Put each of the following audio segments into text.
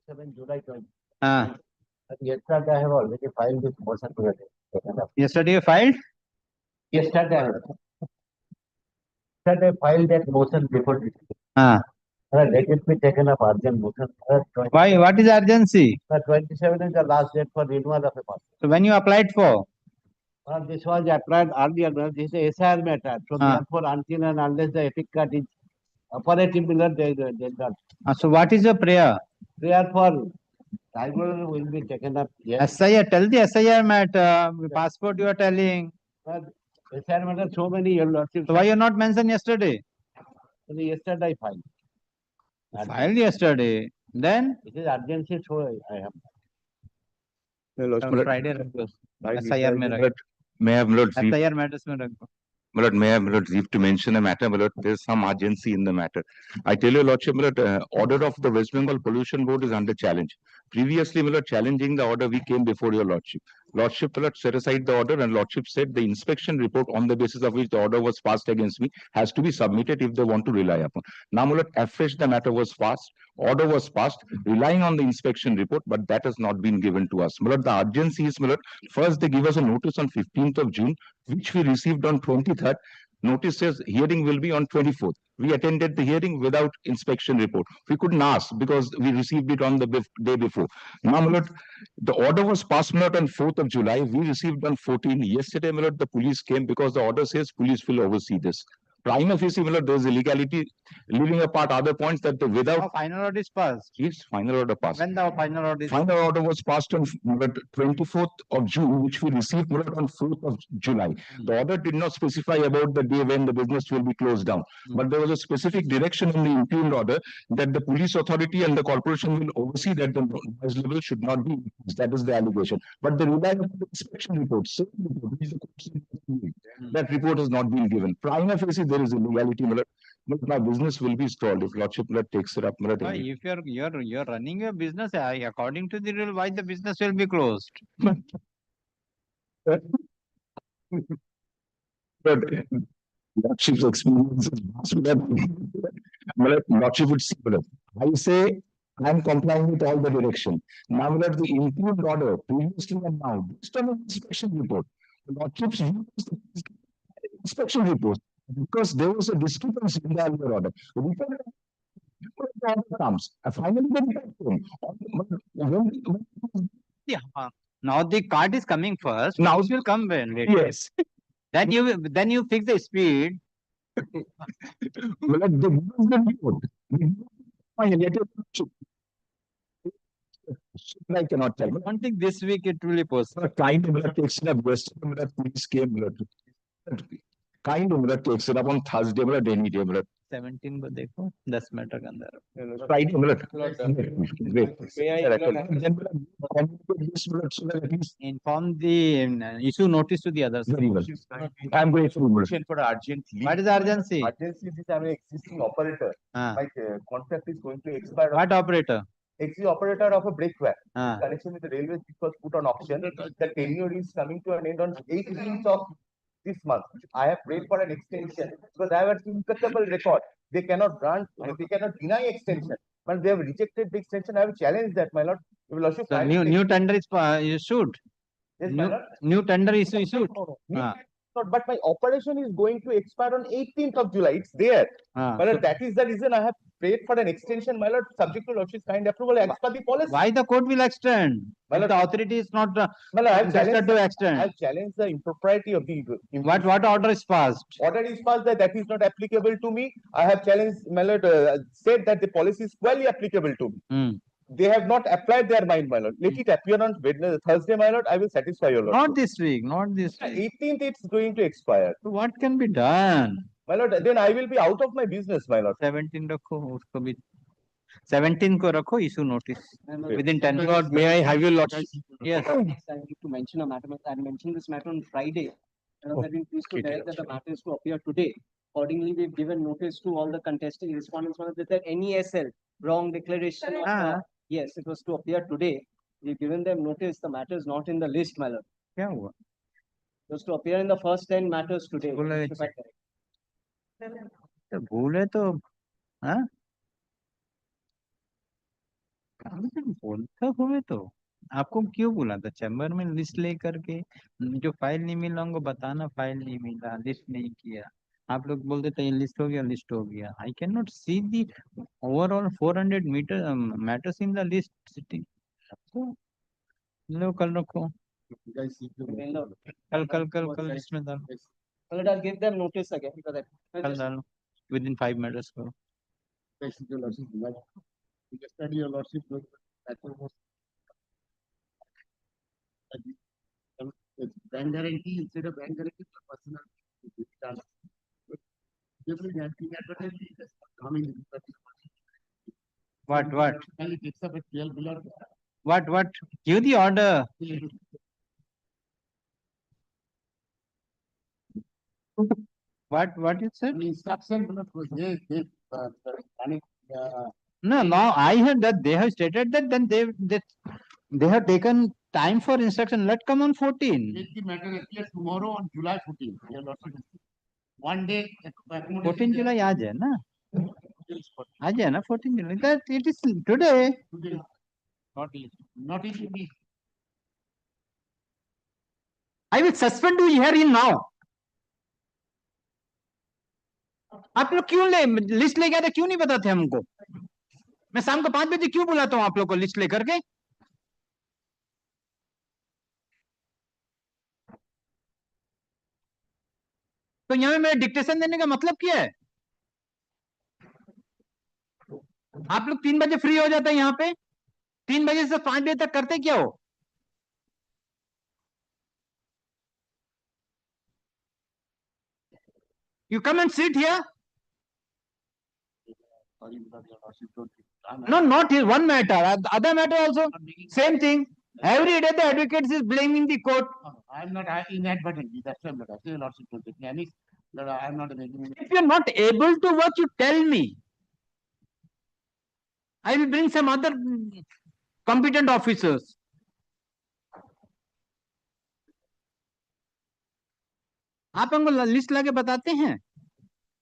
27 July 20. And yesterday I have already filed this motion to taken up. yesterday you filed? Yesterday I filed that motion before this. Let it be taken up urgent motion. Why? What is urgency? 27 is the last date for renewal of a passport. So when you applied for? This was applied earlier. This is a SIR matter. So therefore, until and unless the epic card is operative, they not. So what is your prayer? Prayer for tribunal will be taken up. Yes. SIR, tell the SIR matter. Passport you are telling. SIR matter, so many. So why you not mentioned yesterday? Yesterday I filed. Filed yesterday. Then? It is urgency, so I have. Friday SIR may have not SIR matters mein rakho. May I have leave to mention a matter, there is some urgency in the matter. I tell you, Lordship, order of the West Bengal Pollution Board is under challenge. Previously, challenging the order, we came before your Lordship. Lordship set aside the order, and Lordship said the inspection report on the basis of which the order was passed against me has to be submitted if they want to rely upon. Now, afresh the matter was passed, order was passed, relying on the inspection report, but that has not been given to us. The urgency is, first they give us a notice on 15th of June, which we received on 23rd. Notice says hearing will be on 24th. We attended the hearing without inspection report. We couldn't ask because we received it on the day before. Now, the order was passed on 4th of July. We received on 14th. Yesterday, the police came because the order says police will oversee this. Prima facie, there is illegality. Leaving apart other points that the without final order is passed. Yes, final order passed. When the final order is final order was passed on 24th of June, which we received on 4th of July. The order did not specify about the day when the business will be closed down, but there was a specific direction in the impugned order that the police authority and the corporation will oversee that the noise level should not be increased. That is the allegation. But the rely on the inspection report, that report has not been given. Prima facie, there is illegality. My business will be stalled if Lordship takes it up. If you're running your business according to the rule, why the business will be closed? But Lordship's experience is Lordship would see. I say I am complying with all the direction. Now the impugned order previously and now, based on the inspection report, the Lordship's inspection report, because there was a discrepancy in the earlier order. Comes. Finally, now the card is coming first. Now it will come when later. Yes. Then you fix the speed. I cannot tell. I don't think this week it will be possible. Kind takes it up. Police came. Kind takes it up on Thursday, any day. 17 को देखो 10 minute के अंदर Friday, inform the issue notice to the others. Very well. I am grateful. For urgent leave. What is urgency? Urgency is I'm an existing operator. My contract is going to expire. What operator? It's the operator of a breakware. Connection with the railways, which was put on auction. The tenure is coming to an end on 18th of this month. I have prayed for an extension because I have an impeccable record. They cannot grant, they cannot deny extension. But they have rejected the extension. I have challenged that, my lord. So new tender is issued. Yes, new tender is issued. But my operation is going to expire on 18th of July. It's there. My lord, that is the reason I have prayed for an extension, my lord, subject to Lordship's kind approval as per the policy. Why the court will extend? If the authority is not interested to extend. I have challenged the impropriety of the... What order is passed? Order is passed that is not applicable to me. I have challenged, my lord, said that the policy is squarely applicable to me. They have not applied their mind, my lord. Let it appear on Thursday, my lord. I will satisfy your lord. Not this week. Not this week. 18th, it's going to expire. So what can be done? My lord, then I will be out of my business, my lord. 17 rakho, usko bhi 17 ko rakho, issue notice. Within 10 minutes. Lord, may I have your lordship? Yes. I need to mention a matter. I mentioned this matter on Friday. I have been pleased to tell that the matter is to appear today. Accordingly, we've given notice to all the contesting respondents. Is there any SL wrong declaration? Yes, it was to appear today. We've given them notice. The matter is not in the list, my lord. Kya hua? It was to appear in the first 10 matters today. भूल है तो बोलता हूँ मैं तो आपको क्यों बोला था चैम्बर में लिस्ट लेकर के जो फाइल नहीं मिला उनको बताना फाइल नहीं मिला लिस्ट नहीं किया आप लोग बोलते थे लिस्ट हो गया लिस्ट हो गया I can not see the overall 400 metre matters in the list city तो लो कल रखो कल लिस्ट में डालो Well, I'll give them notice again because I कल डालो विद इन 5 मिनट्स करो bank guarantee instead of bank guarantee for personal return. Every banking advertising is coming. what And it takes up a 12 below. what give the order what you said Instruction was no I heard that they have stated that then they have taken time for instruction let come on 14 make the matter appear tomorrow on July 14. 1 day. 14 July आज है ना आज है ना 14 July that it is today Today. Not in I will suspend you here in now आप लोग क्यों list लेके आते क्यों नहीं बताते हमको मैं शाम को 5 बजे क्यों बुलाता हूँ आप लोग को लिस्ट लेकर के तो यहाँ मेरे डिक्टेशन देने का मतलब क्या है आप लोग 3 बजे फ्री हो जाते हैं यहाँ पे 3 बजे से 5 बजे तक करते क्या हो you come and sit here no not here one matter other matter also same thing every day the advocate is blaming the court I'm not inadvertently. That's why I'm not. I say Lordship told me. I'm not making. if you're not able to work you tell me I will bring some other competent officers आप हमको list लाके बताते हैं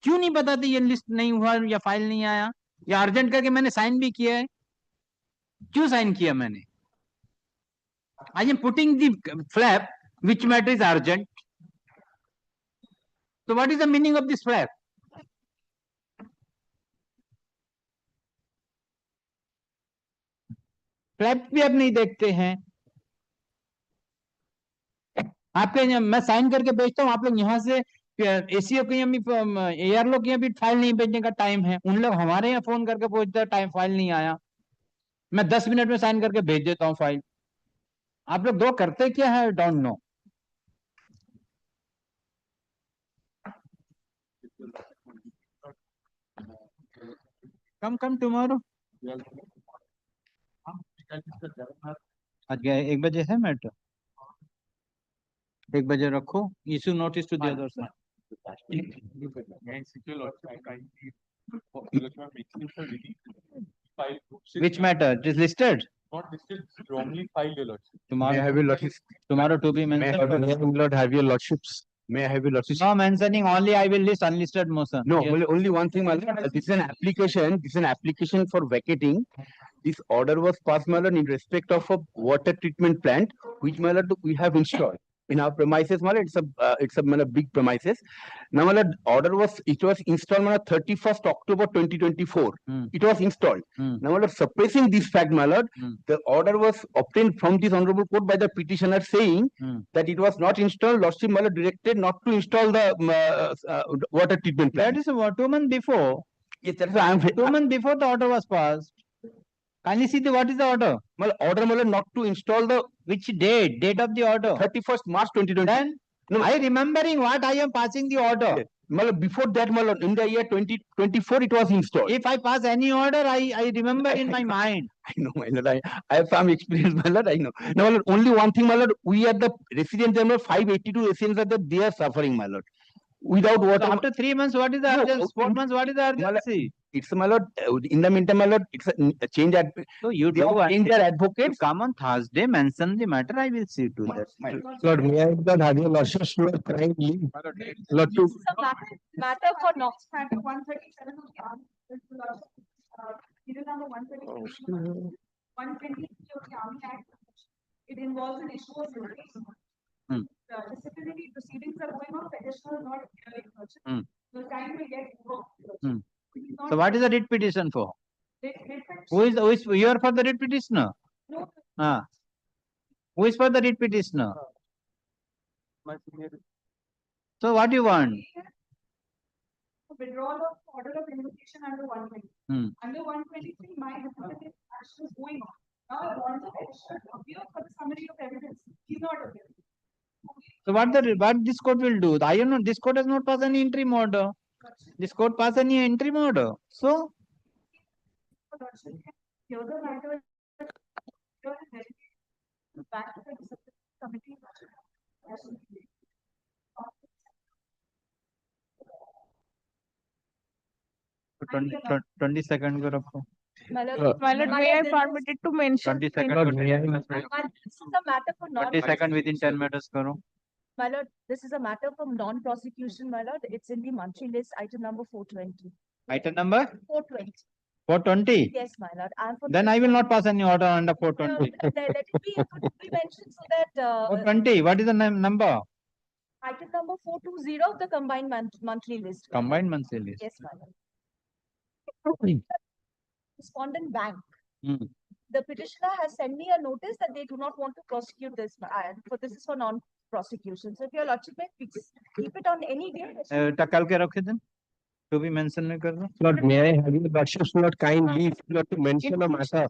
क्यों नहीं बताते ये list नहीं हुआ या फाइल नहीं आया या अर्जेंट करके मैंने साइन भी किया है क्यों साइन किया मैंने I am putting the flap which matter is urgent तो what is the meaning of this flap flap भी आप नहीं देखते हैं आपके मैं साइन करके भेजता हूँ आप लोग यहाँ से एसीओ के यहाँ एआर लोग के यहाँ भी फाइल नहीं भेजने का टाइम है उन लोग हमारे यहाँ फोन करके पूछते हैं टाइम फाइल नहीं आया मैं 10 मिनट में साइन करके भेज देता हूँ फाइल आप लोग दो करते क्या है डोंट नो कम टुमारो आज 1 बजे है मैटर 1 बजे रखो issue notice to the other side which matter it is listed Not listed, wrongly filed, your lordship. tomorrow May I have your lordship? tomorrow to be May I mentioned have your lord have your lordships? May I have your lordships? no mentioning only I will list unlisted motion No, yes. only one thing, my lord. This is an application. This is an application for vacating. This order was passed, my lord, in respect of a water treatment plant, which, my lord, we have installed in our premises, my lord. It's a my lord, big premises. Now, my lord, it was installed, my lord, 31st October 2024. It was installed. Now, my lord, suppressing this fact, my lord, the order was obtained from this honorable court by the petitioner saying that it was not installed. Lordship, my lord, directed not to install the water treatment plant. that is what 2 months before Yes, that's why 2 months before the order was passed kindly see what is the order my order, my lord, not to install the which date of the order 31st March 2020. then No, I remembering what I am passing the order yes. My lord, before that, my lord, in the year 2024, it was installed. if I pass any order I remember in my mind I know, my lord. I have some experience, my lord. I know. Now, my lord, only one thing, my lord. We are the residents, my lord. 582 residents are that they are suffering, my lord. Without water. so after 3 months what is the No, urgency 4 months what is the my lord, urgency it's my lord. In the meantime, my lord, it's a change. so you They do have changed their advocates. come on Thursday mention the matter I will see to that Lord, may I not have your lordship to kindly, Lord, to This is a matter for Knox matter 137 of the serial number 137. 120 of the Army Act. It involves an issue of notice. Disciplinary proceedings are going on, petitioner not appearing. The time will get over. So what is the writ petition for? Who is you are for the writ petitioner? No. Who is for the writ petitioner? So what do you want? Withdrawal of order of invocation under 120. Under 123, my action is going on. Now I want the petitioner to appear for the summary of evidence. He's not appearing. So what this court will do? I don't know. This court has not passed any interim order. This court passed any interim order. So Here the matter back to the disciplinary committee. 22nd को रखो. My lord, may I permitted to mention? 22nd. This is a matter for 22nd within 10 minutes करो. My lord, this is a matter from non-prosecution, my lord. It's in the monthly list, item number 420. Item number 420. 420. Yes, my lord. Then I will not pass any order under 420. Let it be mentioned so that 420. What is the number? item number 420 of the combined monthly list. Combined monthly list. Yes, my lord. Respondent bank. The petitioner has sent me a notice that they do not want to prosecute this. For this is for non-prosecution. So if your lordship may fix, keep it on any day. कल के रखे दिन. To be mentioned नहीं कर रहा. Lord, may I have your lordship's not kind leave Lord, to mention a matter?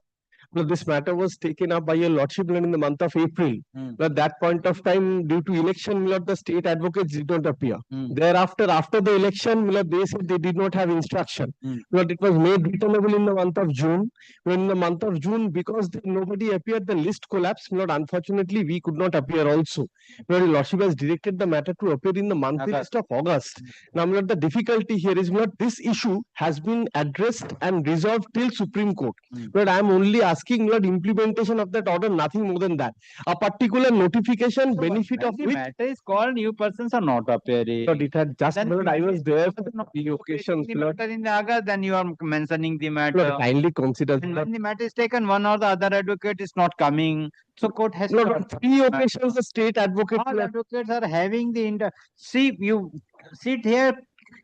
Lord, this matter was taken up by your lordship Lord, in the month of April. At that point of time, due to election, Lord, the state advocates did not appear. Thereafter, after the election, Lord, they said they did not have instruction. Lord, it was made returnable in the month of June. When in the month of June, because nobody appeared, the list collapsed. Lord, unfortunately, we could not appear also. Lord, your lordship has directed the matter to appear in the monthly list of August. Now, Lord, the difficulty here is, Lord, this issue has been addressed and resolved till Supreme Court. Lord, I am only asking, Lord, implementation of that order, nothing more than that. A particular notification, So benefit of the which, matter is called, you persons are not appearing. Lord, it had just, Then Lord, I was there for the occasions, the Lord. matter in the August, then you are mentioning the matter. Lord, kindly consider. And when the matter is taken, one or the other advocate is not coming. So court has Lord, to. on 3 occasions, the state advocate. All advocates are having the see, you sit here,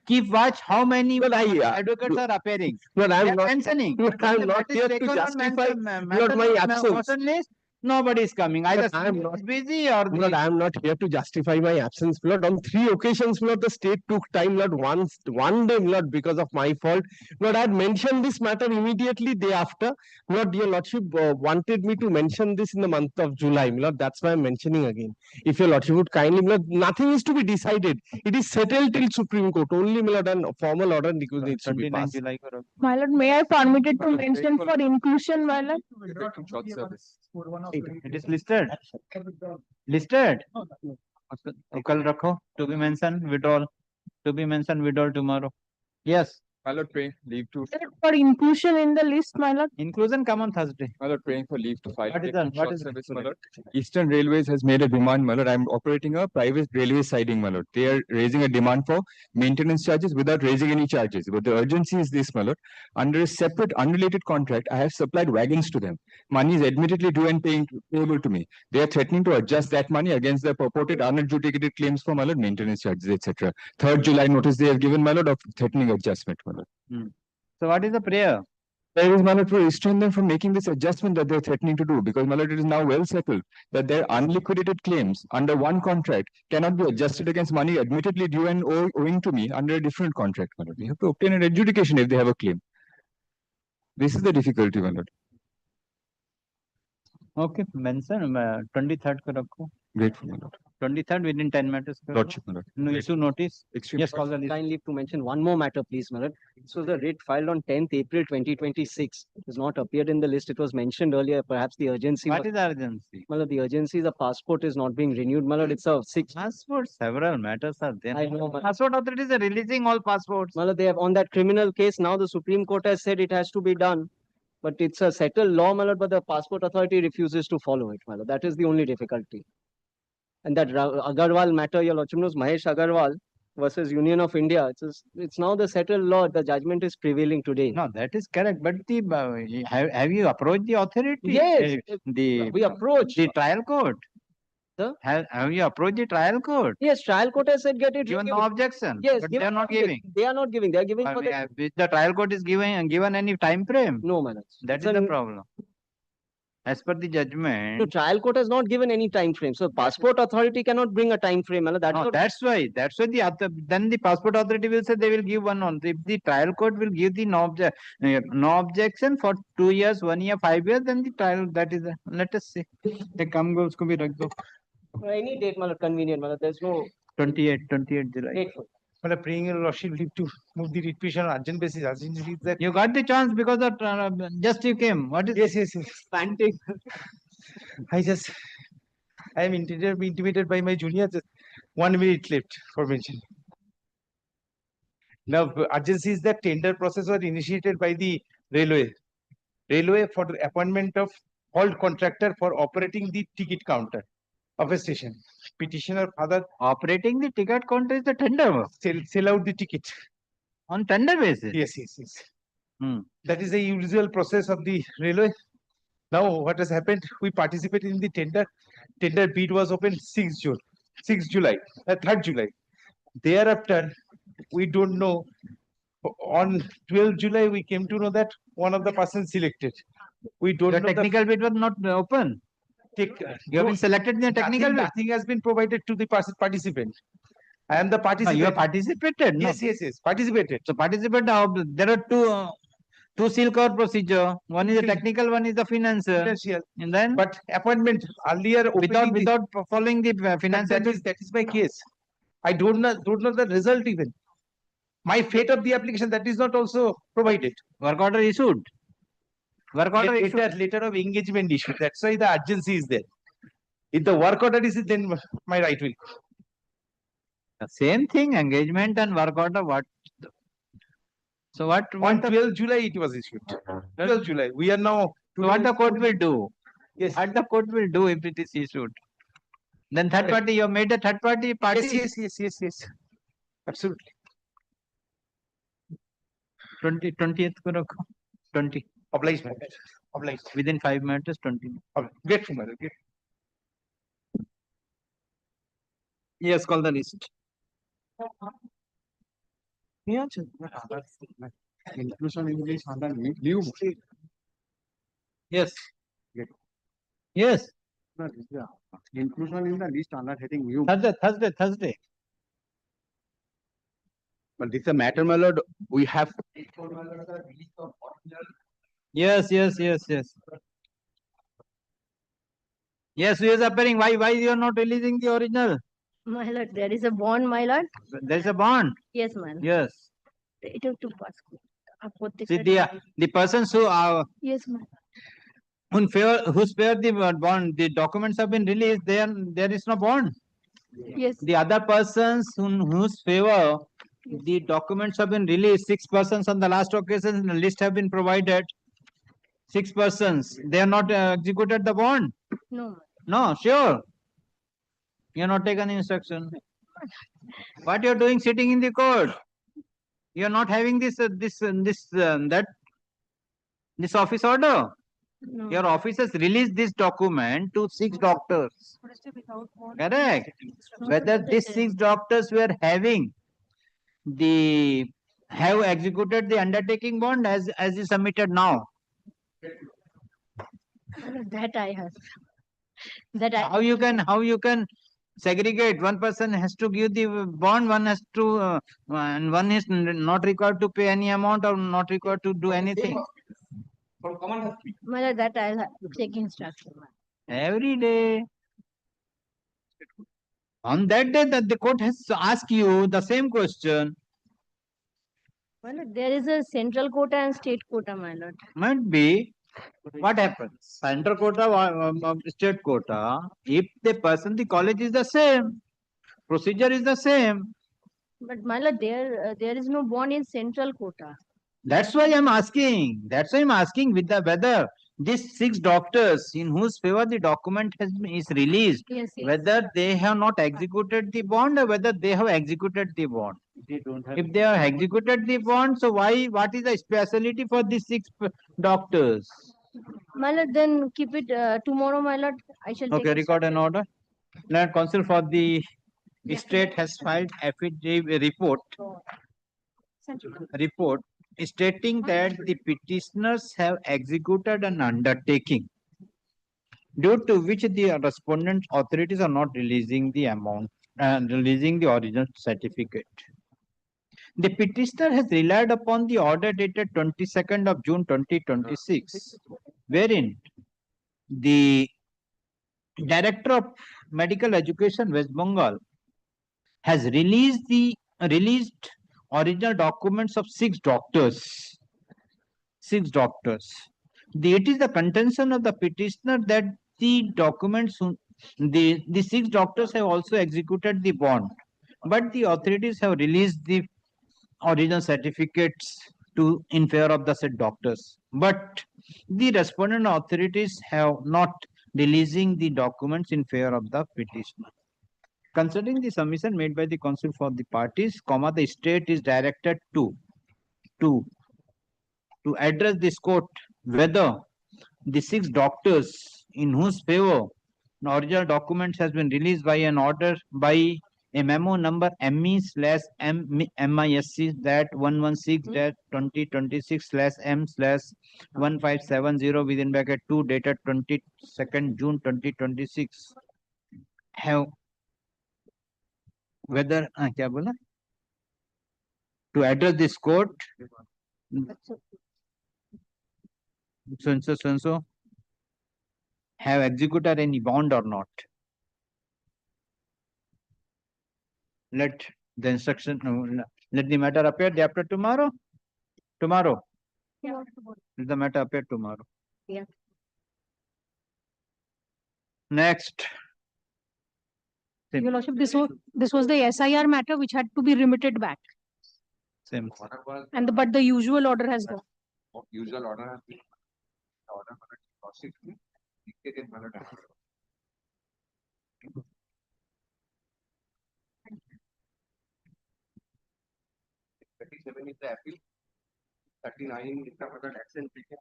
keep watch how many advocates are appearing. Lord, I They am are not. mentioning. Lord, I When am the not matter is here to taken on justify. matter Lord, my on absence. motion list, nobody is coming. Either I am not is busy or Lord, I am not here to justify my absence, Lord. On 3 occasions, Lord, the state took time, Lord, one day, Lord, because of my fault. Lord, I had mentioned this matter immediately day after. Lord, your lordship wanted me to mention this in the month of July, Lord. That's why I'm mentioning again. If your lordship would kindly, Lord, nothing is to be decided. It is settled till Supreme Court. Only, Lord, and formal order needs to be 29 passed. July करो. My lord, may I permitted to mention for inclusion, my lord? It is listed. Listed. तो कल रखो. To be mentioned withdrawal. To be mentioned withdrawal tomorrow. Yes. My lord, praying leave to. For inclusion in the list, my lord. Inclusion come on Thursday. My lord, praying for leave to file. What is that? What is service, it? my lord? Eastern Railways has made a demand, my lord. I'm operating a private railway siding, my lord. They are raising a demand for maintenance charges without raising any charges. But the urgency is this, my lord. Under a separate, unrelated contract, I have supplied wagons to them. Money is admittedly due and payable to me. They are threatening to adjust that money against the purported unadjudicated claims for, my lord, maintenance charges, etc. 3rd July notice they have given, my lord, of threatening adjustment, my lord. So what is the prayer? There is, my lord, to restrain them from making this adjustment that they're threatening to do, because, my lord, it is now well settled that their unliquidated claims under one contract cannot be adjusted against money admittedly due and owing to me under a different contract, my lord. We have to obtain an adjudication if they have a claim. This is the difficulty, my lord. Okay, mention 23rd को रखो. Grateful, my lord. 23rd within 10 minutes. Lordship, my lord. No issue notice. Extreme. Yes, call the list. Kindly to mention one more matter, please, my lord. So the writ filed on 10th April 2026 has not appeared in the list. It was mentioned earlier. Perhaps the urgency. What is the urgency? My lord, the urgency is the passport is not being renewed. My lord, it's a 6. Passport, several matters are there. I know, my lord. Passport authorities are releasing all passports. My lord, they have on that criminal case. Now the Supreme Court has said it has to be done. But it's a settled law, my lord, but the passport authority refuses to follow it, my lord. That is the only difficulty. And that Agarwal matter, your lordship knows, Mahesh Agarwal, versus Union of India. It's now the settled law. The judgment is prevailing today. No, that is correct. But the have you approached the authority? Yes, The we approached. the trial court. Sir? Have you approached the trial court? Yes, trial court has said get it Given no reviewed. objection. Yes, but given they are not no objection. giving. They are not giving. They are giving for the The trial court is given any time frame. no, man. That is the problem. As per the judgment. No, trial court has not given any time frame. So passport authority cannot bring a time frame. No, that's why then the passport authority will say they will give one on. If the trial court will give the no objection for 2 years, 1 year, 5 years, then the trial that is let us see. The come goals could be any date, convenient. There's no 28 July. date. Praying your lordship leave to move the writ petition on urgent basis. Urgent is that You got the chance because of just you came. What is yes. Panting. I am intimated by my junior. Just 1 minute left for mention. Now, urgency is that tender process was initiated by the railway for the appointment of halt contractor for operating the ticket counter of a station. Petitioner father operating the ticket counter is the tender. Sell out the ticket on tender basis. Yes. That is the usual process of the railway. Now, what has happened? We participated in the tender. Tender bid was opened 3rd July. Thereafter, we don't know. On 12th July, we came to know that one of the persons selected. We don't know. The technical bid was not open. You have been selected in the technical bid. Nothing has been provided to the participant. I am the participant. You have participated. No? Yes. Participated. So participate. There are two seal cover procedure. One is the technical, one is the financial. And then, but appointment earlier without following the financial. That is my case. I don't know the result even. My fate of the application that is not also provided. Work order issued. Letter of engagement issued. That's why the urgency is there. If the work order is then my right will. The same thing, engagement and work order. What? So what? On 12th July it was issued. 12th July. We are now. So what the court will do? Yes. What the court will do if it is issued? Then third party, you have made a third party. Yes. Absolutely. 20th ko rakho. 20. Obliged. Within 5 minutes, 20. Grateful. Yes, call the list. Inclusion in this under leave. Yes. Yes. Inclusion in the list under heading new. Thursday. But this is a matter, my lord. We have. Yes. Yes, who is appearing? Why you are not releasing the original? My lord, there is a bond, my lord. There is a bond. Yes, my lord. Yes. It have to pass. See the persons who are yes, my who spare the bond, the documents have been released. There is no bond. yes. The other persons whose favor the documents have been released, 6 persons on the last occasion, the list have been provided. 6 persons, they are not executed the bond. No, sure. You are not taken instruction. What you are doing sitting in the court? You are not having this office order. No. Your office has released this document to 6 doctors. Correct. Whether these 6 doctors were have executed the undertaking bond as is submitted now. That I have. How you can segregate? One person has to give the bond, one has to, and one is not required to pay any amount or not required to do anything. Well, that I'll have to take instruction. Every day. On that day that the court has asked you the same question. Well, there is a central quota and state quota, my lord. Might be. What happens? Central quota, state quota. If the college is the same, procedure is the same. But my lord, there is no bond in central quota. That's why I'm asking. With whether these 6 doctors in whose favor the document is released, Yes, yes. whether they have not executed the bond or whether they have executed the bond. They don't have. If they have executed the bond, so what is the speciality for these 6 doctors? My lord, then keep it tomorrow, my lord. I shall Okay, take record an order. Land Council for the Yeah. state has filed affidavit report stating that the petitioners have executed an undertaking due to which the respondent authorities are not releasing the amount and releasing the original certificate. The petitioner has relied upon the order dated 22nd of June 2026, wherein the Director of Medical Education West Bengal has released original documents of 6 doctors. 6 doctors. It is the contention of the petitioner that the documents, the 6 doctors have also executed the bond, but the authorities have released the original certificates in favor of the said doctors. But the respondent authorities have not releasing the documents in favor of the petitioner. Considering the submission made by the counsel for the parties, the state is directed to address this court whether the 6 doctors in whose favor the original documents has been released by an order by a memo number ME/MISC that 116-2026/M/1570 within bracket 2 dated 22nd June 2026 have whether क्या बोला to address this court so have executed any bond or not. Let the instruction let the matter appear day after tomorrow. Let the matter appear tomorrow. Yeah. Next. Same. Your Lordship, this was the SIR matter which had to be remitted back. Same. But the usual order has gone. Usual order has been order for the process to dictated by the doctor. 37 is the appeal. 39 is the action taken.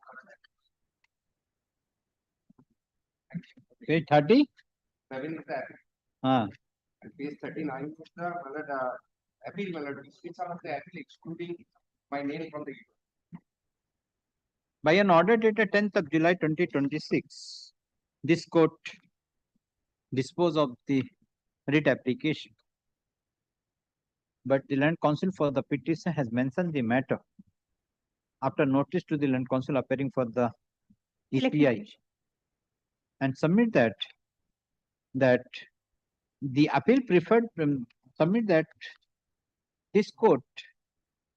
Page 30? 7 is the appeal. And page 39 is the appeal. Which are of the appeal excluding my name from the by an order dated 10th of July 2026, this court disposed of the writ application. But the Land Council for the petition has mentioned the matter after notice to the Land Council appearing for the EPI and submit that the appeal preferred submit that this court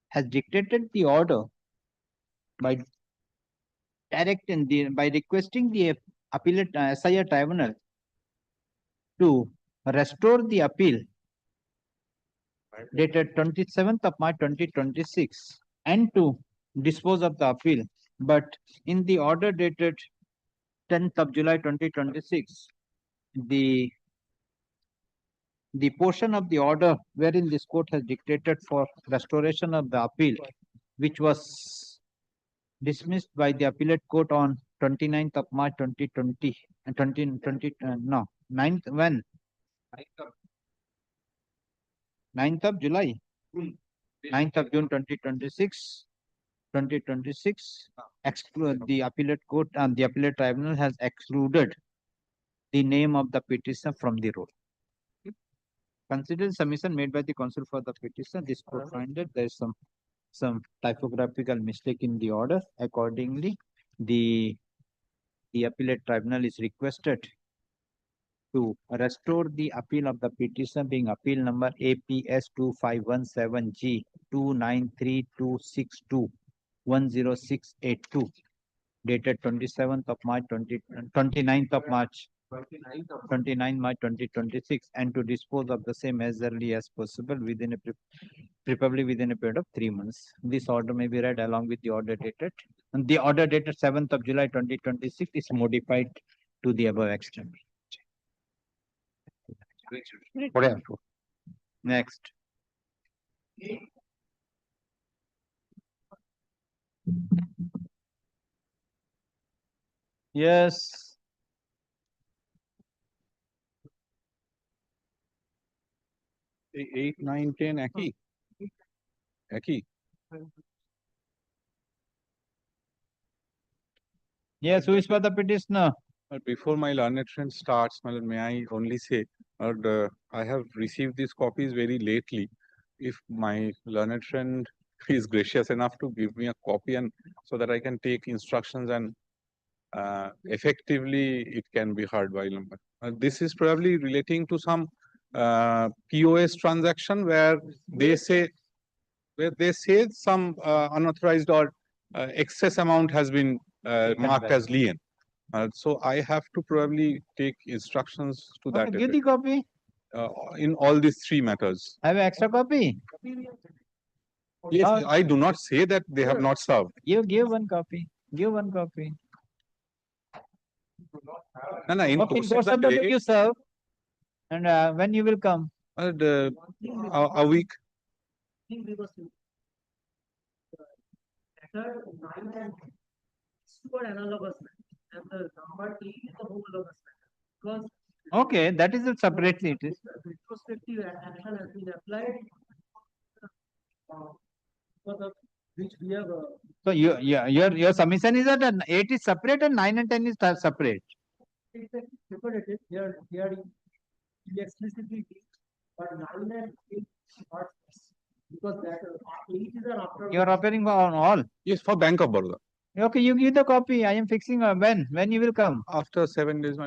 has dictated the order by requesting the appellate SIR tribunal to restore the appeal dated 27th of March 2026 and to dispose of the appeal. But in the order dated 10th of July 2026, the portion of the order wherein this court has dictated for restoration of the appeal, which was dismissed by the appellate court on 29th of March 2020 and 9th when? 9th of July. 9th of June 2026. Exclude the appellate court and the appellate tribunal has excluded the name of the petitioner from the roll. Consider the submission made by the counsel for the petitioner. This court find that there is some typographical mistake in the order. Accordingly, the appellate tribunal is requested to restore the appeal of the petition being appeal number APS 2517G 29326210682 dated 29th of March 29 March 2026, and to dispose of the same as early as possible within a preferably within a period of 3 months. This order may be read along with the order dated. And the order dated 7th of July 2026 is modified to the above extent. Next. Yes. Eight, 9, 10, Aki. Aki. Yes, who is for the petitioner? But before my learned friend starts, may I only say, I have received these copies very lately. If my learned friend is gracious enough to give me a copy and so that I can take instructions and effectively it can be heard by number. This is probably relating to some POS transaction where they say some unauthorized or excess amount has been marked as lien. So I have to probably take instructions to that Give the copy. In all these 3 matters. Have an extra copy. Yes, I do not say that they have not served. Give one copy. Give one copy. No, in course of the day you serve. And when you will come? A week. Okay, that is separately it is. Retrospective action has been applied. Which we have. So your submission is that 8 is separate and 9 and 10 is separate. Separated. Here he explicitly did, but 9 and 8 are because that 8 is an after. You are appearing on all. Yes, for Bank of Baroda. Okay, you give the copy. I am fixing when you will come. After 7 days,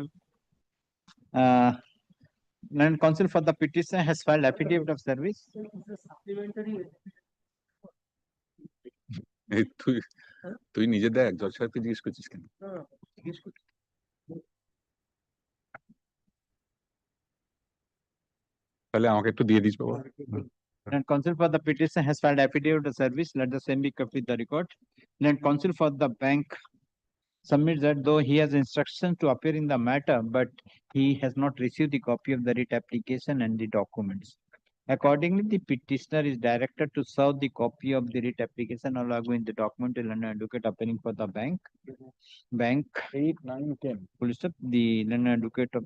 And counsel for the petition has filed affidavit of service. Supplementary. তুই নিজে দেখ জজ সাহেবকে জিজ্ঞেস করছিস কেন তাহলে আমাকে একটু দিয়ে দিস বাবা And counsel for the petition has filed affidavit of service. Let the same be kept with the record. And counsel for the bank submits that though he has instructions to appear in the matter, but he has not received the copy of the writ application and the documents. Accordingly, the petitioner is directed to serve the copy of the writ application along with the document to London advocate appearing for the bank. 8, 9, 10. The London advocate of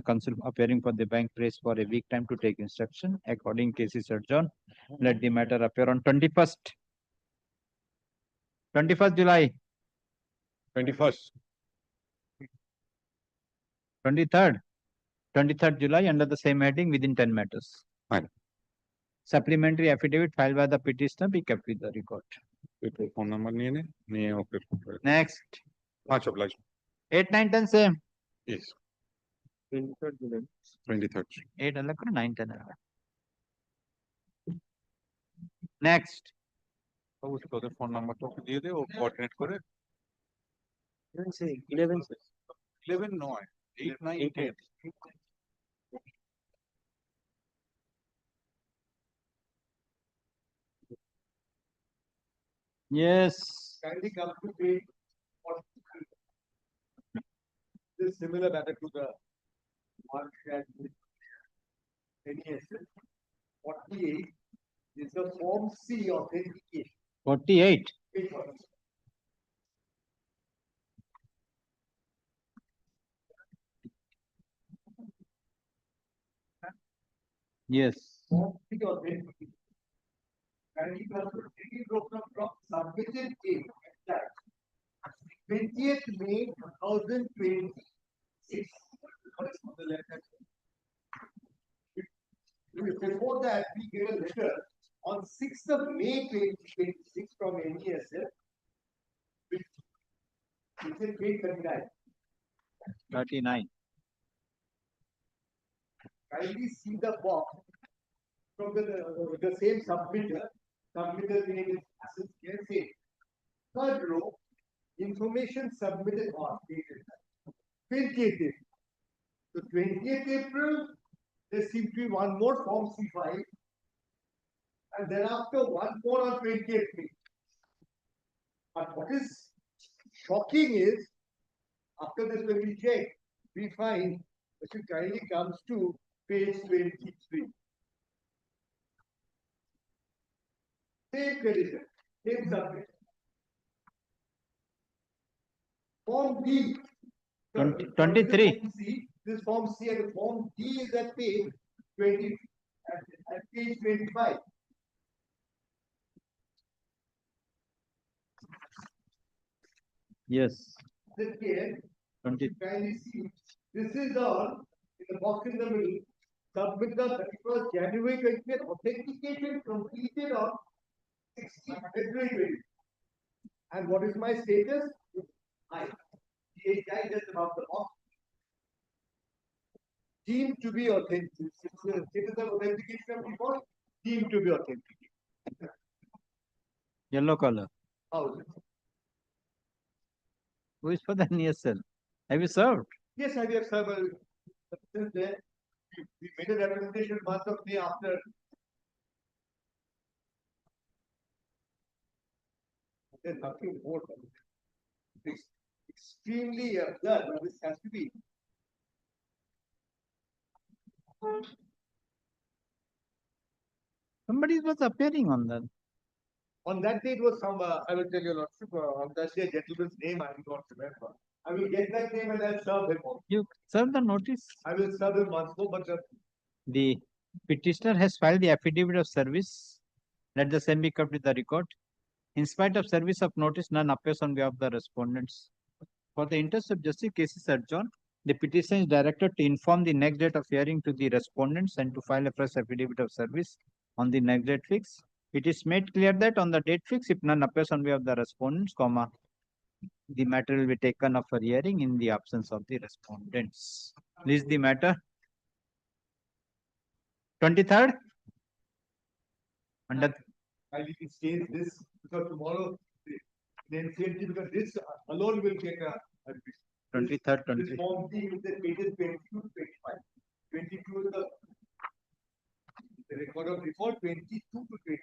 counsel appearing for the bank prays for a week time to take instruction. According case is adjourned. Let the matter appear on 21st July. 21st. 23rd July under the same heading within 10 matters. Fine. Supplementary affidavit filed by the petitioner be kept with the record. Phone number Next. Much obliged. 8, 9, 10 same. Yes. 23rd. 8 alak 9, 10 alak. Next. তোদের phone নাম্বারটা ওকে দিয়ে দে ও coordinate করে 11 নয় 8, 9, 10. Yes. Kindly come to page 43. This similar matter to the one shared with NES. 48 is the Form C authentication. 48. Page 43. Yes. Form C authentication. And he was broken from submitted date at 20th May 2026. Before that, we gave a letter on 6th of May 2026 from NESL, which is in page 39. 39. Kindly see the box from the same submitter. Submitter name is associate. Third row, information submitted on 20th. So 20th April, there seems to be one more Form C file. And thereafter, one more on 20th May. But what is shocking is, after this, when we check, we find that it kindly comes to page 23. Same creditor, same subject. Form D. 23. This Form C and Form D is at page 20, at page 25. Yes. Look here. 20. Kindly see. This is all in the box in the middle. Submit the 31st January 20th. Authentication completed on 16th February 20. And what is my status? I. DHI just above the box. Deemed to be authentic. Status of authentication of report deemed to be authentic. Yellow color. How is it? Who is for the NSL? Have you served? Yes, I have served. Since then, we made a representation month of May after. There's nothing more. It's extremely absurd. This has to be. Somebody was appearing on that. On that day, it was some, I will tell you, Lordship, on that day, a gentleman's name I do not remember. I will get that name and I'll serve him. You serve the notice. I will serve him once more, but The petitioner has filed the affidavit of service. Let the same be kept with the record. In spite of service of notice, none appears on behalf of the respondents. For the interest of justice, cases adjourned. The petition is directed to inform the next date of hearing to the respondents and to file a fresh affidavit of service on the next date fixed. It is made clear that on the date fixed, if none appears on behalf of the respondents, the matter will be taken up for hearing in the absence of the respondents. List the matter. 23rd. Under I will stage this because tomorrow, then same thing because this alone will get a 23rd, this form D with the pages 22 to 25. 22 is the record of report, 22 to 25.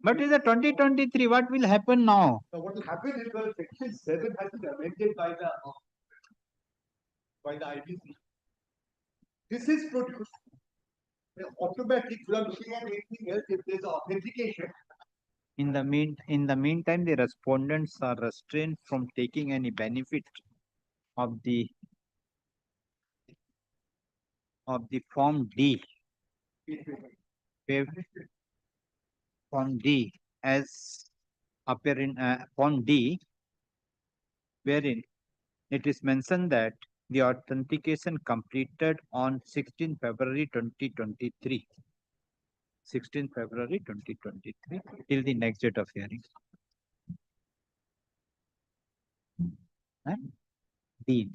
But is the 2023, what will happen now? So what will happen is the section 7 has been amended by the IBC. This is produced automatically without looking at anything else if there is authentication. In the meantime, the respondents are restrained from taking any benefit of the Form D. Form D as appear in Form D, wherein it is mentioned that the authentication completed on 16 February 2023. 16 February 2023 till the next date of hearing. D.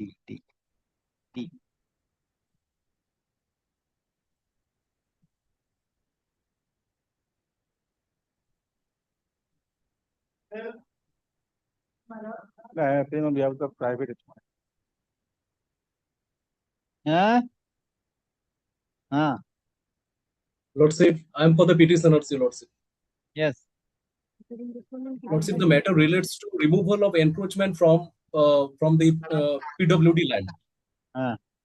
I think on behalf of the private. Lordship, I am for the petitioners, Lordship. Yes. Lordship, the matter relates to removal of encroachment from the PWD land.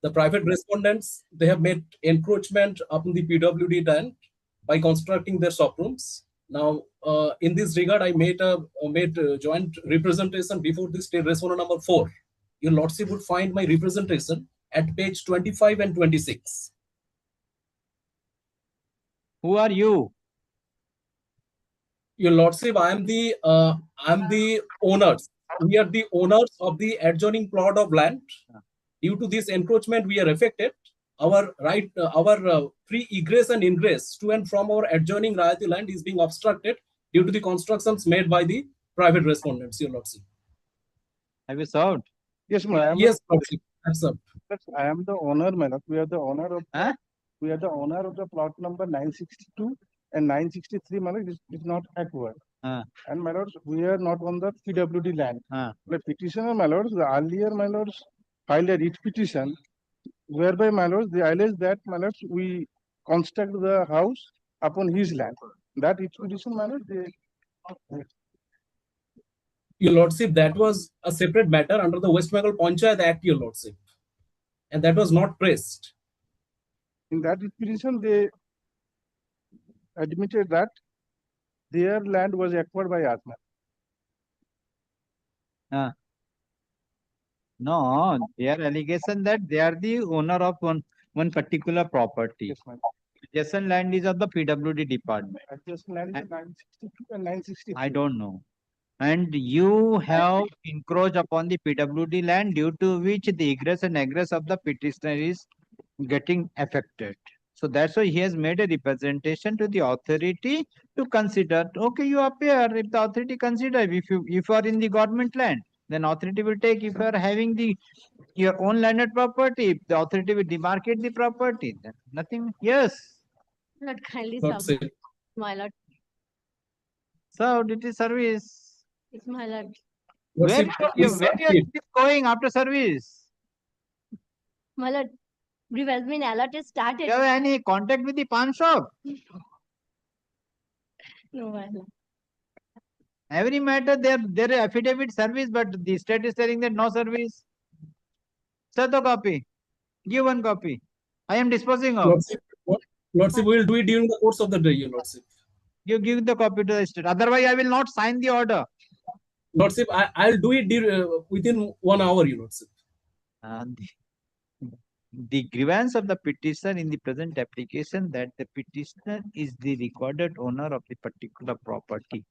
The private respondents, they have made encroachment upon the PWD land by constructing their shop rooms. Now, in this regard, I made a joint representation before the state respondent number 4. Your Lordship would find my representation at page 25 and 26. Who are you? Your Lordship, I am the owners. We are the owners of the adjoining plot of land. Due to this encroachment, we are affected. Our free egress and ingress to and from our adjoining Rayati land is being obstructed due to the constructions made by the private respondents, Your Lordship. Have you served? Yes, ma'am. Yes, Lordship. I've served. I am the owner, madam. We are the owner of the plot number 962 and 963, madam. It is not acquired. And my lords, we are not on the PWD land. The petitioner, my lords, the earlier my lords filed a writ petition whereby my lords they allege that my lords we construct the house upon his land. That writ petition, my lords, they Your Lordship, that was a separate matter under the West Bengal Panchayat Act, Your Lordship. And that was not pressed. in that petition they admitted that their land was acquired by Atma. No, their allegation that they are the owner of one particular property. Yes, ma'am. Adjacent land is of the PWD department. Adjacent land is 962 and 963. I don't know. And you have encroached upon the PWD land, due to which the egress and egress of the petitioner is getting affected. So that's why he has made a representation to the authority to consider. Okay, you appear. If the authority consider, if you are in the government land, then authority will take. If you are having your own landed property, if the authority will demarcate the property, then nothing. Yes. Lord, kindly Lordship. submit. My lord, So it is service. it's my lord. Where Lordship, you we are submit. going after service? My lord, brief has been allotted started. You have any contact with the pawn shop? No, my lord. Every matter there affidavit service, but the state is telling that no service. Sir, the copy. Give one copy. I am disposing of. Lordship, we will do it during the course of the day, Your Lordship. You give the copy to the state. Otherwise, I will not sign the order. Lordship, I'll do it within 1 hour, Your Lordship. The grievance of the petitioner in the present application that the petitioner is the recorded owner of the particular property.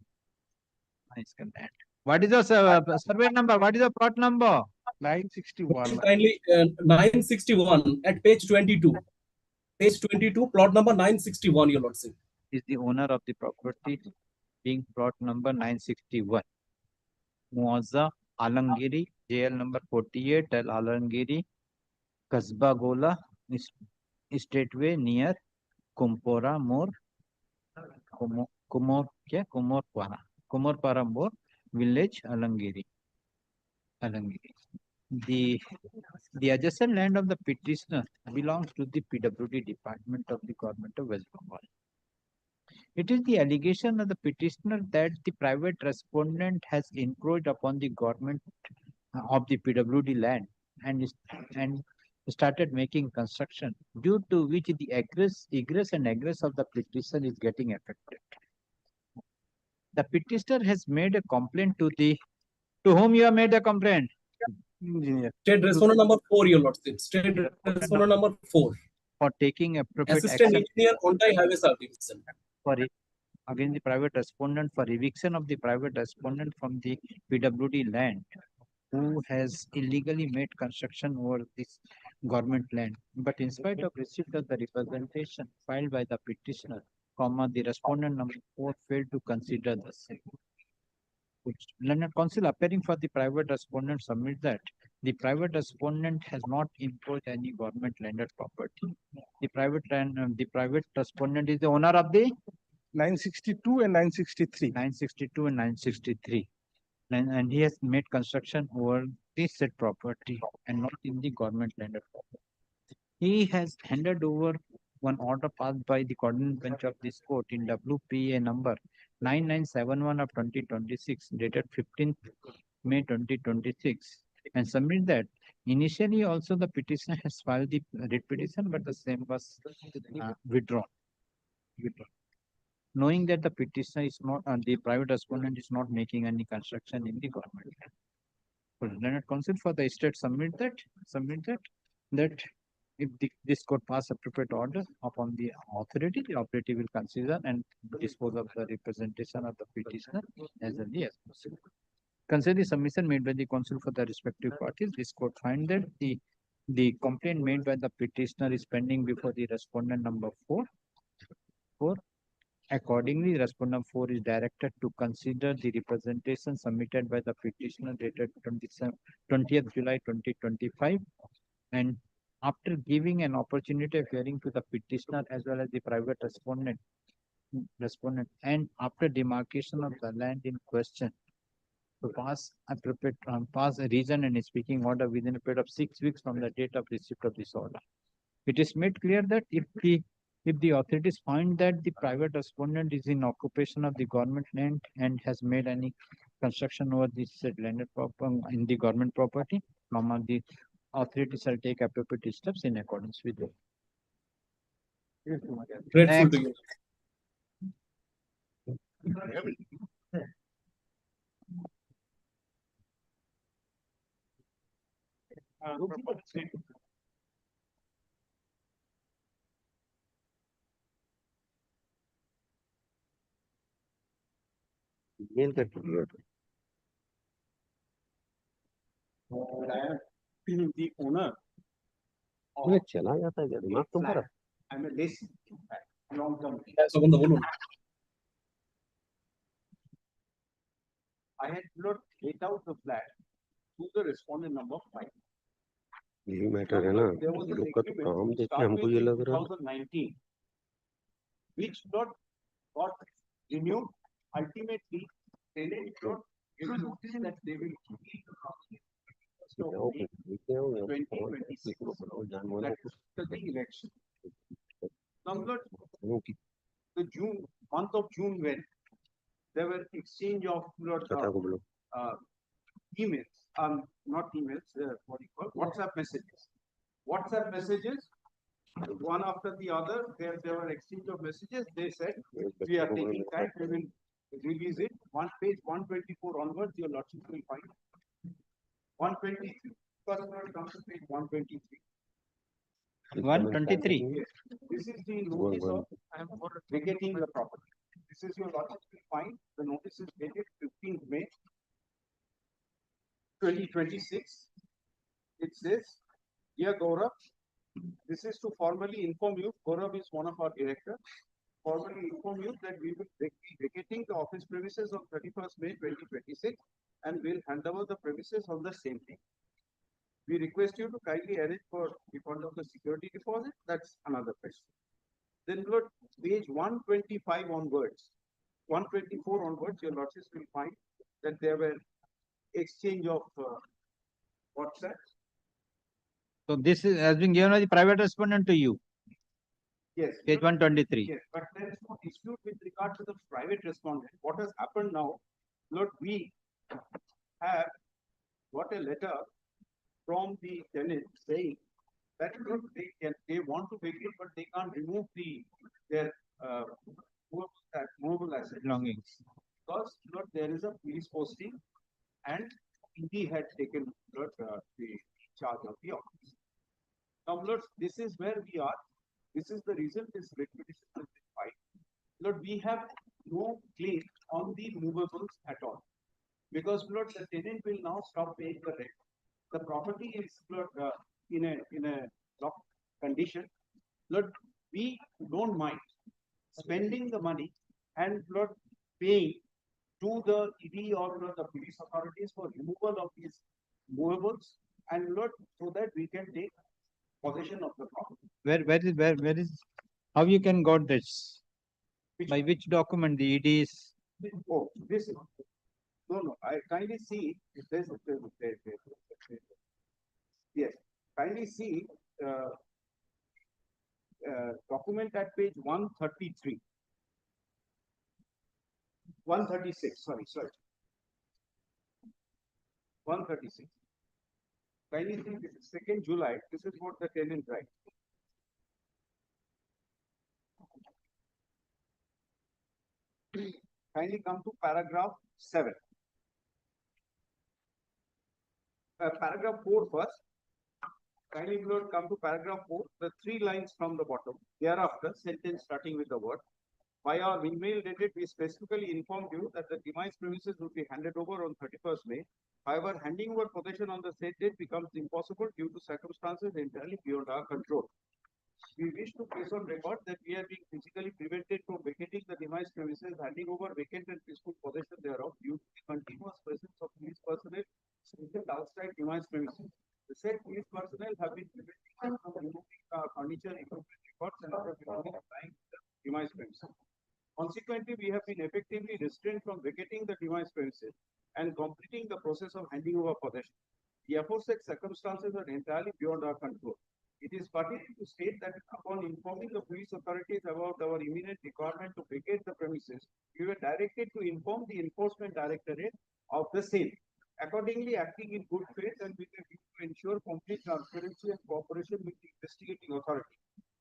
What is your survey number? What is your plot number? 961. Kindly 961 at page 22. Page 22, plot number 961, Your Lordship. Is the owner of the property being plot number 961. Muazza Alangiri, JL number 48, Al Alangiri, Kasba Gola, Stateway near Kumpora More, Kumorpara More, village Alangiri. The adjacent land of the petitioner belongs to the PWD department of the government of West Bengal. It is the allegation of the petitioner that the private respondent has encroached upon the government of the PWD land and started making construction, due to which the egress and egress of the petitioner is getting affected. The petitioner has made a complaint to whom you have made a complaint? Engineer. State respondent number 4, Your Lordship. State respondent number 4. For taking appropriate Assistant action Engineer on-time highway service. for against the private respondent for eviction of the private respondent from the PWD land who has illegally made construction over this government land. But in spite of receipt of the representation filed by the petitioner, the respondent number 4 failed to consider the same. Learned counsel appearing for the private respondent submit that the private respondent has not imposed any government landed property. The private respondent is the owner of the 962 and 963. 962 and 963. And he has made construction over this said property and not in the government landed property. He has handed over one order passed by the coordinate bench of this court in WPA number 9971 of 2026, dated 15th May 2026, and submit that initially also the petitioner has filed the writ petition, but the same was withdrawn. Knowing that the petitioner is not, the private respondent is not making any construction in the government. Learned counsel for the state submit that if this court pass appropriate order upon the authority will consider and dispose of the representation of the petitioner as early as possible. Consider the submission made by the counsel for the respective parties. This court find that the complaint made by the petitioner is pending before the respondent number 4. Accordingly, respondent 4 is directed to consider the representation submitted by the petitioner dated 20th July 2025, and after giving an opportunity of hearing to the petitioner as well as the private respondent, respondent, and after demarcation of the land in question, to pass a reason and speaking order within a period of 6 weeks from the date of receipt of this order. It is made clear that if the authorities find that the private respondent is in occupation of the government land and has made any construction over this landed in the government property, the authorities shall take appropriate steps in accordance with it. Grateful to you. The owner. चला जाता है क्या दिमाग तुम्हारा? I'm a less long term. I had not laid out the flat to the respondent number 5. यही matter है ना, लोग का तो काम देखे हमको ये लग रहा है 2019, which got renewed. Ultimately, tenant got given notice that they will leave the property. So, 2026, that's the election. Number the month of June, when there were exchange of emails, not emails, what do you call WhatsApp messages. WhatsApp messages, one after the other, there were exchange of messages. They said, we are taking time, we will release it. Page 124 onwards, your lordship will find 123. First word comes to page 123. 123. Yes. This is the notice of vacating the property. This is your lordship will find. The notice is dated 15th May 2026. It says, dear Gaurav, this is to formally inform you. Gaurav is one of our directors. Formally inform you that we will be vacating the office premises on 31st May 2026 and will hand over the premises on the same day. We request you to kindly arrange for refund of the security deposit. That's another question. Then look, page 125 onwards, 124 onwards, your lordships will find that there were exchange of WhatsApp. So this has been given by the private respondent to you. Yes. Page 123. Yes, but there is no dispute with regard to the private respondent. What has happened now? Look, we have got a letter from the tenant saying that look, they want to vacate, but they can't remove their movable asset belongings because look, there is a police posting, and he had taken the charge of the office. Now, look, this is where we are. This is the reason this petition has been filed. Look, we have no claim on the movables at all because look, the tenant will now stop paying the rent. The property is in a locked condition. Look, we don't mind spending the money and paying to the ED or the police authorities for removal of these movables and so that we can take possession of the property. Where is how you can got this? By which document the ED is? Oh, this is no. I kindly see if there's yes. Kindly see document at page 133. 136. Sorry. 136. Kindly see this is 2nd July. This is what the tenant writes. Kindly come to paragraph 7. Paragraph 4 first. Kindly come to paragraph 4. The 3 lines from the bottom. Thereafter, sentence starting with the word. By our email dated, we specifically informed you that the demised premises will be handed over on 31st May. However, handing over possession on the said date becomes impossible due to circumstances entirely beyond our control. We wish to place on record that we are being physically prevented from vacating the demised premises, handing over vacant and peaceful possession thereof due to the continuous presence of police personnel stationed outside demised premises. The said police personnel have been preventing us from removing furniture, equipment, records, and other belongings lying in the demised premises. Consequently, we have been effectively restrained from vacating the demise premises and completing the process of handing over possession. The aforesaid circumstances are entirely beyond our control. It is pertinent to state that upon informing the police authorities about our imminent requirement to vacate the premises, we were directed to inform the Enforcement Directorate of the same. Accordingly, acting in good faith and with a view to ensure complete transparency and cooperation with the investigating authority,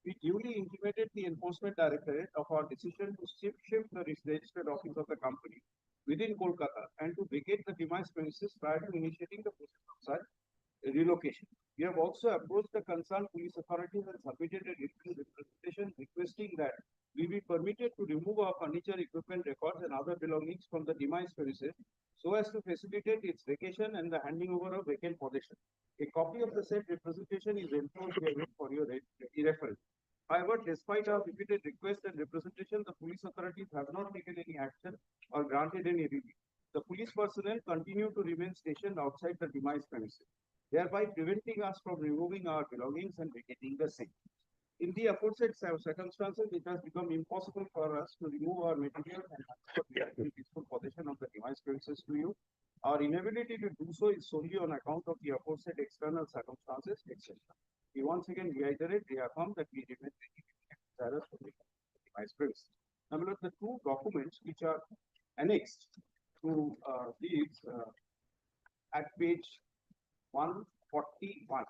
we duly intimated the Enforcement Directorate of our decision to shift the registered office of the company within Kolkata and to vacate the demise premises prior to initiating the process of such relocation. We have also approached the concerned police authorities and submitted a written representation requesting that we be permitted to remove our furniture, equipment, records, and other belongings from the demise premises so as to facilitate its vacation and the handing over of vacant possession. A copy of the said representation is enclosed here for your reference. However, despite our repeated requests and representation, the police authorities have not taken any action or granted any relief. The police personnel continue to remain stationed outside the demise premises, thereby preventing us from removing our belongings and vacating the same. In the aforesaid circumstances, it has become impossible for us to remove our materials and peaceful possession of the demise premises to you. Our inability to do so is solely on account of the aforesaid external circumstances, etc. We once again reaffirm that we remain desirous of the demise premises. Now, look at the two documents which are annexed to these at page 141.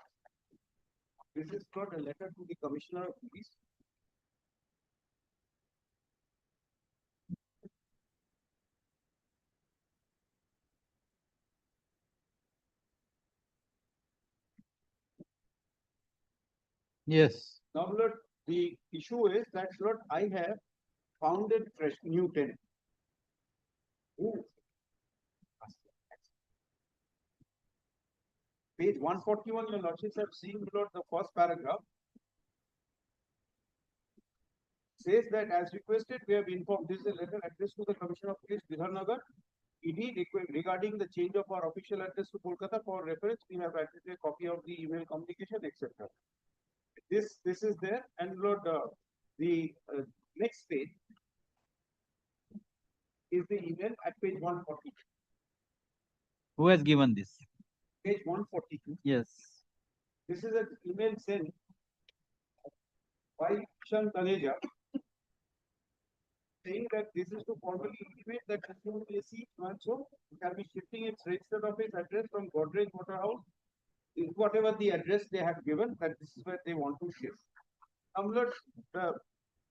This is got a letter to the Commissioner of Police. Yes. Now, Lord, the issue is that, Lord, I have founded fresh new tenant. Page 141, your lordships have seen, Lord, the first paragraph says that as requested, we have informed, this is a letter addressed to the Commissioner of Police, Bidharnagar, ED, regarding the change of our official address to Kolkata. For reference, we have added a copy of the email communication, etc. This is there, and Lord, the next page is the email at page 142. Who has given this? Page 142. Yes. This is an email sent by Shan Taneja saying that this is to formally intimate that AC so shall be shifting its registered office address from Godrej Waterhouse, whatever the address they have given, that this is where they want to shift.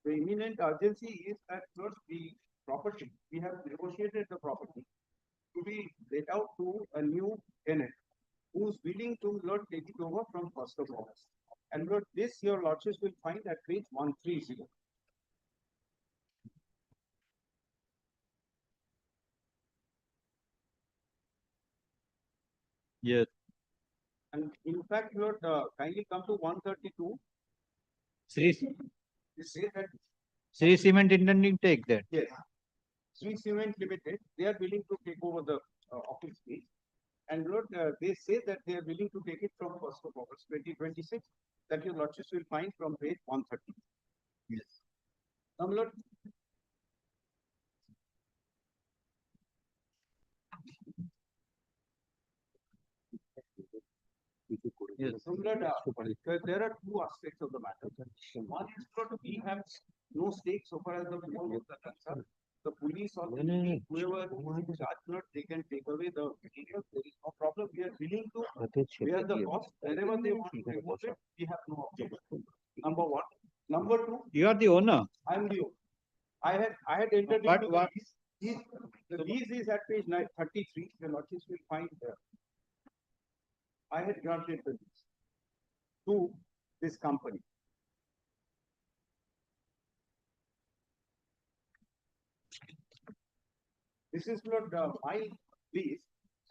The imminent urgency is that first the property, we have negotiated the property to be let out to a new tenant who is willing to take it over from 1st of August. And this your lordships will find at page 130. Yes. And in fact, Lord, kindly come to 132. Sri Say that Cement intending to take that. yes, Sri Cement Limited, they are willing to take over the office space. And Lord, they say that they are willing to take it from 1st of August 2026. That your lordships will find from page 130. Yes. Now, Lord, yes. So, Lord, there are two aspects of the matter. One is, Lord, we have no stake so far as the materials are concerned. The police or the whoever is in charge, Lord, they can take away the material. There is no problem. We are willing to bear the cost wherever they want to remove it. We have no objection. Number one. Number two. You are the owner. I am the owner. I had entered into the lease. The lease is at page 33. The lordships will find there. I had granted the lease to this company. This is not my lease,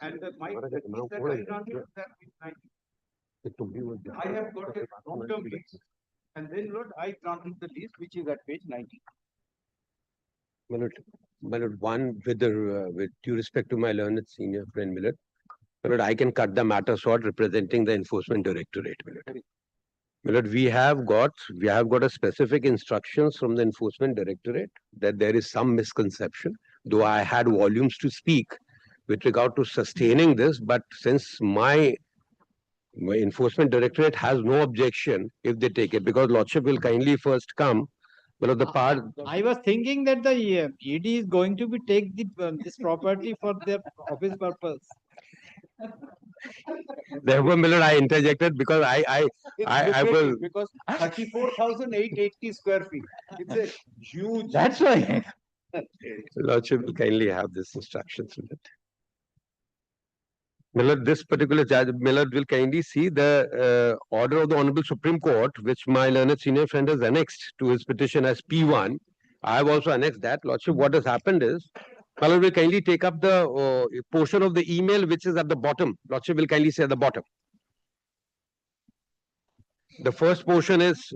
and my lease that I granted that with 90. I have got a long-term lease, and then Lord, I granted the lease, which is at page 90. Milord, one, with due respect to my learned senior friend Milord, I can cut the matter short representing the Enforcement Directorate, Milord. Milord, we have got a specific instructions from the Enforcement Directorate that there is some misconception, though I had volumes to speak with regard to sustaining this, but since my Enforcement Directorate has no objection if they take it, because Lordship will kindly first come. But the part I was thinking that the ED is going to be take this property for their office purpose. Therefore, Milord, I interjected because I will. Because 34,880 square feet. It's a huge. That's why. Lordship will kindly have this instructions with it. Milord, this particular judge, Milord will kindly see the order of the Honorable Supreme Court, which my learned senior friend has annexed to his petition as P1. I have also annexed that. Lordship, what has happened is, Milord will kindly take up the portion of the email which is at the bottom. Lordship will kindly say at the bottom. The first portion is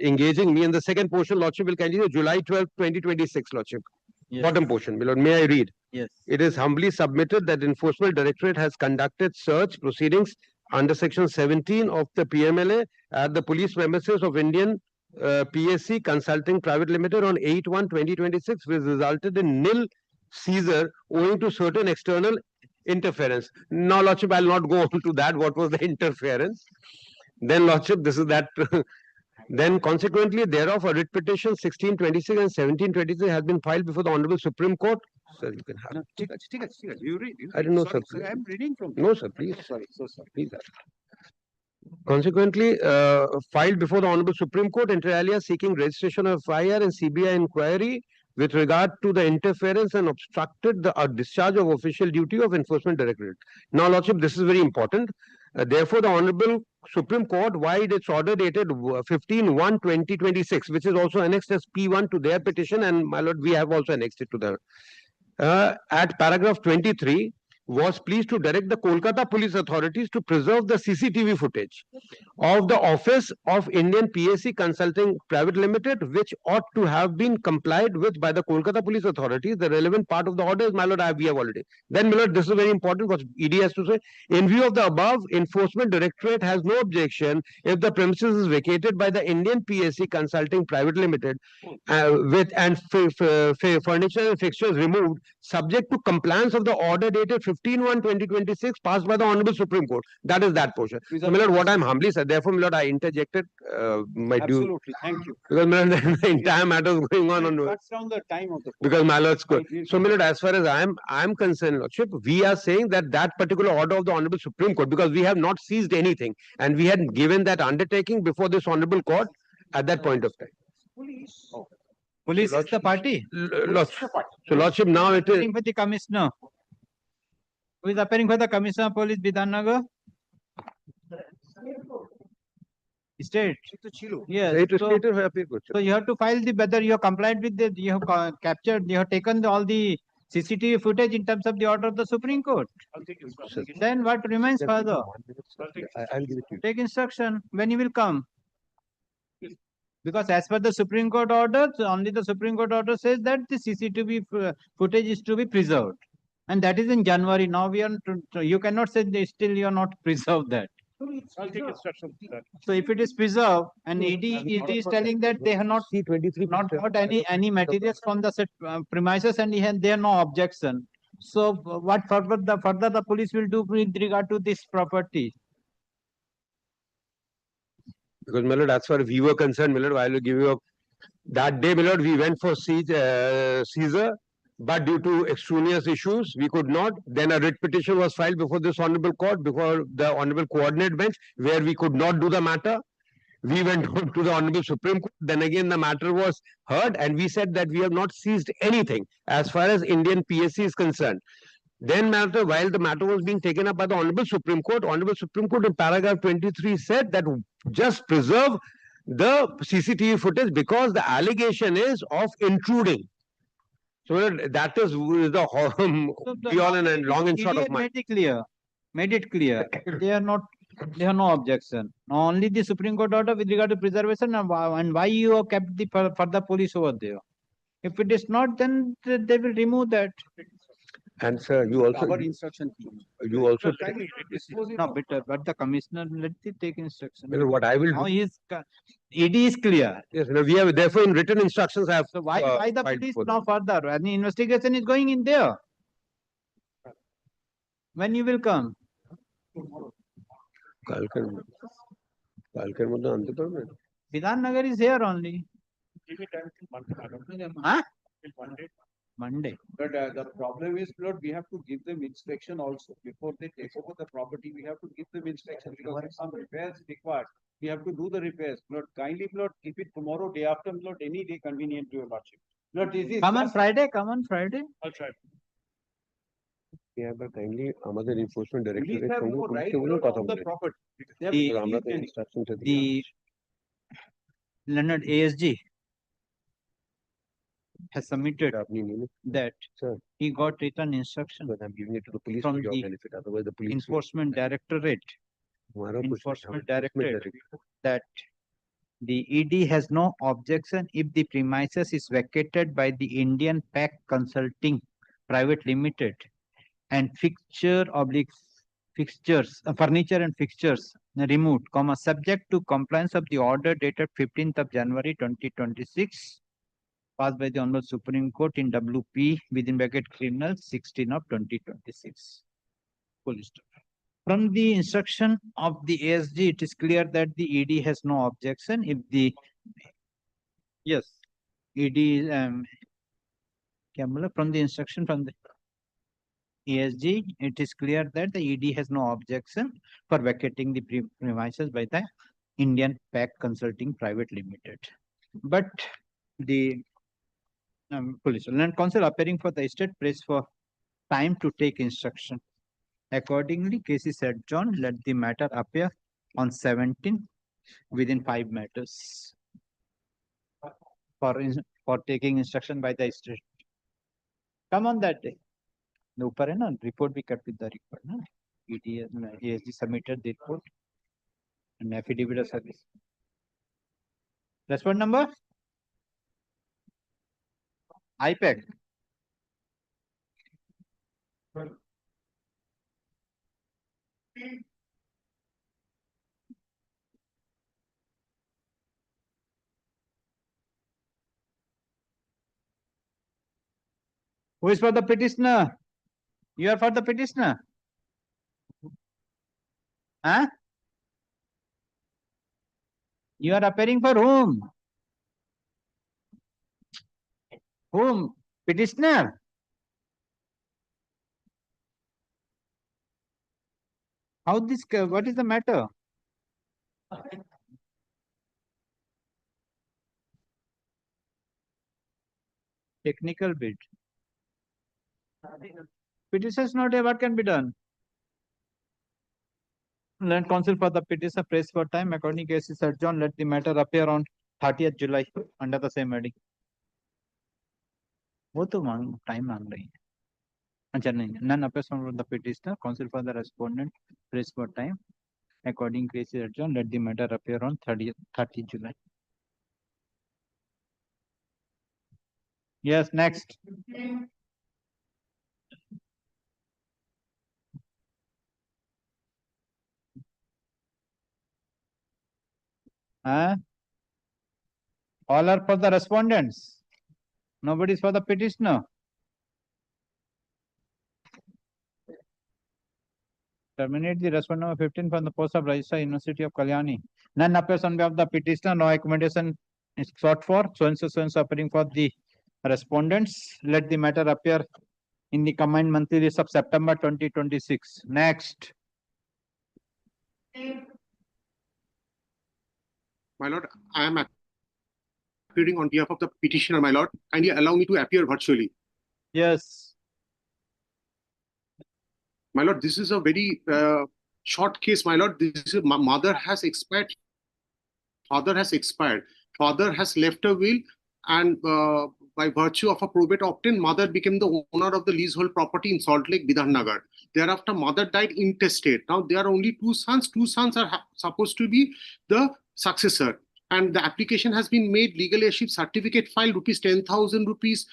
engaging me, and the second portion, Lordship will kindly say July 12, 2026, Lordship. Yes. Bottom portion, Milord, may I read? Yes. It is humbly submitted that Enforcement Directorate has conducted search proceedings under Section 17 of the PMLA at the police premises of Indian PSC Consulting Private Limited on 8/1/2026, which resulted in nil seizure owing to certain external interference. Now, Lordship, I'll not go on to that. What was the interference? Then, Lordship, this is that. Then, consequently, thereof, a writ petition 1626 and 1726 has been filed before the Honorable Supreme Court. Sir, you can have. No, you read. I don't know, Sorry, sir. I'm reading from. No, sir, please. Sorry, so sorry. Please. Consequently, filed before the Honorable Supreme Court, inter alia, seeking registration of FIR and CBI inquiry with regard to the interference and obstructed the discharge of official duty of Enforcement Directorate. Now, Lordship, this is very important. Therefore, the Honorable Supreme Court, wide its order dated 15/1/2026, which is also annexed as P1 to their petition, and my lord, we have also annexed it to the. At paragraph 23, was pleased to direct the Kolkata police authorities to preserve the CCTV footage of the office of Indian PSC Consulting Private Limited, which ought to have been complied with by the Kolkata police authorities. The relevant part of the order is, my lord, we have already. Then, my lord, this is very important what ED has to say. In view of the above, Enforcement Directorate has no objection if the premises is vacated by the Indian PSC Consulting Private Limited with and furniture and fixtures removed, subject to compliance of the order dated 15/1/2026 passed by the Honorable Supreme Court. That is that portion. So, my lord, what I am humbly said, therefore, my lord, I interjected my due. Absolutely, thank you. Because, my lord, the entire matter is going on. It cuts down the time of the. Because, my lord, so, my lord, as far as I am concerned, Lordship, we are saying that that particular order of the Honorable Supreme Court, because we have not seized anything, and we had given that undertaking before this Honorable Court at that point of time. Police. Okay. Police is the party. Lordship. So, Lordship, now it is. For the commissioner. Who is appearing for the Commissioner of Police, Bidhannagar? State. Yes. So you have to file the whether you have complied with the you have captured, you have taken all the CCTV footage in terms of the order of the Supreme Court. Then what remains further? I'll give it to you. Take instruction when you will come. Because as per the Supreme Court order, only the Supreme Court order says that the CCTV footage is to be preserved. And that is in January. Now we are, you cannot say they still you are not preserved that. I'll take instruction. So if it is preserved and ED is telling that they have not got any materials from the set, premises and they have no objection. So what further the police will do with regard to this property? Because, my lord, as far as we were concerned, my lord, I will give you that day, my lord, we went for seizure, but due to extraneous issues, we could not. Then a writ petition was filed before this Honorable Court, before the Honorable Coordinate Bench, where we could not do the matter. We went on to the Honorable Supreme Court. Then again, the matter was heard, and we said that we have not seized anything as far as Indian PSC is concerned. Then, while the matter was being taken up by the Honorable Supreme Court in paragraph 23 said that just preserve the CCTV footage because the allegation is of intruding. So that is the be all and long and short of mine. Made it clear. They have no objection. Now only the Supreme Court order with regard to preservation and why you have kept the further police over there. If it is not, then they will remove that. And sir, you also Our instruction. you also. No, but the commissioner let the take instruction. Well, what I will Now do. ED is clear. Yes, we have therefore in written instructions I have. So why the filed police for now further? Any investigation is going in there. When you will come? কালকের মধ্যে আনতে পারবেন? Bidhannagar is here only. Give it until Monday, madam. Huh? Till Monday. Monday. But the problem is, Lord, we have to give them inspection also. Before they take over the property, we have to give them inspection because if some repairs required, we have to do the repairs. Lord, kindly, Lord, keep it tomorrow, day after, Lord, any day convenient to your lordship. Lord, this is. Come on Friday, come on Friday. I'll try. একবার kindly আমাদের enforcement Police directorate have সঙ্গে no right পুলিশকে বলুন Lord, কথা on the বলে। property. They have The- to আমরা তো release any- ইনস্ট্রাকশনটা দিই। The Leonard ASG has submitted আপনি নিন। that Sir. he got written instruction But I'm giving it to the police from for your the benefit, otherwise the police. Enforcement Directorate हमारा कुछ नहीं, Enforcement हम Directorate that the ED has no objection if the premises is vacated by the Indian Pack Consulting Private Limited and furniture and fixtures removed, subject to compliance of the order dated 15th of January 2026, passed by the Honorable Supreme Court in WP within bracket criminal 16 of 2026. Police. From the instruction of the ASG, it is clear that the ED has no objection if the ED from the instruction from the ASG, it is clear that the ED has no objection for vacating the premises by the Indian Pack Consulting Private Limited. But the police land counsel appearing for the estate press for time to take instruction. Accordingly, case is adjourned. Let the matter appear on 17 within 5 matters for taking instruction by the estate. Come on that day. The ऊपर है ना report be kept with the report ना ESG submitted the report and affidavit of service. Respond number IPAC. Who is for the petitioner? You are for the petitioner? Huh? You are appearing for whom? Whom? Petitioner? How this, what is the matter? Technical bit. Petition is not a, what can be done? Land counsel for the petition press for time according case is adjourned. Let the matter appear on 30th July under the same heading. वो तो time मांग रही है. अच्छा नहीं, none appears from the petitioner. Counsel for the respondent press for time according case is adjourned. Let the matter appear on 30 July. Yes, next. All are for the respondents. Nobody is for the petitioner. Terminate the respondent number 15 from the post of Registrar University of Kalyani. None appears on behalf of the petitioner. No accommodation is sought for. So and so appearing for the respondents. Let the matter appear in the combined monthly list of September 2026. Next. My lord, I am appearing on behalf of the petitioner, my lord. Kindly allow me to appear virtually. Yes. My lord, this is a very short case, my lord. This is my mother has expired. Father has expired. Father has left a will, and by virtue of a probate obtained, mother became the owner of the leasehold property in Salt Lake, Bidhannagar. Thereafter, mother died intestate. Now there are only 2 sons. 2 sons are supposed to be the successor. And the application has been made, legal heirship certificate filed, rupees 10,000 rupees.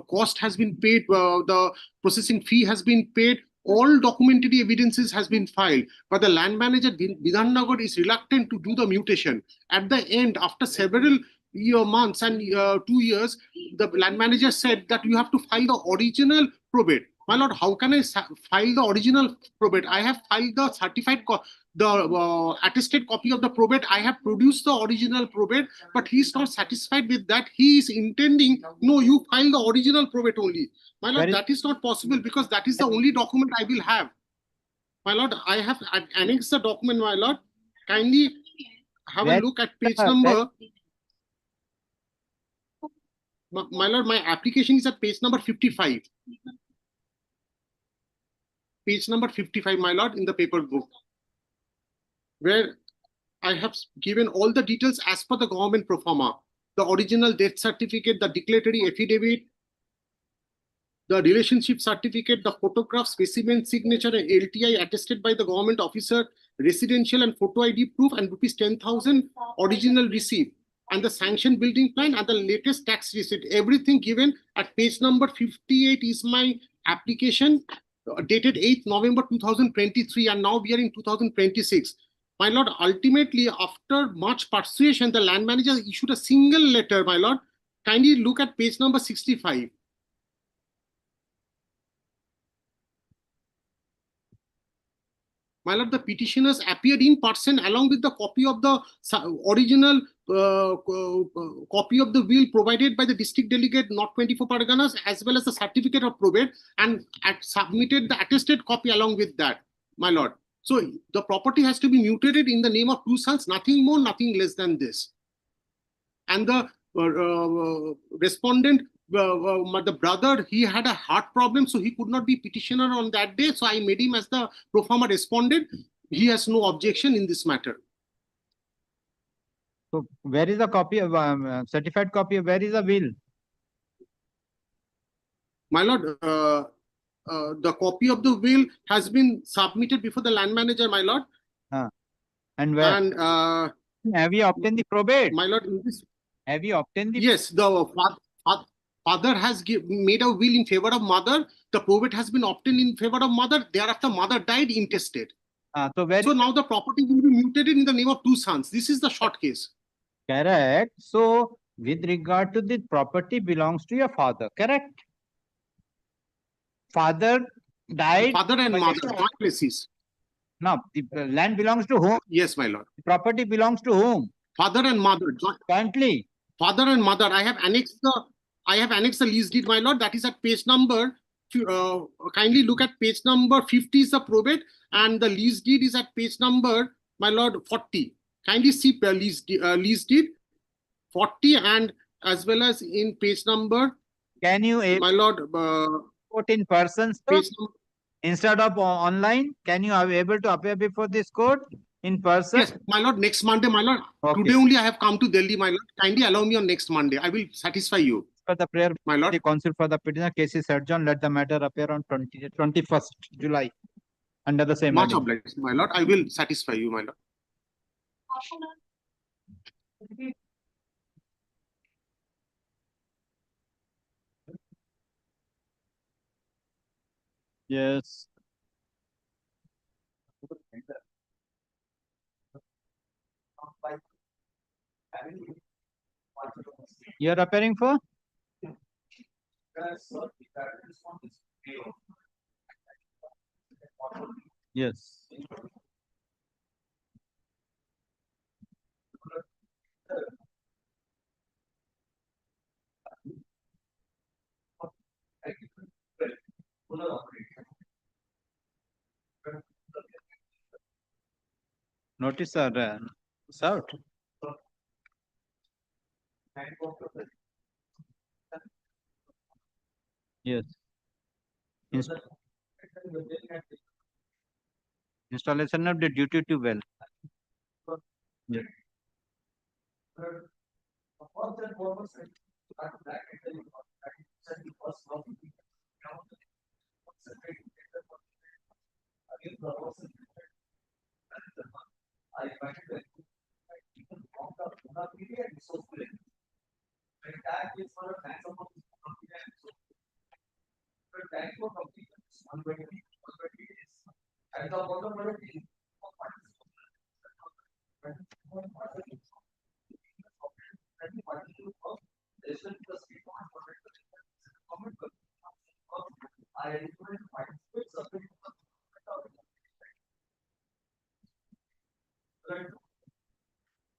Cost has been paid. The processing fee has been paid. all documentary evidences has been filed, but the land manager Bidhannagar is reluctant to do the mutation. At the end, after several months and 2 years, the land manager said that you have to file the original probate. My lord, how can I file the original probate? I have filed the certified attested copy of the probate. I have produced the original probate, but he is not satisfied with that. He is intending, no, you file the original probate only. My lord, that is not possible because that is the only document I will have. My lord, I have annexed the document, my lord. Kindly have a look at page number. My lord, my application is at page number 55. Page number 55, my lord, in the paper book, where I have given all the details as per the government pro forma. The original death certificate, the declaratory affidavit, the relationship certificate, the photograph, specimen signature, and LTI attested by the government officer, residential and photo ID proof, and rupees 10,000 original receipt, and the sanctioned building plan, and the latest tax receipt. Everything given at page number 58 is my application dated 8th November 2023, and now we are in 2026. My lord, ultimately, after much persuasion, the land manager issued a single letter, my lord. Kindly look at page number 65. My lord, the petitioners appeared in person along with the copy of the original copy of the will provided by the district delegate No.25 Parganas, as well as the certificate of probate, and submitted the attested copy along with that, my lord. So the property has to be mutated in the name of 2 sons, nothing more, nothing less than this. And the respondent, the brother, he had a heart problem, so he could not be petitioner on that day. So I made him as the pro forma respondent. He has no objection in this matter. So where is the copy of certified copy? Where is the will? My lord, the copy of the will has been submitted before the land manager, my lord. And where? And have you obtained the probate? My lord, in this, have you obtained the? Yes, the father has made a will in favor of mother. The probate has been obtained in favor of mother. Thereafter, mother died intestate. So now the property will be mutated in the name of 2 sons. This is the short case. Correct. So with regard to the property belongs to your father, correct? Father died. Father and mother, joint places. Now, the land belongs to whom? Yes, my lord. The property belongs to whom? Father and mother. Jointly. Father and mother. I have annexed the lease deed, my lord. That is at page number. Kindly look at page number 50 is the probate, and the lease deed is at page number, my lord, 40. Kindly see lease deed 40, and as well as in page number. Can you, my lord, put in person instead of online? Can you be able to appear before this court in person? Yes, my lord, next Monday, my lord. Okay. Today only I have come to Delhi, my lord. Kindly allow me on next Monday. I will satisfy you. For the prayer, my lord. The counsel for the petitioner case is adjourned. Let the matter appear on 21st July under the same. Much obliged, my lord. I will satisfy you, my lord. Yes. You are appearing for? Yes. Notice are served. Yes. Installation of the duty to well. Yes. At the bottom of it,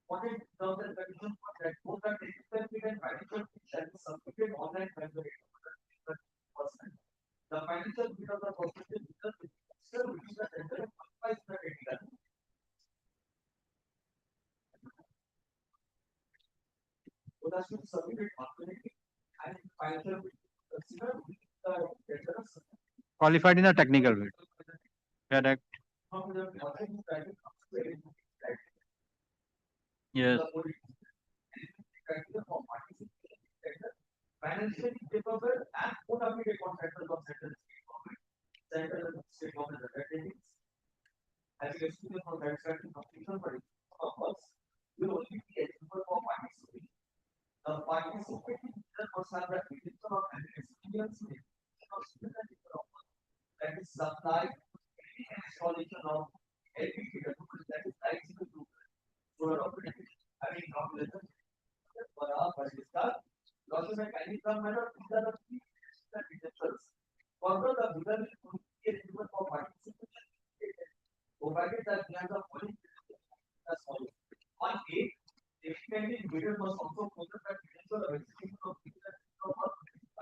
what is terms and conditions for that? Both are technical and financial shall be submitted online by the person. The financial bit of the percentage is still which is the center applies the technical. So that's to submit it automatically and financial bit consider the Qualified in the technical bit. Correct. Yes. Financially capable and quota-paid contractors of central and state government entities. As you experience from satisfactory completion for purpose, will only be eligible for participation. The participating user must have the credential of an experience in that is supplied and installation of LPG that is likely to solar operation. I mean, not less for our participants. Losses and kindly come matter, these are the key credentials. Further, the user will be eligible for participation, provided that we have the following as follows. 1A, the extended bidder must also possess the credential of execution of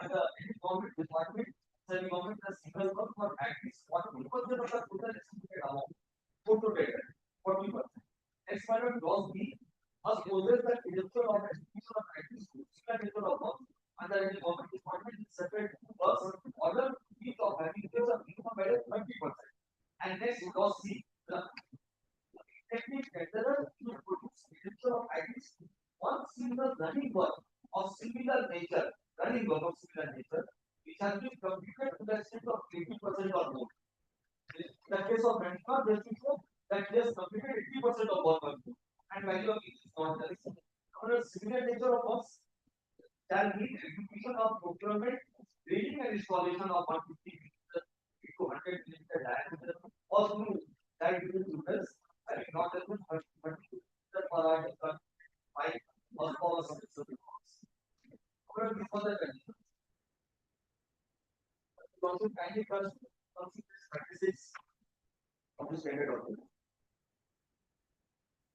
under any government department, semi-government, and single work for at least 40% of the total estimated amount. Photo data, 40%. Next one, clause B must possess the credential of execution of at least 50% of work under any government department in separate works order each of having a minimum value of 20%. And next, clause C, the technique tenderer should produce credential of at least one single running work of similar nature, which has been completed to the extent of 80% or more. In the case of benchmark, they should show that he has completed 80% of work and value of each is not there. However, similar nature of works shall mean execution of procurement, rating and installation of 150 meters to 100 meter diameter or through that meters, having not less than 30 meters per hour by horsepower of the works. However, before the conditions, also kindly consider practices of the standard order.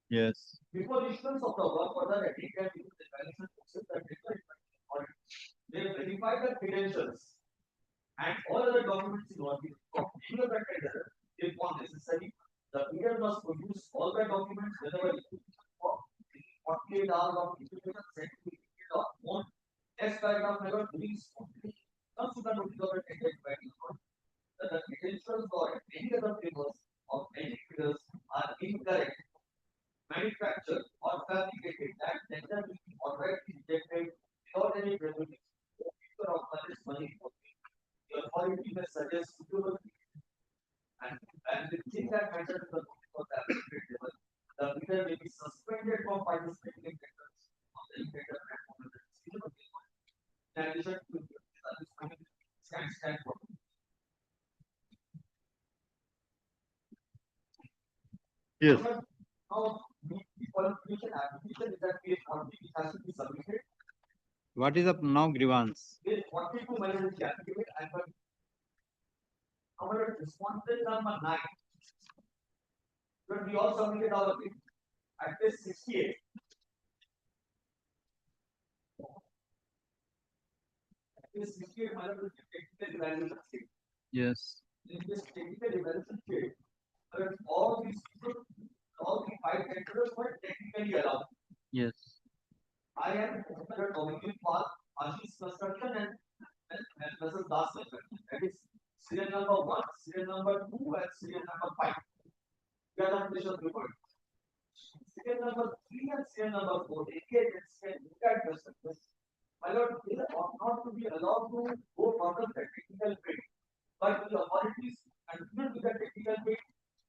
Yes. Before issuance of the work order, a detailed evaluation process that they verify the credentials and all other documents involved of any of the tender if necessary. The bidder must produce all the documents whenever for 48 hours of information sent to the bidder or more. Next paragraph never doing smoothly comes to the notice of a tender inquiry that the credentials or any other papers of any bidders are incorrect, manufactured or fabricated, that tender will be outrightly rejected without any prejudice. The of honest money, the authority may suggest suitable and the thing that matters to the of the appropriate level, the bidder may be suspended from participating in tenders of the tender platform. In addition to stand for. Yes. Now, the qualification application is that page 40 which has to be submitted. What is up now grievance? Page 42 minus the applicant and our response number 9. But we all submitted our thing at page 68. At page 68 minus the technical evaluation sheet. Yes. In this technical evaluation sheet, all these people, all the 5 tenders were technically allowed. Yes. I am considered Dominion Park, Ashish Construction and Mrs. Das Construction. That is serial number 1, serial number 2, and serial number 5. We are not sure report. Serial number 3 and serial number 4, AK and serial construction. My lord, they ought not to be allowed to go further the technical bit. But the authorities continued with the technical bit.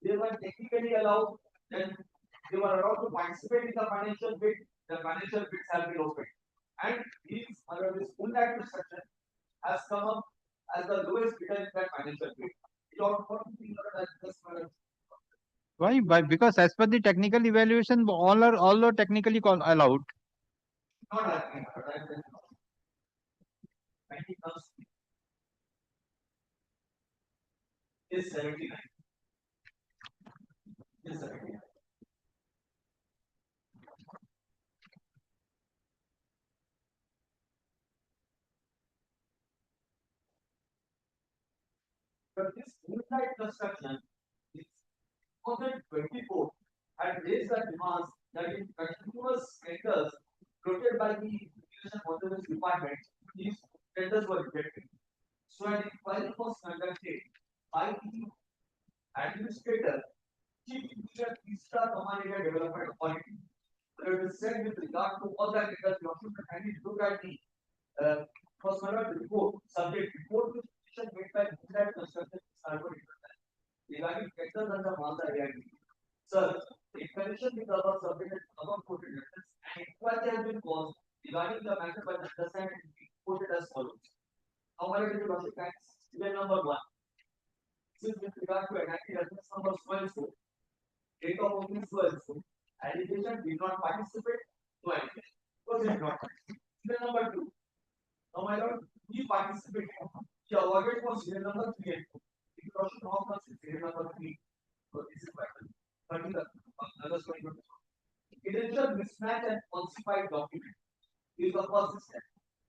They were technically allowed, then they were allowed to participate in the financial bit. The financial bits have been opened. And these under this full act construction has come up as the lowest bidder in that financial bid. It ought not to be as this Why? Why? Because as per the technical evaluation, all are technically allowed. Not asking, but I'm saying, when it comes to is 79. Is 79. But this moonlight construction is 2024 had raised the demands that in continuous tenders floated by the Irrigation Waterways Department, these tenders were rejected. So an inquiry was conducted by the administrator, Chief Engineer Eastern Command Area Development Authority. It is said with regard to all that tenders, you have to kindly look at the first one report, subject report to petition made by Moonlight Construction regarding tenders under Malda AID. Sir, in connection with our submitted above quoted letters, an inquiry has been caused regarding the matter by the undersigned and be quoted as follows. Now, my dear Lordship, serial number 1. This is with regard to enacted reference number so and so, date of opening so and so, allegation did not participate, no allegation. Was it not? Serial number 2. Now, my Lord, we participated. He awarded for serial number 3 and 4. If you also know about serial number 3, so this is vital. Credential mismatch and falsified document is the first step.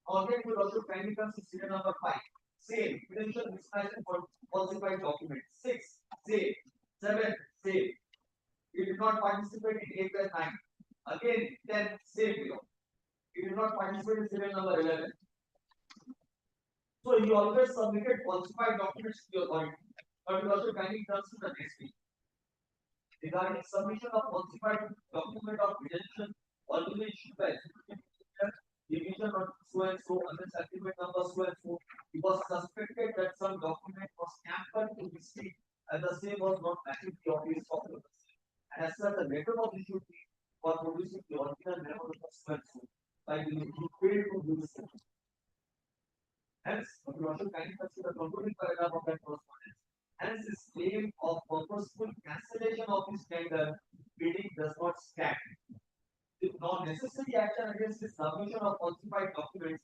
Object will also kindly consider serial number 5. Same credential mismatch and falsified document. 6. Same. 7. Same. You did not participate in 8 and 9. Again 10. Same below. You did not participate in serial number 11. So you always submitted falsified documents to your authority, but you also kindly consider the next week. Regarding submission of falsified document of credential already issued by division of so and so under certificate number so and so, it was suspected that some document was tampered to mistake and the same was not matching the obvious documents. And as such, the letter was issued for producing the original memo of so and so by the failed to do so. Hence, you also kindly consider the concluding paragraph of that correspondence. Hence, this claim of purposeful cancellation of this tender bidding does not stand. If no necessary action against the submission of falsified documents,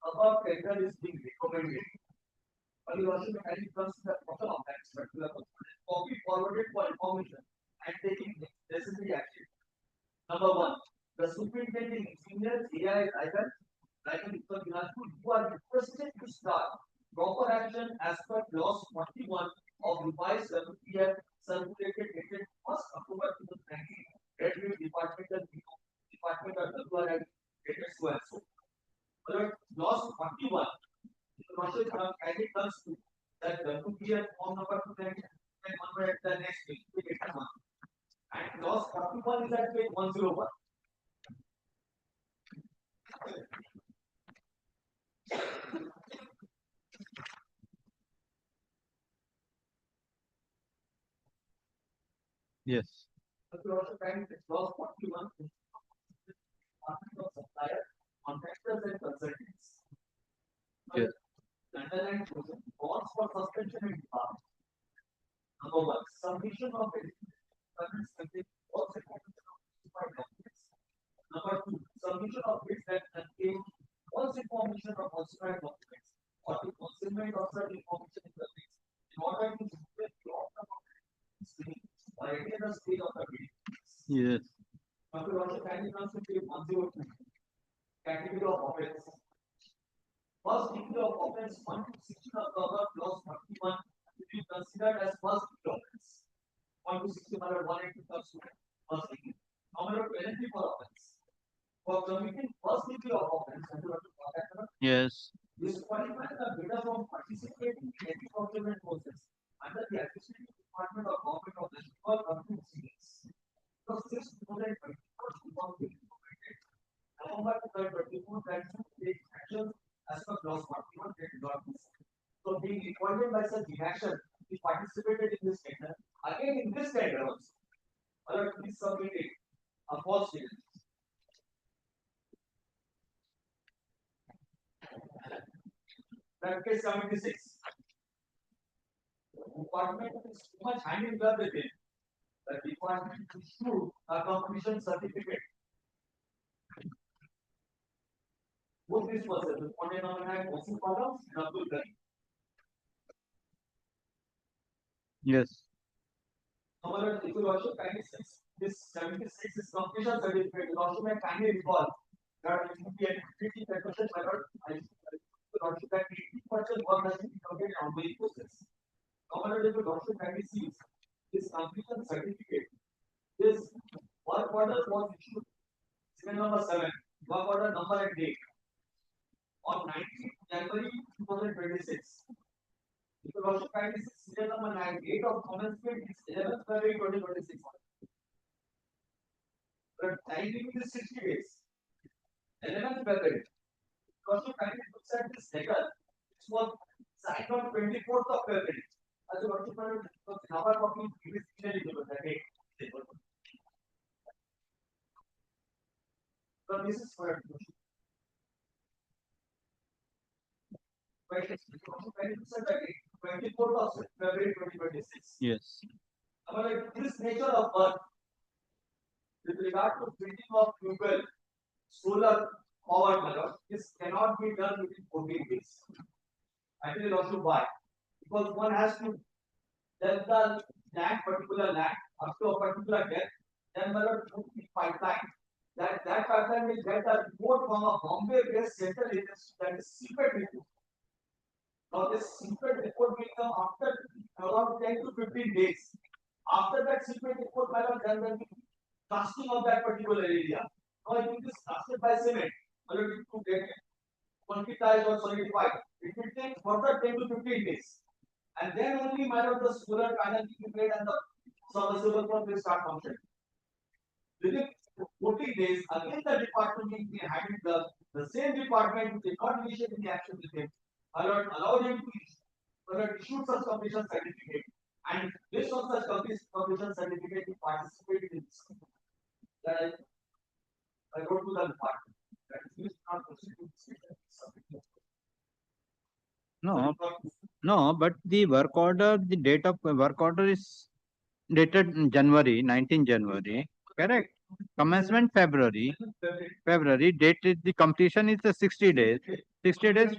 above tender is being recommended. But you also kindly consider the bottom of that particular correspondence, copy forwarded for information and taking necessary action. Number 1, the superintending engineer AI either you are requested to start proper action as per clause 41 of revised WPF circulated dated 1st October 2019. That will department of WRI dated so and so. Clause 41, the kindly comes to that WPF form number 291 at the next page, and clause 41 is at page 101. Yes. Also kind of clause 41 of supplier, contractors and consultants. Yes. Underline bonds for suspension and debarment. Number 1, submission of documents contain false documents. Number 2, submission of bids that contain false information or falsified documents or the concealment of certain information in the bids in order to secure the outcome of the or any other stage of the bidding. Yes. Also kindly consider page 102. Category of offense. First degree of offense 1 to 16 of the above clause 41 to be considered as first degree offense. 1 to 16 under 1 and 2 comes to first degree. Number of penalty for offense. For committing first degree of offense, Yes. disqualify the bidder from participating in any procurement process under the administrative department or government of the or company proceedings. So since 2024, November 2024, that take action as per clause 41 did not do so. So being appointed by such inaction, he participated in this tender. Again in this tender also, alert please submitted a false statement. That case 76. The department is too much hand in glove with it. the department issued a completion certificate. Both these persons, respondent number 9, Wasim Padam and Abdul Karim. Yes. However, if you also kindly this 76 is completion certificate, you also may kindly recall that it will be a 50% method. I also that 80% work has been completed on the process. However, if you also kindly see this completion certificate, this work order was issued serial number 7, work order number and date on 19th January 2026. You could also kindly see serial number 9, date of commencement is 11th February 2026. The time limit is 60 days. 11th February. You also kindly look at this letter. This was signed on 24th of February. As you also find number copy is ineligible that date. So this is correct. 24th of February 2026. Yes. However, this nature of work with regard to printing of fuel, solar power method, this cannot be done within 14 days. Actually, also why? Because one has to let the land, particular land, up to a particular depth, then method put the pipeline. That pipeline will get a report from a Bombay-based central agency, that is secret report. Now this secret report will come after around 10 to 15 days. After that secret report, then will be casting of that particular area. Now it will be casted by cement, to get quantized or solidified. It will take further 10 to 15 days. And then only the solar panel will be made and the submersible pump will start functioning. Within 14 days, again the department will be having the same department who did not initiate the action with him, allowed him to issue such completion certificate, and based on such completion certificate, he participated in this. That I wrote to the department. That is not proceeding. No, but the work order, the date of work order is dated in January, 19 January, correct? Commencement February, dated, the completion is the 60 days. 60 days.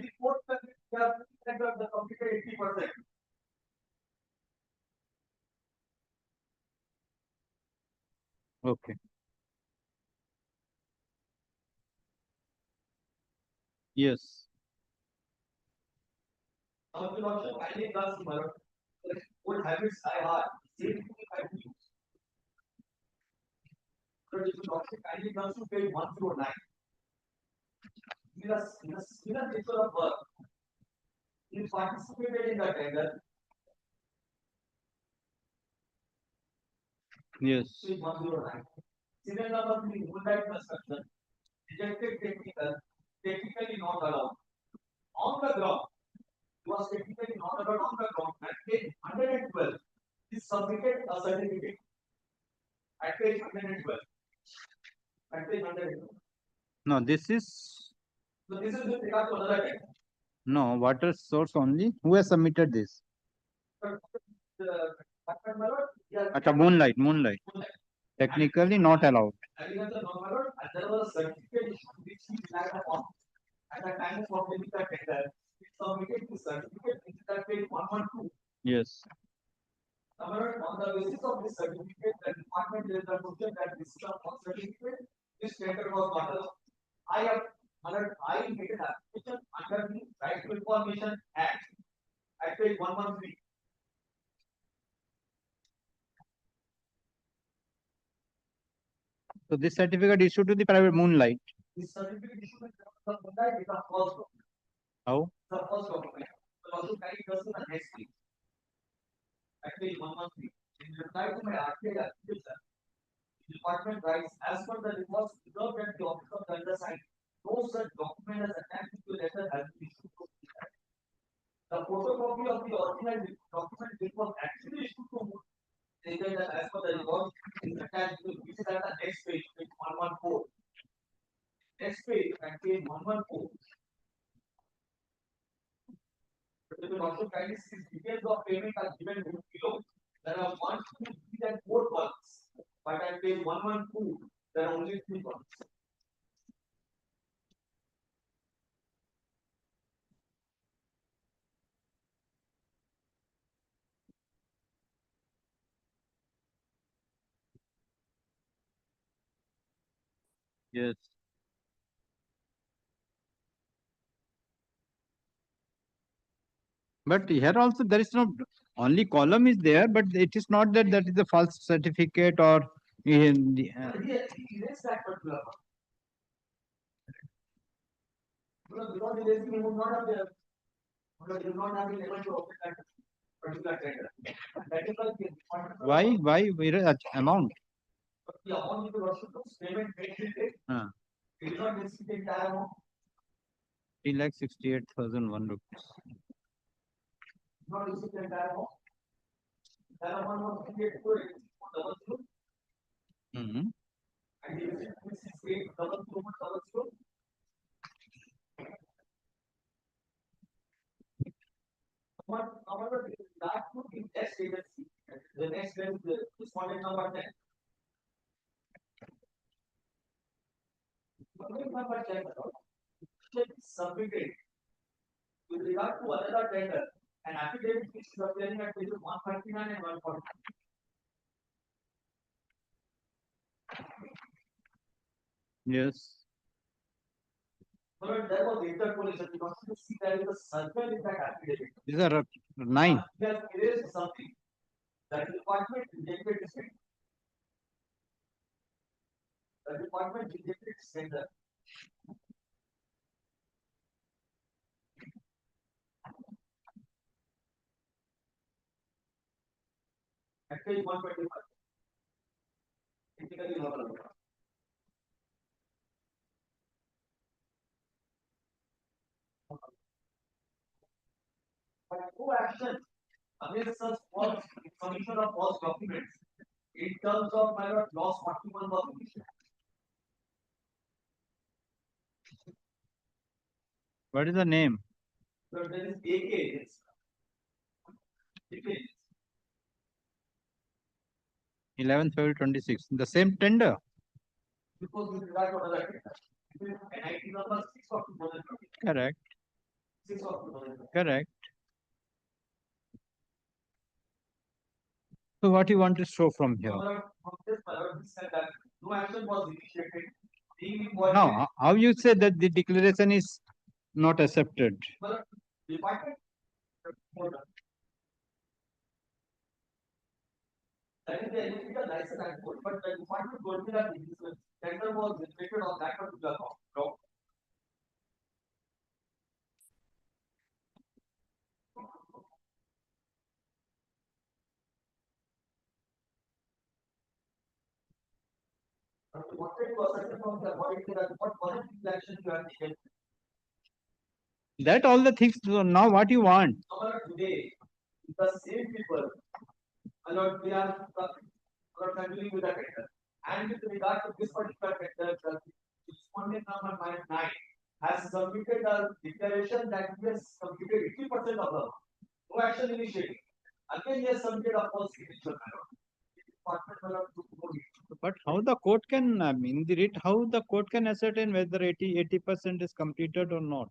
The completed 80%. Okay. Yes. Good habits I are same thing I use. But if you also kindly comes to page 109. In the nature of work, he participated in the tender. Yes. Page 109. Serial number 3, moonlight construction, rejected technically not allowed. On the ground, was technically not allowed on the ground. At page 112, he submitted a certificate. At page 112. At page 112. No, this is. So this is with regard to another tender. No, water source only. Who has submitted this? Moonlight. Technically not allowed. And there was a certificate which he relied upon at the time of the tender. He submitted the certificate in that page 112. Yes. However, on the basis of this certificate, the department is the conclusion that this is a certificate. This tender was not allowed. I made an application under the Right to Information Act at page 113. So this certificate issued to the private Moonlight. This certificate issued to the Moonlight is the first document. How? The first document. The also carried us to the next page. At page 113. In reply to my article application, the department writes, as per the reports reserved at the office of the undersigned, no such document as attached to the letter has been issued to the Moonlight. The photocopy of the original document which was actually issued to Moonlight stated that as per the report is attached to, which is at the next page, page 114. Next page, at page 114. But you will also kindly see details of payment are given below. There are 1, 2, 3, and 4 columns. 112, there are only 3 points. Yes. But here also there is no only column is there, but it is not that that is a false certificate or in the, Erase that particular one. Because erasing it would not have been, because you would not have been able to open that particular tender. That is why why amount? the amount you also payment made till date. It is not necessarily the entire amount. 3,68,001 rupees. Not necessarily the entire amount. That amount was paid for it. Mm-hmm. And the receipt is 68,000. However, that would be next agency. The next is the respondent number 10. Number 10 submitted with regard to another tender, an affidavit which is appearing at pages 139 and 140. Yes. But there was interpolation because you see there is a circle in that affidavit. These are 9. Yes, there is something that the department rejected this tender. The department rejected this tender. At page 125. Technically not allowed. But no action against such false submission of false documents in terms of my lord clause 41 was initiated. What is the name? So there is AK. AK. 11 February 26. The same tender. Because with regard to another tender. NIT number 6 of 2020. Correct. 6 of 2020. Correct. So what you want to show from here? From this said that no action was initiated. No, how you say that the declaration is not accepted? Department. That is the electrical license and code, but the department told me that this tender was restricted on that particular account. What action you have taken? That all the things. So now what you want? Today, the same people, they are continuing with the tender. And with regard to this particular tender, the respondent number 9 has submitted a declaration that he has completed 80% of the no action initiated. Again, he has submitted a false signature. But how the court can, in the writ, how the court can ascertain whether 80% is completed or not?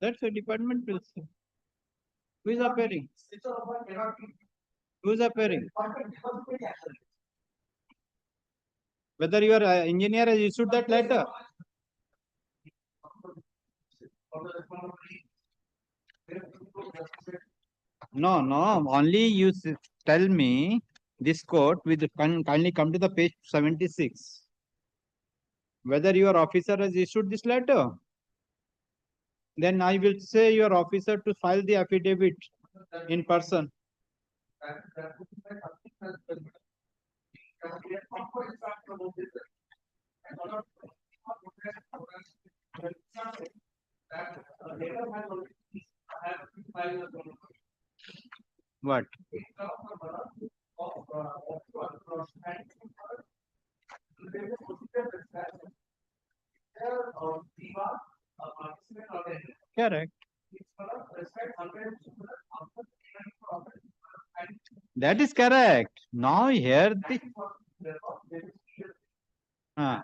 That's a department will say. Who is appearing? Who is appearing? Whether your engineer has issued that letter? No, no. Only you tell me this court with kindly come to the page 76. Whether your officer has issued this letter? Then I will say your officer to file the affidavit in person. What? Correct. That is correct. Now here the हाँ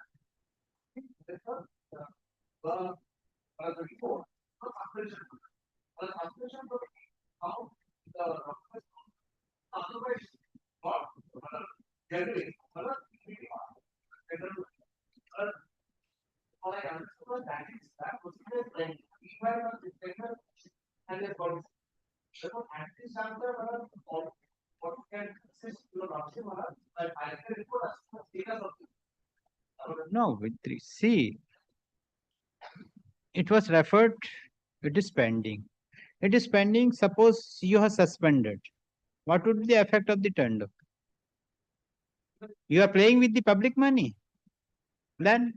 No, with three. See, it was referred, it is pending. It is pending. Suppose you are suspended. What would be the effect of the tender? You are playing with the public money. Then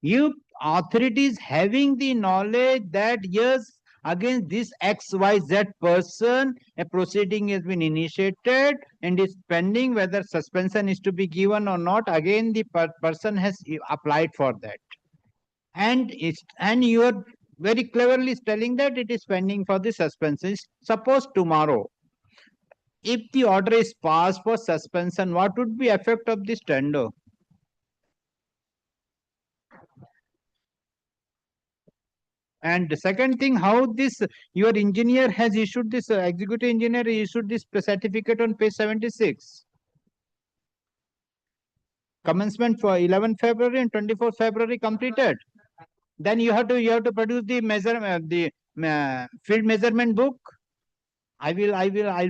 you authorities having the knowledge that yes, against this XYZ person, a proceeding has been initiated and is pending whether suspension is to be given or not. Again, the person has applied for that. And you are very cleverly telling that it is pending for the suspension. Suppose tomorrow, if the order is passed for suspension, what would be effect of this tender? And the second thing, how this your engineer has issued this executive engineer issued this certificate on page 76. Commencement for 11 February and 24 February completed. Then you have to produce the field measurement book. I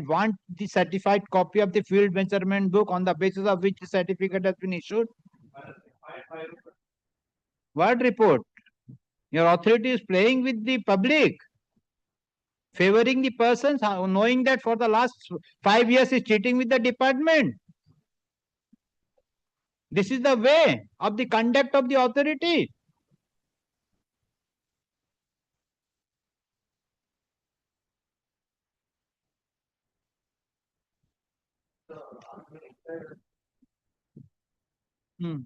want the certified copy of the field measurement book on the basis of which the certificate has been issued. What report? Your authority is playing with the public, favoring the persons, knowing that for the last 5 years is cheating with the department. This is the way of the conduct of the authority. Hmm.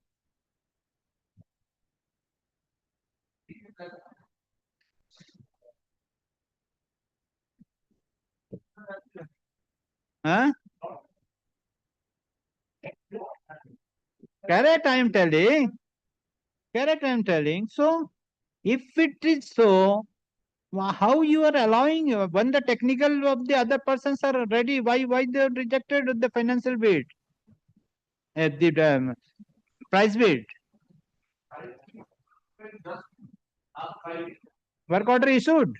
Huh? Correct, I am telling. Correct, I am telling. So, if it is so, how you are allowing when the technical of the other persons are ready? Why they have rejected the financial bid, the price bid? Work order issued.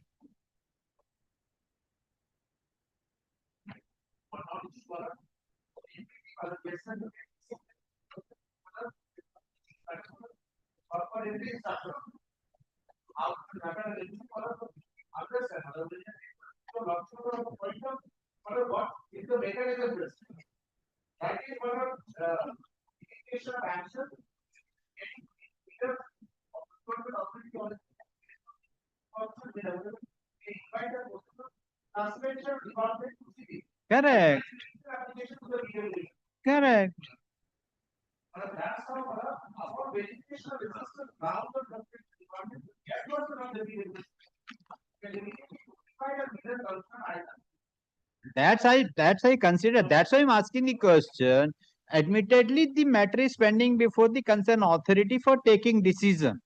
Correct. Correct. That's I consider. That's why I'm asking the question. Admittedly, the matter is pending before the concerned authority for taking decision.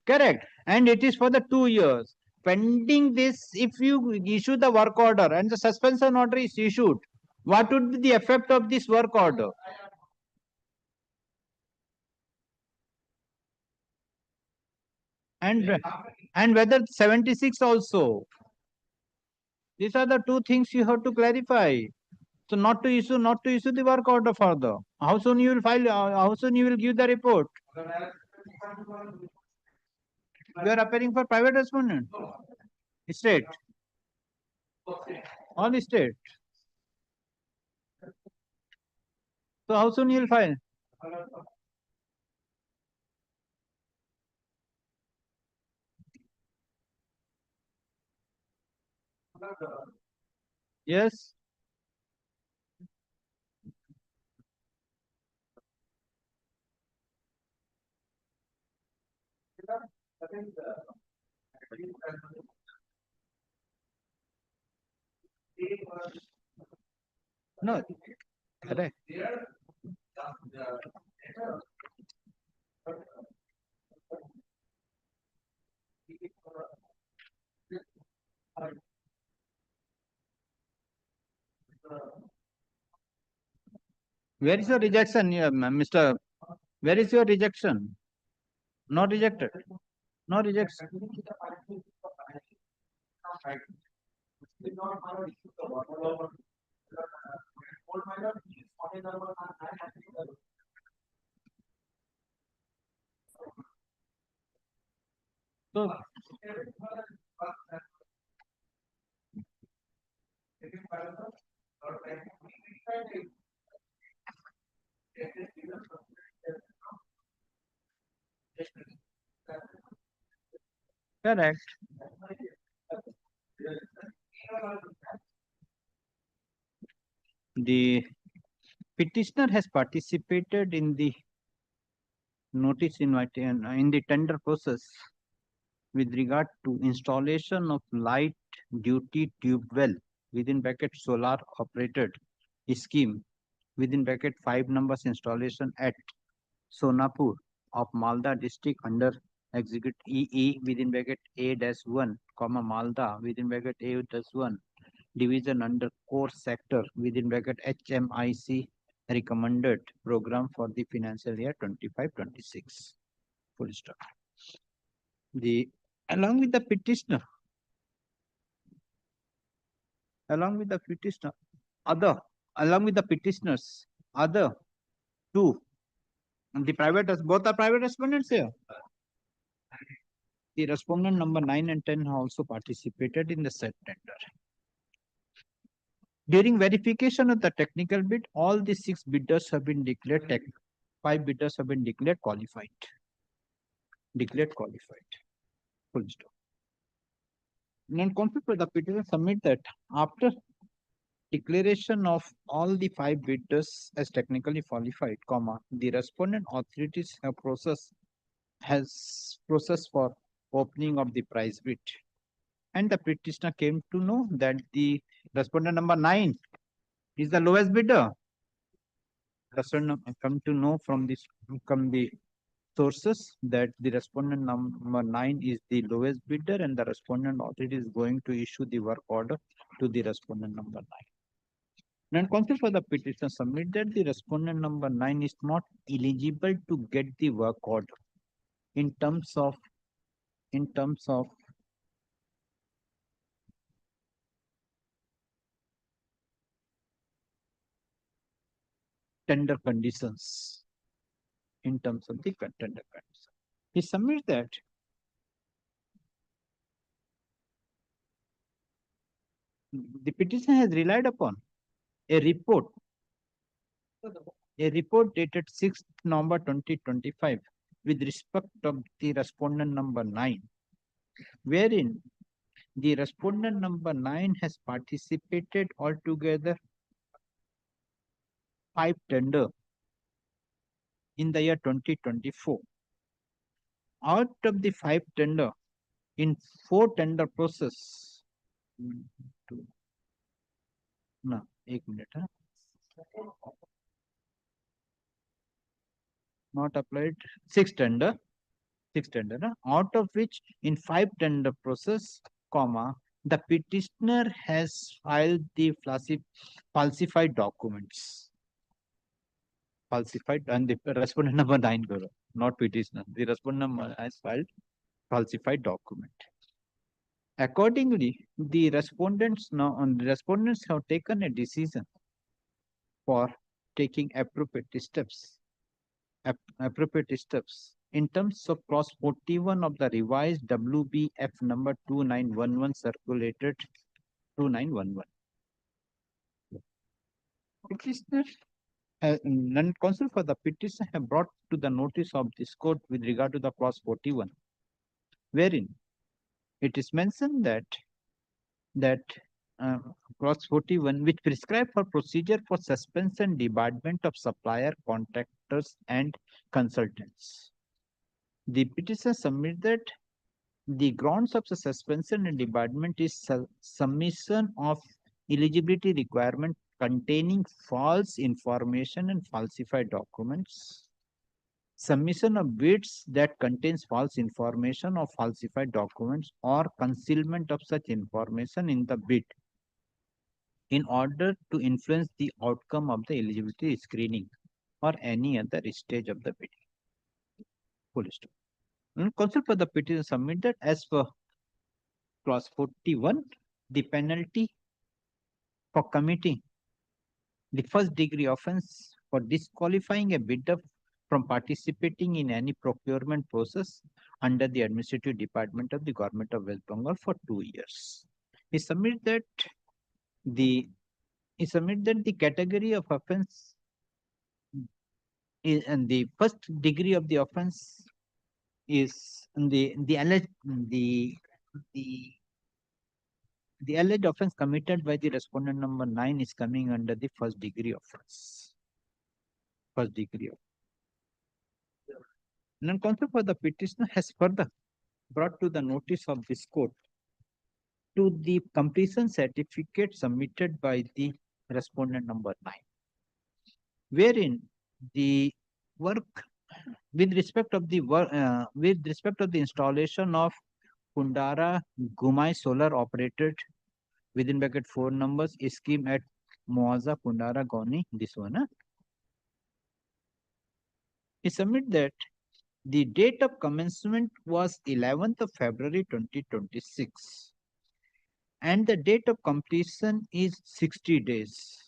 Correct. And it is for the 2 years. Pending this, if you issue the work order and the suspension order is issued, what would be the effect of this work order? And whether 76 also. These are the two things you have to clarify. So not to issue the work order further. How soon you will file? How soon you will give the report? You are appearing for private respondent. State. All state. So how soon you will file? Yes. No, correct. Where is your rejection, Mr. Where is your rejection? Not rejected. No rejection. So, correct. The petitioner has participated in the notice invitation in the tender process with regard to installation of light duty tube well within bracket solar operated scheme within bracket 5 numbers installation at Sonapur of Malda district under execute EE within bracket A-1, comma Malda within bracket A-1 division under core sector within bracket HMIC recommended program for the financial year 25-26. Full stop. Along with the petitioner, along with the petitioners, other two, and both are private respondents here. The respondent number 9 and 10 have also participated in the said tender. During verification of the technical bid, all the 6 bidders have been declared 5 bidders have been declared qualified. Full stop. Non-conflict for the petitioner submit that after declaration of all the 5 bidders as technically qualified, comma, the respondent authorities have processed for opening of the prize bid. And the petitioner came to know that the respondent number 9 is the lowest bidder. Respondent come to know from the sources that the respondent number 9 is the lowest bidder and the respondent authority is going to issue the work order to the respondent number 9. Non-conflict for the petitioner submit that the respondent number 9 is not eligible to get the work order in terms of tender conditions. In terms of the tender conditions, he submits that the petitioner has relied upon a report dated 6th November 2025 with respect of the respondent number 9, wherein the respondent number 9 has participated altogether 5 tender in the year 2024. Out of the 5 tender, in 4 tender process, not applied, 6 tender, out of which in 5 tender process, comma, the petitioner has filed the falsified documents. Falsified, and the respondent number 9, not petitioner. The respondent number has filed falsified document. Accordingly, the respondents have taken a decision for taking appropriate steps in terms of clause 41 of the revised WBF number 2911 circulated 2911. Petitioner non-counsel for the petitioner have brought to the notice of this court with regard to the clause 41, wherein it is mentioned that clause 41, which prescribe for procedure for suspension and debarment of supplier, contractors, and consultants. The petitioner submit that the grounds of the suspension and debarment is submission of eligibility requirement containing false information and falsified documents, submission of bids that contains false information or falsified documents or concealment of such information in the bid in order to influence the outcome of the eligibility screening or any other stage of the bidding. Full stop. Counsel for the petition submitted as per clause 41, the penalty for committing the first degree offense for disqualifying a bidder from participating in any procurement process under the administrative department of the government of West Bengal for 2 years. He submitted that the category of offense is, and the first degree of the offense is the alleged offense committed by the respondent number 9 is coming under the first degree offense. First degree of. Non-counsel for the petitioner has further brought to the notice of this court to the completion certificate submitted by the respondent number 9, wherein the work with respect of the installation of Kundara Gumai solar operated within bracket 4 numbers scheme at Moaza Kundara Goni, this one. He submit that the date of commencement was 11th of February 2026 and the date of completion is 60 days.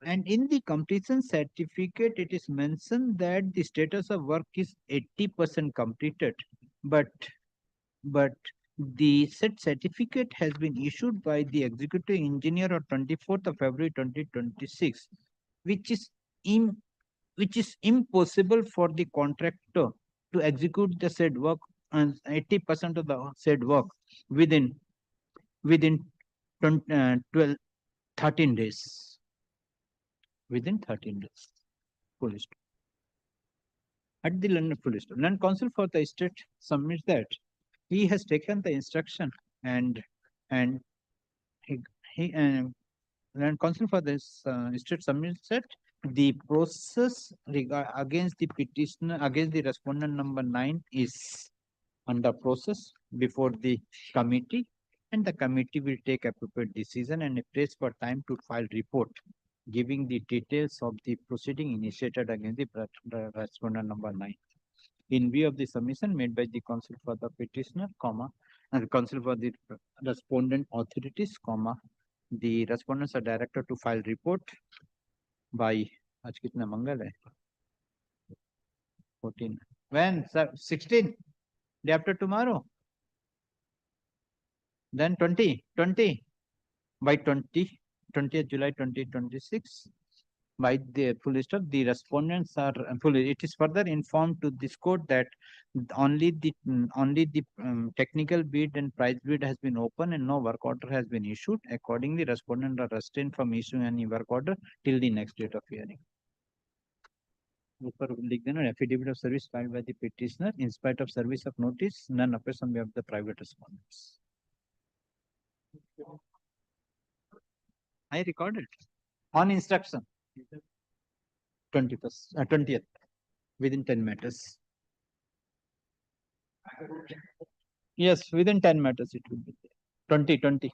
And in the completion certificate, it is mentioned that the status of work is 80% completed, but the said certificate has been issued by the executive engineer on 24th of February 2026, which is impossible for the contractor to execute the said work and 80% of the said work within 13 days. Within 13 days. Full stop. At the London full stop. Non-counsel for the state submits that he has taken the instruction and non-counsel for this state submits that the process against the petitioner, against the respondent number 9 is under process before the committee, and the committee will take appropriate decision and place for time to file report giving the details of the proceeding initiated against the respondent number 9. In view of the submission made by the counsel for the petitioner, and counsel for the respondent authorities, the respondents are directed to file report by 14. When? 16? Day after tomorrow? Then 20 by 20th July 2026 by the full stop. The respondents are fully. It is further informed to this court that only the technical bid and price bid has been open and no work order has been issued. Accordingly, respondents are restrained from issuing any work order till the next date of hearing. Affidavit of service filed by the petitioner in spite of service of notice, none appears on behalf of the private respondents. I recorded on instruction 20th within 10 matters. Yes, within 10 matters it will be there. 20.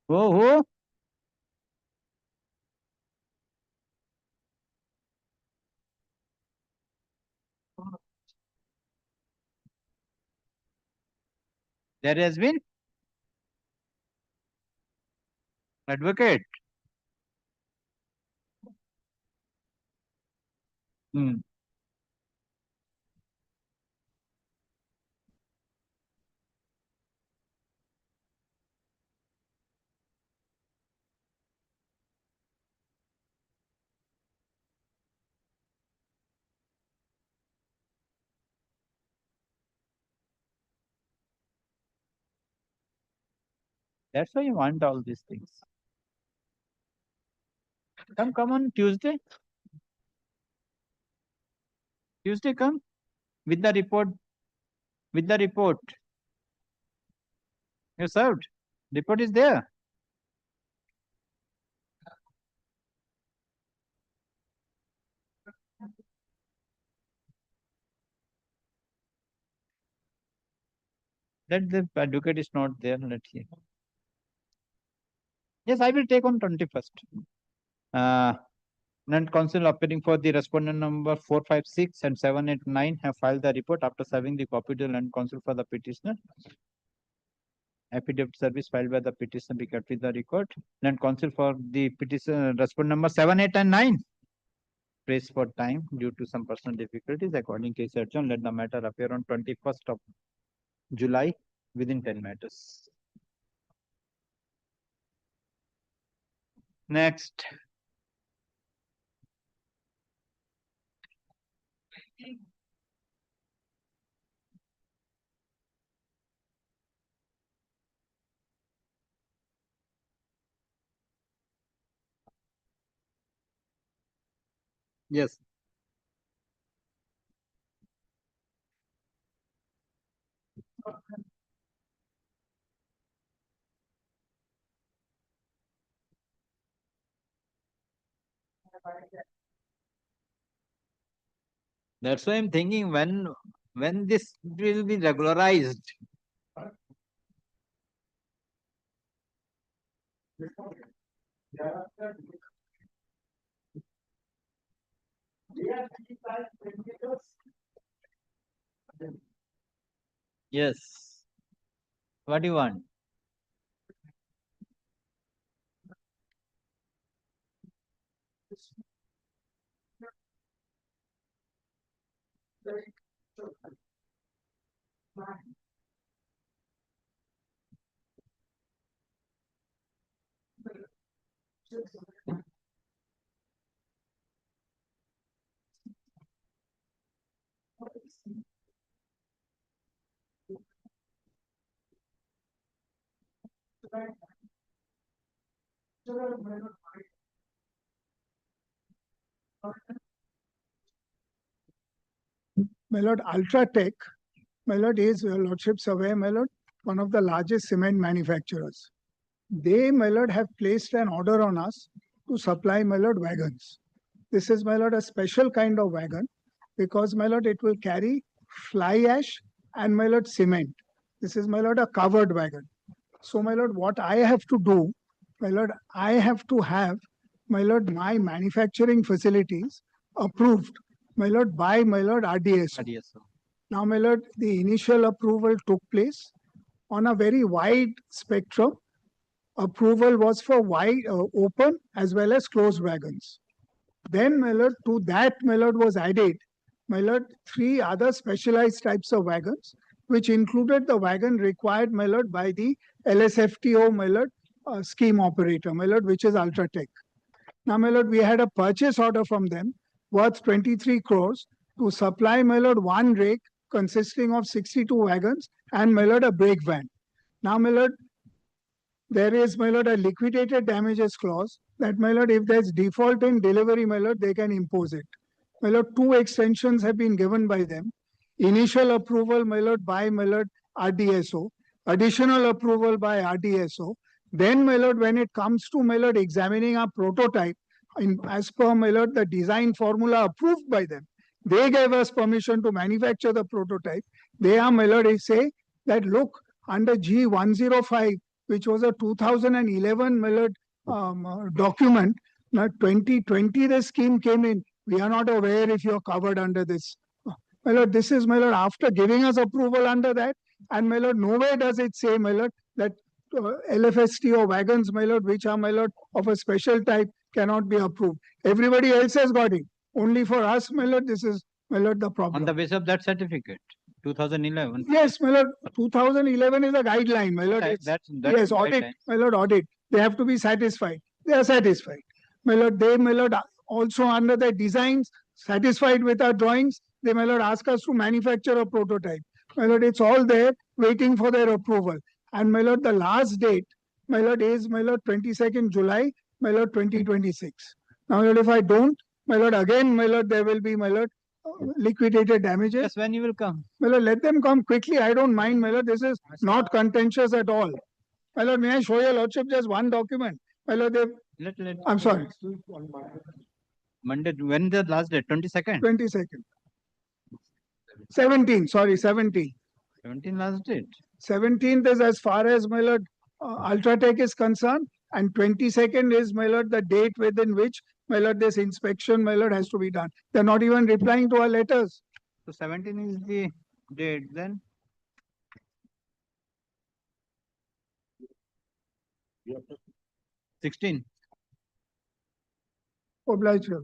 Who? There has been advocate. That's why you want all these things. Come on Tuesday. Tuesday come with the report. You served. Report is there. That the advocate is not there. Let's see. Yes, I will take on 21st. Land counsel appearing for the respondent number 456 and 789 have filed the report after serving the copy to land counsel for the petitioner. Affidavit service filed by the petitioner be kept with the record. Land counsel for the petition respondent number 7, 8 and 9. Praise for time due to some personal difficulties. According to case adjourned, let the matter appear on 21st of July within 10 matters. Next. Yes. That's why I'm thinking when this will be regularized. Yes. What do you want? My lord, Ultratech, my lord, is your lordship's aware, my lord, one of the largest cement manufacturers. They, my lord, have placed an order on us to supply, my lord, wagons. This is, my lord, a special kind of wagon because, my lord, it will carry fly ash and, my lord, cement. This is, my lord, a covered wagon. So, my lord, what I have to do, my lord, I have to have, my lord, my manufacturing facilities approved, my lord, by, my lord, RDSO. Now, my lord, the initial approval took place on a very wide spectrum. Approval was for wide, open as well as closed wagons. Then, my lord, to that, my lord, was added, my lord, 3 other specialized types of wagons, which included the wagon required, my lord, by the LSFTO, my lord, scheme operator, my lord, which is Ultratech. Now, my lord, we had a purchase order from them worth 23 crores to supply, my lord, 1 rake consisting of 62 wagons and, my lord, a brake van. Now, my lord, there is, my lord, a liquidated damages clause that, my lord, if there's default in delivery, my lord, they can impose it. My lord, 2 extensions have been given by them. Initial approval, my lord, by, my lord, RDSO. Additional approval by RDSO. Then, my lord, when it comes to, my lord, examining our prototype, as per, my lord, the design formula approved by them, they gave us permission to manufacture the prototype. They are, my lord, they say that, look, under G105, which was a 2011, my lord, document, now 2020 the scheme came in. We are not aware if you're covered under this. My lord, this is, my lord, after giving us approval under that, and, my lord, nowhere does it say, my lord, that LFSTO wagons, my lord, which are, my lord, of a special type cannot be approved. Everybody else has got it. Only for us, my lord, this is, my lord, the problem. On the basis of that certificate, 2011. Yes, my lord, 2011 is a guideline, my lord. That's yes, audit, guideline. my lord, audit. They have to be satisfied. They are satisfied. My lord, they, my lord, also under their designs, satisfied with our drawings, they, my lord, ask us to manufacture a prototype. My lord, it's all there waiting for their approval. And, my lord, the last date, my lord, is, my lord, 22nd July, my lord, 2026. Now, my lord, if I don't, my lord, again, my lord, there will be, my lord, liquidated damages. Yes, when you will come? My lord, let them come quickly. I don't mind, my lord. This is not contentious at all. My lord, may I show your lordship just one document? My lord, I'm sorry, Monday, when the last date? 22nd? 22nd. 17, sorry, 17. 17 last date. 17th is as far as, my lord, Ultratech is concerned, and 22nd is, my lord, the date within which, my lord, this inspection, my lord, has to be done. They're not even replying to our letters. So 17 is the date then. Yeah. 16. Obliged, Your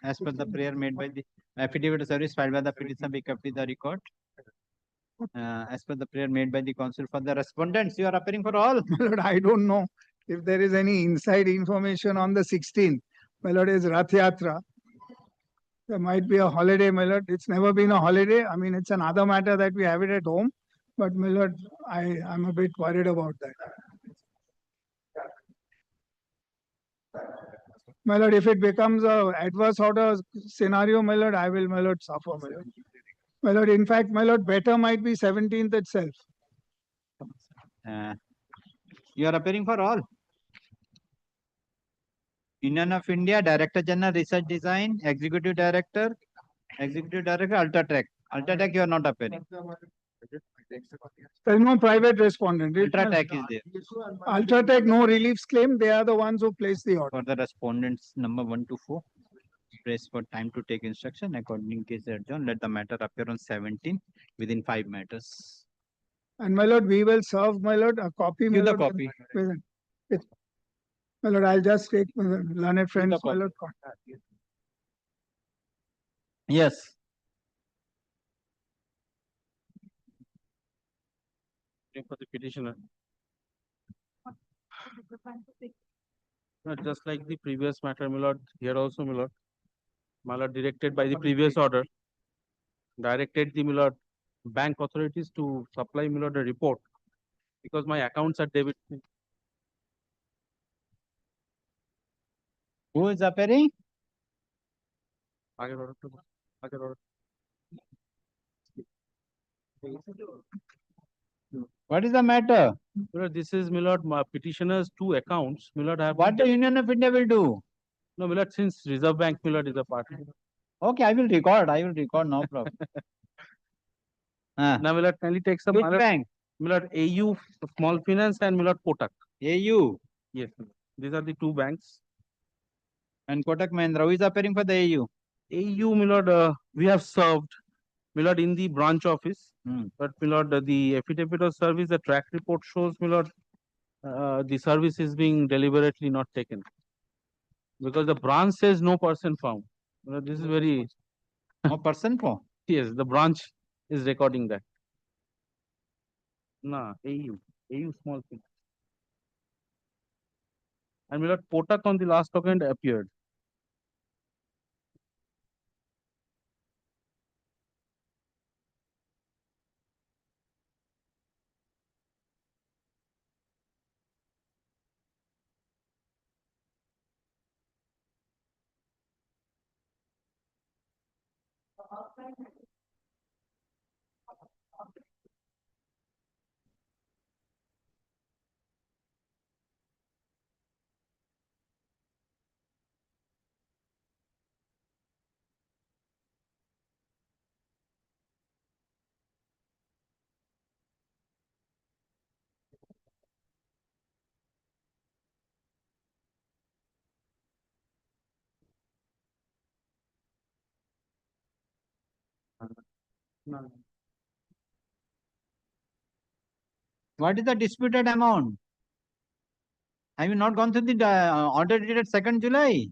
As per the prayer made by the affidavit of service filed by the petitioner be kept in the record. As per the prayer made by the counsel for the respondents, you are appearing for all. My lord, I don't know if there is any inside information on the 16th. My lord, is Rath Yatra. There might be a holiday, my lord. It's never been a holiday. I mean, it's another matter that we have it at home. But my lord, I'm a bit worried about that. My lord, if it becomes a adverse order scenario, my lord, I will, my lord, suffer, my lord. My lord, in fact, my lord, better might be 17th itself. You are appearing for all. Union of India, Director General Research Design, Executive Director, Ultratech. Ultratech, you are not appearing. There is no private respondent. Ultratech is there. Ultratech, no reliefs claim. They are the ones who place the order. For the respondents number 1 to 4, press for time to take instruction. According case adjourned, let the matter appear on 17 within 5 matters. And my lord, we will serve, my lord, a copy. Give the lord, copy. My lord, I'll just take learned friends, my lord. Yes. For the petitioner. Just like the previous matter, my lord, here also, my lord, directed by the previous order, directed the, my lord, bank authorities to supply, my lord, a report because my accounts are debit. Who is appearing? What is the matter? This is, my lord, my petitioner's 2 accounts. My lord, have what the Union of India will do? No, my lord, since Reserve Bank, my lord, is a party. Okay, I will record, no problem. Now, my lord, kindly take some. Which bank? My lord, AU Small Finance and my lord, Kotak. AU? Yes, these are the 2 banks. And Kotak Mahindra, who is appearing for the AU? AU, my lord, we have served, my lord, in the branch office. But my lord, the affidavit of service, the track report shows, my lord, the service is being deliberately not taken. Because the branch says no person found. This is very... No person found? Yes, the branch is recording that. No, AU small thing. And my lord, Kotak on the last document appeared. What is the disputed amount? Have you not gone through the order dated 2nd July?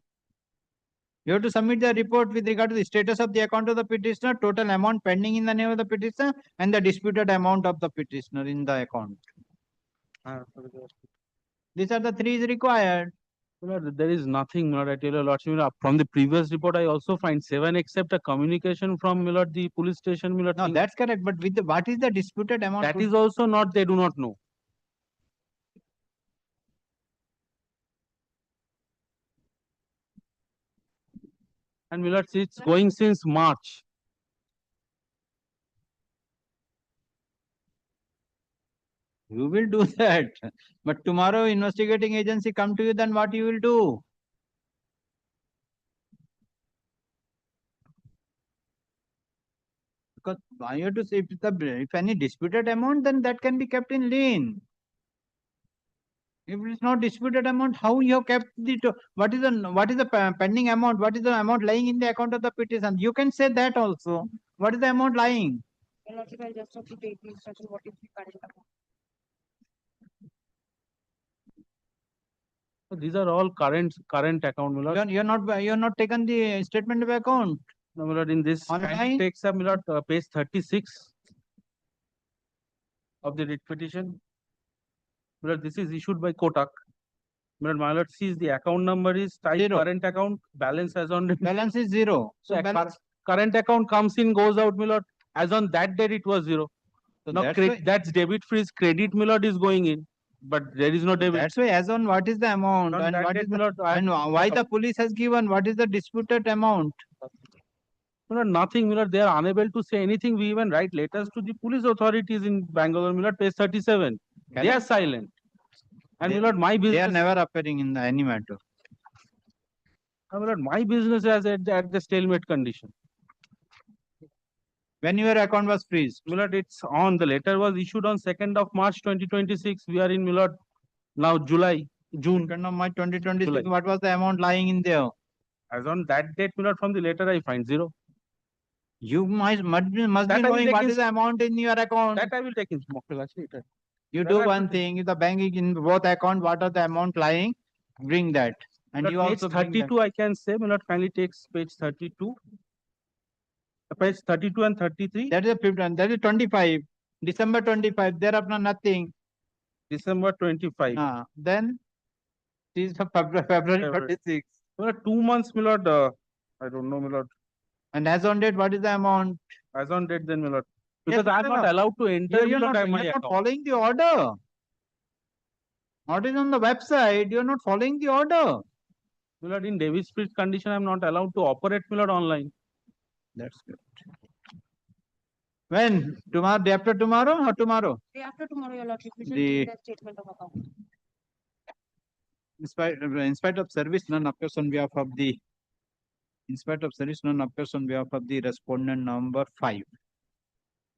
You have to submit the report with regard to the status of the account of the petitioner, total amount pending in the name of the petitioner, and the disputed amount of the petitioner in the account. These are the 3 required. There is nothing, my lord, I tell you, lordship, from the previous report, I also find 7 except a communication from, my lord, the police station, my lord. No, that's correct. But with what is the disputed amount? That is also not, they do not know. And my lord, it's going since March. You will do that. But tomorrow investigating agency come to you, then what you will do? Because I have to say, if any disputed amount, then that can be kept in lien. If it is not disputed amount, how you have kept what is the pending amount? What is the amount lying in the account of the petition? You can say that also. What is the amount lying? Your Lordship, I just have to take the instruction, what is the current amount? So these are all current account, my lord. You're not taken the statement of account. No, my lord, in this Online? takes up, my lord, page 36 of the writ petition. My lord, this is issued by Kotak. My lord sees the account number is type Zero. current account, balance as on Balance is zero. So So balance, current account comes in, goes out, my lord. As on that date, it was zero. so Now that's why, that's debit freeze, credit, my lord, is going in, but there is no debit. that's why as on what is the amount On and that what date, is my the, lord, and why the police has given what is the disputed amount? My lord, nothing, my lord. They are unable to say anything. We even write letters to the police authorities in Bangalore, my lord, page 37. They are silent. And my lord, my business. They are never appearing in any matter. My lord, my business is at the stalemate condition. When your account was freezed? My lord, it's on. The letter was issued on 2nd of March 2026. We are in, my lord, now June. 2nd of March 2026. July. What was the amount lying in there? As on that date, my lord, from the letter I find zero. You must be That I will knowing take what in- is the amount in your account. That I will take in mock class later. You That do I one will take- thing, if the bank is in both account, what are the amount lying? Bring that. And But you page also bring that. 32, I can say, my lord, kindly takes page 32. Page 32 and 33. That is a 15, that is 25. December 25, thereafter nothing. December 25. Then this is February 26. My lord, 2 months, my lord, I don't know, my lord. And as on date, what is the amount? As on date, then, my lord. Yes, Because I am not allowed to enter, You're my lord, not, my you're not account. following the order. What is on the website? You're not following the order. My lord, in Davis freeze condition, I am not allowed to operate, my lord, online. That's good. When? Tomorrow, day after tomorrow or tomorrow? Day after tomorrow, Your Lordship, we shall The- take the statement of account. In spite of service, none appears on behalf of the respondent number 5.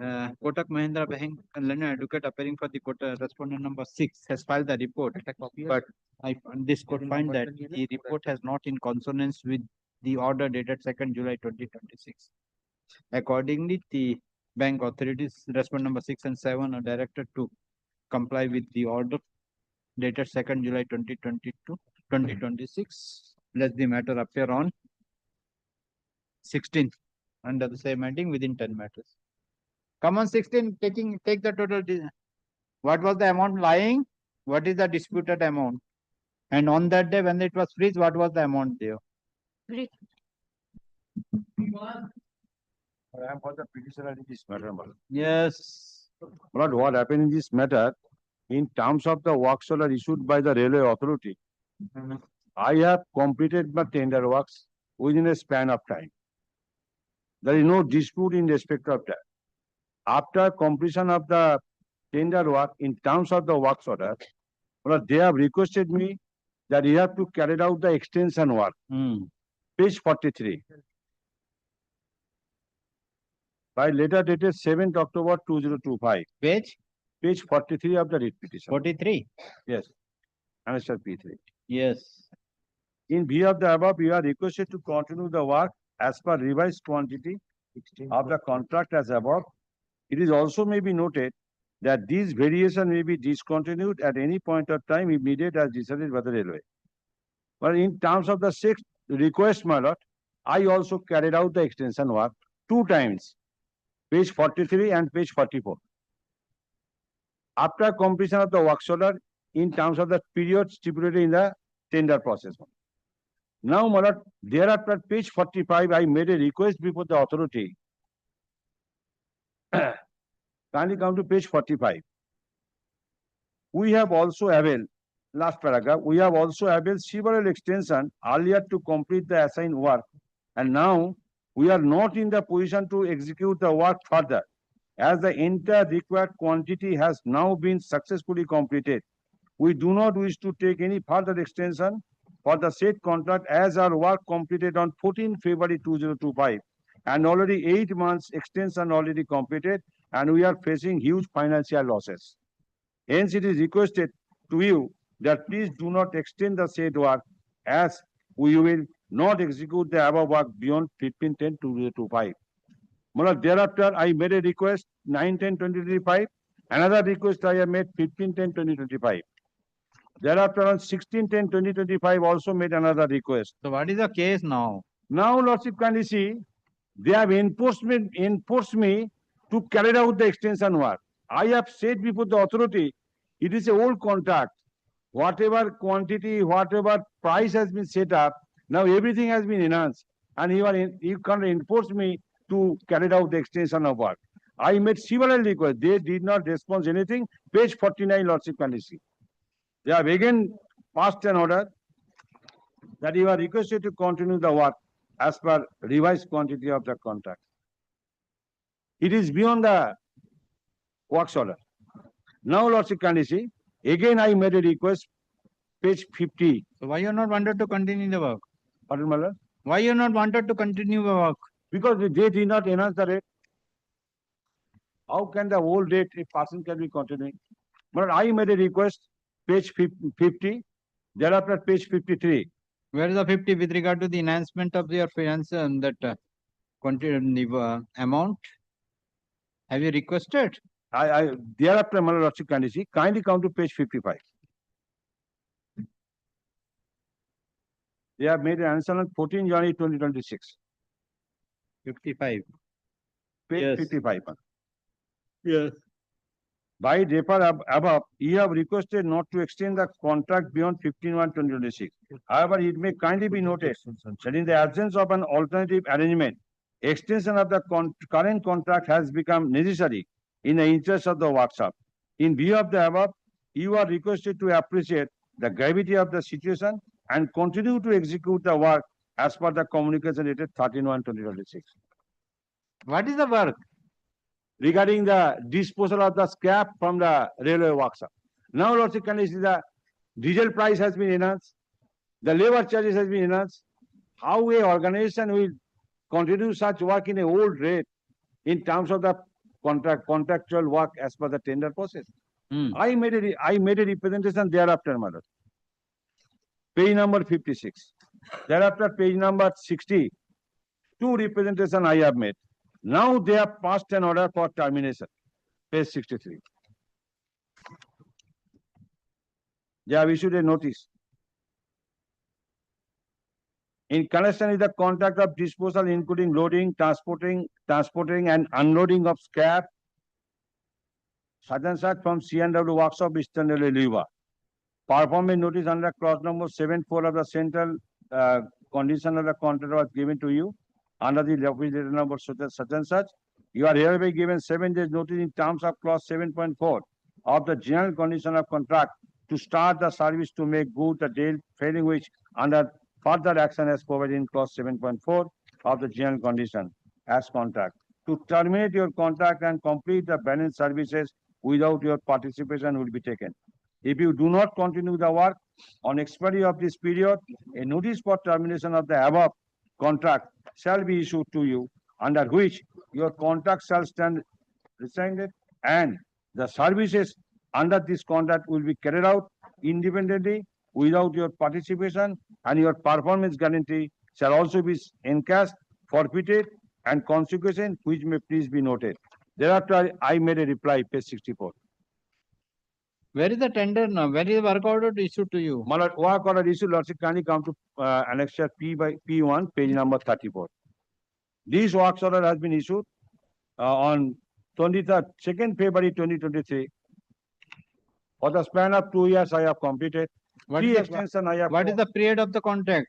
Kotak Mahindra Bank and London Advocate appearing for the respondent number 6 has filed the report, but this court find that the report has not in consonance with the order dated 2nd July 2026. Accordingly, the bank authorities, respondent number 6 and 7 are directed to comply with the order dated 2nd July 2026. Let the matter appear on 16th under the same heading within 10 matters. Come on 16, take the total. What was the amount lying? What is the disputed amount? And on that day when it was freeze, what was the amount there? Great. I am for the petitioner in this matter. Yes. But what happened in this matter, in terms of the works order issued by the railway authority, I have completed my tender works within a span of time. There is no dispute in respect of that. After completion of the tender work, in terms of the works order, they have requested me that you have to carry out the extension work. Page 43. By letter dated 7th October 2025. Page 43 of the writ petition. 43? Yes. Answer P3. Yes. In view of the above, you are requested to continue the work as per revised quantity of the contract as above. It is also may be noted that these variation may be discontinued at any point of time if needed as decided by the railway. But in terms of the sixth request, my lord, I also carried out the extension work 2 times. Page 43 and page 44. After completion of the work order in terms of the period stipulated in the tender process. Now, my lord, thereafter page 45, I made a request before the authority. Kindly come to page 45. We have also availed, last paragraph, we have also availed several extensions earlier to complete the assigned work, and now we are not in the position to execute the work further. As the entire required quantity has now been successfully completed, we do not wish to take any further extension for the said contract as our work completed on 14 February 2025 and already 8 months extension already completed and we are facing huge financial losses. Hence, it is requested to you that please do not extend the said work as we will not execute the above work beyond 15/10/2025. Thereafter, I made a request 9/10/2025. Another request I have made 15/10/2025. Thereafter, on 16/10/2025, also made another request. So what is the case now? Now, Lordship, can you see, they have enforced me to carry out the extension work. I have said before the authority, it is a old contract. Whatever quantity, whatever price has been set up, now everything has been enhanced, and you can't enforce me to carry out the extension of work. I made several requests. They did not respond anything. Page 49, Lordship, can you see? They have again passed an order that you are requested to continue the work as per revised quantity of the contract. It is beyond the works order. Now, Lordship, can you see? Again, I made a request, page 50. So why you not wanted to continue the work? Pardon, my lord? Why you not wanted to continue the work? Because they did not enhance the rate. How can the old rate a person can be continuing? But I made a request, page 50, thereafter page 53. Where is the 50 with regard to the enhancement of your finance and that quantity amount? Have you requested? Thereafter, my lordship, can you see? Kindly come to page 55. They have made an answer on 14 January 2026. 55. Page Yes. 55. Yes. By refer above, you have requested not to extend the contract beyond 15/1/2026. However, it may kindly be noted that in the absence of an alternative arrangement, extension of the current contract has become necessary in the interest of the workshop. In view of the above, you are requested to appreciate the gravity of the situation and continue to execute the work as per the communication dated 13/1/2026. What is the work? Regarding the disposal of the scrap from the railway workshop. Now, Lordship, can you see the diesel price has been enhanced, the labor charges has been enhanced. How a organization will continue such work in a old rate in terms of the contractual work as per the tender process? I made a representation thereafter, my lord. Page number 56. Thereafter, page number 60. Two representation I have made. Now they have passed an order for termination. Page 63. They have issued a notice. In connection with the contract of disposal, including loading, transporting and unloading of scrap, such and such from C&W Workshop, Eastern Railway, Liva. Performance notice under clause number 7(4) of the central condition of the contract was given to you. Under the letter number such and such, you are hereby given 7 days notice in terms of clause 7.4 of the general condition of contract to start the service to make good the deal, failing which under further action as provided in clause 7.4 of the general condition as contract. To terminate your contract and complete the balance services without your participation will be taken. If you do not continue the work on expiry of this period, a notice for termination of the above contract shall be issued to you, under which your contract shall stand resigned and the services under this contract will be carried out independently without your participation, and your performance guarantee shall also be encashed, forfeited, and consequence which may please be noted. Thereafter, I made a reply, page 64. Where is the tender now? Where is the work order issued to you? My lord, work order issued, Lordship, kindly come to annexure P1, page number 34. This work order has been issued on 2nd February 2023. For the span of 2 years, I have completed. What is the period of the contract?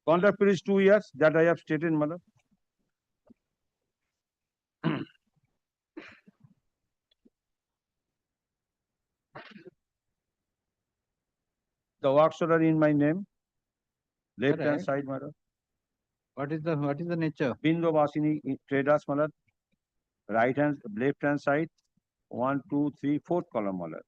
Contract period is 2 years, that I have stated, my lord. The works order in my name, left hand side, my lord. What is the nature? Bindo Vasini Traders, my lord. left hand side, 1, 2, 3, 4th column, my lord.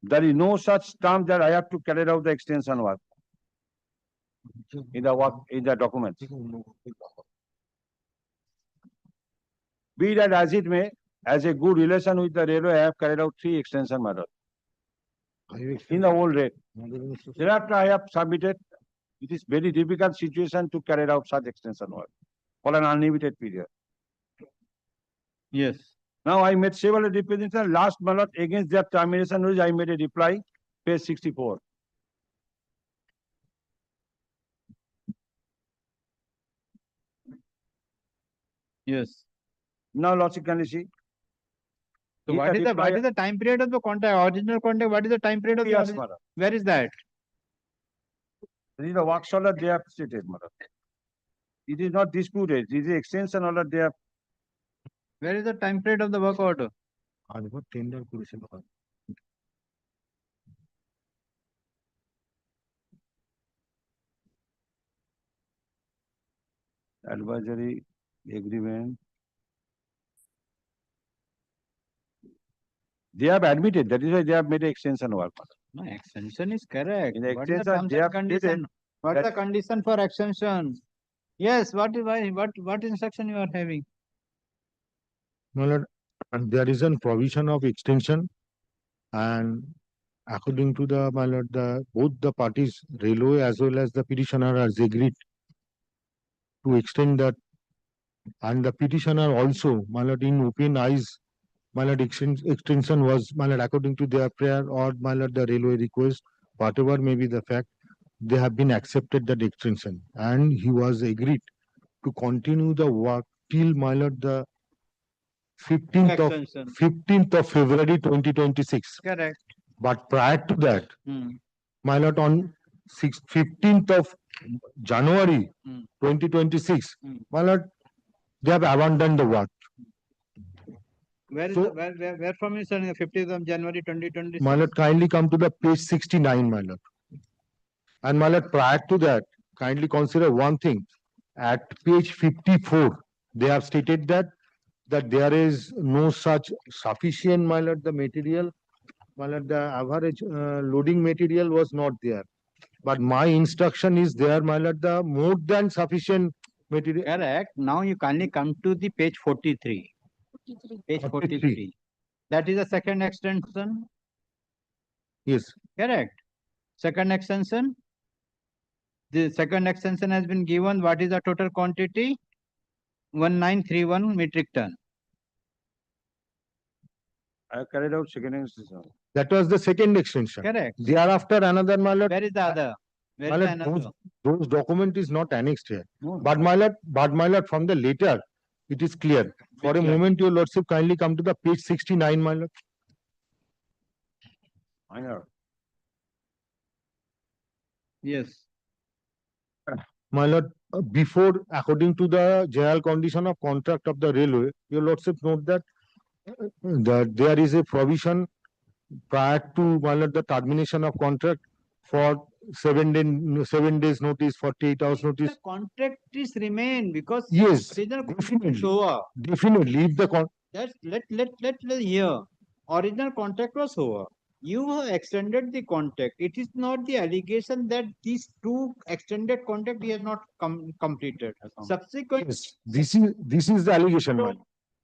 There is no such term that I have to carry out the extension work in the document. Be that as it may, as a good relation with the railway, I have carried out 3 extension matters in the old rate. Thereafter, I have submitted. It is very difficult situation to carry out such extension work for an unlimited period. Yes. Now I made several representations. Last month against their termination notice, I made a reply, page 64. Yes. Now, Lordship, can you see? So what is the time period of the contract? Original contract, what is the time period of the Yes, original? madam. Where is that? This is the work order they have stated, madam. It is not disputed. This is extension order they have. Where is the time period of the work order? Advisory agreement. They have admitted, that is why they have made an extension work. No, extension is correct. In the What is the extension, terms they and have condition? stated What is the that- condition for extension? Yes, what instruction you are having? My lord, and there is a provision of extension, and according to the, my lord, both the parties, railway as well as the petitioner, has agreed to extend that, and the petitioner also, my lord, in open eyes, my lord, extension was, my lord, according to their prayer or, my lord, the railway request, whatever may be the fact, they have been accepted that extension, and he was agreed to continue the work till, my lord, the 15th of February 2026. Correct. But prior to that, my lord, on 15th of January 2026, my lord, they have abandoned the work. Where is where from is on the 15th of January 2026? My lord, kindly come to the page 69, my lord. And my lord, prior to that, kindly consider one thing. At page 54, they have stated that there is no such sufficient, my lord, the material, my lord, the average loading material was not there. But my instruction is there, my lord, the more than sufficient material. Correct. Now you kindly come to the page 43. Page 43. That is the second extension. Yes. Correct. Second extension. The second extension has been given. What is the total quantity? 1931 metric ton. I have carried out second extension. That was the second extension. Correct. Thereafter, another, my lord. Where is the other? Where is the another? Those document is not annexed here. No. But my lord, from the letter, it is clear. For a moment, your lordship, kindly come to the page 69, my lord. I know. Yes. My lord, before, according to the general condition of contract of the railway, your lordship note that there is a provision prior to, my lord, the termination of contract for 7 days notice, 48 hours notice. The contract is remain because yes, original definitely. Over. Definitely, if the let hear. Original contract was over. You have extended the contract. It is not the allegation that these two extended contract he has not completed. Subsequent. Yes, this is the allegation, my lord.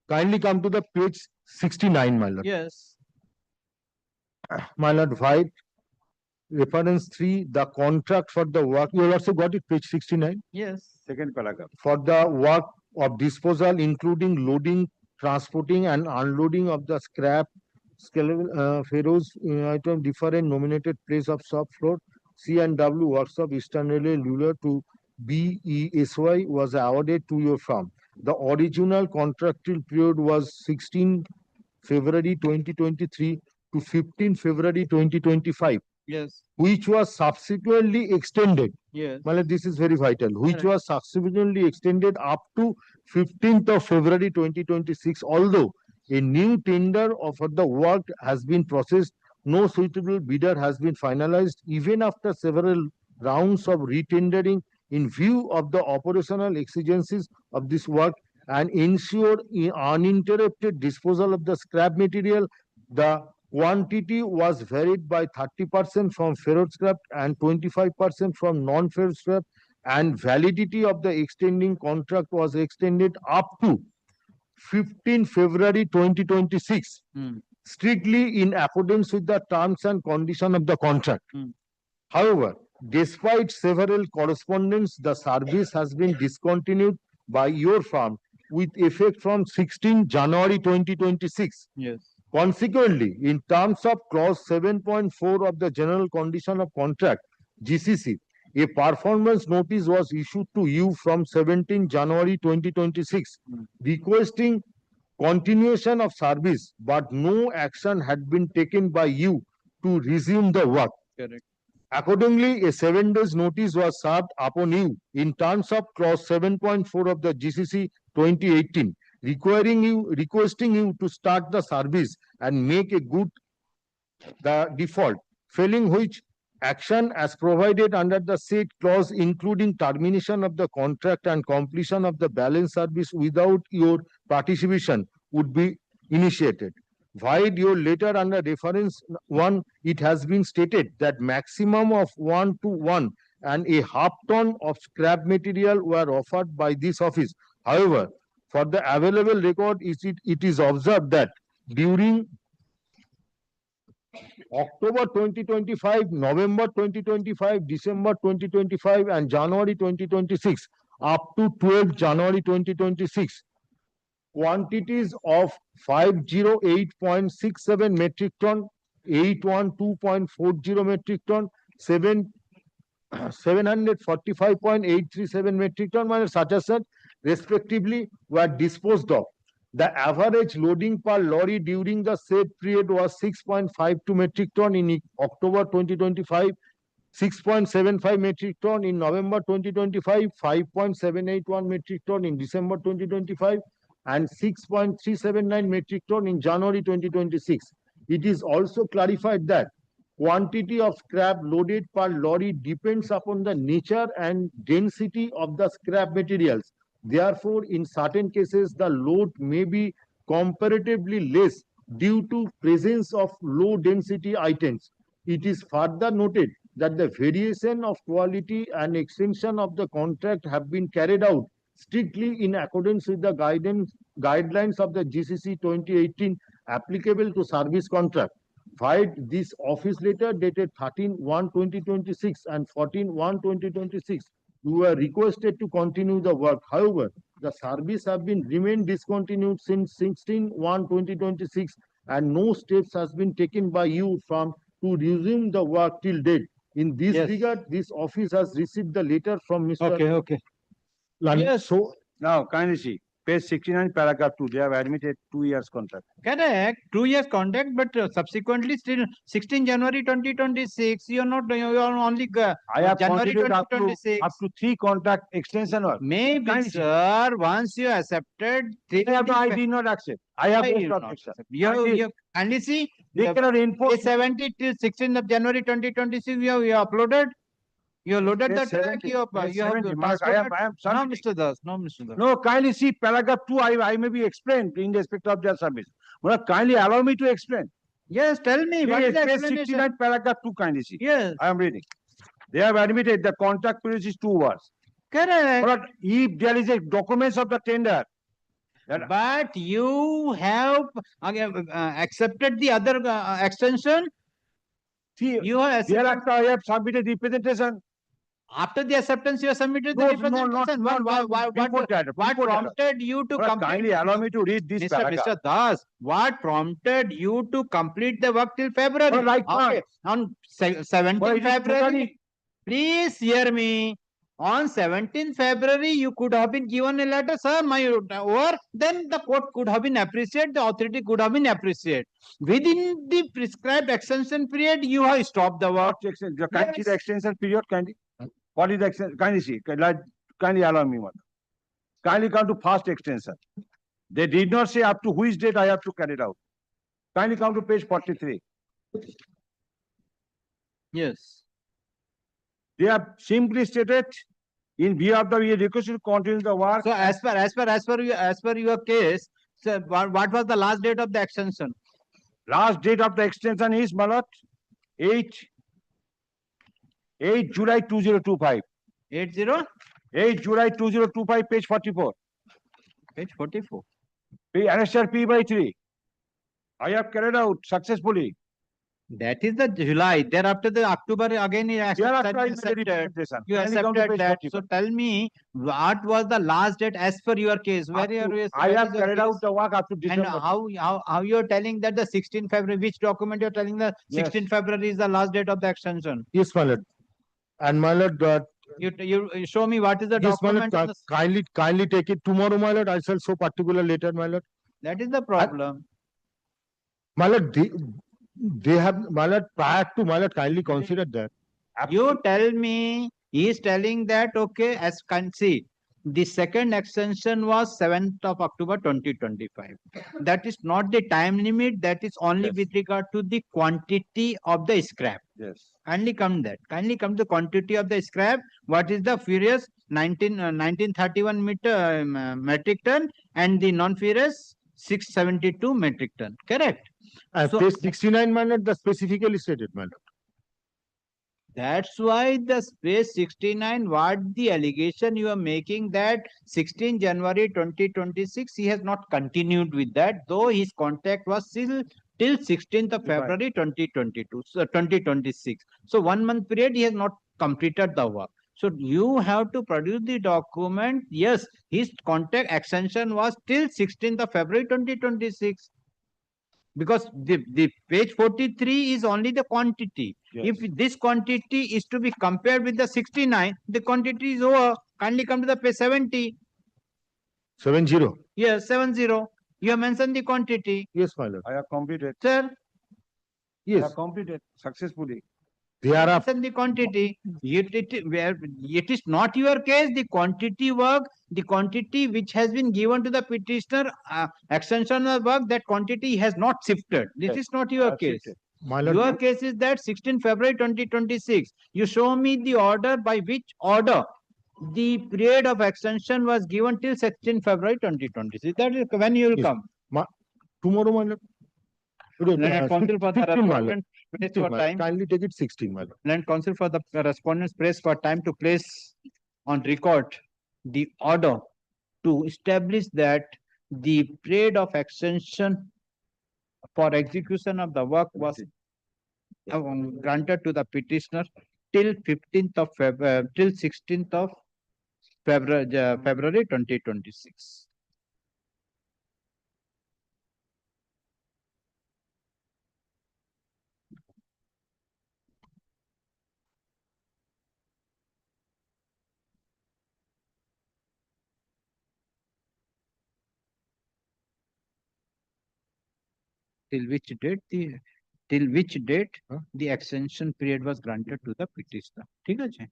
Kindly come to the page 69, my lord. Yes. My lord, 5, reference 3, the contract for the work. You also got it, page 69? Yes. Second paragraph. For the work of disposal, including loading, transporting, and unloading of the scrap, scalable ferrous item, different nominated place of shop floor, C&W Workshop, Eastern Railway, Lular to BESY was awarded to your firm. The original contractual period was 16 February 2023 to 15 February 2025. Yes. Which was subsequently extended. Yes. Well, this is very vital. Which was subsequently extended up to 15th of February 2026. Although A new tender for the work has been processed. No suitable bidder has been finalized even after several rounds of retendering in view of the operational exigencies of this work and ensure uninterrupted disposal of the scrap material. The quantity was varied by 30% from ferrous scrap and 25% from non-ferrous scrap, and validity of the extending contract was extended up to 15 February 2026, strictly in accordance with the terms and condition of the contract. However, despite several correspondence, the service has been discontinued by your firm with effect from 16 January 2026. Yes. Consequently, in terms of clause 7.4 of the General Condition of Contract, GCC, a performance notice was issued to you from 17 January 2026, requesting continuation of service, but no action had been taken by you to resume the work. Correct. Accordingly, a 7 days notice was served upon you in terms of clause 7.4 of the GCC 2018, requesting you to start the service and make a good the default, failing which action as provided under the said clause, including termination of the contract and completion of the balance service without your participation, would be initiated. Void your letter under reference 1, it has been stated that maximum of 1 to 1 and a half ton of scrap material were offered by this office. However, for the available record, it is observed that during October 2025, November 2025, December 2025, and January 2026, up to 12 January 2026, quantities of 508.67 metric ton, 812.40 metric ton, 745.837 metric ton, such as such, respectively, were disposed of. The average loading per lorry during the said period was 6.52 metric ton in October 2025, 6.75 metric ton in November 2025, 5.781 metric ton in December 2025, and 6.379 metric ton in January 2026. It is also clarified that quantity of scrap loaded per lorry depends upon the nature and density of the scrap materials. Therefore, in certain cases, the load may be comparatively less due to presence of low density items. It is further noted that the variation of quality and extension of the contract have been carried out strictly in accordance with the guidelines of the GCC 2018 applicable to service contract. Via this office letter dated 13/1/2026 and 14/1/2026, you were requested to continue the work. However, the service have been remained discontinued since 16/1/2026, and no steps has been taken by you from to resume the work till date. In this regard, this office has received the letter from Mr. Okay. Yes. So now kindly see page 69, paragraph 2. They have admitted 2 years contract. Correct, 2 years contract, but subsequently still 16 January 2026. You are not. You are only I have January continued up 2026. to 3 contract extension work. Maybe, Kindly see. sir. Once you accepted, I did not accept. I have Why you not not accept. accept? You kindly see. They cannot enforce. 70 till 16th of January 2026. You have uploaded. You loaded the Yes, track. 70, You have yes, 70, Mark, transported. I am No, Mr. Das. No, Mr. Das. No, kindly see paragraph 2. I may be explained in respect of their service. But kindly allow me to explain. Yes, tell me. What is the Page explanation? 69, paragraph 2, kindly see. Yes. I am reading. They have admitted the contract period is 2 hours. Correct. But if there is a documents of the tender, but you have accepted the other extension. See, you have thereafter I have submitted representation. After the acceptance, you have submitted the representation. What prompted you to complete? Kindly allow me to read this paragraph. Mr. Das, what prompted you to complete the work till February? Okay. On 17th February, please hear me. On 17th February, you could have been given a letter, sir, my work. Then the court could have been appreciated, the authority could have been appreciated. Within the prescribed extension period, you have stopped the work. Kindly the extension period, kindly. What is the extension? Kindly see. Kindly allow me one. Kindly come to first extension. They did not say up to which date I have to carry it out. Kindly come to page 43. Yes. They have simply stated, in view of the request to continue the work. So as per your case, so what was the last date of the extension? Last date of the extension is, my lord, 8 July 2025. 8 July 2025, page 44. Page 44. Annexure P by 3. I have carried out successfully. That is the July. Thereafter, the October again you accepted. You accepted that. So tell me, what was the last date as per your case? Where I have carried out the work up to December. And how you are telling that the 16th February? Which document you are telling the 16th February is the last date of the extension? Yes, my lord. And my lord, you show me what is the yes, document. My lord, kindly take it tomorrow, my lord. I shall show particular later, my lord. That is the problem. My lord, they have, my lord, prior to, my lord, kindly consider that. You tell me, he is telling that, okay, as can see, the second extension was 7th of October 2025. That is not the time limit, that is only with regard to the quantity of the scrap. Yes. Kindly come to the quantity of the scrap. What is the furious 1931 metric ton and the non-furious 672 metric ton. Correct? So, page 69, my lord, the specifically stated, my lord. That's why the space 69, what the allegation you are making that 16 January 2026, he has not continued with that, though his contract was still till 16th of February 2022, so 2026. So 1 month period, he has not completed the work. So you have to produce the document. Yes, his contract extension was till 16th of February 2026. Because the page 43 is only the quantity. If this quantity is to be compared with the 69, the quantity is over. Kindly come to the page 70. 70. Yes, 70. You have mentioned the quantity. Yes, my lord. I have completed. Sir? Yes. I have completed successfully. Mention the quantity. It is not your case. The quantity work, the quantity which has been given to the petitioner, extension of work, that quantity has not shifted. This is not your case. Your case is that 16 February 2026. You show me the order by which order the period of extension was given till 16 February 2026. That is when you will come. Tomorrow, my lord. Land Council for the respondent press for time. Kindly take it 16, my lord. Land Council for the respondents press for time to place on record the order to establish that the period of extension for execution of the work was granted to the petitioner till 15th of February, till 16th of February 2026. Till which date the extension period was granted to the petitioner. ठीक है?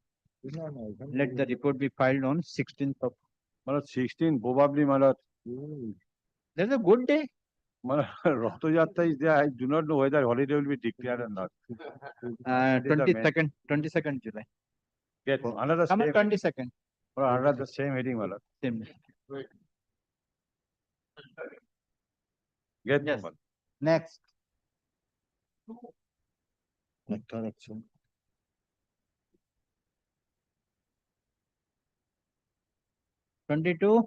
Let the report be filed on 16th of. 16, probably, my lord. That's a good day. Rath Yatra is there. I do not know whether holiday will be declared or not. 22nd July. Get another Come on, same 22nd. or another the same heading, my lord. Same. Get Yes. Next. Correction. $22.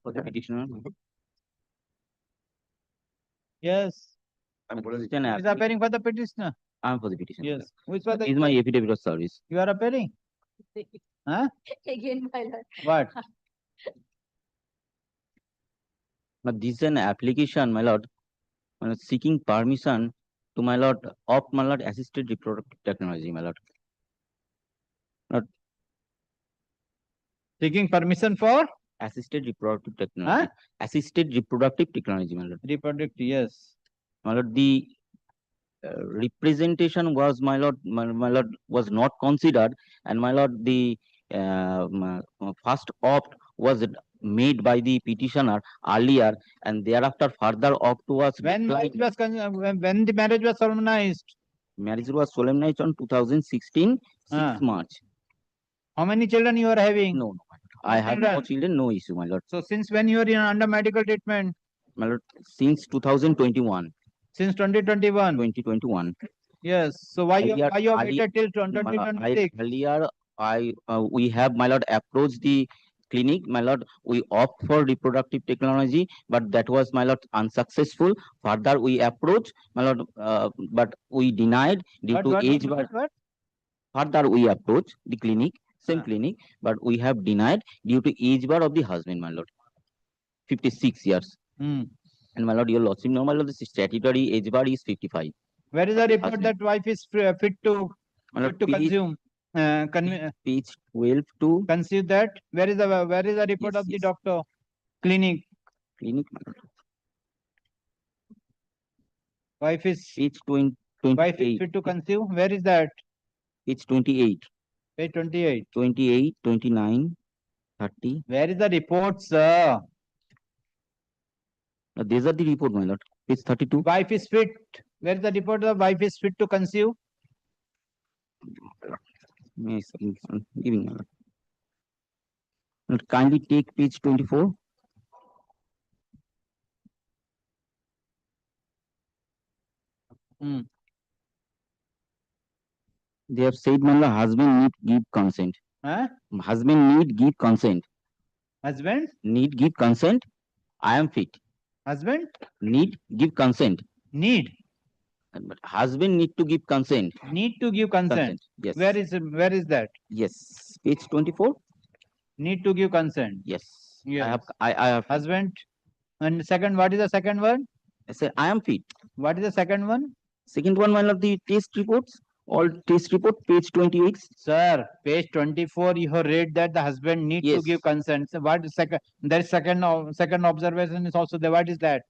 For the petitioner. Yes. I'm Who is appearing for the petitioner? I'm for the petitioner. Yes. Who is for the? Is my affidavit of service. You are appearing? Huh? Again, my lord. What? But this is an application, my lord, seeking permission to my lord of my lord assisted reproductive technology, my lord. Seeking permission for? Assisted reproductive technology. Assisted reproductive technology, my lord. Reproductive, yes. My lord, the representation was, my lord, my lord, was not considered, and my lord, the first opt was made by the petitioner earlier, and thereafter further opt was When declined. marriage was when the marriage was solemnized? Marriage was solemnized on 2016, 6 March. How many children you are having? No, I have no children, no issue, my lord. So since when you are in under medical treatment? My lord, since 2021. Since 2021? 2021. Yes. So why you waited till 2026? Earlier, we have, my lord, approached the clinic, my lord. We opt for reproductive technology, but that was, my lord, unsuccessful. Further, we approached, my lord, but we denied due to age. Further, we approached the clinic, same clinic, but we have denied due to age bar of the husband, my lord. 56 years. And my lord, your lordship, no, my lord, the statutory age bar is 55. Where is the report that wife is fit to consume? Page 12 to conceive that. Where is the report of the doctor? Clinic. Clinic. Wife is page 28. Wife is fit to conceive. Where is that? Page 28. Page 28. 28, 29, 30. Where is the report, sir? These are the report, my lord. Page 32. Wife is fit. Where is the report of wife is fit to conceive? Yes, I'm giving, my lord. Kindly take page 24. They have said, my lord, husband need give consent. Husband need give consent. Husband need give consent. I am fit. Husband need give consent. Need. But husband need to give consent. Need to give consent. Yes. Where is that? Yes. Page 24. Need to give consent. Yes. Yes. I have husband. And second, what is the second one? I said I am fit. What is the second one? Second one, one of the test reports. All test report, page 28. Sir, page 24, you have read that the husband need to give consent. So what is second? There is second observation is also there. What is that?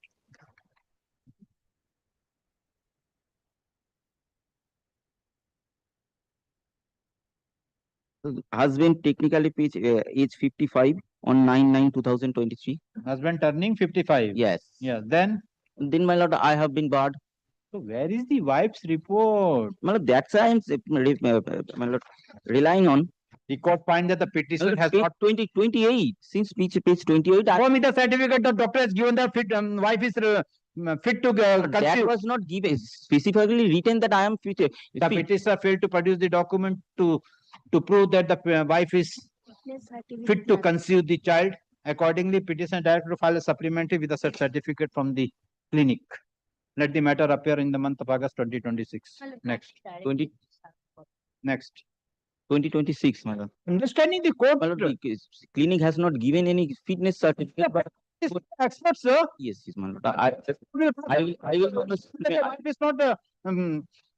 Husband technically page age 55 on 9/9/2023. Husband turning 55. Yes. Yeah. Then my lord, I have been barred. So where is the wife's report? My lord, that's why I'm my lord, relying on. The court find that the petition has not 28 since page 28. Show me the certificate the doctor has given the fit wife is fit to conceive. That was not given specifically written that I am fit. The petitioner failed to produce the document to prove that the wife is fit to conceive the child. Accordingly, petitioner directed to file a supplementary with a certificate from the clinic. Let the matter appear in the month of August 2026. Next. 2026, my lord. Understanding the court. My lord, the clinic has not given any fitness certificate. But expert, sir. Yes, my lord. I will. It's not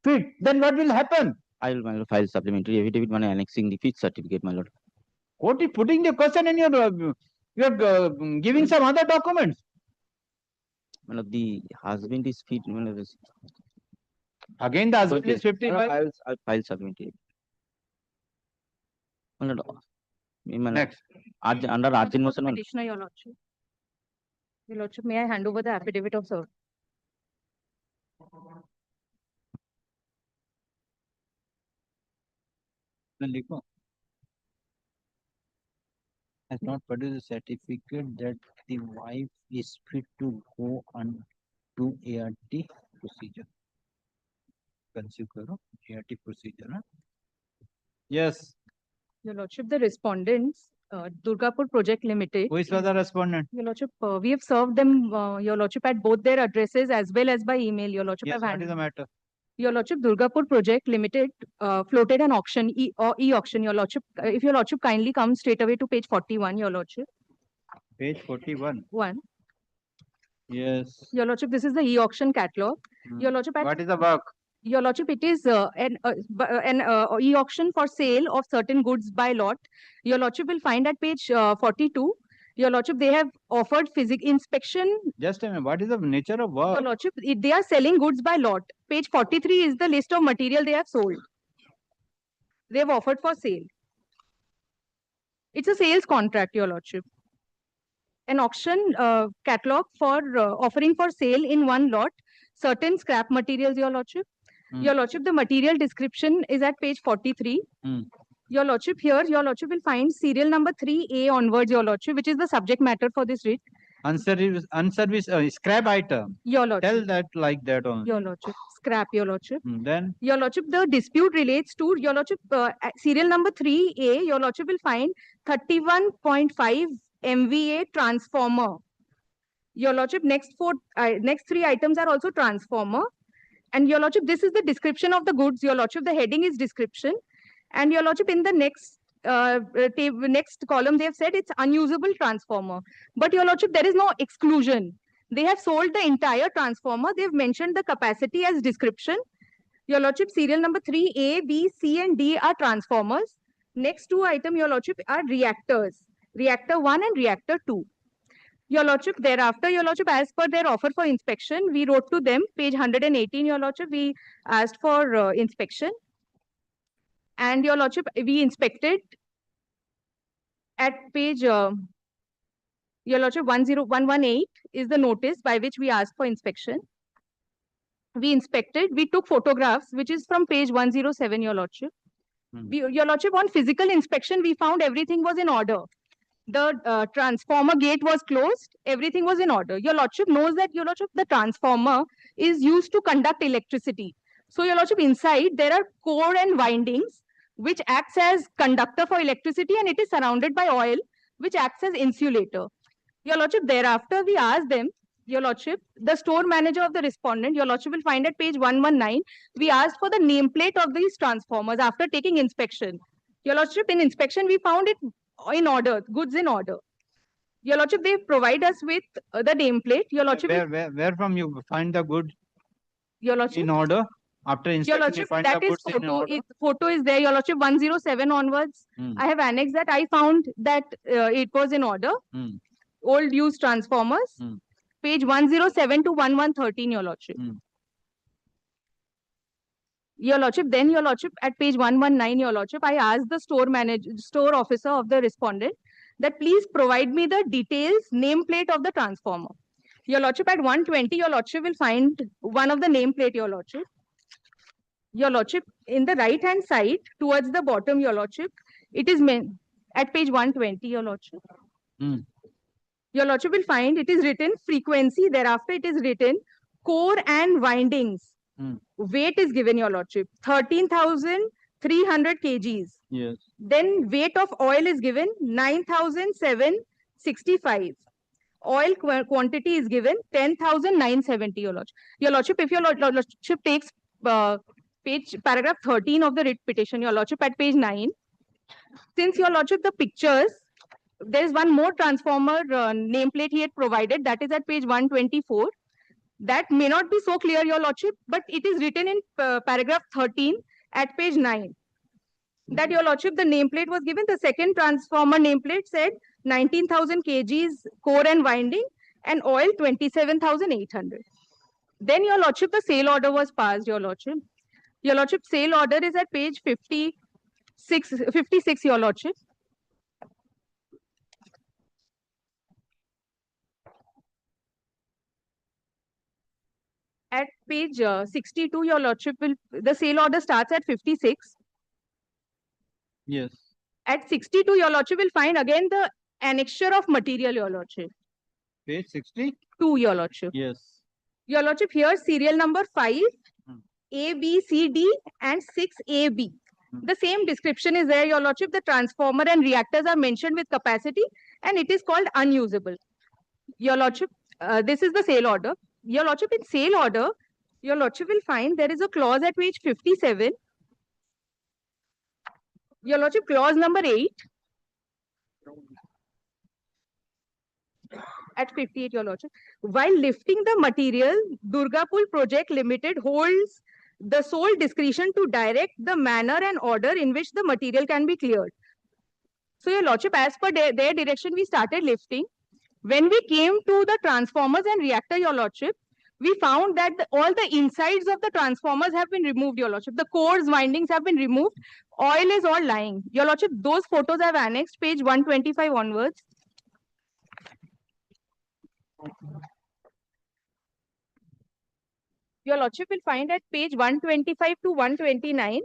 fit. Then what will happen? I will, my lord, file supplementary affidavit when annexing the fit certificate, my lord. Court is putting the question in you're giving some other documents. My lord, the husband is fit. Again, the husband is 55. I'll file supplementary. My lord, next. Under urgent motion. Petitioner, your lordship. Your lordship, may I hand over the affidavit of service? Has not produced a certificate that the wife is fit to go on to ART procedure. Conceive karo, ART procedure. Huh? Yes. Your lordship, the respondents, Durgapur Project Limited. Who is the respondent? Your lordship, we have served them, your lordship, at both their addresses as well as by email. Your lordship, yes, what is the matter? Your lordship, Durgapur Project Limited floated an auction, e-auction. Your lordship, if your lordship kindly come straight away to page 41, your lordship. Page 41. One. Yes. Your lordship, this is the e-auction catalog. Your lordship, what is the work? Your lordship, it is an e-auction for sale of certain goods by lot. Your lordship will find at page 42. Your lordship, they have offered physical inspection. Just a minute, what is the nature of work? Your lordship, they are selling goods by lot. Page 43 is the list of material they have sold. They have offered for sale. It's a sales contract, your lordship. an auction catalog for offering for sale in one lot certain scrap materials, Your Lordship. Your Lordship, the material description is at page 43. Your Lordship, here, Your Lordship will find serial number 3A onwards, Your Lordship, which is the subject matter for this writ. Unserviced scrap item. Your Lordship. Tell that like that only. Your Lordship. Scrap, Your Lordship. Then? Your Lordship, the dispute relates to, Your Lordship, serial number 3A, Your Lordship will find 31.5 MVA transformer. Your Lordship, next three items are also transformer. And Your Lordship, this is the description of the goods. Your Lordship, the heading is description. And Your Lordship, in the next column, they have said it's unusable transformer. But Your Lordship, there is no exclusion. They have sold the entire transformer. They've mentioned the capacity as description. Your Lordship, serial number 3A, B, C, and D are transformers. Next two items, Your Lordship, are reactors. Reactor 1 and reactor 2. Your Lordship, thereafter, Your Lordship, as per their offer for inspection, we wrote to them, page 118, Your Lordship, we asked for inspection. And Your Lordship, we inspected at page, Your Lordship, 10118 is the notice by which we asked for inspection. We inspected, we took photographs, which is from page 107, Your Lordship. Your Lordship, on physical inspection, we found everything was in order. The transformer gate was closed, everything was in order. Your Lordship knows that, Your Lordship, the transformer is used to conduct electricity. So, Your Lordship, inside there are core and windings, which acts as conductor for electricity, and it is surrounded by oil, which acts as insulator. Your Lordship, thereafter, we asked them, Your Lordship, the store manager of the respondent, Your Lordship will find at page 119, we asked for the nameplate of these transformers after taking inspection. Your Lordship, in inspection, we found it in order, goods in order. Your Lordship, they provide us with the nameplate. Your Lordship, where from you find the good? Your Lordship, in order. After inspection, Your Lordship, you find that the is goods in order. photo is there. Your Lordship, 107 onwards. I have annexed that. I found that it was in order. Old used transformers. Page 107 to 1113, Your Lordship. Your Lordship, then Your Lordship, at page 119, Your Lordship, I asked the store officer of the respondent that please provide me the details, nameplate of the transformer. Your Lordship, at 120, Your Lordship will find one of the nameplate, Your Lordship. Your Lordship, in the right-hand side, towards the bottom, Your Lordship, it is at page 120, Your Lordship. Your Lordship will find it is written frequency, thereafter it is written core and windings. Weight is given, Your Lordship, 13,300 kgs. Yes. Then weight of oil is given 9,765. Oil quantity is given 10,970, Your Lordship. Your Lordship, if Your Lordship takes paragraph 13 of the writ petition, Your Lordship, at page 9, since Your Lordship, the pictures, there is one more transformer nameplate he had provided, that is at page 124. That may not be so clear, Your Lordship, but it is written in paragraph 13 at page 9. That, Your Lordship, the nameplate was given. The second transformer nameplate said 19,000 kgs core and winding and oil 27,800. Then, Your Lordship, the sale order was passed, Your Lordship. Your Lordship, sale order is at page 56, Your Lordship. At page 62, Your Lordship, the sale order starts at 56. Yes. At 62, Your Lordship will find again the annexure of material, Your Lordship. Page 62, Your Lordship. Yes. Your Lordship, here serial number 5, A, B, C, D, and 6AB. The same description is there, Your Lordship. The transformer and reactors are mentioned with capacity, and it is called unusable. Your Lordship, this is the sale order. Your Lordship, in sale order, Your Lordship will find there is a clause at page 57. Your Lordship, clause number 8. At 58, Your Lordship. While lifting the material, Durgapur Project Limited holds the sole discretion to direct the manner and order in which the material can be cleared. So, Your Lordship, as per their direction, we started lifting. When we came to the transformers and reactor, Your Lordship, we found that all the insides of the transformers have been removed, Your Lordship. The cores, windings have been removed. Oil is all lying. Your Lordship, those photos I have annexed, page 125 onwards. Your Lordship will find at page 125 to 129.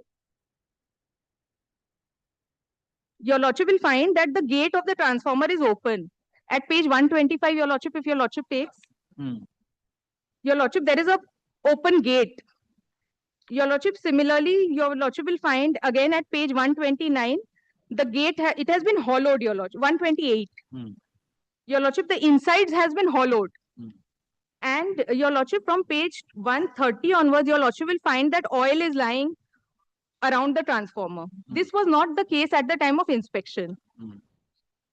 Your Lordship will find that the gate of the transformer is open. At page 125, Your Lordship, if Your Lordship takes, Your Lordship, there is a open gate. Your Lordship, similarly, Your Lordship will find again at page 129, the gate, it has been hollowed, Your Lordship, 128. Your Lordship, the insides has been hollowed. And Your Lordship, from page 130 onwards, Your Lordship will find that oil is lying around the transformer. This was not the case at the time of inspection.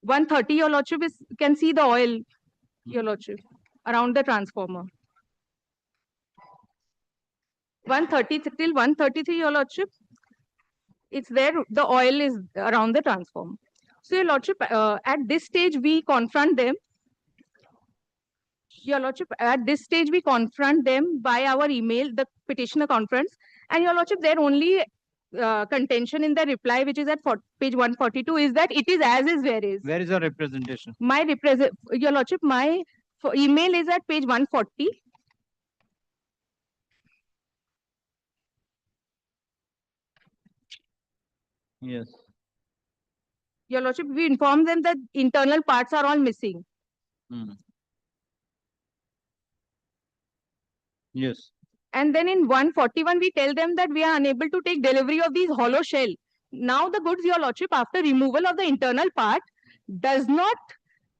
130, Your Lordship, can see the oil, Your Lordship, around the transformer. 130 till 133, Your Lordship, it's there, the oil is around the transformer. So, Your Lordship, at this stage, we confront them. Your Lordship, at this stage, we confront them by our email, the petitioner conference. And Your Lordship, their only contention in the reply, which is at page 142, is that it is as is where is. Where is your representation? Your Lordship, my email is at page 140. Yes. Your Lordship, we inform them that internal parts are all missing. Yes. And then in 141, we tell them that we are unable to take delivery of these hollow shell. Now the goods, Your Lordship, after removal of the internal part, does not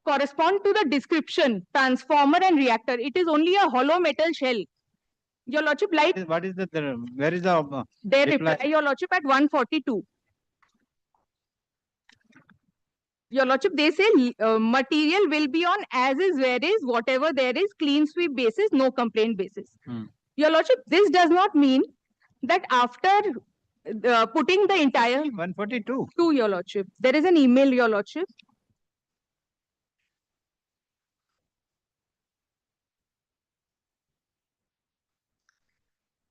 correspond to the description, transformer and reactor. It is only a hollow metal shell. Your Lordship, like... What is the, where is the their reply, Your Lordship, at 142. Your Lordship, they say material will be on as is, where is, whatever there is, clean sweep basis, no complaint basis. Your Lordship, this does not mean that after putting the entire... 142. To Your Lordship. There is an email, Your Lordship.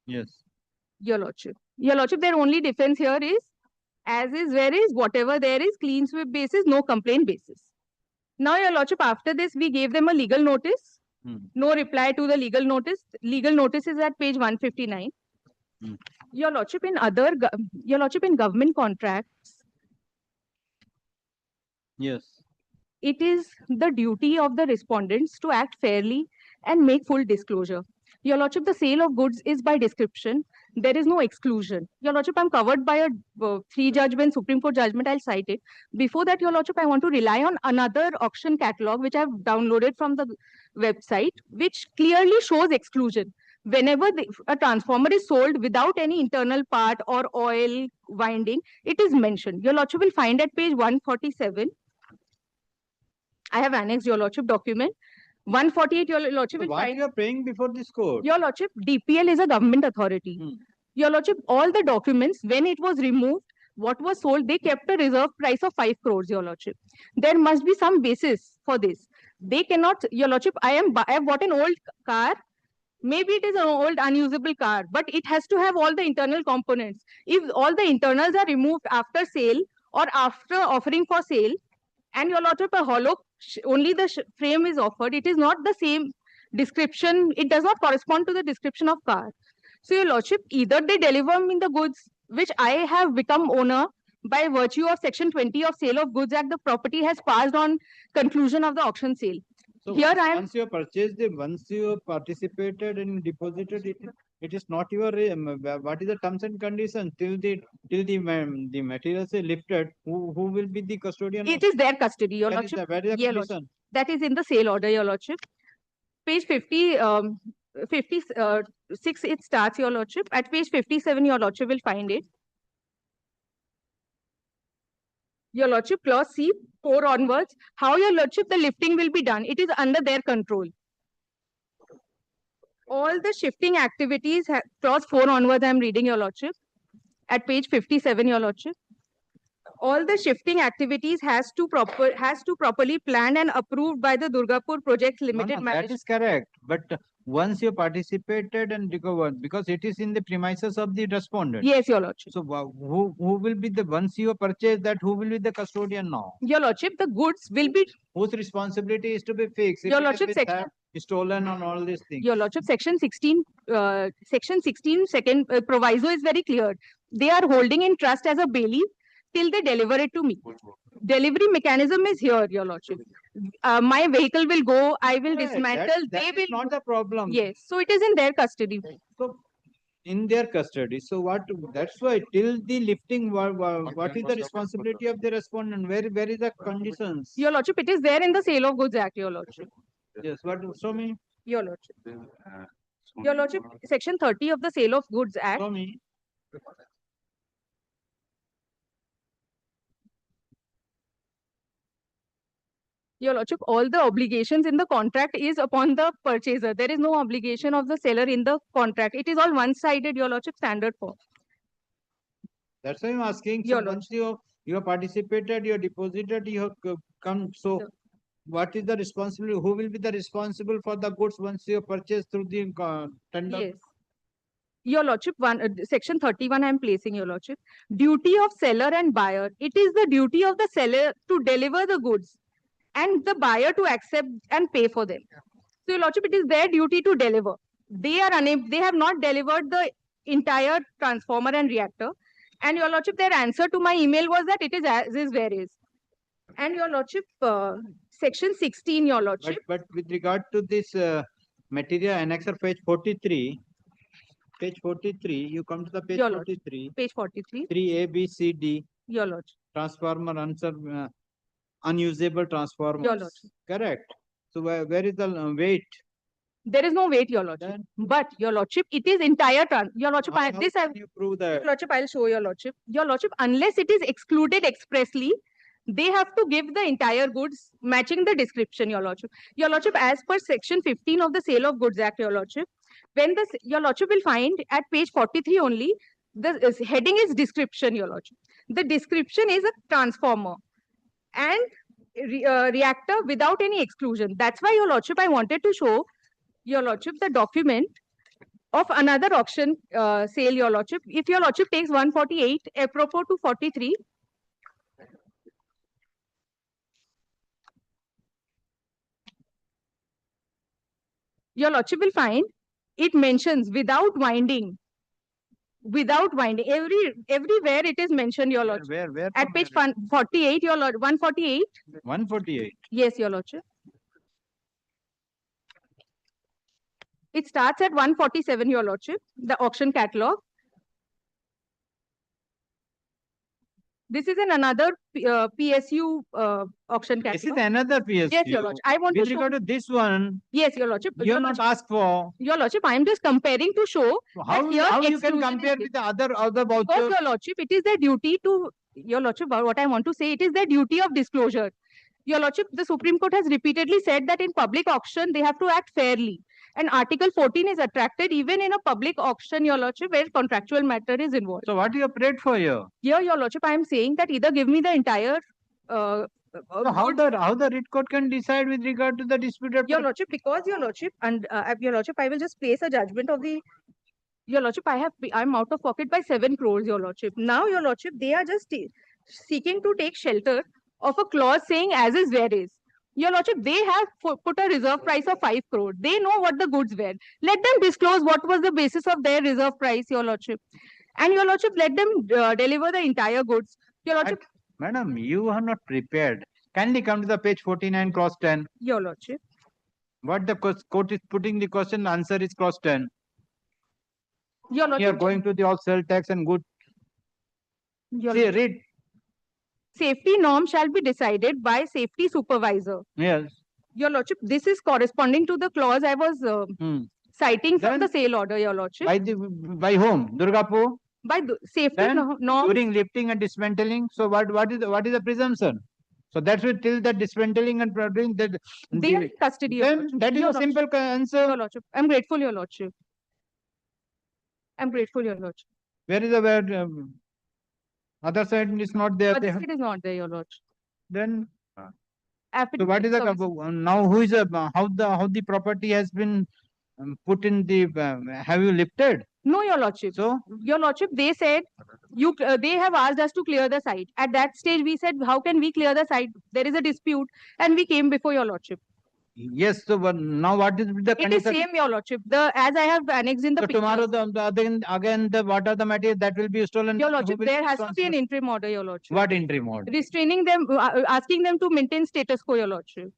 Yes. Your Lordship. Your Lordship, their only defense here is as is, where is, whatever there is, clean sweep basis, no complaint basis. Now, Your Lordship, after this, we gave them a legal notice. No reply to the legal notice. Legal notice is at page 159. Your Lordship, Your Lordship, in government contracts, yes, it is the duty of the respondents to act fairly and make full disclosure. Your Lordship, the sale of goods is by description. There is no exclusion. Your Lordship, I'm covered by a 3-judgment Supreme Court judgment. I'll cite it. Before that, Your Lordship, I want to rely on another auction catalog, which I've downloaded from the website, which clearly shows exclusion. Whenever a transformer is sold without any internal part or oil winding, it is mentioned. Your Lordship will find at page 147. I have annexed, Your Lordship, document. 148, Your Lordship will find. Why you are paying before this court? Your Lordship, DPL is a government authority. Your Lordship, all the documents, when it was removed, what was sold, they kept a reserve price of 5 crores, Your Lordship. There must be some basis for this. They cannot, Your Lordship, I have bought an old car. Maybe it is an old unusable car, but it has to have all the internal components. If all the internals are removed after sale or after offering for sale, and Your Lordship, a hollow, only the frame is offered, it is not the same description, it does not correspond to the description of car. So Your Lordship, either they deliver me the goods, which I have become owner by virtue of section 20 of Sale of Goods Act, the property has passed on conclusion of the auction sale. So here I am. Once you have purchased it, once you have participated and deposited it, it is not your, what is the terms and conditions till the materials are lifted, who will be the custodian? It is their custody, Your Lordship. Where is the Yeah, condition? Lordship. That is in the sale order, Your Lordship. Page 56, it starts, Your Lordship. At page 57, Your Lordship will find it. Your Lordship, clause C, 4 onwards. How, Your Lordship, the lifting will be done? It is under their control. All the shifting activities, clause 4 onwards, I am reading, Your Lordship. At page 57, Your Lordship. All the shifting activities has to properly planned and approved by the Durgapur Project Limited. That is correct. But once you participated and recovered, because it is in the premises of the respondent. Yes, Your Lordship. So who will be the, once you purchase that, who will be the custodian now? Your Lordship, the goods will be. Whose responsibility is to be fixed? If Your it has Lordship, been section. stolen on all these things. Your Lordship, section 16, second proviso is very clear. They are holding in trust as a bailiff till they deliver it to me. Delivery mechanism is here, Your Lordship. My vehicle will go, I will dismantle, that is not the problem. Yes, so it is in their custody. So in their custody. So what? That's why till the lifting, what is the responsibility of the respondent? Where is the conditions? Your Lordship, it is there in the Sale of Goods Act, Your Lordship. Yes, what? Show me. Your Lordship. Your Lordship, section 30 of the Sale of Goods Act. Show me. Your Lordship, all the obligations in the contract is upon the purchaser. There is no obligation of the seller in the contract. It is all one-sided, Your Lordship, standard for. That's why I'm asking. So once you have participated, you have deposited, you have come. So what is the responsibility? Who will be the responsible for the goods once you purchase through the tender? Yes. Your Lordship, section 31 I am placing, Your Lordship. Duty of seller and buyer. It is the duty of the seller to deliver the goods and the buyer to accept and pay for them. So, Your Lordship, it is their duty to deliver. They are unable, they have not delivered the entire transformer and reactor. And Your Lordship, their answer to my email was that it is as is where is. And Your Lordship, section 16, Your Lordship. But with regard to this material annexer, page 43, you come to the page Your 43. Page 43. 3A, B, C, D. Your Lordship. Transformer, unusable transformers. Your Lordship. Correct. So where is the weight? There is no weight, Your Lordship. But Your Lordship, it is entire Your Lordship, you prove that? Your Lordship, I'll show Your Lordship. Your Lordship, unless it is excluded expressly, they have to give the entire goods matching the description, Your Lordship. Your Lordship, as per section 15 of the Sale of Goods Act, Your Lordship, when Your Lordship will find at page 43 only, the heading is description, Your Lordship. The description is a transformer and reactor without any exclusion. That's why, Your Lordship, I wanted to show Your Lordship the document of another auction sale, Your Lordship. If Your Lordship takes 148 apropos to 43, Your Lordship will find it mentions without winding. Everywhere it is mentioned, Your Lordship. Where? At page 48, Your Lord, 148. 148. Yes, Your Lordship. It starts at 147, Your Lordship, the auction catalog. This is another PSU auction catalog. This is another PSU. Yes, Your Lordship. I want With to show. regard to this one. Yes, Your Lordship. You have not asked for. Your Lordship, I am just comparing to show. How you can compare with the other vouchers? Because, Your Lordship, it is their duty to. Your Lordship, what I want to say, it is their duty of disclosure. Your Lordship, the Supreme Court has repeatedly said that in public auction, they have to act fairly. And Article 14 is attracted even in a public auction, Your Lordship, where contractual matter is involved. So what you have prayed for here? Here, Your Lordship, I am saying that either give me the entire. So how the writ court can decide with regard to the disputed? Your Lordship, because Your Lordship, and Your Lordship, I will just place a judgment of the. Your Lordship, I'm out of pocket by 7 crores, Your Lordship. Now, Your Lordship, they are just seeking to take shelter of a clause saying as is where is. Your Lordship, they have put a reserve price of 5 crore. They know what the goods were. Let them disclose what was the basis of their reserve price, Your Lordship. And Your Lordship, let them deliver the entire goods. Your Lordship. Madam, you are not prepared. Kindly come to the page 49, clause 10. Your Lordship. What the court is putting the question, answer is clause 10. Your Lordship. You are going to the all sale tax and good. See, read. Safety norm shall be decided by safety supervisor. Yes. Your Lordship, this is corresponding to the clause I was citing from the sale order, Your Lordship. By whom? Durgapur? By safety norm. During lifting and dismantling. So what is the presumption? So that's why till the dismantling and doing that. They are in custody. Then that is a simple answer. Your Lordship. I'm grateful, Your Lordship. I'm grateful, Your Lordship. Where is the word? Other side is not there. Other side is not there, Your Lordship. Then. So what is the now? Who is how the property has been put in the, have you lifted? No, Your Lordship. So, Your Lordship, they said they have asked us to clear the site. At that stage, we said, how can we clear the site? There is a dispute, and we came before Your Lordship. yes, so but now what is the It is condition? same, Your Lordship. As I have annexed in the So pictures. tomorrow again what are the materials that will be stolen? Your Who Lordship, will there be has to be an responsible? interim order, Your Lordship. What interim order? Restraining them, asking them to maintain status quo, Your Lordship.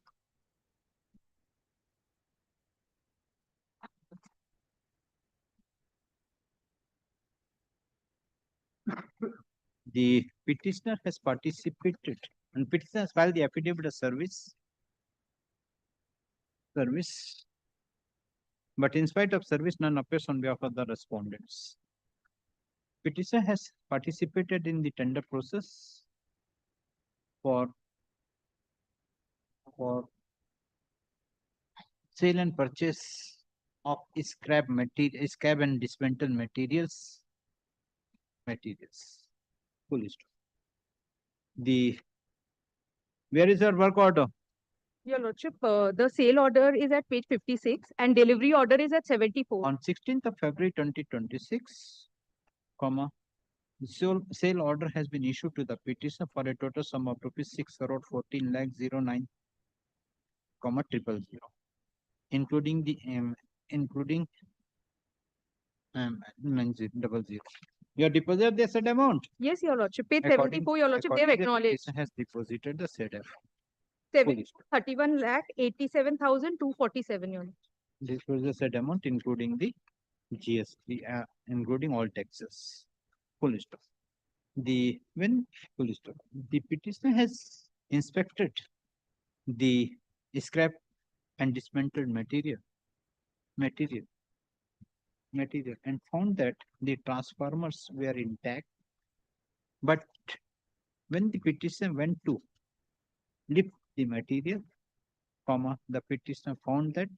The petitioner has participated and petitioner has filed the affidavit of service. But in spite of service, none appears on behalf of the respondents. Petitioner has participated in the tender process for sale and purchase of scrap and dismantled materials. Full stop. Where is your work order? Your Lordship, the sale order is at page 56 and delivery order is at 74. On 16th of February 2026, the sale order has been issued to the petitioner for a total sum of rupees 6,14,09,000, 000, including 9,000. You have deposited the said amount? Yes, Your Lordship. Page 74, Your Lordship, they have acknowledged. The has deposited the said amount. 31,87,247, Your Lordship. This was the said amount, including the GST, including all taxes. Full stop. The petitioner has inspected the scrap and dismantled material and found that the transformers were intact, but when the petitioner went to lift the material, the petitioner found that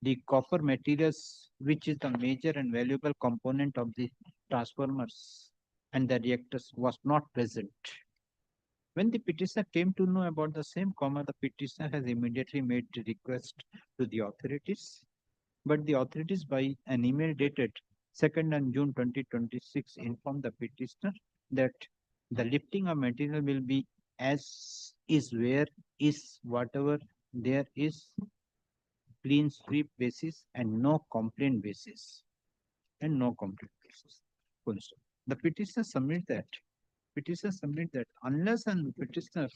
the copper materials, which is the major and valuable component of the transformers and the reactors, was not present. When the petitioner came to know about the same, the petitioner has immediately made a request to the authorities, but the authorities by an email dated 2nd on June 2026 informed the petitioner that the lifting of material will be as is, where is, whatever there is, clean sweep basis and no complaint basis. The petitioner submit that unless and petitioner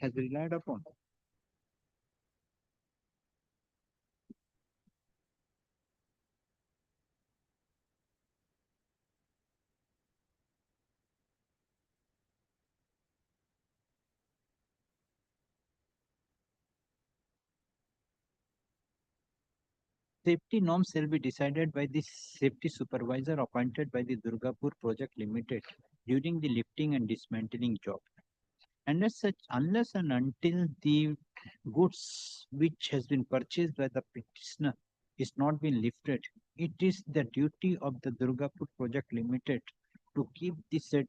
has relied upon safety norms shall be decided by the safety supervisor appointed by the Durgapur Project Limited during the lifting and dismantling job. And as such, unless and until the goods which has been purchased by the petitioner is not been lifted, it is the duty of the Durgapur Project Limited to keep the said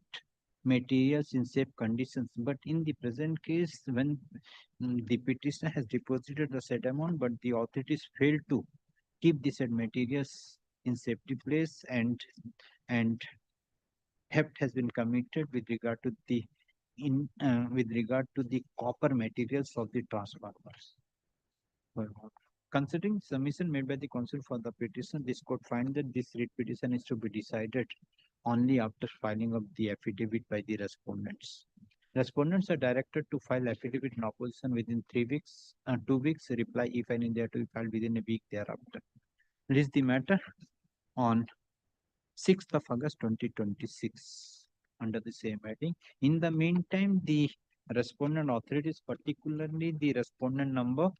materials in safe conditions. But in the present case, when the petitioner has deposited the said amount, but the authorities failed to keep the said materials in safety place, and theft has been committed with regard to the copper materials of the transformers. Considering submission made by the counsel for the petition, this court find that this writ petition is to be decided only after filing of the affidavit by the respondents. Respondents are directed to file affidavit in opposition within 3 weeks, 2 weeks. Reply, if any, they are to be filed within a week thereafter. Release the matter on 6th of August 2026 under the same heading. In the meantime, the respondent authorities, particularly the respondent number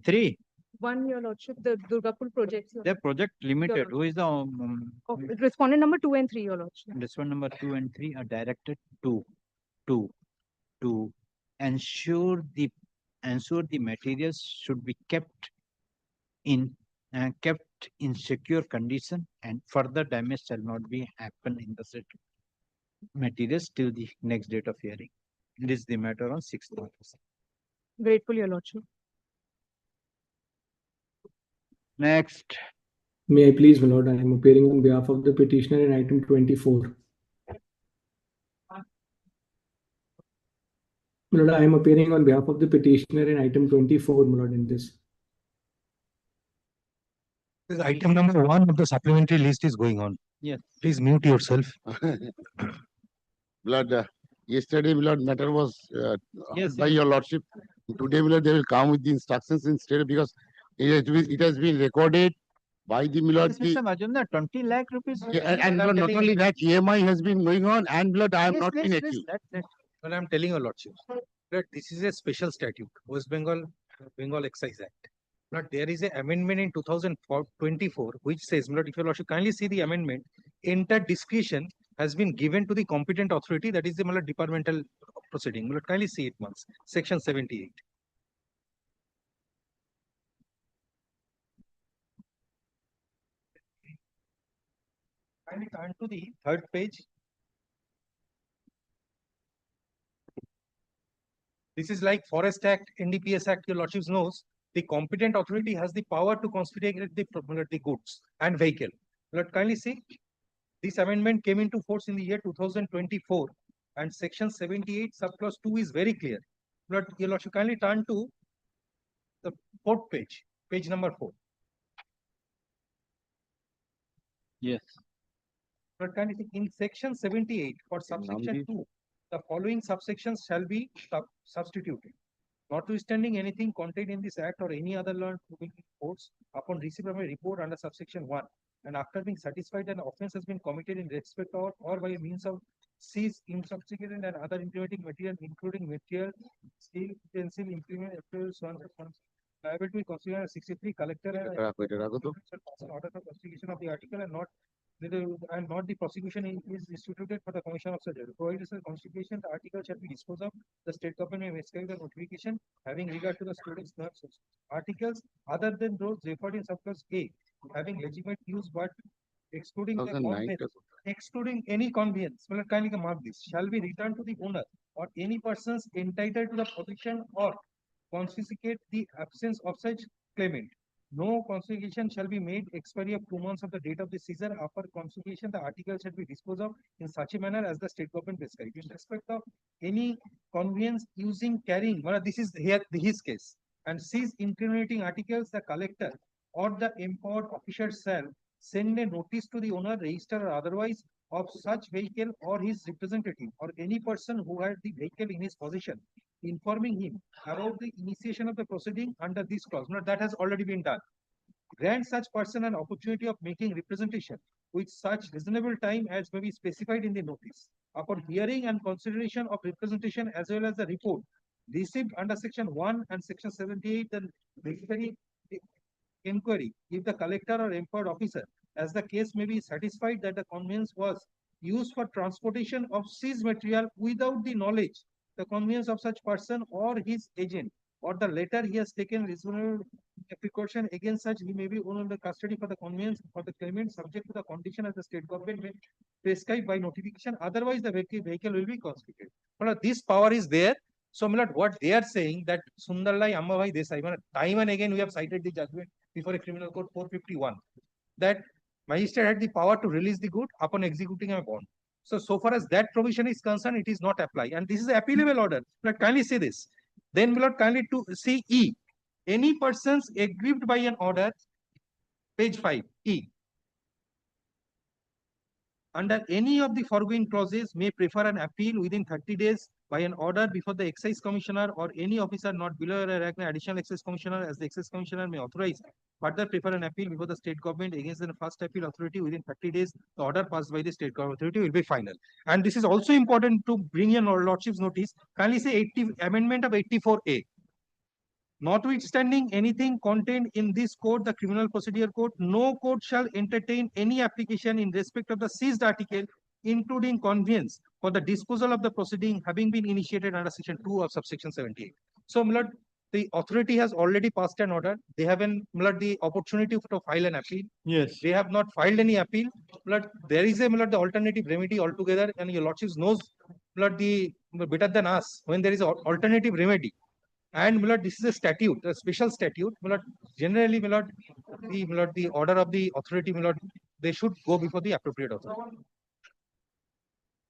3. One, Your Lordship, the Durgapur project. The project limited. Who is the respondent number 2 and 3, Your Lordship? Respondent number 2 and 3 are directed to ensure the materials should be kept in kept in secure condition, and further damage shall not be happen in the said materials till the next date of hearing. It is the matter on 6th August. Grateful, Your Lordship. Next. May I please, my lord, I am appearing on behalf of the petitioner in item 24. My lord, I am appearing on behalf of the petitioner in item 24, my lord, in this. Item number 1 of the supplementary list is going on. Yes. Please mute yourself. Blood, yesterday, Lord, matter was Yes, by your lordship. Today, Lord, they will come with the instructions instead because it has been recorded by the Lord. Yes, Mr. Majumdar, 20 lakh rupees. And Lord, not only that, EMI has been going on, and Lord, I have not been accused. Well, I'm telling you, Lordship, that this is a special statute, West Bengal Excise Act. But there is an amendment in 2024 which says, Lord, if your Lordship kindly see the amendment, enter discretion has been given to the competent authority, that is the departmental proceeding. Lord, kindly see it once. Section 78. Kindly turn to the third page. This is like Forest Act, NDPS Act, your Lordships knows. The competent authority has the power to confiscate the goods and vehicle. Lord, kindly see, this amendment came into force in the year 2024, and section 78 subclause 2 is very clear. Lord, your Lordship, kindly turn to the fourth page, page number 4. Yes. Lord, kindly see, in section 78 for subsection 2, the following subsections shall be substituted. Notwithstanding anything contained in this act or any other law proving force, upon receipt of a report under subsection 1, and after being satisfied an offence has been committed in respect of or by means of seized, intoxicating and other incriminating material, including material, steel, utensil, implement, so on, liable to be considered as 63 collector and order for prosecution of the article and not the prosecution is instituted for the commission of such. Provided the constitution, the article shall be disposed of. The state government may prescribe the notification having regard to the students' articles other than those referred in subclause A, having legitimate use but excluding the conveyance, excluding any conveyance. Well, kindly mark this, shall be returned to the owner or any persons entitled to the possession or confiscate the absence of such claimant. No confiscation shall be made expiry of 2 months of the date of the seizure. After confiscation, the article shall be disposed of in such a manner as the state government prescribes. In respect of any conveyance using, carrying, well, this is here his case, and seize incriminating articles, the collector or the empowered officer shall send a notice to the owner, register or otherwise of such vehicle or his representative or any person who had the vehicle in his possession, informing him about the initiation of the proceeding under this clause. Now, that has already been done. Grant such person an opportunity of making representation with such reasonable time as may be specified in the notice. Upon hearing and consideration of representation as well as the report received under section 1 and section 78, the necessary inquiry, if the collector or empowered officer, as the case may be, satisfied that the conveyance was used for transportation of seized material without the knowledge, the conveyance of such person or his agent, or the latter he has taken reasonable precaution against such, he may be owned under custody for the conveyance for the claimant, subject to the condition as the state government may prescribe by notification. Otherwise, the vehicle will be confiscated. But this power is there. So, what they are saying that Sundarlal Ambabhai Desai, time and again we have cited the judgment before a criminal court 451, that magistrate had the power to release the good upon executing a bond. So far as that provision is concerned, it is not applied. And this is an appealable order. But kindly say this. Then will kindly to see E. Any persons aggrieved by an order, page 5, E. Under any of the foregoing clauses may prefer an appeal within 30 days by an order before the excise commissioner or any officer not below or rank additional excise commissioner, as the excise commissioner may authorize. Further prefer an appeal before the state government against the first appeal authority within 30 days. The order passed by the state government authority will be final. And this is also important to bring your lordship's notice. Kindly say amendment of 84A. Notwithstanding anything contained in this code, the criminal procedure code, no court shall entertain any application in respect of the seized article, including conveyance, for the disposal of the proceeding having been initiated under section 2 of subsection 78. So, the authority has already passed an order. They haven't the opportunity to file an appeal. Yes. They have not filed any appeal. But there is the alternative remedy altogether, and your lordships knows the better than us when there is an alternative remedy. And this is a statute, a special statute. Generally, the order of the authority, they should go before the appropriate authority.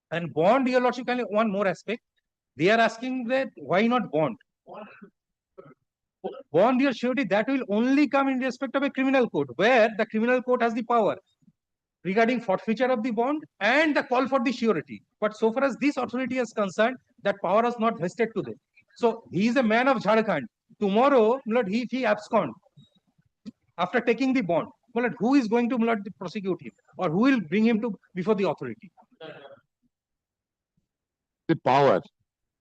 And bond, your lordship, one more aspect. They are asking that why not bond? Bond, your surety, that will only come in respect of a criminal court, where the criminal court has the power regarding forfeiture of the bond and the call for the surety. But so far as this authority is concerned, that power is not vested to them. So he is a man of Jharkhand. Tomorrow, if he abscond after taking the bond, who is going to prosecute him, or who will bring him to before the authority? The power.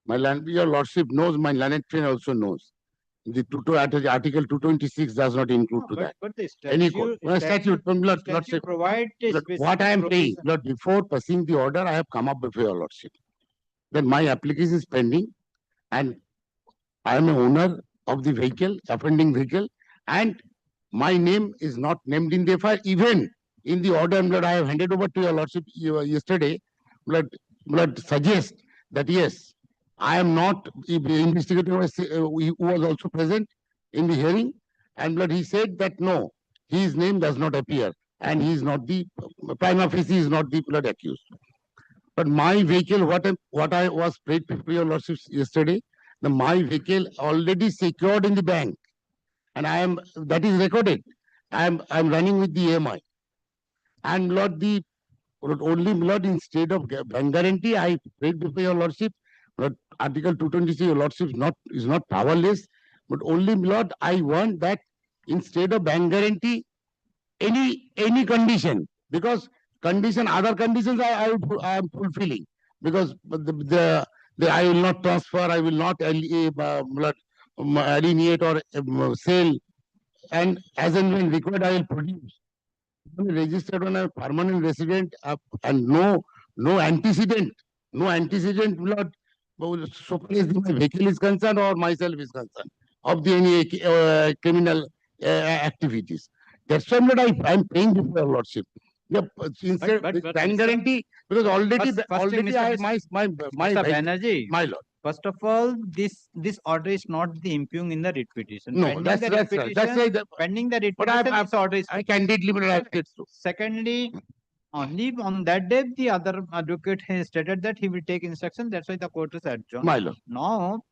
Your lordship knows, my learned friend also knows. The Article 226 does not include to that. But the Any statute lordship, provide what I am saying, Lord, before passing the order, I have come up before your lordship. Then my application is pending, and I am an owner of the vehicle, offending vehicle, and my name is not named in the FIR. Even in the order, Lord, I have handed over to your lordship yesterday. Lord, suggest that yes, I am not investigator who was also present in the hearing, and Lord, he said that no, his name does not appear, and he is not the prima facie is not the blood accused. But my vehicle, what I was prayed to your lordship yesterday, my vehicle already secured in the bank, and that is recorded. I am running with the EMI, and Lord, only Lord, instead of bank guarantee, I prayed before your lordship. Lord, Article 226, your lordship is not powerless, but only Lord, I want that instead of bank guarantee, any condition, because other conditions I am fulfilling, because I will not transfer, I will not alienate or sell, and as and when required, I will produce. Registered on a permanent resident, and no antecedent, Lord, so far as my vehicle is concerned or myself is concerned, of the any criminal activities. That's why I am paying before your lordship. Yeah, instead bank guarantee, because already I my Mr. Banerjee, my lord. First of all, this order is not the impugn in the writ petition. No, Pending that's the right. writ That's petition- right. Pending the writ But petition, this order is. I candidly have said so. Secondly, only on that day the other advocate has stated that he will take instruction. That's why the court is adjourned. My lord. Now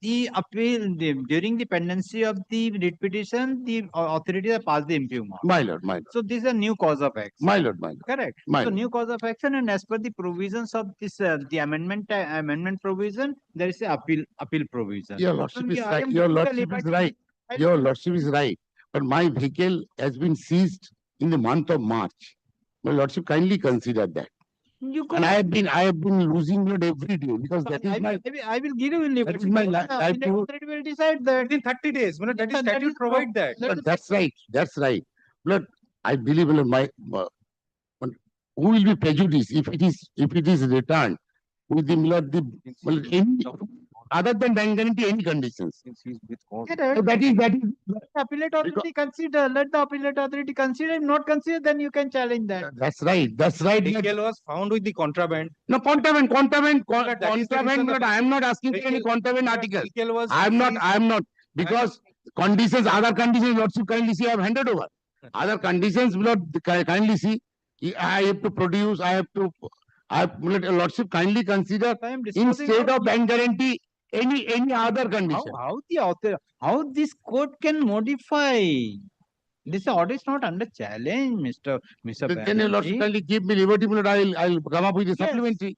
the appeal during the pendency of the writ petition, the authority has passed the impugn. My lord. So this is a new cause of action. My lord. Correct. My So lord. new cause of action, and as per the provisions of this the amendment provision, there is a appeal provision. Your lordship is I right. am Your typically- lordship is right. Your lordship is right. But my vehicle has been seized in the month of March. My lordship, kindly consider that. You And I have been losing blood every day, because that is I will give you that is my life. authority will decide that within 30 days. That is statute provide that. That's right. That's right. But I believe in who will be prejudiced if it is returned with the other than bank guarantee, any conditions. That is appellate authority consider. Let the appellate authority consider. If not consider, then you can challenge that. That's right. That's right. Vehicle was found with the contraband. No, contraband, That is the reason but I am not asking for any contraband articles. I am not, because other conditions, lordship kindly see, I have handed over. Other conditions, Lord, kindly see, I have to produce, lordship kindly consider, instead of bank guarantee, any other condition. How this court can modify? This order is not under challenge, Mr. Then your lordship kindly give me liberty, Lord, I'll come up with a supplementary.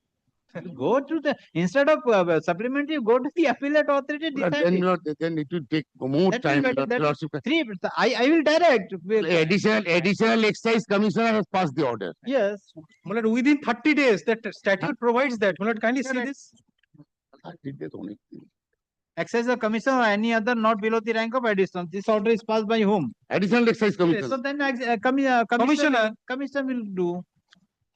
Go to the, instead of supplementary, go to the appellate authority. Then it will take more time. Lordship. I will direct. Additional excise commissioner has passed the order. Yes. Within 30 days, that statute provides that. Kindly see this. Excise commissioner or any other not below the rank of additional. This order is passed by whom? Additional excise commissioner. So then commissioner will do.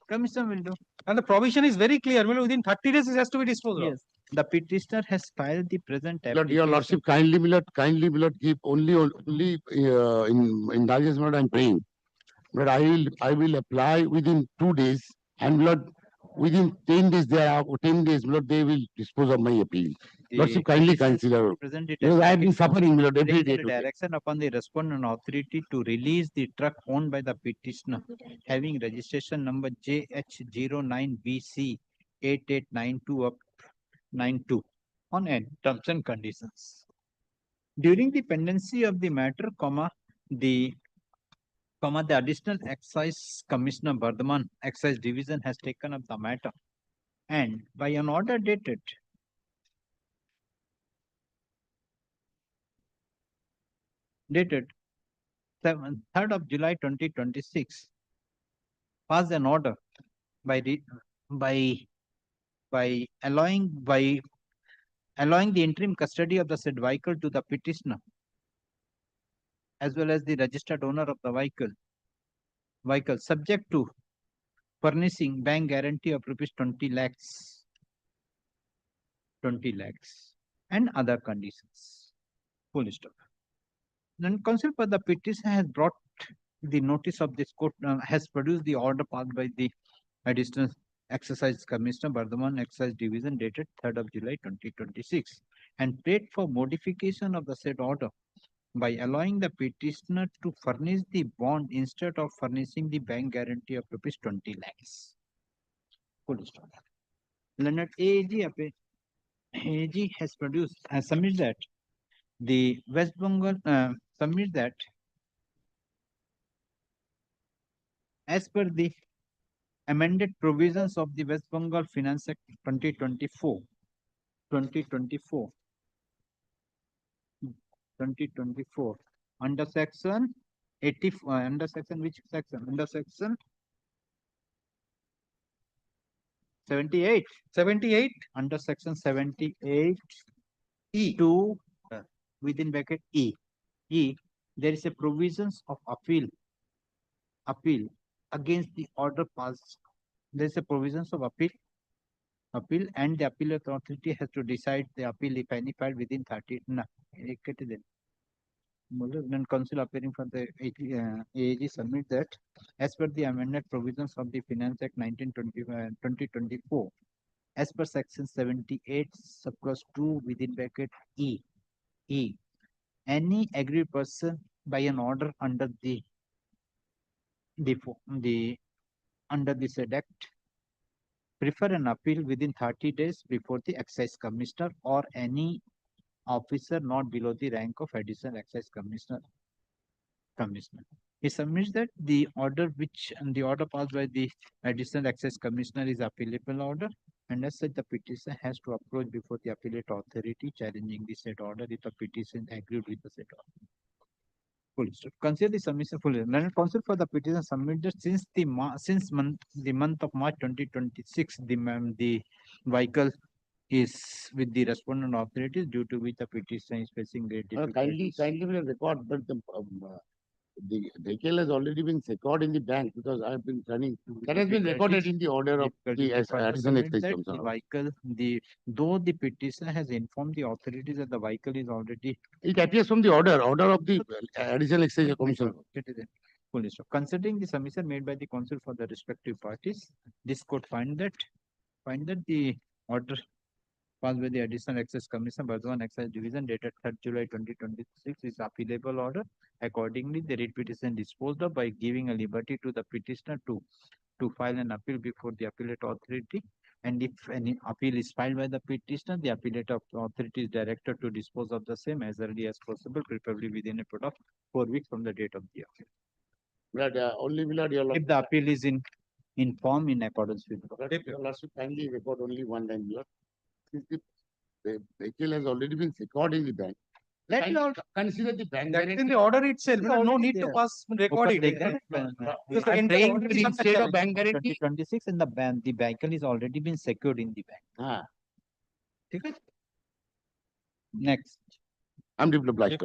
Commissioner will do. And the provision is very clear. Within 30 days, it has to be disposed of. Yes. The petitioner has filed the present Lord, application. your lordship, kindly, my lord, give only in indulgence, my lord, I'm praying. But I will apply within 2 days, and my lord, within 10 days, 10 days, my lord, they will dispose of my appeal. Lordship, kindly consider. Because I have been suffering, my lord, every day. Direction upon the respondent authority to release the truck owned by the petitioner having registration number JH09BC 8892 up 92 on terms and conditions. During the pendency of the matter, the additional excise commissioner Bardhaman excise division has taken up the matter, and by an order dated dated 3rd of July 2026, passed an order by allowing the interim custody of the said vehicle to the petitioner as well as the registered owner of the vehicle subject to furnishing bank guarantee of rupees 20 lakhs and other conditions. Full stop. Then counsel for the petitioner has brought the notice of this court, has produced the order passed by the additional exercise commissioner Bardhaman excise division dated 3rd of July 2026 and prayed for modification of the said order by allowing the petitioner to furnish the bond instead of furnishing the bank guarantee of rupees 20 lakhs. Full stop. Learned AAG has submitted that the West Bengal submit that as per the amended provisions of the West Bengal Finance Act 2024 under section 84 under section which section under section 78 under section 78 E to within bracket E there is a provisions of appeal against the order passed. There is a provisions of appeal and the appellate authority has to decide the appeal if any filed within 30. Then counsel appearing for the AAG submit that as per the amended provisions of the Finance Act 2024 as per section 78 subclause 2 within bracket E any aggrieved person by an order under the under the said act prefer an appeal within 30 days before the excise commissioner or any officer not below the rank of additional excise commissioner. He submits that the order passed by the additional excise commissioner is appealable order, and as such the petition has to approach before the appellate authority challenging the said order if the petition agreed with the said order. Consider the submission fully. Learned counsel for the petition submitted since the month of March 2026, the vehicle is with the respondent authorities due to which the petition is facing great difficulties. Kindly will record, but the vehicle has already been secured in the bank because I have been running. That has been recorded in the order of the additional excise vehicle, though the petitioner has informed the authorities that the vehicle is already. It appears from the order of the additional excise commission. Considering the submission made by the counsel for the respective parties, this court find that the order passed by the additional excise commission Bardhaman excise division dated 3rd July 2026 is appealable order. Accordingly, the writ petition disposed of by giving a liberty to the petitioner to file an appeal before the appellate authority, and if any appeal is filed by the petitioner, the appellate authority is directed to dispose of the same as early as possible, preferably within a period of 4 weeks from the date of the appeal. But only if the appeal is in form in accordance with your lordship, kindly record only one line, Lord. Since the vehicle has already been secured in the bank. Let me consider the bank. That's in the order itself. No need to pass record it. Because instead of bank guarantee 2026 and the vehicle is already been secured in the bank. Next. I'm deeply obliged.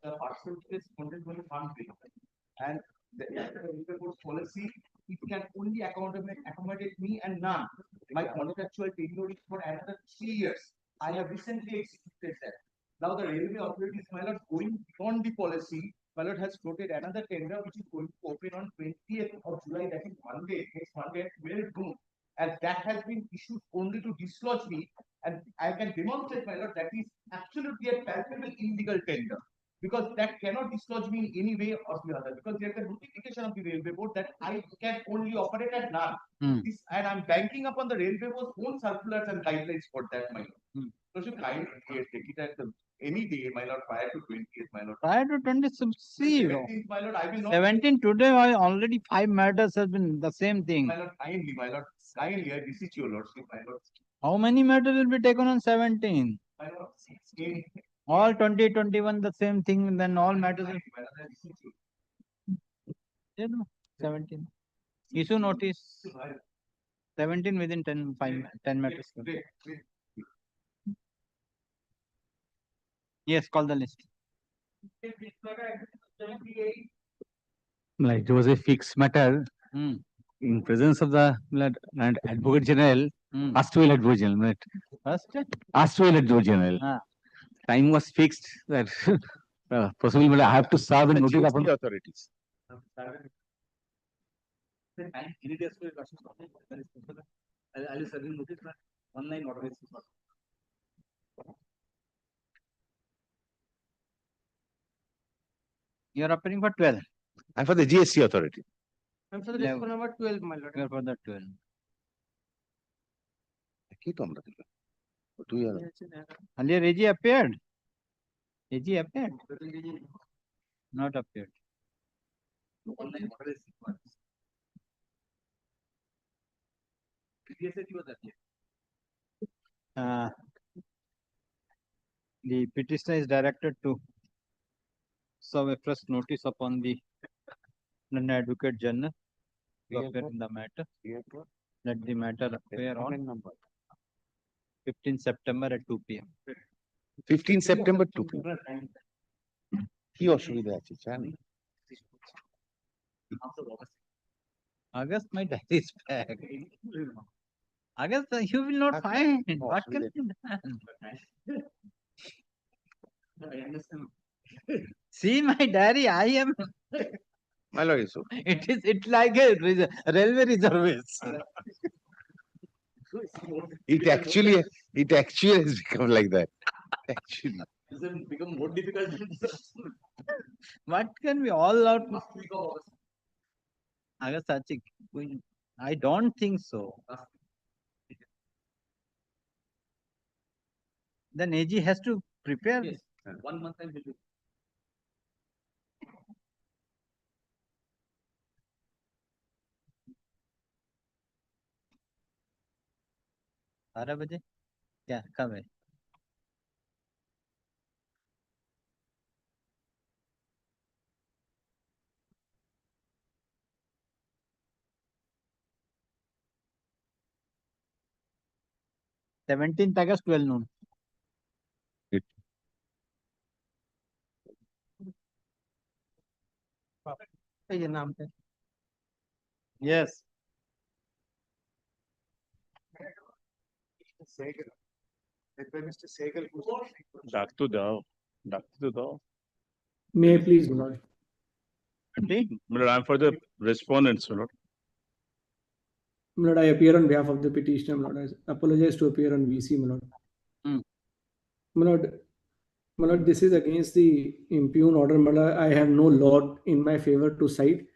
the percentage content will fund bill. And the railway board policy, it can only accommodate me and none. My contractual tenure is for another 3 years. I have recently executed that. Now the railway authorities, my lord, going beyond the policy, my lord has floated another tender which is going to open on 20th of July, that is Monday, next Monday at 12 noon. And that has been issued only to dislodge me. And I can demonstrate, my lord, that is absolutely a palpable illegal tender. Because that cannot dislodge me in any way or the other. Because there is a notification of the railway board that I can only operate at none. This, and I'm banking upon the railway board's own circulars and guidelines for that, my lord. So should kindly take it at any day, my lord, prior to 20th, my lord. Prior to 20, see, 17th, my lord, I will not. 17 today, already 5 matters have been the same thing. My lord, kindly, I beseech your lordship, my lord. How many matters will be taken on 17? My lord, 16. All 20, 21, the same thing, then all matters. You know, 17. Issue notice. 17 within 10 matters. Yes, call the list. Like it was a fixed matter in presence of the Advocate General, Astral Advocate General. Astral Advocate General. Time was fixed that possibly I have to serve and notice upon the authorities. I'll serve notice online order. You are appearing for 12. I'm for the GST authority. I'm for the list for number 12, my lord. You are for the 12. Earlier AG appeared. AG appeared. Not appeared. The petitioner is directed to serve a fresh notice upon the Advocate General to appear in the matter. Let the matter appear on 15 September at 2 p.m. 15 September 2 p.m. কি অসুবিধা আছে জানি August, my diary is back. August, you will not find. What can be done? See my diary, I am. My lord is okay. It's like a railway reservation. It actually has become like that. Actually. It's become more difficult. What can be all out? August, I don't think so. Then AG has to prepare. Yes. 1 month time will do. बारह बजे क्या कब है? August 12 noon. ये नाम पे. Yes. Mr. Segal. Doctor Dao. Doctor Dao. May I please, my lord? I'm for the respondents, Lord. My lord, I appear on behalf of the petitioner, my lord. I apologize to appear on VC, my lord. My lord, this is against the impugn order, my lord. I have no law in my favor to cite.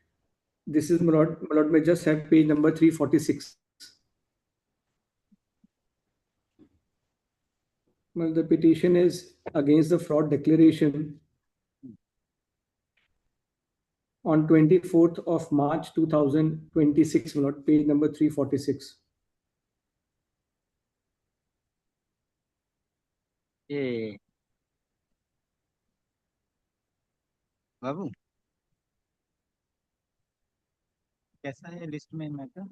This is, my lord, may just have page number 346. Well, the petition is against the fraud declaration on 24th of March 2026, my lord, page number 346. ये बाबू कैसा है list में matter?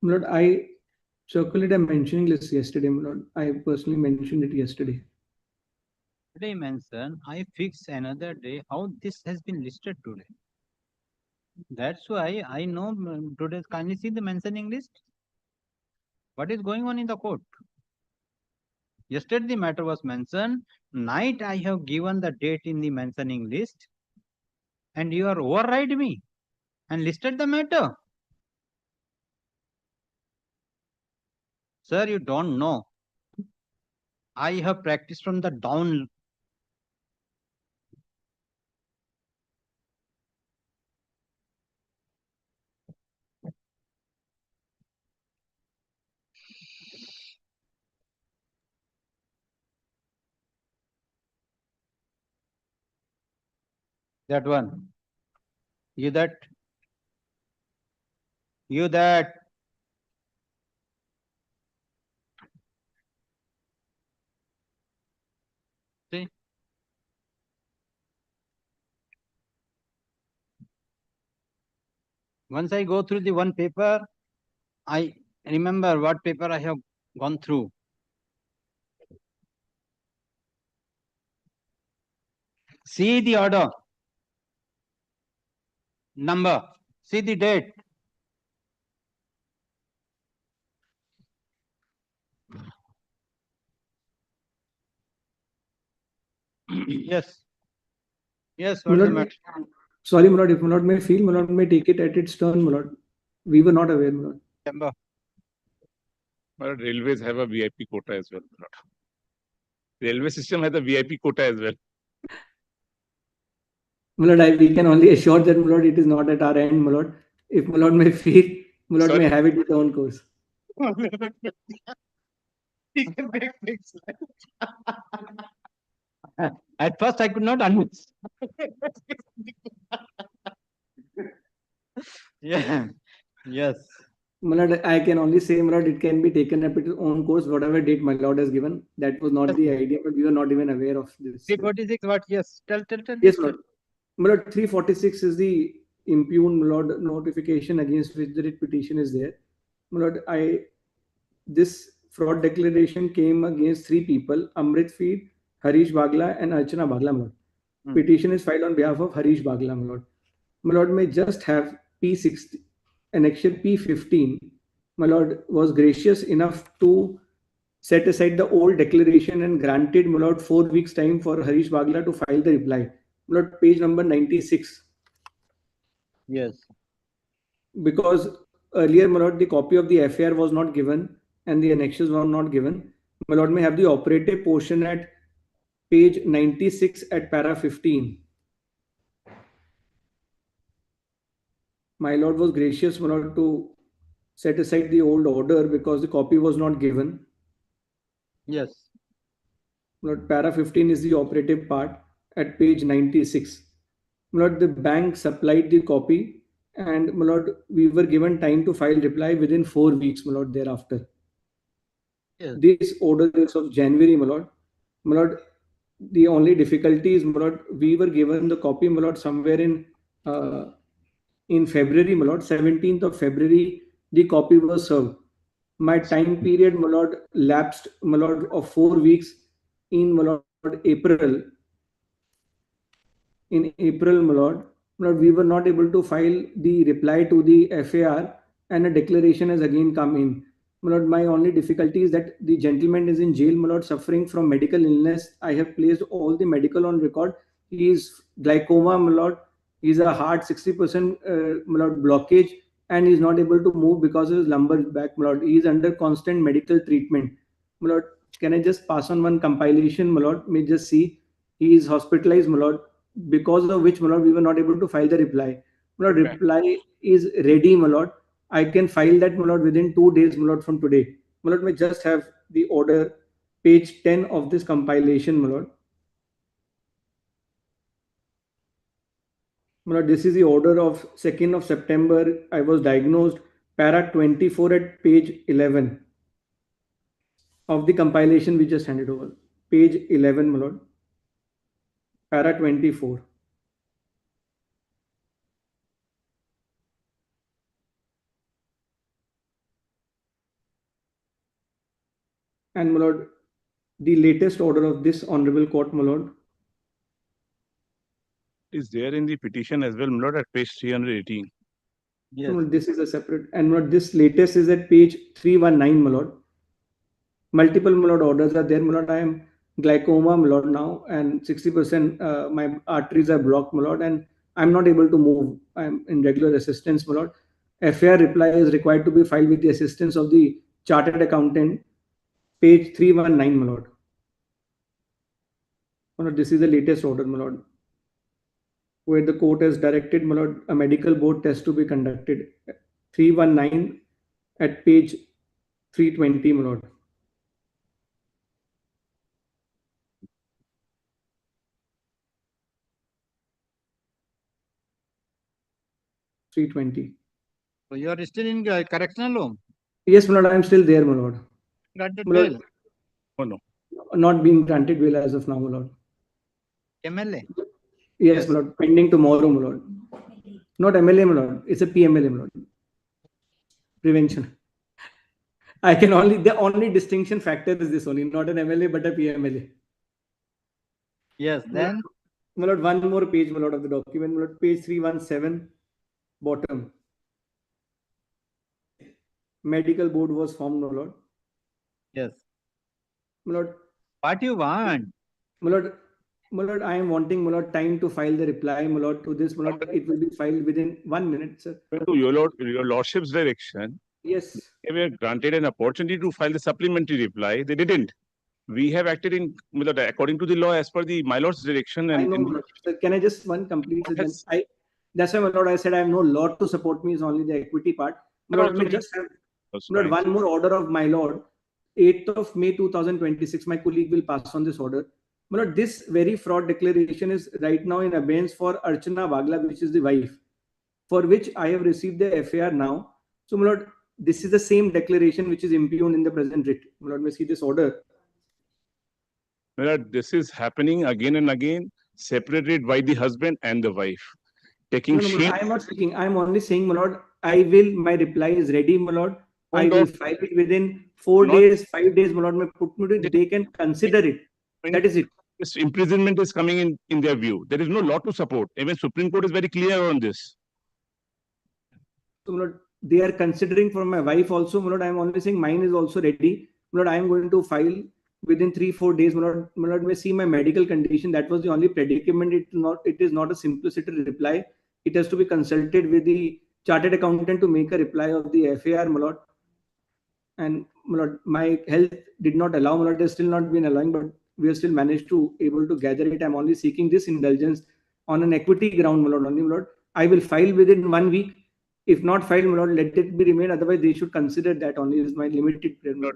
My lord, I circulated a mentioning list yesterday, my lord. I personally mentioned it yesterday. Today mention, I fix another day how this has been listed today. That's why I know today. Can you see the mentioning list? What is going on in the court? Yesterday the matter was mentioned. Night I have given the date in the mentioning list, and you are override me and listed the matter. Sir, you don't know. I have practiced from the down. That one. You that. You that. See? Once I go through the one paper, I remember what paper I have gone through. See the order. Number. See the date. Yes. Yes, what is the matter? Sorry, my lord, if my lord may feel, my lord may take it at its turn, my lord. We were not aware, my lord. Number. But railways have a VIP quota as well. Railway system has a VIP quota as well. My lord, we can only assure that, my lord, it is not at our end, my lord. If my lord may feel, my lord may have it its own course. At first, I could not understand. Yeah. Yes. My lord, I can only say, my lord, it can be taken up its own course, whatever date my lord has given. That was not the idea, but we were not even aware of this. 346, what? Yes. Tell. Yes, my lord. My lord, 346 is the impugned, my lord, notification against which the writ petition is there. My lord, this fraud declaration came against three people, Amrit Feed, Harish Bagla, and Archana Bagla, my lord. Petition is filed on behalf of Harish Bagla, my lord. My lord may just have P60, annexure P15. My lord was gracious enough to set aside the old declaration and granted, my lord, 4 weeks time for Harish Bagla to file the reply. My lord, page number 96. Yes. Because earlier, my lord, the copy of the FAR was not given and the annexures were not given. My lord may have the operative portion at page 96 at para 15. My lord was gracious, my lord, to set aside the old order because the copy was not given. Yes. My lord, para 15 is the operative part at page 96. My lord, the bank supplied the copy and my lord, we were given time to file reply within 4 weeks, my lord, thereafter. Yes. This order is of January, my lord. My lord, the only difficulty is, my lord, we were given the copy, my lord, somewhere in February, my lord, 17th of February, the copy was served. My time period, my lord, lapsed, my lord, of 4 weeks in, my lord, April. In April, my lord, we were not able to file the reply to the FAR and a declaration has again come in. My lord, my only difficulty is that the gentleman is in jail, my lord, suffering from medical illness. I have placed all the medical on record. He is glaucoma, my lord. He is a heart 60% my lord, blockage and he is not able to move because of his lumbar back, my lord. He is under constant medical treatment. My lord, can I just pass on one compilation, my lord? May just see. He is hospitalized, my lord, because of which, my lord, we were not able to file the reply. My lord, reply is ready, my lord. I can file that, my lord, within 2 days, my lord, from today. My lord, may just have the order, page 10 of this compilation, my lord. My lord, this is the order of 2nd of September. I was diagnosed, para 24 at page 11 of the compilation we just handed over. Page 11, my lord. Para 24. And, my lord, the latest order of this honorable court, my lord, is there in the petition as well, my lord, at page 318. Yes. So, this is a separate, and what this latest is at page 319, my lord. Multiple, my lord, orders are there, my lord. I am glaucoma, my lord, now, and 60% my arteries are blocked, my lord, and I'm not able to move. I'm in regular assistance, my lord. FAR reply is required to be filed with the assistance of the chartered accountant, page 319, my lord. My lord, this is the latest order, my lord, where the court has directed, my lord, a medical board test to be conducted. 319 at page 320, my lord. $320. So you are still in correctional home? Yes, my lord, I am still there, my lord. Granted My lord, bail? Oh, no. not being granted bail as of now, my lord. MLA? Yes, my lord, pending tomorrow, my lord. Not MLA, my lord. It's a PMLA, my lord. Prevention. I can only, the only distinction factor is this only, not an MLA, but a PMLA. Yes, then? My lord, one more page, my lord, of the document, my lord, page 317, bottom. Medical board was formed, my lord. Yes. My lord. What you want? My lord, I am wanting, my lord, time to file the reply, my lord, to this, my lord. It will be filed within 1 minute, sir. To your lordship's direction, yes, they were granted an opportunity to file the supplementary reply. They didn't. We have acted in according to the law as per the my lord's direction. And I know, my lord. Sir, can I just one complete? Yes. That's why, my lord, I said I have no law to support me, is only the equity part. My lord, may just have, my lord, one more order of my lord. 8th of May 2026, my colleague will pass on this order. My lord, this very fraud declaration is right now in abeyance for Archana Bagla, which is the wife, for which I have received the FAR now. So, my lord, this is the same declaration which is impugned in the present writ. My lord, may see this order. My lord, this is happening again and again, separated by the husband and the wife. Taking No, I am not speaking. I am only saying, my lord, I will, my reply is ready, my lord. I will file it within 4 days, 5 days, my lord. They can consider it. That is it. This imprisonment is coming in their view. There is no law to support. Even Supreme Court is very clear on this. So, my lord, they are considering for my wife also, my lord. I am only saying mine is also ready. My lord, I am going to file within 3-4 days. My lord, may see my medical condition. That was the only predicament. It is not a simplicity reply. It has to be consulted with the chartered accountant to make a reply of the FAR, my lord. And my lord, my health did not allow, my lord, it has still not been allowing, but we have still managed to able to gather it. I'm only seeking this indulgence on an equity ground, my lord, only, my lord. I will file within 1 week. If not filed, my lord, let it be remain. Otherwise, they should consider that only is my limited prayer.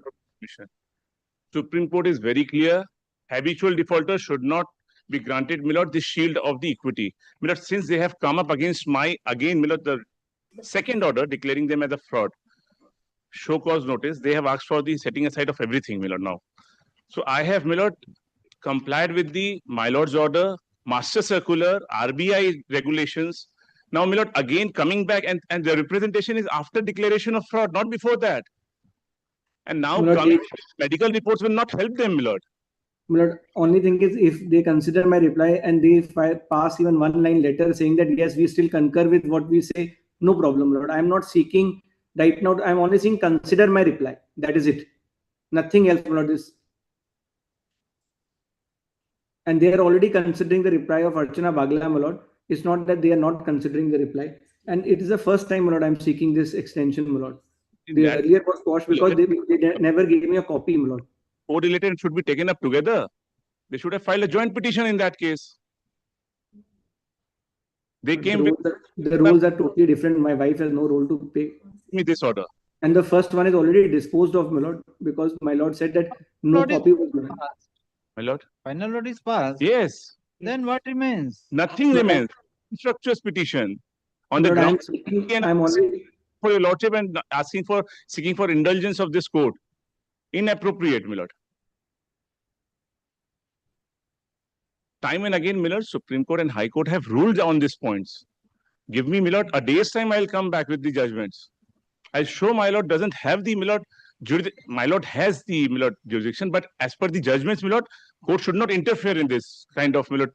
Supreme Court is very clear. Habitual defaulters should not be granted, my lord, the shield of the equity. My lord, since they have come up against my, again, my lord, the second order declaring them as a fraud, show cause notice, they have asked for the setting aside of everything, my lord, now. So I have, my lord, complied with the my lord's order, master circular, RBI regulations. Now, my lord, again coming back, and the representation is after declaration of fraud, not before that. And now coming, medical reports will not help them, my lord. My lord, only thing is, if they consider my reply and they pass even one line letter saying that yes, we still concur with what we say, no problem, lord. I am not seeking right now. I am only saying consider my reply. That is it. Nothing else, my lord. This. And they are already considering the reply of Archana Bagla, my lord. It's not that they are not considering the reply. And it is the first time, my lord, I'm seeking this extension, my lord. The earlier was quashed because they never gave me a copy, my lord. Co-related should be taken up together. They should have filed a joint petition in that case. They came the rules are totally different. My wife has no role to play. Me this order. And the first one is already disposed of, my lord, because my lord said that no copy was given. My lord. Final note is passed. Yes. Then what remains? Nothing remains. Structures petition on the ground. I'm only for your lordship and seeking for indulgence of this court. Inappropriate, my lord. Time and again, my lord, Supreme Court and High Court have ruled on these points. Give me, my lord, a day's time, I'll come back with the judgments. I'll show my lord doesn't have the, my lord, my lord has the my lord jurisdiction, but as per the judgments, my lord, court should not interfere in this kind of my lord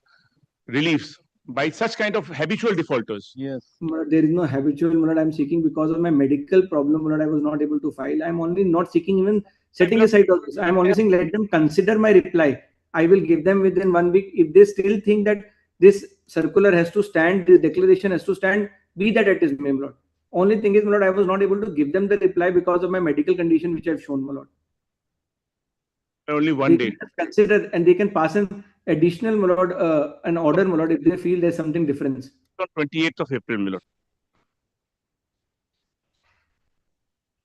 reliefs by such kind of habitual defaulters. Yes. There is no habitual, my lord. I'm seeking because of my medical problem, my lord. I was not able to file. I'm only not seeking even setting aside all this. I'm only saying let them consider my reply. I will give them within 1 week. If they still think that this circular has to stand, this declaration has to stand, be that it is, my lord. Only thing is, my lord, I was not able to give them the reply because of my medical condition, which I've shown, my lord. Only one They day. can consider and they can pass an additional, my lord, an order, my lord, if they feel there's something difference. On 28th of April, my lord.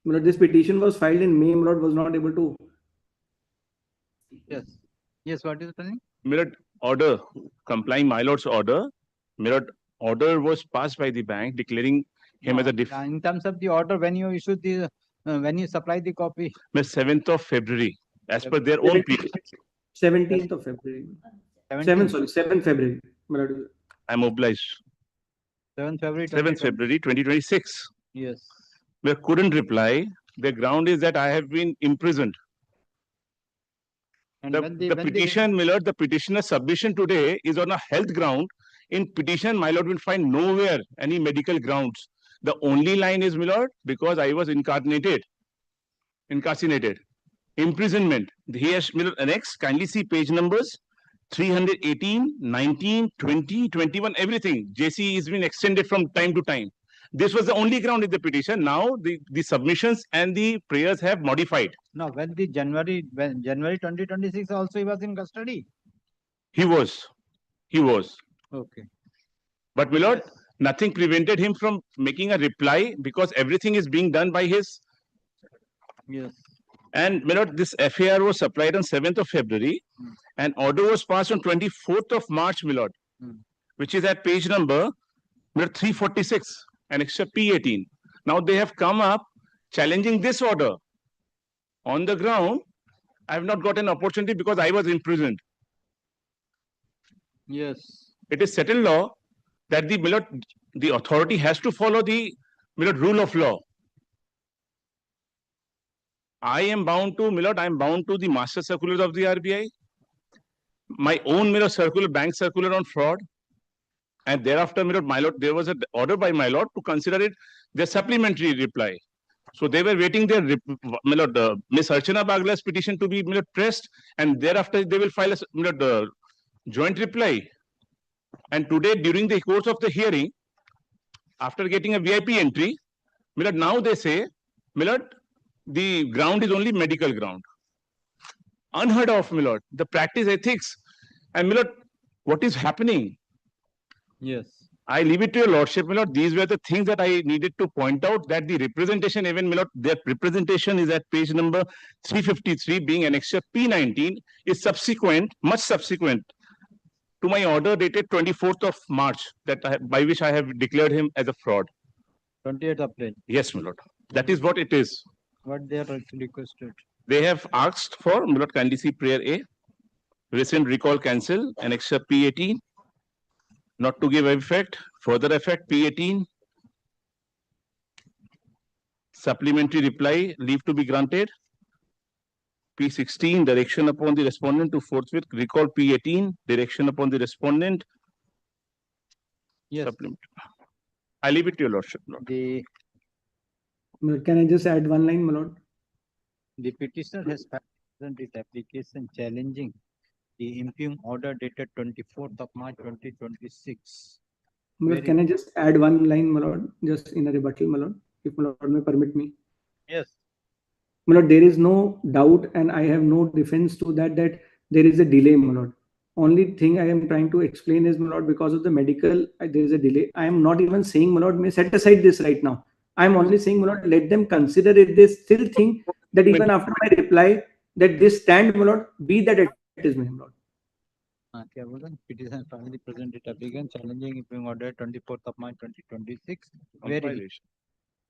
My lord, this petition was filed in May, my lord, was not able to. Yes. Yes, what is happening? My lord, order, complying my lord's order, my lord, order was passed by the bank declaring him as a in terms of the order, when you issue the, when you supply the copy. 7th of February, as per their own period. 17th of February. 7th February. My lord. I'm obliged. 7th February. 7th February 2026. Yes. They couldn't reply. The ground is that I have been imprisoned. And The petition, my lord, the petitioner's submission today is on a health ground. In petition, my lord will find nowhere any medical grounds. The only line is, my lord, because I was incarcerated. Imprisonment. He has, my lord, annexed. Kindly see page numbers 318, 19, 20, 21, everything. JC has been extended from time to time. This was the only ground in the petition. Now the submissions and the prayers have modified. No, when January 2026 also he was in custody. He was. Okay. But my lord, nothing prevented him from making a reply because everything is being done by his. Yes. And my lord, this FAR was supplied on 7th of February and order was passed on 24th of March, my lord, which is at page number 346 and extra P18. Now they have come up challenging this order. On the ground, I have not got an opportunity because I was imprisoned. Yes. It is settled law that the authority has to follow the rule of law. I am bound to, I am bound to the master circulars of the RBI, my own circular, bank circular on fraud, and thereafter, my lord, there was an order by my lord to consider it their supplementary reply. So they were waiting their, my lord, Miss Archana Bagla's petition to be pressed, and thereafter they will file a joint reply. And today, during the course of the hearing, after getting a VIP entry, now they say, the ground is only medical ground. Unheard of, the practice ethics. And what is happening? Yes. I leave it to your lordship, my lord. These were the things that I needed to point out, that the representation, even my lord, their representation is at page number 353, being annexure P19, is subsequent, much subsequent to my order dated 24th of March, by which I have declared him as a fraud. 28th April. Yes, my lord. That is what it is. What they are requested. They have asked for, my lord, kindly see prayer A, rescind, recall, cancel, annexure P18, not to give effect, further effect P18, supplementary reply, leave to be granted, P16, direction upon the respondent to forthwith recall P18, direction upon the respondent. Yes. I leave it to your lordship, lord. Can I just add one line, my lord? The petitioner has filed his application challenging the impugned order dated 24th of March 2026. Can I just add one line, my lord, just in a rebuttal, my lord, if my lord may permit me? Yes. My lord, there is no doubt and I have no defense to that there is a delay, my lord. Only thing I am trying to explain is, my lord, because of the medical, there is a delay. I am not even saying, my lord, may set aside this right now. I am only saying, my lord, let them consider it. They still think that even after my reply, that this stand, my lord, be that it is, my lord. Petition finally presented applicant challenging impugned order 24th of March 2026,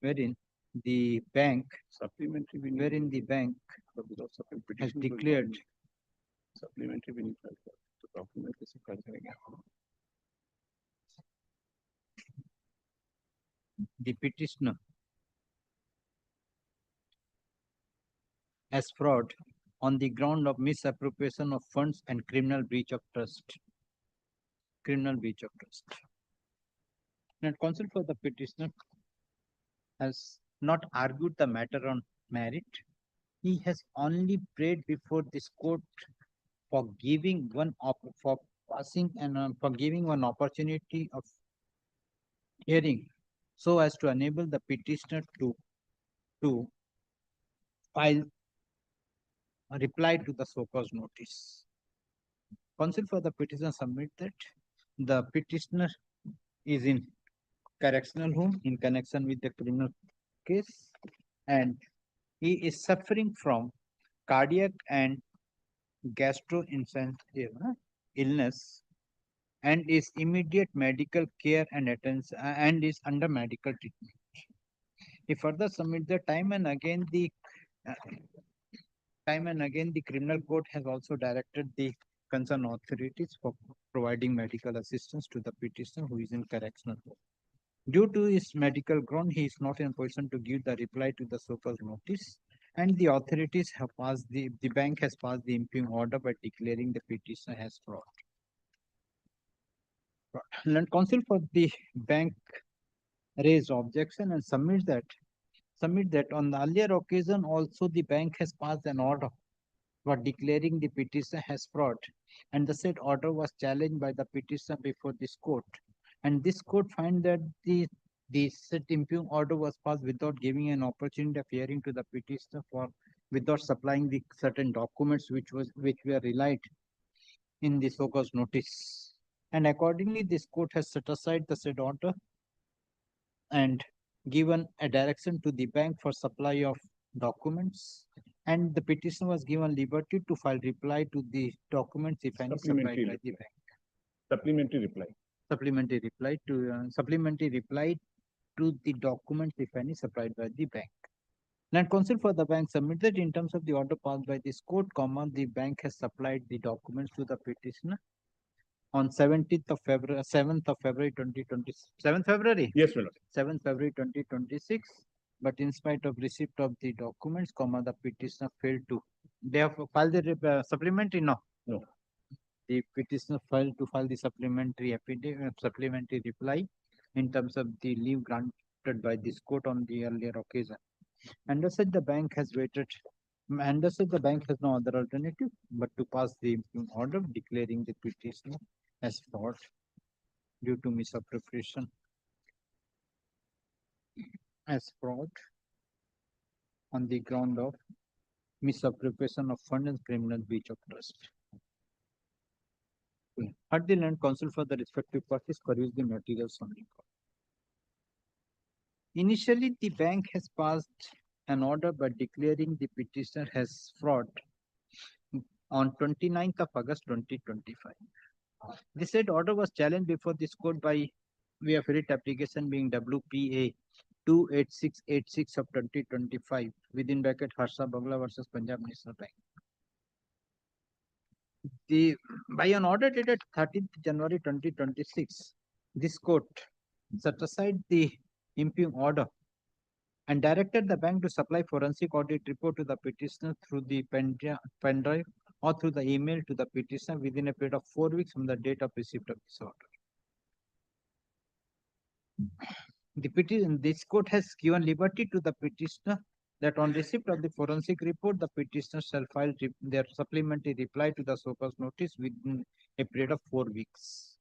wherein the bank has declared the petitioner as fraud on the ground of misappropriation of funds and criminal breach of trust. Criminal breach of trust. And counsel for the petitioner has not argued the matter on merit. He has only prayed before this court for giving one for passing and for giving one opportunity of hearing, so as to enable the petitioner to file a reply to the so-called notice. Counsel for the petitioner submit that the petitioner is in correctional home in connection with the criminal case, and he is suffering from cardiac and gastrointestinal illness and is immediate medical care and attention and is under medical treatment. He further submit the time and again the criminal court has also directed the concerned authorities for providing medical assistance to the petitioner who is in correctional home. Due to his medical ground, he is not in a position to give the reply to the so-called notice, and the authorities have passed the bank has passed the impugn order by declaring the petitioner as fraud. Land counsel for the bank raised objection and submit that on the earlier occasion also the bank has passed an order for declaring the petitioner as fraud, and the said order was challenged by the petitioner before this court, and this court find that the said impugn order was passed without giving an opportunity of hearing to the petitioner for without supplying the certain documents which were relied in the so-called notice, and accordingly this court has set aside the said order and given a direction to the bank for supply of documents, and the petitioner was given liberty to file reply to the documents if any supplied by the bank. Supplementary reply. Supplementary reply to the documents if any supplied by the bank. Land counsel for the bank submitted in terms of the order passed by this court, the bank has supplied the documents to the petitioner on 7th of February 2020. 7th February? Yes, my lord. 7th February 2026. But in spite of receipt of the documents, the petitioner failed to. They have filed the supplementary? No. No. The petitioner failed to file the supplementary supplementary reply in terms of the leave granted by this court on the earlier occasion. And thus the bank has waited. And thus the bank has no other alternative but to pass the order declaring the petitioner as fraud due to misappropriation as fraud on the ground of misappropriation of fund and criminal breach of trust. Had the land counsel for the respective parties peruse the materials on record. Initially, the bank has passed an order by declaring the petitioner as fraud on 29th of August 2025. The said order was challenged before this court by way of writ application being WPA 28686 of 2025 within bracket Harsha Bagla versus Punjab National Bank. By an order dated 13th January 2026, this court set aside the impugn order and directed the bank to supply forensic audit report to the petitioner through the pen drive or through the email to the petitioner within a period of 4 weeks from the date of receipt of this order. This court has given liberty to the petitioner that on receipt of the forensic report, the petitioner shall file their supplementary reply to the so-called notice within a period of 4 weeks.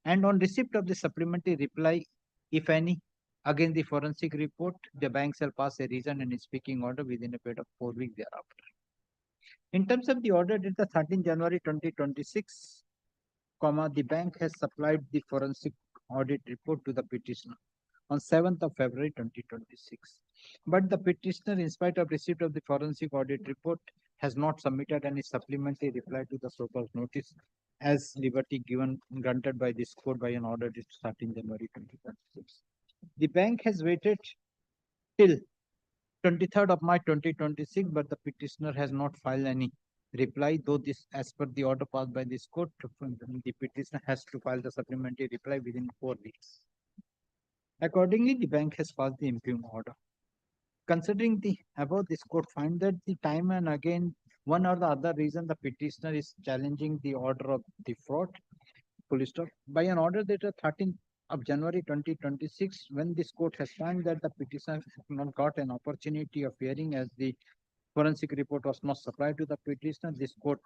And on receipt of the supplementary reply, if any, against the forensic report, the bank shall pass a reason and speaking order within a period of 4 weeks thereafter. In terms of the order dated 13 January 2026, the bank has supplied the forensic audit report to the petitioner on 7th of February 2026. But the petitioner, in spite of receipt of the forensic audit report, has not submitted any supplementary reply to the so-called notice as liberty granted by this court by an order dated 13 January 2026. The bank has waited till 23rd of March 2026, but the petitioner has not filed any reply, though this, as per the order passed by this court, the petitioner has to file the supplementary reply within 4 weeks. Accordingly, the bank has passed the impugn order. considering the above, this court find that the time and again one or the other reason the petitioner is challenging the order of the fraud, full stop, by an order dated 13th of January 2026, when this court has found that the petitioner has not got an opportunity of hearing as the forensic report was not supplied to the petitioner, this court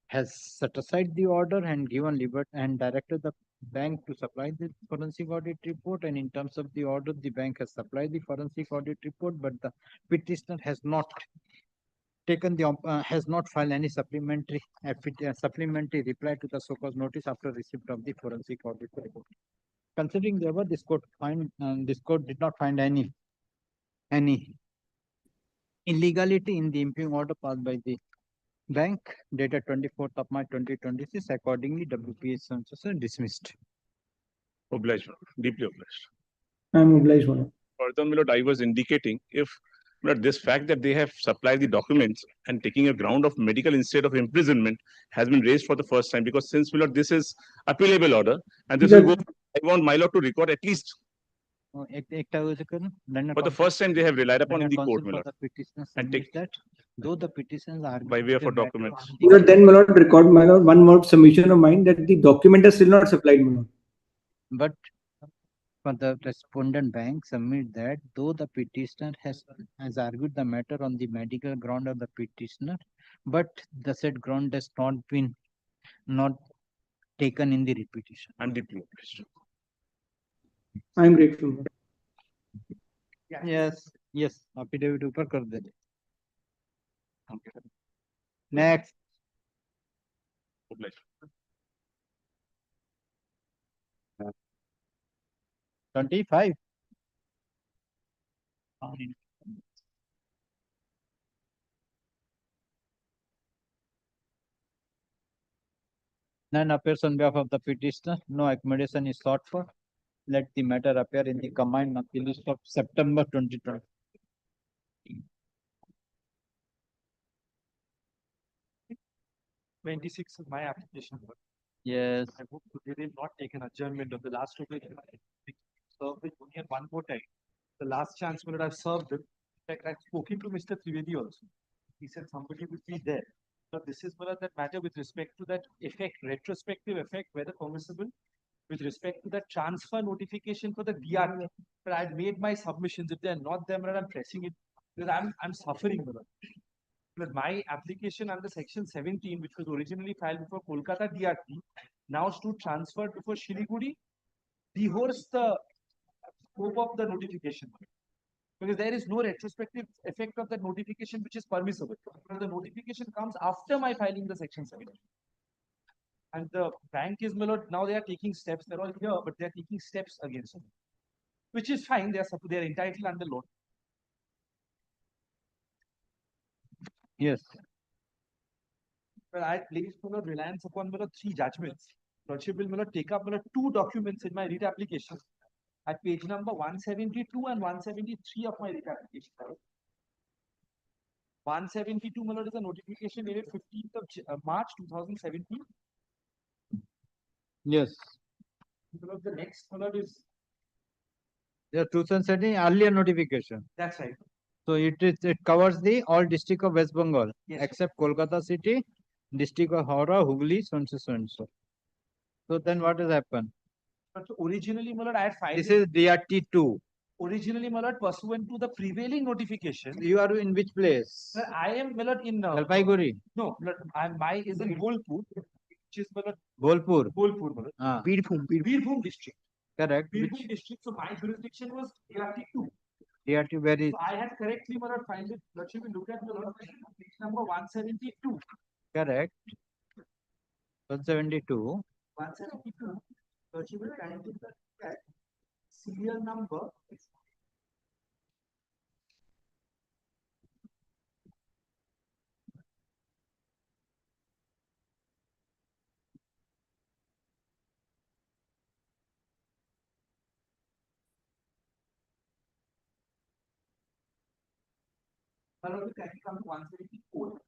has set aside the order and given liberty and directed the bank to supply the forensic audit report. And in terms of the order, the bank has supplied the forensic audit report, but the petitioner has not taken the has not filed any supplementary reply to the so-called notice after receipt of the forensic audit report. Considering the above, this court did not find any illegality in the impugned order passed by the bank dated 24th of March 2026. Accordingly, WPS is dismissed. Obliged, deeply obliged. I'm obliged, Madam. Further, my lord, I was indicating if this fact that they have supplied the documents and taking a ground of medical instead of imprisonment has been raised for the first time, because since, my lord, this is appealable order and this will go, I want my lord to record at least for the first time they have relied upon in the court, my lord, and take that though the petitions are by way of a documents. Then, my lord, record, my lord, one more submission of mine that the document is still not supplied, my lord. But for the respondent bank submit that though the petitioner has argued the matter on the medical ground of the petitioner, but the said ground has not taken in the repetition. I'm deeply obliged. I'm grateful. Yes, affidavit ऊपर कर दे. Next. Obliged. 25. None appears on behalf of the petitioner. No accommodation is sought for. Let the matter appear in the combined appeal list of September 2020. Is my application. Yes. I hope they will not take an adjournment of the last occasion. Serve the union one more time. The last chance when I've served it. In fact, I've spoken to Mr. Trivedi also. He said somebody will be there. But this is one of that matter with respect to that effect, retrospective effect, whether permissible, with respect to that transfer notification for the DRT. But I've made my submissions. If they're not there, I'm pressing it because I'm suffering with it. But my application under section 17, which was originally filed before Kolkata DRT, now stood transferred before Shiliguri, dehors the scope of the notification. Because there is no retrospective effect of that notification which is permissible. Because the notification comes after my filing the section 17. And the bank is, now they are taking steps. They're all here, but they're taking steps against them. Which is fine. They're entitled under law. Yes. But I placed reliance upon 3 judgments. Lordship will take up 2 documents in my writ application at page number 172 and 173 of my writ application. 172 is a notification dated 15th of March 2017. Yes. The next is. The 2017 earlier notification. That's right. So it covers the all district of West Bengal, yes, except Kolkata city, district of Howrah, Hooghly, so and so. So then what has happened? So originally, I had filed. This is DRT2. Originally, pursuant to the prevailing notification. You are in which place? Sir, I am in Jalpaiguri. No, my is in Bolpur, which is Bolpur. Bolpur. Birbhum district. Correct. Birbhum district. So my jurisdiction was DRT2. DRT where is? So I had correctly filed it. Let me look at page number 172. Correct. 172. 172. Let me look at serial number. Come to 174.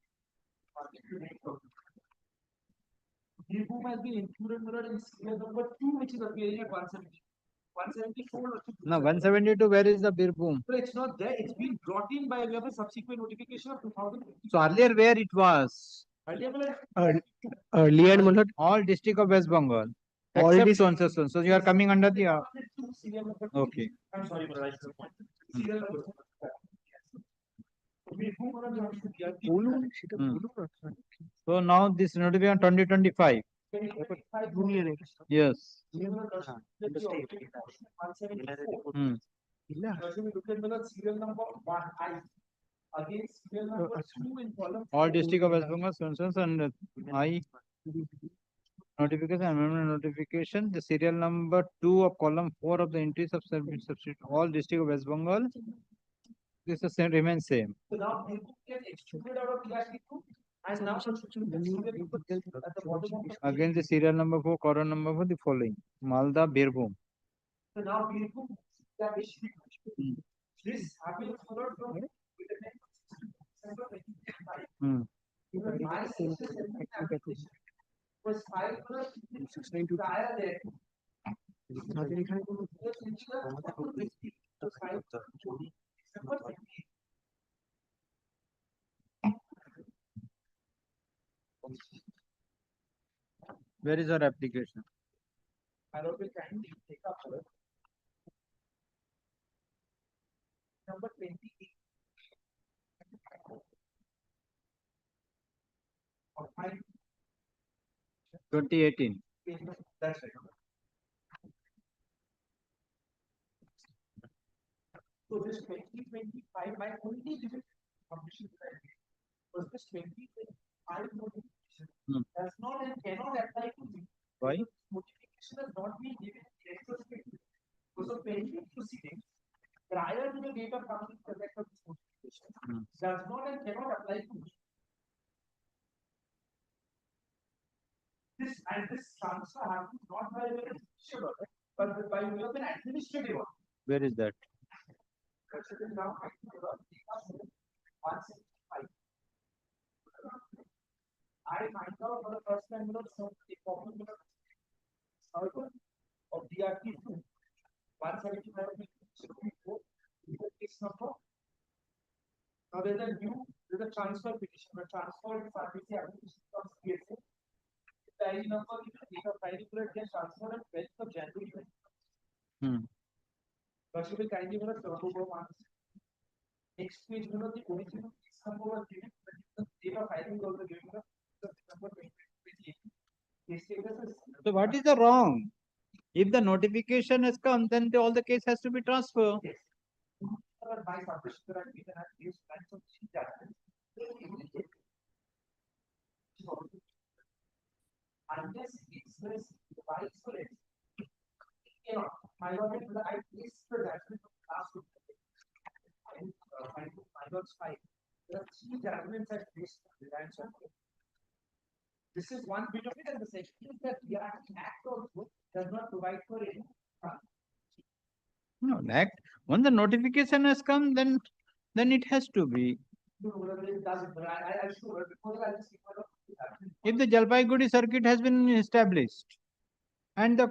Birbhum has been included in serial number 2, which is appearing at 170. 174. No, 172, where is the Birbhum? So it's not there. It's been brought in by way of a subsequent notification of 2000. So earlier where it was? Earlier, all district of West Bengal. All Except dis- so. So you are coming under the. Serial number Okay. I'm sorry, but I should point. Serial number. So now this notification 2025. Yes. Hmm. Serial number 1I against serial number 2 in column. All district of West Bengal censors and I notification amendment notification. The serial number 2 of column 4 of the entries of service substitute. All district of West Bengal. This is the same, remains same. So now people get excluded out of PRC2 and now substitute the serial number at the bottom of the Again the serial number 4, column number for the following. Malda, Birbhum. So now Birbhum, that is this happens followed from with the next December 2025. Hmm. Even my application was filed for 692 prior there. Where is our application? I will kindly take up number 28. Of my 2018. That's right. So this 2025, my only limit submission was this 2025 notification does not and cannot apply to me. Why? Notification has not been given retrospectively. So pending proceedings prior to the date of coming to effect of this notification does not and cannot apply to me. This transfer happens not by way of judicial order, but by way of an administrative order. Where is that? Now, 175. I find out for the first time the formula of DRT2 175 case number. Now there's a transfer petition, the transfer is RBC application from CSA. The ID number is date of filing period gets transferred on 12th of January. First, we will kindly give us next page, the original case number was given, the date of filing is also given, December 2028. So what is the wrong? If the notification has come, then all the case has to be transferred. Yes. By submission, there are given as use plans of judgment. Unless express device for it, my lord, I placed the judgment of last week. My lord's 5. There are 3 judgments at least. This is one bit of it, and the second is that the Act also does not provide for any. No, act. When the notification has come, then it has to be. If the Jalpaiguri circuit has been established and the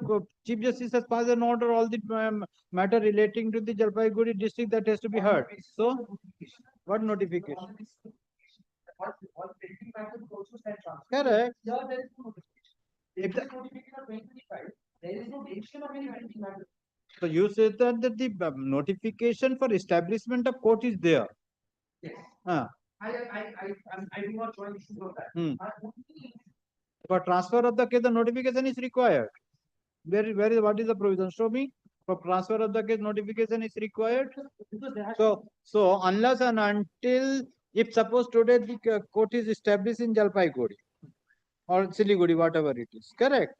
Chief Justice has passed an order, all the matter relating to the Jalpaiguri district that has to be heard. So, what notification? Correct. If the notification of 2025, there is no mention of any pending matter. So you said that the notification for establishment of court is there. Yes. I do not join issues of that. For transfer of the case, the notification is required. What is the provision? Show me. For transfer of the case, notification is required. So unless and until, if suppose today the court is established in Jalpaiguri or Siliguri, whatever it is, correct?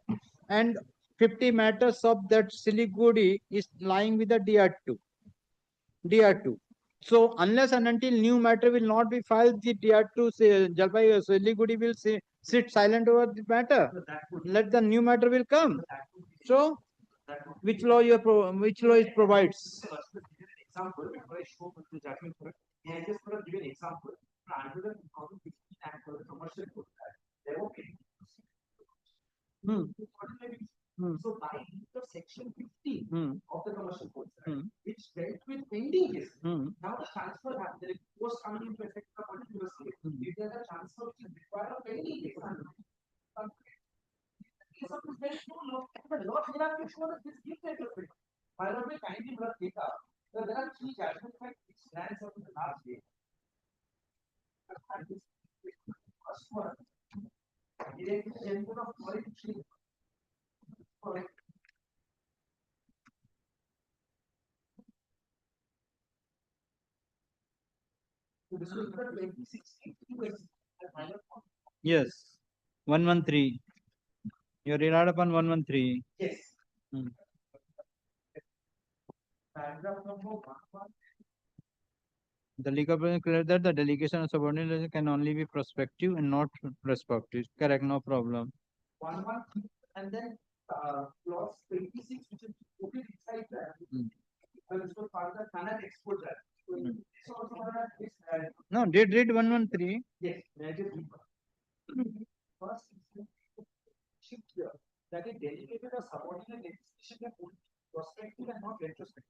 And 50 matters of that Siliguri is lying with the DR2. So unless and until new matter will not be filed, the DR2 Jalpaiguri Siliguri will sit silent over the matter. Let the new matter will come. So which law it provides? Example, before I show the judgment, I just for a given example, under the 2015 Act for the commercial code, there were So by the section 15 of the commercial code, which dealt with pending cases, now the transfer happened, the post coming into effect of a particular state. If there is a transfer which is required of pending case, there is no law, but law will have to show that this gives retrospect. By the way, kindly will take up. So there are three judgment facts which stands up in the last day. First one, direct gender of quality. Yes, 113. You relied upon 113. Yes. Paragraph number 1. The legal provision clear that the delegation of subordinate can only be prospective and not prospective. Correct, no problem. 113 and then clause 26, which is quoted inside that. Also further cannot export that. No, did read 113. Yes, first shift here that a delegated or subordinate legislation can only be prospective and not retrospective,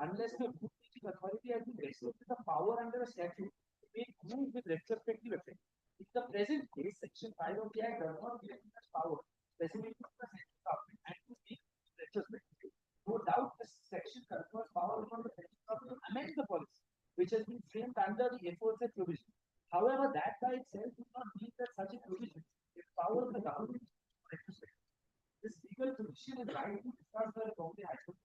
unless the bookkeeping authority has been vested with the power under a statute to make rules with retrospective effect. In the present case, Section 5 of the Act does not give such power, specifically to the central government, and to make retrospective. No doubt, this section confers power upon the central government to amend the policy, which has been framed under the aforesaid provision. However, that by itself does not mean that such a provision is power of the government to retrospective. This legal provision is rightly discussed by the Bombay High Court.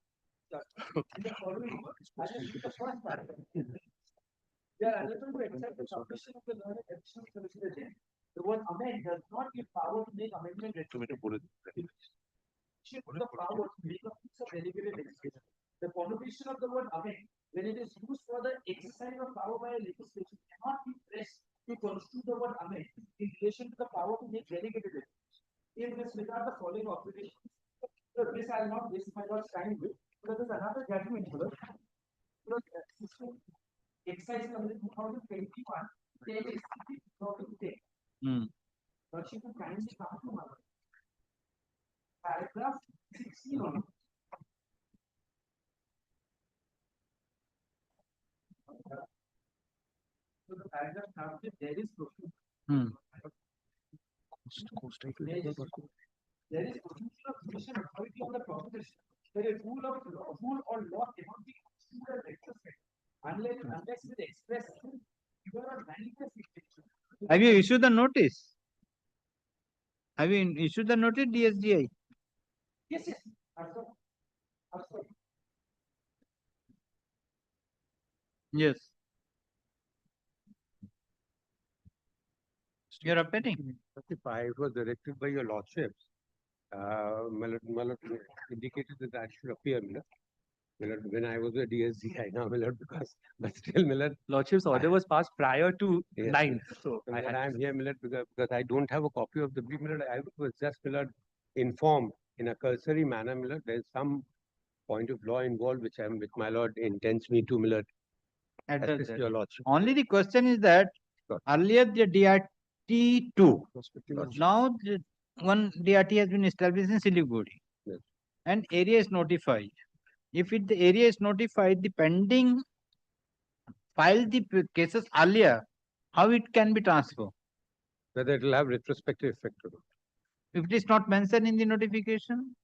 In the following words, I will read the first paragraph. They are unable to accept the submission of the learned additional solicitor general. The word amend does not give power to make amendment retrospective. The power to make a piece of delegated legislation. The connotation of the word amend, when it is used for the exercise of power by a legislation, cannot be pressed to construe the word amend in relation to the power to make delegated legislation. In this regard, the following observations. So this I will not waste my time with, because there is another judgment here. Exercise number 2021, page 60. But she could kindly come to my paragraph 16 on it. So the paragraph starts with there is proceeding. There is proceeding of judicial authority on the proposition that a rule or law cannot be construed as retrospective unless with express given or manifest intention. Have you issued the notice? Have you issued the notice, DSGI? Yes, yes. Absolutely. Yes. You're updating. It was directed by your lordships. Indicated that that should appear, when I was a DSGI now, because, but still, Lordship's order was passed prior to 9th. So I am here, because I don't have a copy of the brief, I was just, informed in a cursory manner, there is some point of law involved, which my lord intends me to, assist your lordship. Only the question is that earlier the DRT2, now one DRT has been established in Siliguri, and area is notified. If the area is notified, the pending file the cases earlier, how it can be transferred? Whether it will have retrospective effect or not. If it is not mentioned in the notification,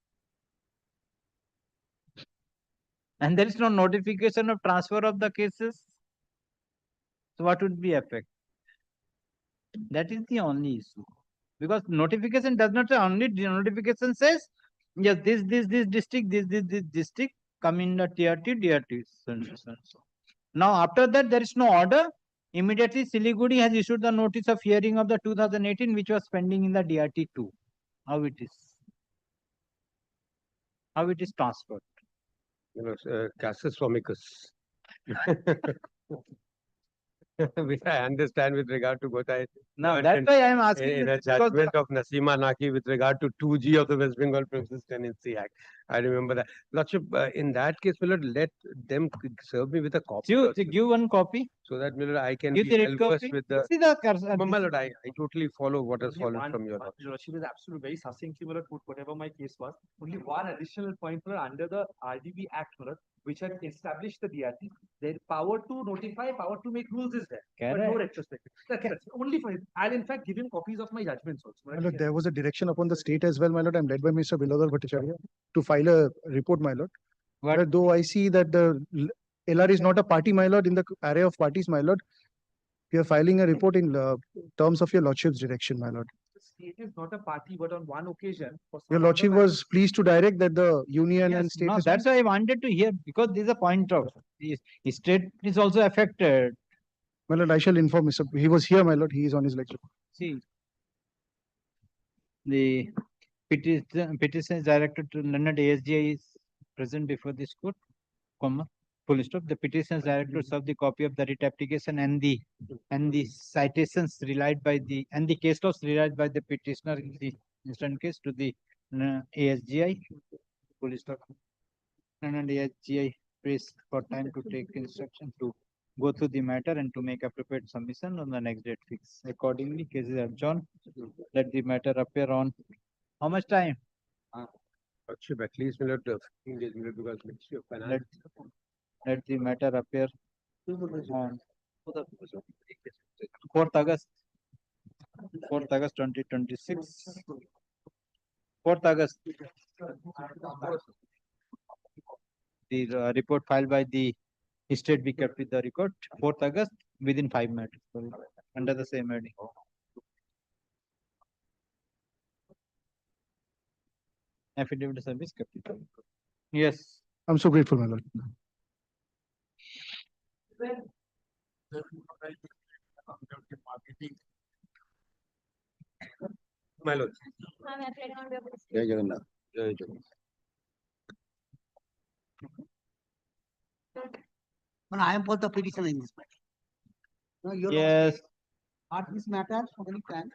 and there is no notification of transfer of the cases, so what would be effect? That is the only issue. Because notification does not say, only the notification says, yes, this district, this district come in the DRT, so. Now, after that, there is no order. Immediately, Siliguri has issued the notice of hearing of the 2018, which was pending in the DRT2. How it is? How it is transferred? Casus formicus. Which I understand with regard to what I... Now, that's why I am asking. In a judgment of Nasima Naki with regard to 2G of the West Bengal Premises Tenancy Act. I remember that. Lordship, in that case, let them serve me with a copy. Give one copy. so that my lord, I can Give be the red well versed copy. with the. See the cursor. My lord, I totally follow what has Only followed from your lord. Your Lordship is absolutely very succinctly, my lord, put whatever my case was. Only one additional point, my lord, under the RDB Act, my lord, which had established the DRT, their power to notify, power to make rules is there, but no Correct. retrospective. That's only for him. I'll in fact give him copies of my judgments also. My lord, there was a direction upon the state as well, my lord. I'm led by Mr. Bilodar Bhattacharya to file a report, my lord. What? Though I see that the LR is not a party, my lord, in the array of parties, my lord. We are filing a report in terms of your lordship's direction, my lord. The state is not a party, but on one occasion, for Your some lordship other was pleased to direct that the union and Yes, state no, is that's why I wanted to hear, because this is a point of the state is also affected. My lord, I shall inform Mr. He was here, my lord. He is on his lecture. See, the petition is directed to London ASGI is present before this court, comma, full stop. The petition is directed to serve the copy of the writ application and the citations relied by the and the case laws relied by the petitioner in the instant case to the ASGI, full stop. And ASGI prays for time to take instruction to go through the matter and to make appropriate submission on the next date fix. Accordingly, cases adjourned. Let the matter appear on how much time? Lordship, at least my lord, 15 days, my lord, because Ministry of Finance. Let the matter appear on 4th August 2026. 4th August. The report filed by the state be kept with the record 4th August within 5 minutes under the same heading. Affidavit service kept with the record. Yes. I'm so grateful, my lord. My lord. Jai Jagannath. Jai Jagannath. But I am for the petition in this matter. No, your Yes. Lordship, this matter so many times.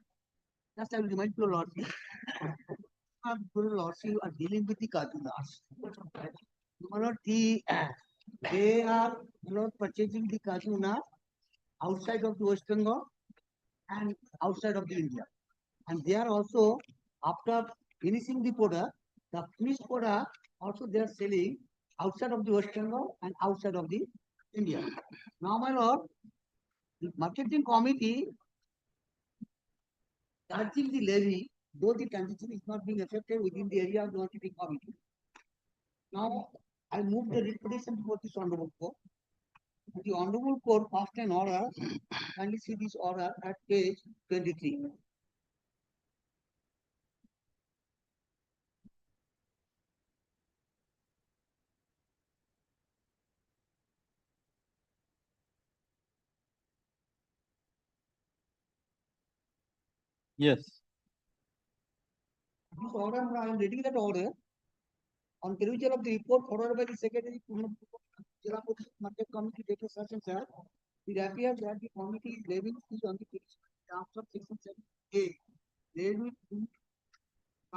Just I will remind your lordship. Your lordship, you are dealing with the Kajunas. My lord, they are purchasing the Kajuna outside of the West Bengal and outside of the India. And they are also, after finishing the product, the finished product also they are selling outside of the West Bengal and outside of the India. Now, my lord, the marketing committee charging the levy, though the transaction is not being affected within the area of the marketing committee. Now, I move the writ petition before this honorable court. The honorable court passed an order, and you see this order at page 23. Yes. This order, I am reading that order. On perusal of the report forwarded by the Secretary Market Committee dated such and such, it appears that the committee is levying fees on the petition in terms of section 7A. Levy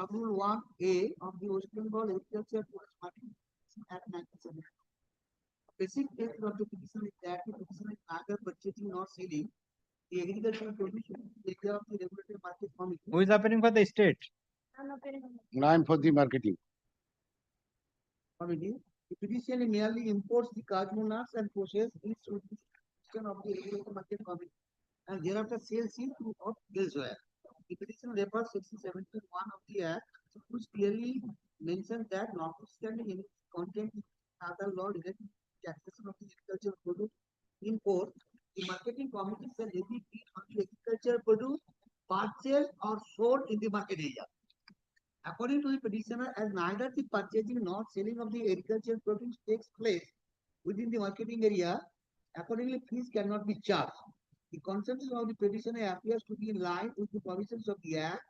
Rule 1A of the West Bengal Agriculture Marketing Act 1970. Basic text of the petition is that the petition is neither purchasing nor selling the agricultural produce in the area of the regulated market committee. Who is appearing for the state? I'm for the marketing. Committee. The petitioner merely imports the cardamom nuts and process it through the system of the regulated market committee and thereafter sells it to of elsewhere. The petition refers section 71 of the Act, which clearly mentions that notwithstanding any content in other law related to the taxation of the agricultural produce import, the marketing committee shall levy fee on the agricultural produce purchased or sold in the market area. According to the petitioner, as neither the purchasing nor selling of the agricultural produce takes place within the marketing area, accordingly fees cannot be charged. The consensus of the petitioner appears to be in line with the provisions of the Act.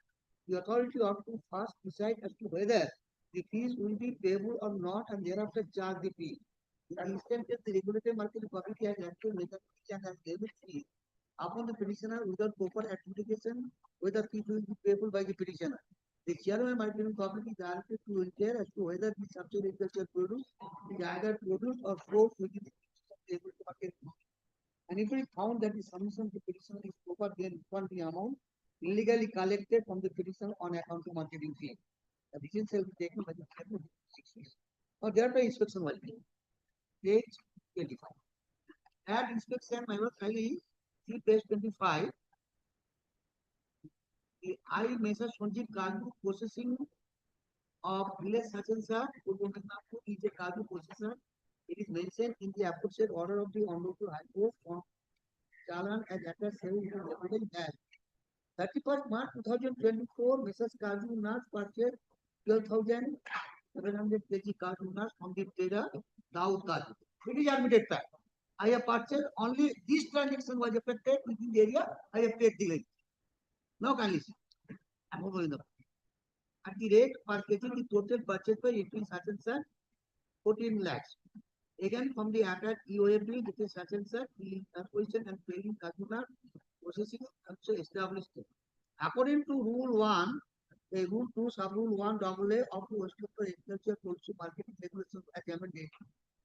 The authority ought to first decide as to whether the fees will be payable or not and thereafter charge the fee. In the instance that the regulated market committee has acted methodically and has levied fees upon the petitioner without proper adjudication whether fees will be payable by the petitioner. The chairman might be committee directed to inquire as to whether the subject agricultural produce is either produced or sold within the regulated market. And if it is found that the submission of the petitioner is proper, then refund the amount illegally collected from the petitioner on account of marketing fee. The decision shall be taken by the chairman within 6 weeks. Now, thereafter inspection will be. Page 25. At inspection, my work finally, see page 25. The I Messrs. Sanjeev Kaju processing of village such and such is a Kaju processor. It is mentioned in the aforesaid order of the Honorable High Court from Chalan as attached as 31st March 2024, Mrs. Kaju Nas purchased 12,700 kg Kaju Nas from the trader Daud Kaju. It is admitted fact. I have purchased only this transaction was affected within the area. I have paid the rate. Now kindly see. I'm moving up. At the rate per kg, the total purchase by entering such and such 14 lakhs. Again, from the attached EOA bill, it is such and such, the acquisition and trading Kaju processing also established. According to Rule 1, Rule 2, Sub-Rule 1, AA of the West Bengal Agriculture Policy Marketing Regulations as amended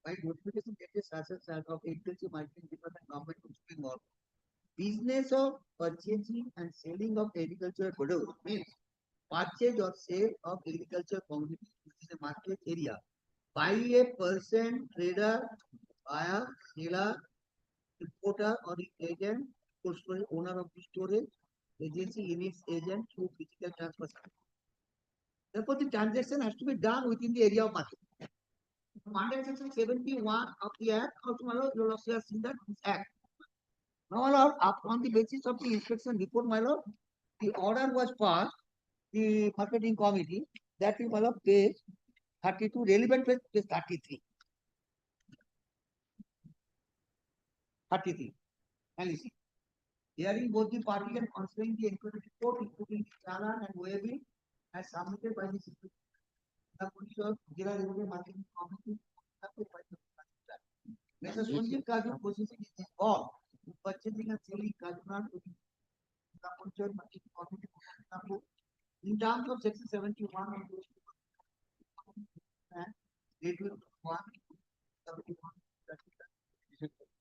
by notification dated such and such of Agriculture Marketing Department Government of West Bengal. Business of purchasing and selling of agricultural produce means purchase or sale of agricultural commodities within a market area by a person, trader, buyer, seller, importer or agent, owner of the storage, agency in its agent through physical transfer. Therefore, the transaction has to be done within the area of market. Under section 71 of the Act, also, my lord, you will have seen that this Act. Now, my lord, on the basis of the inspection report, my lord, the order was passed, the marketing committee, that is, my lord, page 32, relevant page 33. 33. And you see, hearing both the parties and considering the inquiry report, including the Chalan and OAB, as submitted by the Jira Revenue Marketing Committee, Mr. Sanjeev Kaju processing is involved in purchasing and selling Kaju to the Marketing Committee in terms of section 71 of the Rate 1, 71,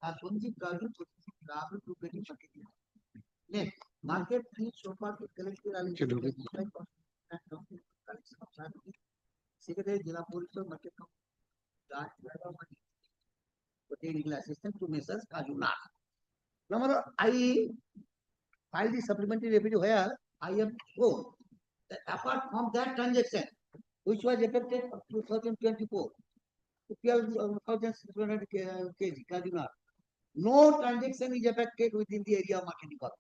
Sanjeev Kaju processing Kaju to getting marketing. Next, market fee so far to collected Secretary Jila Police Market legal assistance to Messrs. Kajuna. Now, I filed the supplementary revenue where I have shown that apart from that transaction, which was effected of 2024, 12,600 kg Kajuna, no transaction is affected within the area of marketing committee.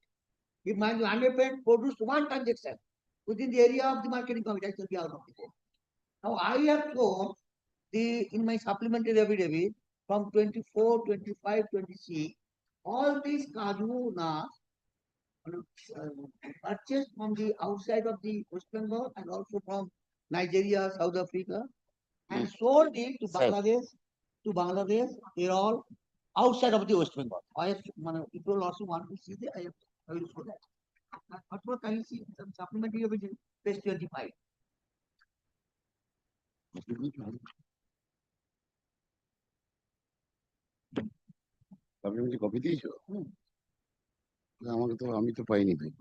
If my underpaid produced one transaction within the area of the marketing committee, I shall be out of the court. Now, I have shown in my supplementary affidavit from 24, 25, 26, all these Kaju nuts purchased from the outside of the West Bengal and also from Nigeria, South Africa, and sold it to Bangladesh. They're all outside of the West Bengal. I have, if you also want to see that, I will show that. But what can you see? Some supplementary affidavit, page 25. আপনি copy দিয়েছো আমাকে তো আমি তো পাইনি ভাই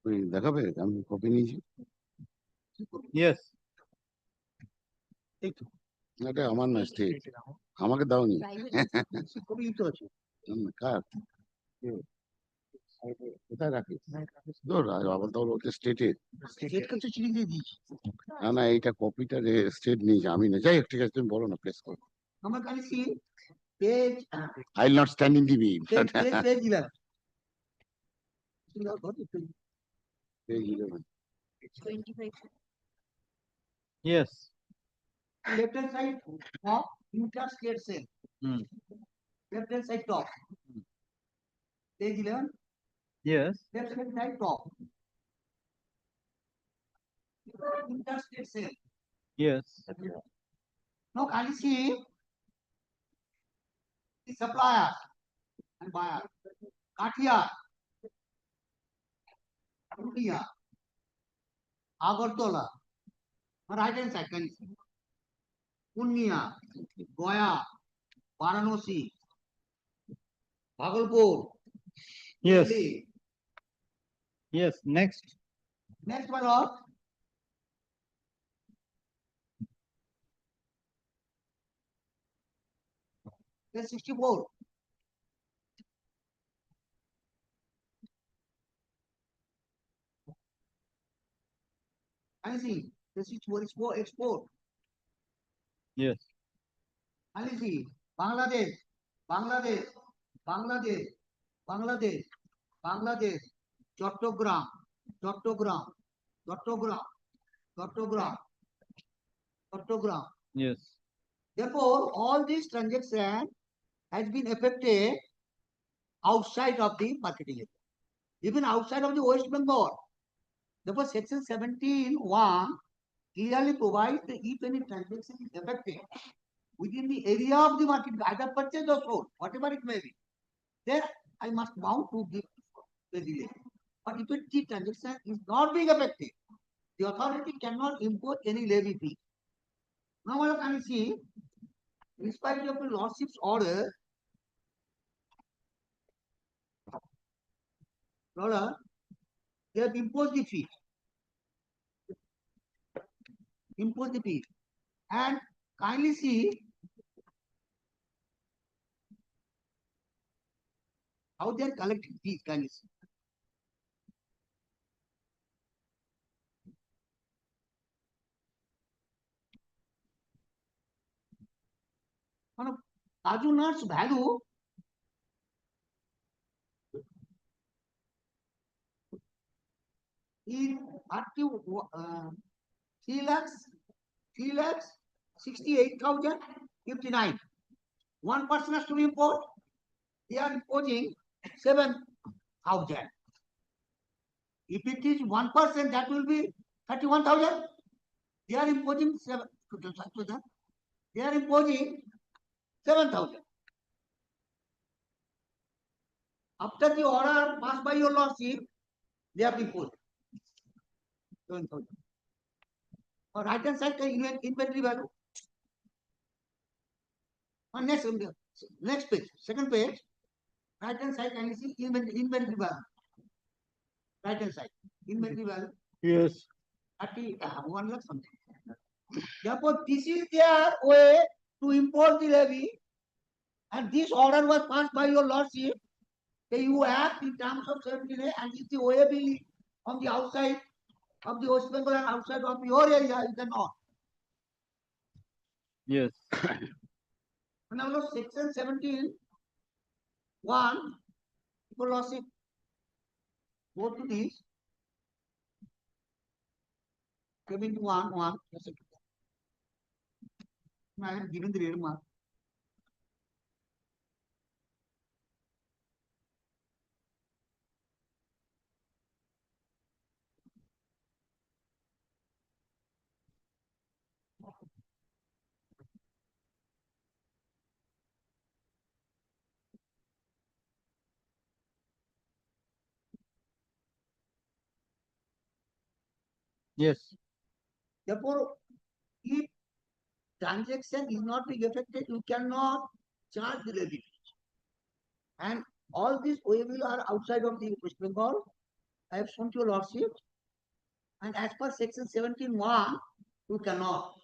ওই দেখাবে আমি কপি নিয়েছি Yes. এটা আমার না স্টেট আমাকে দাওনি কার কোথায় রাখিস আবার তো ওটা স্টেটের না না এইটা কপিটা স্টেট নিয়েছে আমি না যাই হোক ঠিক আছে তুমি বলো না প্রেস করো আমার কাছে কি page I will not stand in the way. Page 11. Page 11. 25. Yes. Left hand side top, interstate sale. Left hand side top. Page 11. Yes. Left hand side top. Interstate sale. Yes. Now can you see the supplier and buyer? Katia, Purulia, Agartala. Right hand side, can you see? Purnia, Goya, Varanasi, Bhagalpur. Yes. Delhi. Yes, next. Next, my lord. Yes, 64. I see. This is for export. Yes. I see. Bangladesh, Bangladesh, Bangladesh, Bangladesh, Bangladesh, Chattogram, Chattogram, Chattogram, Chattogram, Chattogram. Yes. Therefore, all these transactions has been affected outside of the marketing area, even outside of the West Bengal. Therefore, section 17(1) clearly provides that if any transaction is affected within the area of the market, either purchase or sold, whatever it may be, then I must bound to give the delay. But if the transaction is not being affected, the authority cannot impose any levy fee. Now, what can you see? In spite of the lordship's order, they have imposed the fee. Impose the fee. And kindly see how they are collecting fees. Kindly see. Kaju nuts value is 3,68,059. One person has to import. They are imposing 7,000. If it is 1%, that will be 31,000. They are imposing 7,000. They are imposing 7,000. After the order passed by your lordship, they have imposed 7,000. Or right hand side inventory value. On next page, second page, right hand side can you see inventory value. Right hand side, inventory value. Yes. 1 lakh something. Therefore, this is their way to impose the levy, and this order was passed by your lordship. That you act in terms of 17A, and if the OA bill on the outside of the West Bengal and outside of your area, you cannot. Yes. Now, section 17(1), your lordship, go to this. 71(1). I have given the red mark. Yes. Therefore, if transaction is not being affected, you cannot charge the levy. And all these OABL are outside of the West Bengal. I have shown to your lordship. And as per section 17(1), you cannot.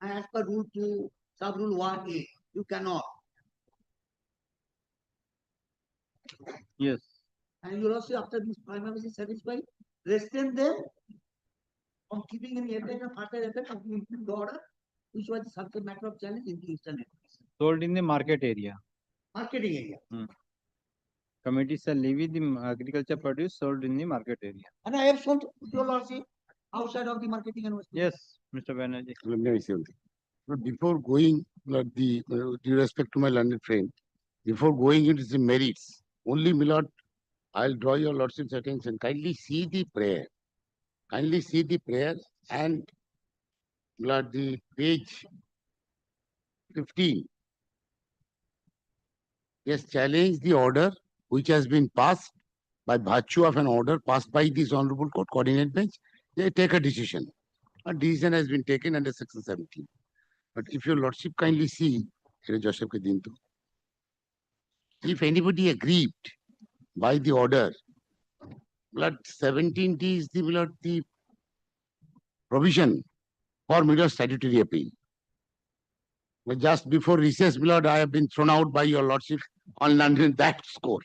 And as per rule 2, sub rule 1A, you cannot. Yes. And you also, after this primarily satisfied, restrain them from keeping any effect or further effect of the order, which was the subject matter of challenge in the Eastern Areas. Sold in the market area. Marketing area. Committee shall levy the agriculture produce sold in the market area. And I have shown to your lordship outside of the marketing and Yes, Mr. Banerjee. Let me say something. But before going, due respect to my learned friend, before going into the merits, only, my lord, I'll draw your lordship's attention. Kindly see the prayer. Kindly see the prayer and the page 15. Yes, challenge the order which has been passed by virtue of an order passed by this honorable court coordinate bench. They take a decision. A decision has been taken under section 17. But if your lordship kindly see, Joseph Kedinto. if anybody aggrieved by the order, blood 17T is the provision for statutory appeal. But just before recess, Lord, I have been thrown out by your lordship on London that score.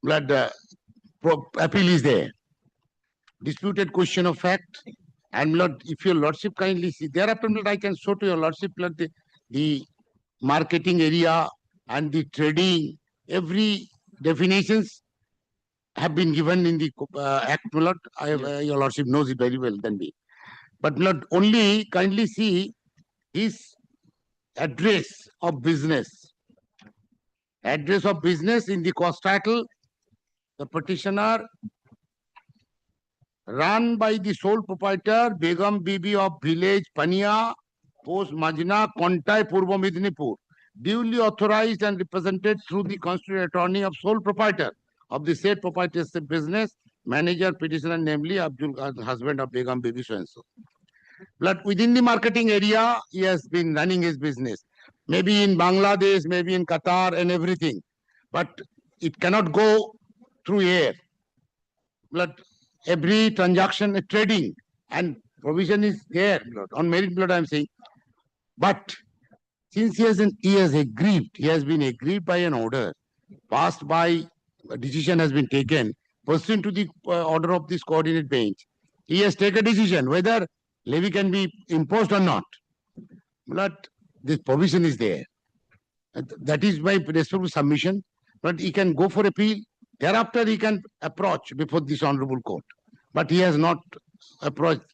Blood appeal is there. Disputed question of fact. And Lord, if your lordship kindly see, thereafter, Lord, I can show to your lordship, Lord, the marketing area and the trading, every definitions have been given in the Act, Lord. Your lordship knows it very well than me. But Lord, only kindly see his address of business. Address of business in the cost title, the petitioner run by the sole proprietor Begum Bibi of village Pania, Post Majna, Kontai, Purbo Midnipur, duly authorized and represented through the constituted attorney of sole proprietor of the said proprietorship business, manager, petitioner, namely Abdul, husband of Begum Bibi so and so. But within the marketing area, he has been running his business. Maybe in Bangladesh, maybe in Qatar and everything. But it cannot go through air. But every transaction, trading and provision is there. On merit, blood, I am saying. But since he has aggrieved, he has been aggrieved by an order passed by, a decision has been taken pursuant to the order of this coordinate bench. He has taken a decision whether levy can be imposed or not. But this provision is there. That is my respectful submission. But he can go for appeal. Thereafter, he can approach before this honorable court. But he has not approached,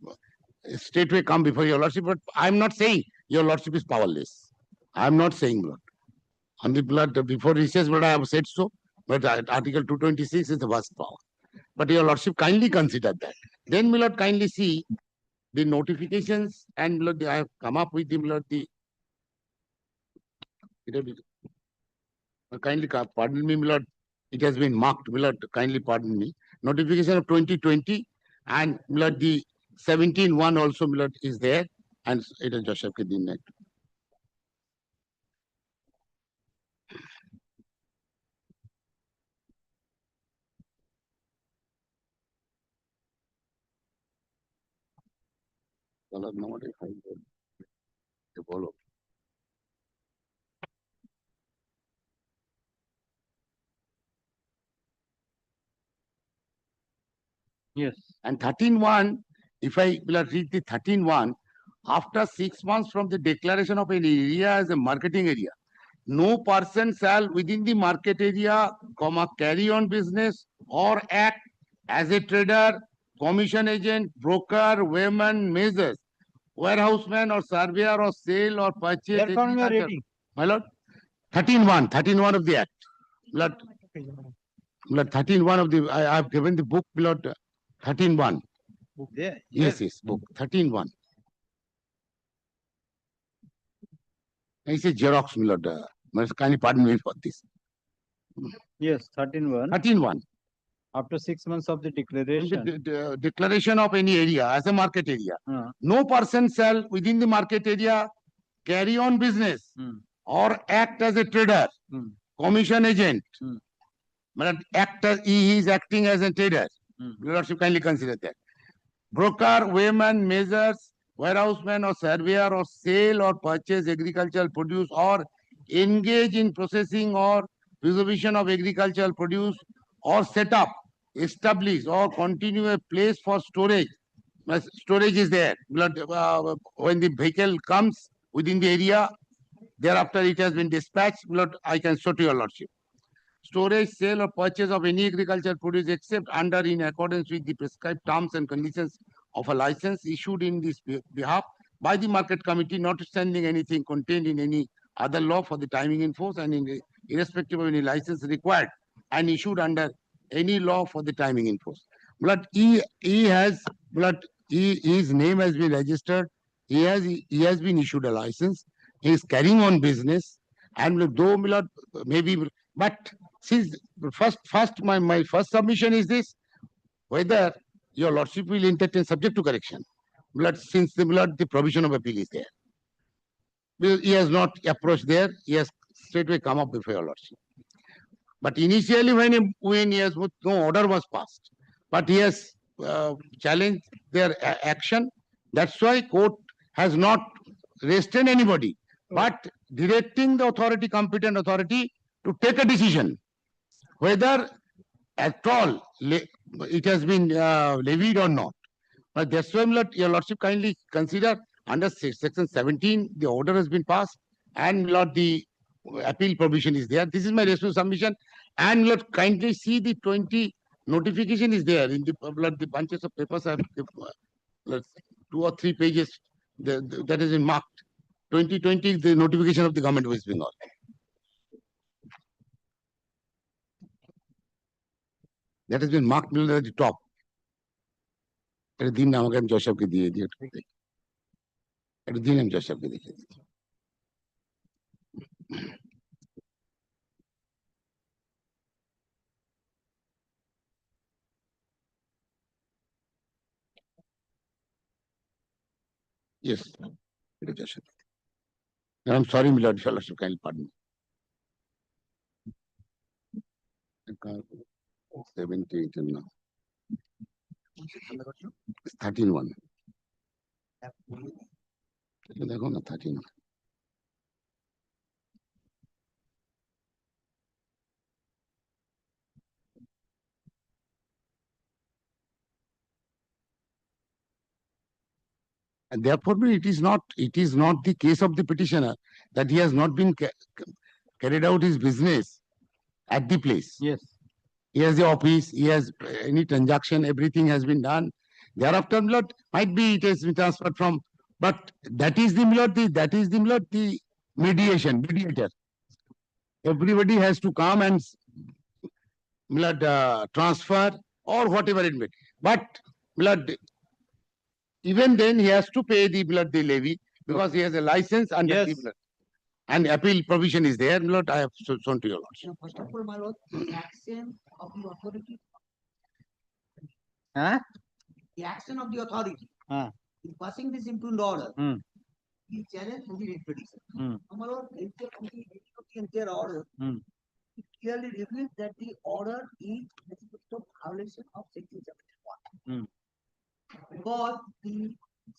straightway come before your lordship. But I am not saying your lordship is powerless. I am not saying, Lord. On the blood, before recess, but I have said so. But Article 226 is the worst power. But your lordship kindly consider that. Then, my lord, kindly see the notifications, and Lord, I have come up with him, Lord, kindly pardon me, my lord. It has been marked, my lord, kindly pardon me. Notification of 2020, and my lord, the 17.1 also, my lord, is there, and it is Joshua Kedin. Yes. And 13.1, if I will read the 13.1, after 6 months from the declaration of an area as a marketing area, no person shall within the market area, carry on business or act as a trader, commission agent, broker, weighman, measures, warehouseman or surveyor or sale or purchase. Therefore, you are reading. My lord, 13.1 of the act. Lord, 13.1 of the, I have given the book, Lord, 13.1. Book there? Yes, book, 13.1. I say Xerox, my lord. Kindly pardon me for this. Yes, 13.1. 13.1. After 6 months of the declaration. The declaration of any area as a market area. No person shall within the market area carry on business or act as a trader, commission agent. But he is acting as a trader. Your lordship kindly consider that. Broker, weighman, measures, warehouseman or surveyor or sale or purchase agricultural produce or engage in processing or preservation of agricultural produce or set up, establish or continue a place for storage. Storage is there. When the vehicle comes within the area, thereafter it has been dispatched, I can show to your lordship. Storage, sale or purchase of any agricultural produce except under in accordance with the prescribed terms and conditions of a license issued in this behalf by the market committee, notwithstanding anything contained in any other law for the timing in force and irrespective of any license required and issued under any law for the timing in force. His name has been registered. He has been issued a license. He is carrying on business, and though maybe, but since my first submission is this, whether your lordship will entertain subject to correction, since the provision of appeal is there. he has not approached there. He has straightway come up before your lordship. But initially, when he has no order was passed, but he has challenged their action. That's why court has not restrained anybody, but directing the authority, competent authority, to take a decision whether at all it has been levied or not. But that's why, your lordship, kindly consider under section 17, the order has been passed, and Lord, the appeal provision is there. This is my response submission, and Lord, kindly see the 20 notification is there in the Lord, the bunches of papers have 2 or 3 pages that has been marked. 2020, the notification of the government of West Bengal. That has been marked at the top. दिन नाम हम जोशफ के दिए दिए दिन हम जोशफ के दिए yes it is Joseph. I'm sorry, my lord, shall I kindly pardon me. 78 now. 13-1. देखो ना 13. And therefore, it is not the case of the petitioner that he has not been carried out his business at the place. Yes. He has the office, he has any transaction, everything has been done. Thereafter, Lord, might be it has been transferred from, but that is the mediator. Everybody has to come and transfer or whatever it may. But even then he has to pay the levy because he has a license under the and appeal provision is there. Lord, I have shown to your lordship. First of all, my lord, the action of the authority. The action of the authority. In passing this into order. He challenged the writ petition. My lord, the entire order. It clearly reveals that the order is a violation of section 71. Because the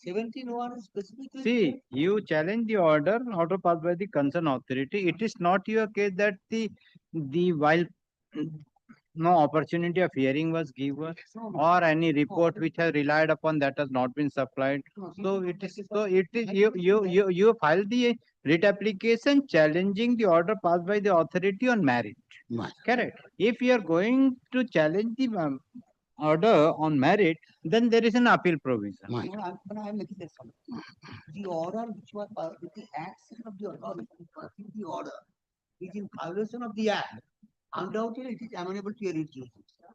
17(1) specifically. See, you challenge the order passed by the concerned authority. It is not your case that the while no opportunity of hearing was given or any report which has relied upon that has not been supplied. So it is you file the writ application challenging the order passed by the authority on merit. Correct. If you are going to challenge the order on merit, then there is an appeal provision. I am making this comment. The order which was the action of the authority passing the order is in violation of the act. Undoubtedly, it is amenable to a writ jurisdiction.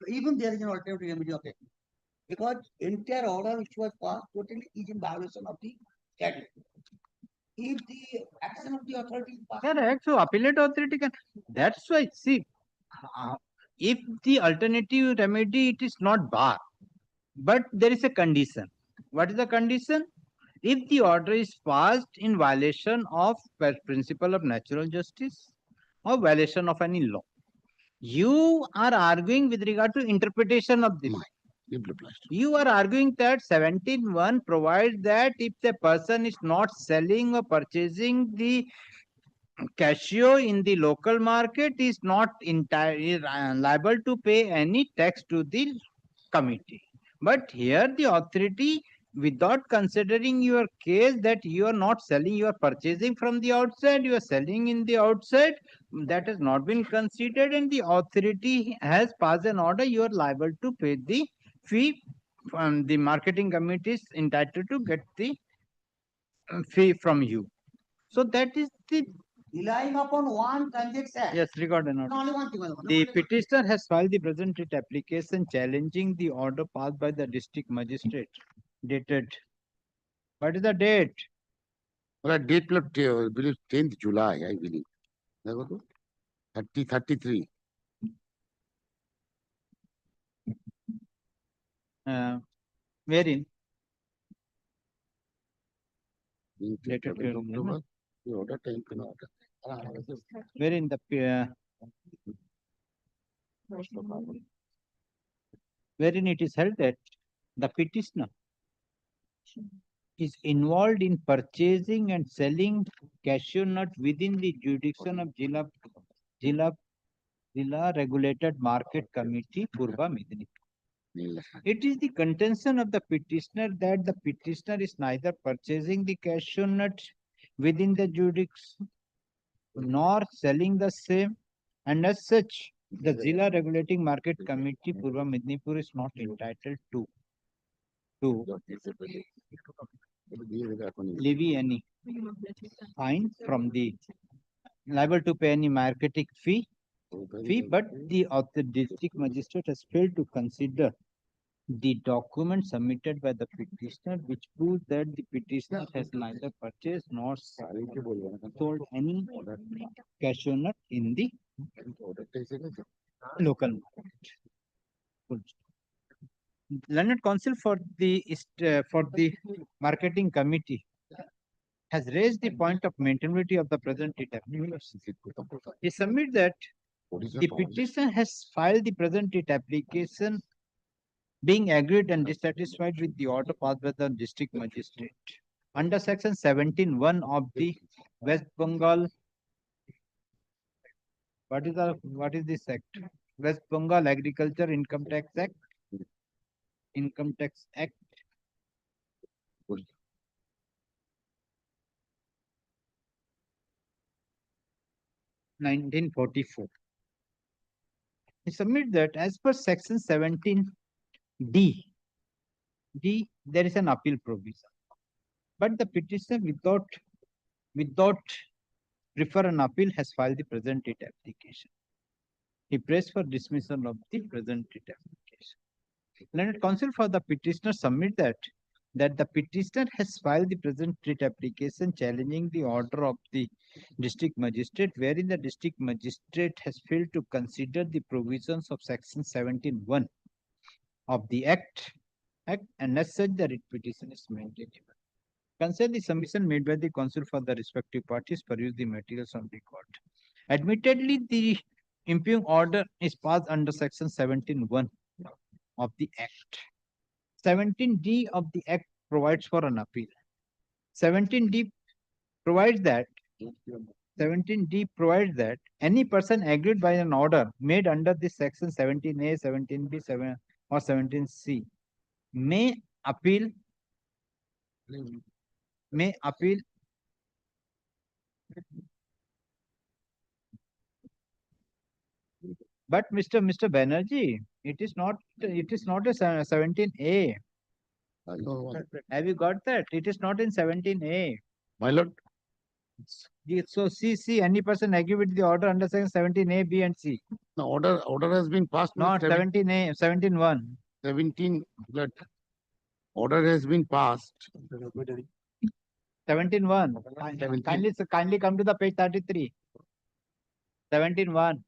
Even there is an alternative remedy of it. Because entire order which was passed totally is in violation of the statute. If the action of the authority is passed. Correct. So appellate authority can. That's why, see, if the alternative remedy, it is not bar, but there is a condition. What is the condition? If the order is passed in violation of principle of natural justice or violation of any law, you are arguing with regard to interpretation of this. You are arguing that 17(1) provides that if the person is not selling or purchasing the cashew in the local market, is not entirely liable to pay any tax to the committee. But here the authority, without considering your case that you are not selling, you are purchasing from the outside, you are selling in the outside, that has not been considered, and the authority has passed an order, you are liable to pay the fee. The marketing committee is entitled to get the fee from you. So that is the relying upon one transaction. Yes, regarding order. Only one thing. The petitioner has filed the present writ application challenging the order passed by the district magistrate, dated. What is the date? Well, date, I believe 10th July, I believe. 33. Wherein? Dated 12 October, the order time can order. where in the wherein it is held that the petitioner is involved in purchasing and selling cashew nut within the jurisdiction of Jilla Regulated Market Committee, Purva Medinipur. It is the contention of the petitioner that the petitioner is neither purchasing the cashew nut within the jurisdiction nor selling the same, and as such, the Jilla Regulating Market Committee, Purva Medinipur, is not entitled to levy any fine from the liable to pay any marketing fee, but the district magistrate has failed to consider the document submitted by the petitioner, which proves that the petitioner has neither purchased nor sold any cashew nut in the local market. Learned Counsel for the marketing committee has raised the point of maintainability of the present data. He submits that the petitioner has filed the present data application being agreed and dissatisfied with the order passed by the district magistrate. Under section 17(1) of the West Bengal, what is this act? West Bengal Agriculture Income Tax Act. 1944. He submits that as per section 17D, there is an appeal provision, but the petitioner without prefer an appeal has filed the present date application. He prays for dismissal of the present date application. Learned Counsel for the petitioner submit that the petitioner has filed the present date application challenging the order of the district magistrate, wherein the district magistrate has failed to consider the provisions of section 17(1) of the Act, and as such the writ petition is maintainable. Consider the submission made by the counsel for the respective parties, peruse the materials on record. Admittedly, the impugn order is passed under section 17(1) of the Act. 17D of the Act provides for an appeal. 17D provides that any person aggrieved by an order made under this section 17A, 17B, 7 or 17C may appeal. But Mr. Banerjee, it is not a 17A. Have you got that? It is not in 17A. My lord. So C, any person agree with the order under section 17A, B and C. The order has been passed. Not 17A, 17(1). 17, order has been passed. 17(1). Kindly come to the page 33. 17(1).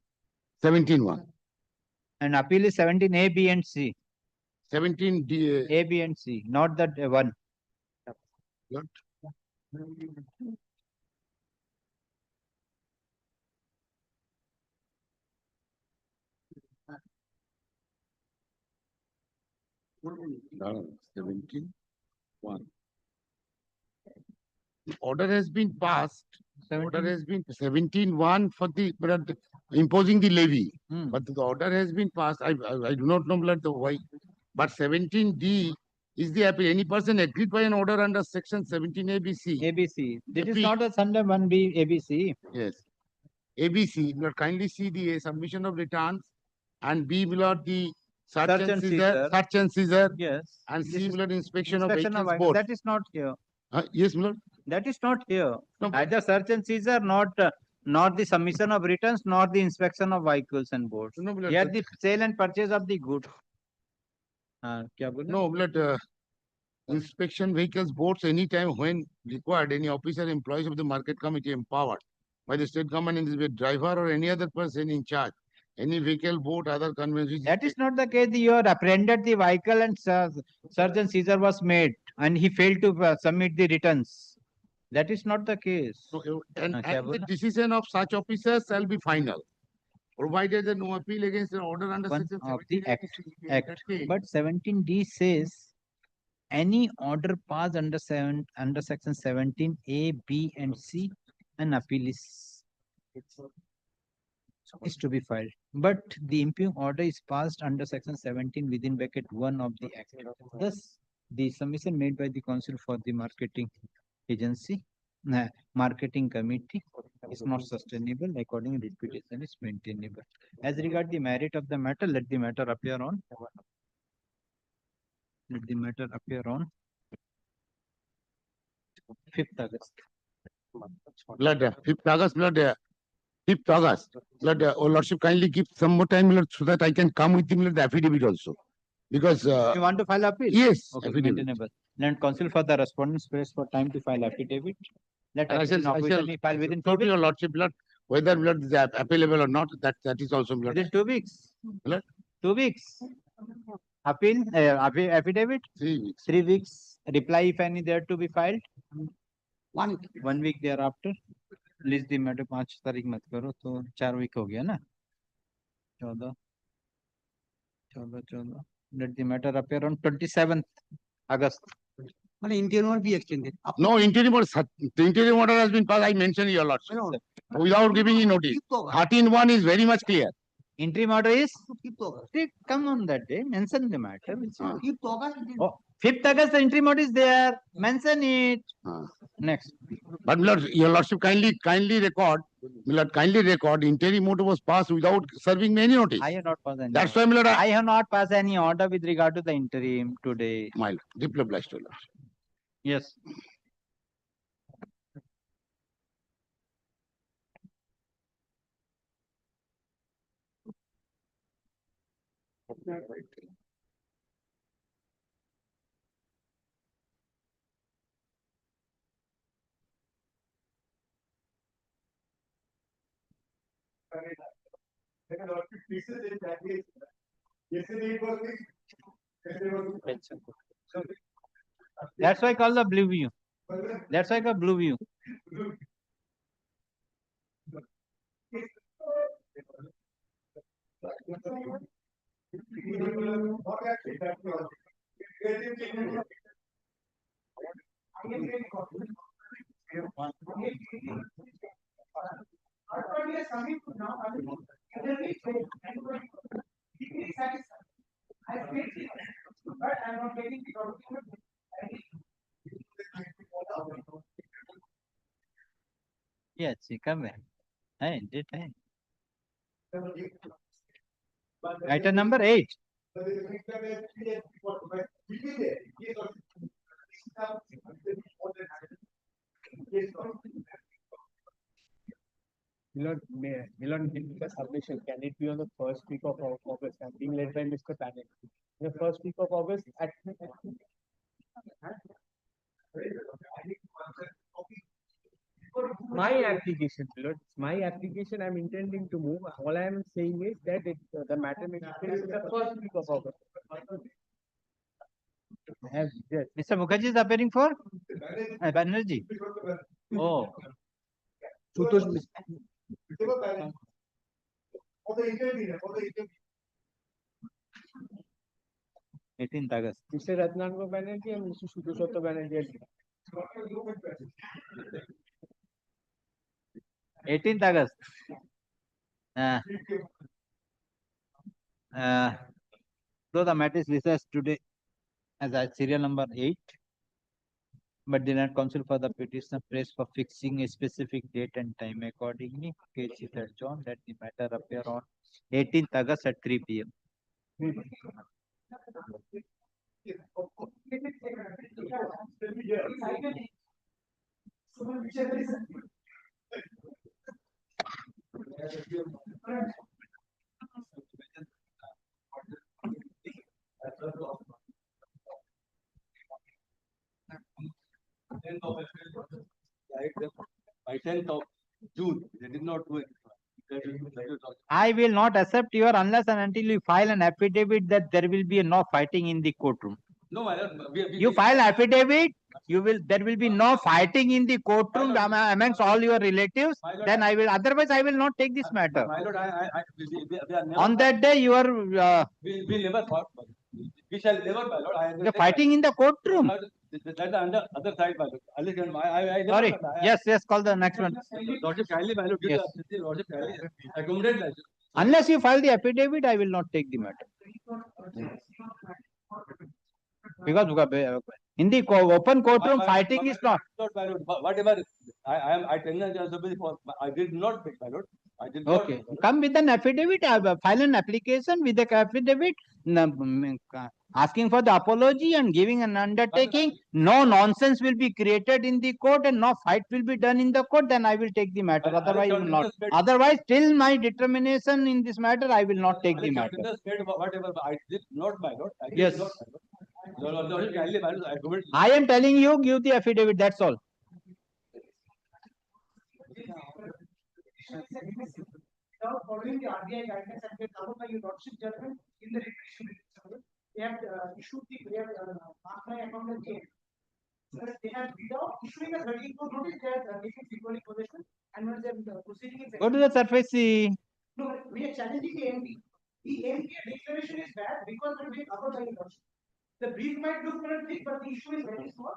17(1). And appeal is 17A, B and C. 17D. A, B and C, not that 1. Good. No, 17(1). Order has been passed. Order has been 17(1) for the imposing the levy. But the order has been passed. I do not know why. But 17D is the appeal. Any person agreed by an order under section 17 ABC. ABC. This is not a under 1B ABC. Yes. ABC. Will kindly see the submission of returns, and B will the search and seizure. Yes. And C will inspection of vehicles. Both. That is not here. Yes, my lord. That is not here. No. Either search and seizure, not the submission of returns, nor the inspection of vehicles and boards. No, here the sale and purchase of the goods. No, inspection vehicles, boats, anytime when required, any officer, employees of the market committee empowered by the state government in this way, driver or any other person in charge, any vehicle, boat, other conveyance. That is not the case. You have apprehended the vehicle and search and seizure was made, and he failed to submit the returns. That is not the case. And kya the bola? decision of such officers shall be final, provided that no appeal against the order under One section of the 17. act. But 17D says any order passed under section 17A, B, and C, an appeal is to be filed. But the impugn order is passed under section 17 within bracket 1 of the act. Thus, the submission made by the council for the marketing agency, marketing committee is not sustainable. Accordingly, reputation is maintainable. As regard the merit of the matter, let the matter appear on 5th August. Blood, 5th August, blood, 5th August. Blood, oh Lordship, kindly give some more time, Lord, so that I can come with the affidavit also. Because you want to file appeal? Yes, Okay, affidavit. maintainable. Then counsel for the respondent's place for time to file affidavit. Let And I shall file within 2 talk to weeks. your Lordship, blood, whether blood is available or not, that is also blood. Within 2 weeks. Blood? 2 weeks. Appeal, affidavit. 3 weeks. 3 weeks. Reply if any there to be filed. 1 week thereafter. List the matter 5 तारीख मत करो तो 4 week हो गया ना 14. Let the matter appear on 27th August. interim order be extended. No, interim order has been passed. I mentioned your Lordship. Without giving you notice. 13.1 is very much clear. Interim order is? Come on that day, mention the matter. 5th August, the interim order is there. Mention it. Next. But your Lordship, kindly record. Kindly record. Interim order was passed without serving me any notice. I have not passed any. That's why, Lord, I have not passed any order with regard to the interim today. My Lord, deeply obliged to Lord. Yes. That's why I call the blue view. That's why I call blue view. Yeah, come here. Hey, did I? Item number 8. Milord, submission, can it be on the first week of August? I'm being led by Mr. Panel. The first week of August at my application, Milord, my application I'm intending to move. All I am saying is that the matter may be finished in the first week of August. Mr. Mukherjee is appearing for Banerjee. Oh. 18th August. Mr. Ratnango Banerjee and Mr. Sudhusotto Banerjee. 18th August. Though the matter is listed today as a serial number 8, but did not counsel for the petitioner press for fixing a specific date and time accordingly. Case is adjourned. Let the matter appear on 18th August at 3 p.m. By 10th of June, they did not do it. I will not accept your unless and until you file an affidavit that there will be no fighting in the courtroom. No, my lord, You file affidavit, there will be no fighting in the courtroom amongst all your relatives, then I will, otherwise I will not take this matter. My lord, we are never. On that day, you are, We never fought. We shall never, my lord. you're fighting in the courtroom. That's the other side, my lord. I never. Sorry, yes, call the next one. Lordship, kindly, my lord. Yes. Lordship, kindly. Accommodate, my lord. Unless you file the affidavit, I will not take the matter. Because in the open courtroom, fighting is not. My lord, whatever I tell you, I did not make, my lord. I did not. Okay, come with an affidavit, file an application with the affidavit, asking for the apology and giving an undertaking. No nonsense will be created in the court and no fight will be done in the court, then I will take the matter. Otherwise, I will not. Otherwise, till my determination in this matter, I will not take the matter. Whatever I did not, my lord. Yes. Lordship, kindly, my lord. Accommodate. I am telling you, give the affidavit, that's all. Without following the RBI guidelines and get covered by your lordship judgment in the retribution, they have issued they have marked my account as gain. They have, without issuing a 13 crore notice, they have taken security possession, and when they are proceeding in Go to the surface, see. no, we are challenging the AMP. The AMP declaration is bad because it will be covered by your lordship. The brief might look thick, but the issue is very small.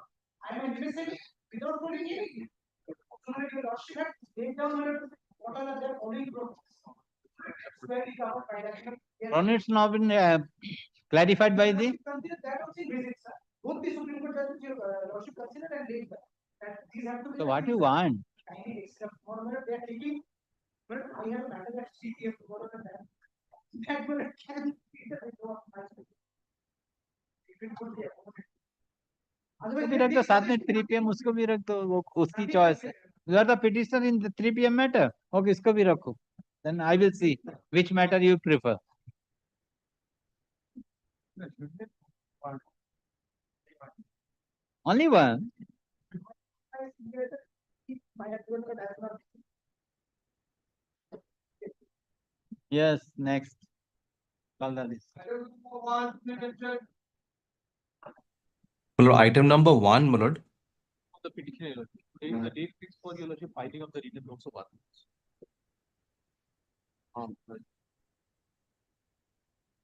I am innocent without following anything. So that your lordship has laid down what are the following process. It's now been clarified by the. Both the Supreme Court judges, your lordship considered and laid that these have to be. So what you want? They are taking, but I have a matter that CPF to go to the bank. That will can be the उसको भी रख दो साथ में 3 PM उसको भी रख दो वो उसकी चॉइस है you are the petitioner in the 3 PM matter okay इसको भी रखो then I will see which matter you prefer only one yes next call the list Well, item number 1, my lord. The petition, the date fixed for your lordship filing of the written notes of arguments.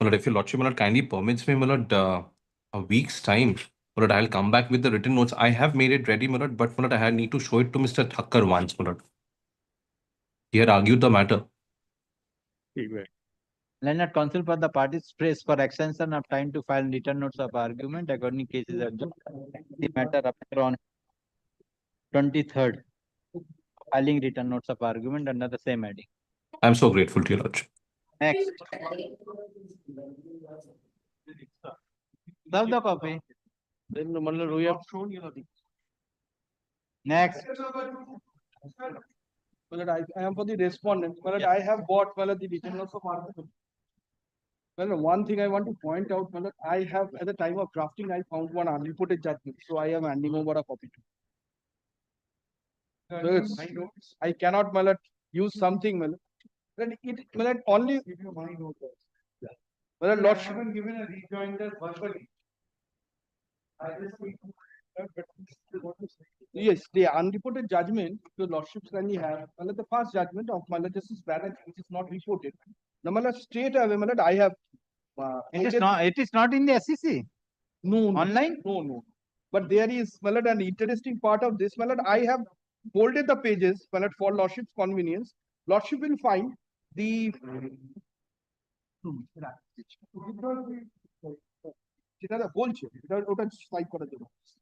My lord, if your lordship, my lord, kindly permits me, my lord, a week's time, my lord, I'll come back with the written notes. I have made it ready, my lord, but my lord, I need to show it to Mr. Thakkar once, my lord. He had argued the matter. Leonard, counsel for the parties prays for extension of time to file written notes of argument according cases adjourned. The matter appear on 23rd. Filing written notes of argument under the same heading. I'm so grateful to your lordship. Next. Serve the copy. Then we have shown you the Next. Well, I am for the respondent. Well, yes. I have bought the written notes of argument. Well, one thing I want to point out, well, I have at the time of drafting, I found one unreported judgment, so I am handing over a copy to. So I cannot, well, use something, well, it, well, only. Well, lordship haven't given a rejoinder verbally. Yes, the unreported judgment the lordships kindly have. Well, the first judgment of Mala Justice Banerjee, which is not reported. Now, straight away, I have. It is not in the SEC. No, online. No. But there is an interesting part of this. I have folded the pages for lordship's convenience. Lordship will find the.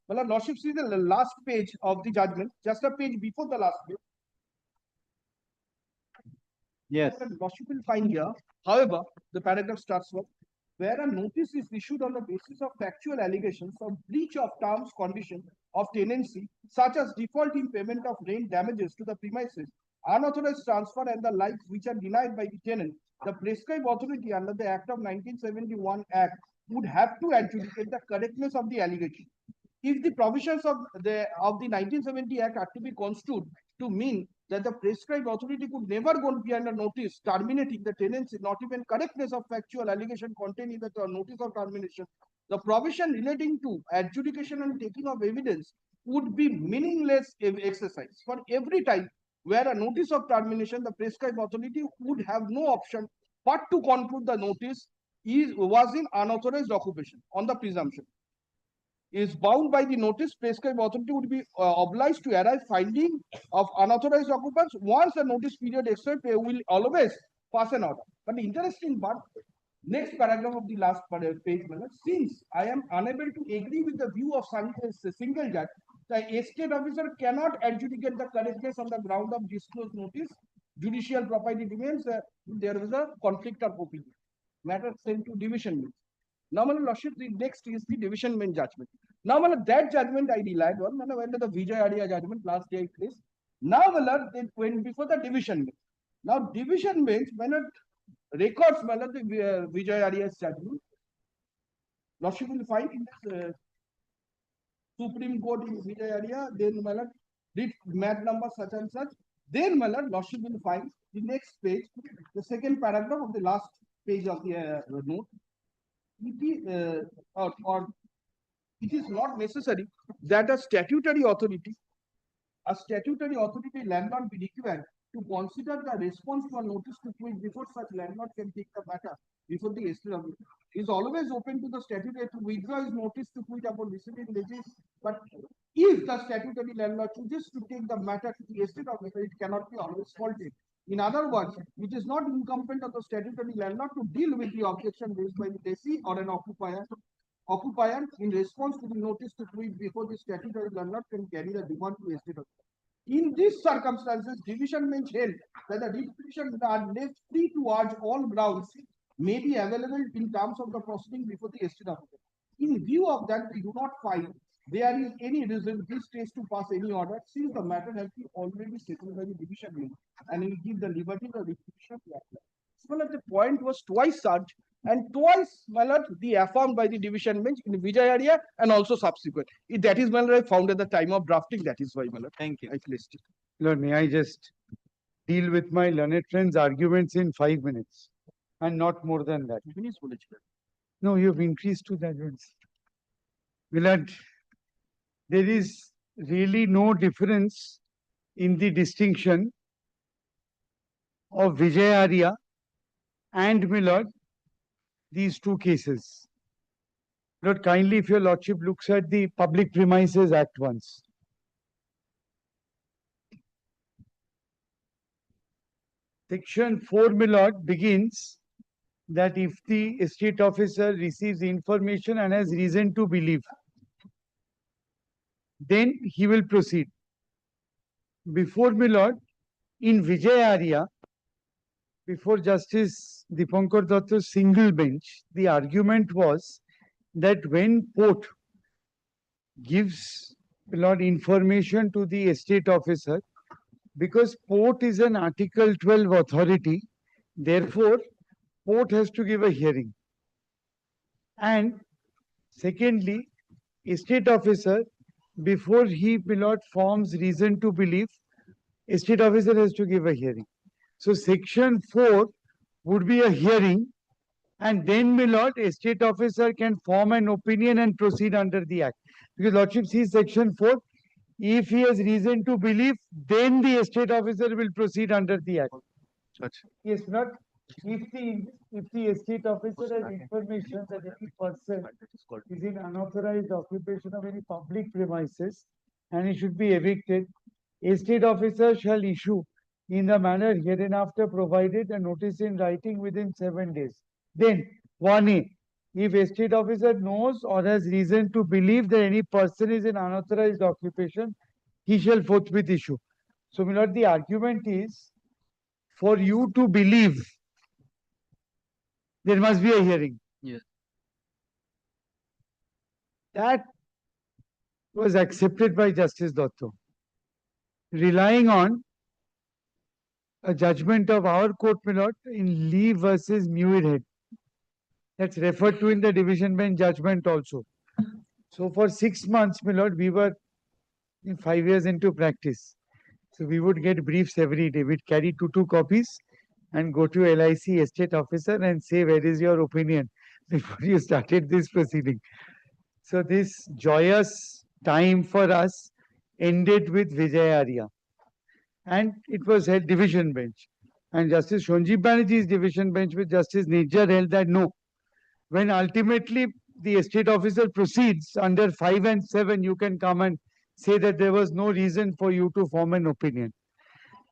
Well, lordship sees the last page of the judgment, just a page before the last page. Yes. Lordship will find here. However, the paragraph starts with where a notice is issued on the basis of factual allegations of breach of terms, conditions of tenancy, such as default in payment of rent, damages to the premises, unauthorized transfer, and the like, which are denied by the tenant. The prescribed authority under the Act of 1971 Act would have to adjudicate the correctness of the allegation. If the provisions of the 1970 Act are to be construed to mean that the prescribed authority could never go beyond a notice terminating the tenancy, not even correctness of factual allegation contained in the notice of termination, the provision relating to adjudication and taking of evidence would be meaningless exercise. For every time where a notice of termination, the prescribed authority would have no option but to conclude the notice was in unauthorized occupation on the presumption. Is bound by the notice, prescribed authority would be obliged to arrive finding of unauthorized occupants. Once the notice period except will always pass an order. But the interesting part, next paragraph of the last page, since I am unable to agree with the view of single judge, the estate officer cannot adjudicate the correctness on the ground of disclosed notice. Judicial property remains there is a conflict of opinion. Matter sent to division bench. Now, my lordship, the next is the division bench judgment. Now, my lord, that judgment I relied on when the Vijay Adia judgment last day place. Now, my lord, they went before the division bench. Now, division bench, when it records, my lord, the Vijay Adia's judgment, lordship will find in this Supreme Court in Vijay Adia, then, my lord, read mat number such and such. Then, my lord, lordship will find the next page, the second paragraph of the last page of the note. It is not necessary that a statutory authority landlord be required to consider the response to a notice to quit before such landlord can take the matter before the estate officer. Is always open to the statutory to withdraw his notice to quit upon receiving notice. But if the statutory landlord chooses to take the matter to the estate officer, it cannot be always faulted. In other words, it is not incumbent on the statutory landlord to deal with the objection raised by the lessee or an occupier in response to the notice to quit before the statutory landlord can carry the demand to estate officer. In these circumstances, division bench held that the writ petition are left free to urge all grounds may be available in terms of the proceeding before the estate officer. In view of that, we do not find there is any reason this case to pass any order since the matter has been already settled by the division bench and will give the liberty of the petition to apply. So, the point was twice searched and twice, my lord, the affirmed by the division bench in Vijay area and also subsequent. That is, my lord, I found at the time of drafting. That is why, my lord. Thank you. I placed it. Lord, may I just deal with my learned friend's arguments in 5 minutes and not more than that? No, you've increased to that. Milad, there is really no difference in the distinction of Vijay Arya and Milord, these two cases. Lord, kindly, if your lordship looks at the Public Premises Act once. Section 4, Milord, begins that if the estate officer receives information and has reason to believe, then he will proceed. Before, Milord, in Vijay Arya, before Justice Dipankar Datta's single bench, the argument was that when Port gives, Milord, information to the estate officer, because Port is an Article 12 authority, therefore, Port has to give a hearing. And secondly, estate officer, before he, Milord, forms reason to believe, estate officer has to give a hearing. So section 4 would be a hearing, and then, Milord, estate officer can form an opinion and proceed under the act. Because lordship sees section 4, if he has reason to believe, then the estate officer will proceed under the act. Yes, not if the estate officer has information that any person is in unauthorized occupation of any public premises and he should be evicted, estate officer shall issue in the manner hereinafter provided a notice in writing within 7 days. Then 1A, if estate officer knows or has reason to believe that any person is in unauthorized occupation, he shall forthwith issue. So, my lord, the argument is for you to believe, there must be a hearing. Yes. That was accepted by Justice Datta, relying on a judgment of our court, my lord, in Lee versus Muirhead. That's referred to in the division bench judgment also. So for 6 months, my lord, we were 5 years into practice. So we would get briefs every day. We'd carry two copies and go to LIC estate officer and say, where is your opinion? before you started this proceeding. So this joyous time for us ended with Vijay Arya. And it was held division bench. And Justice Shonji Banerjee's division bench with Justice Nijjar held that no, when ultimately the estate officer proceeds under 5 and 7, you can come and say that there was no reason for you to form an opinion.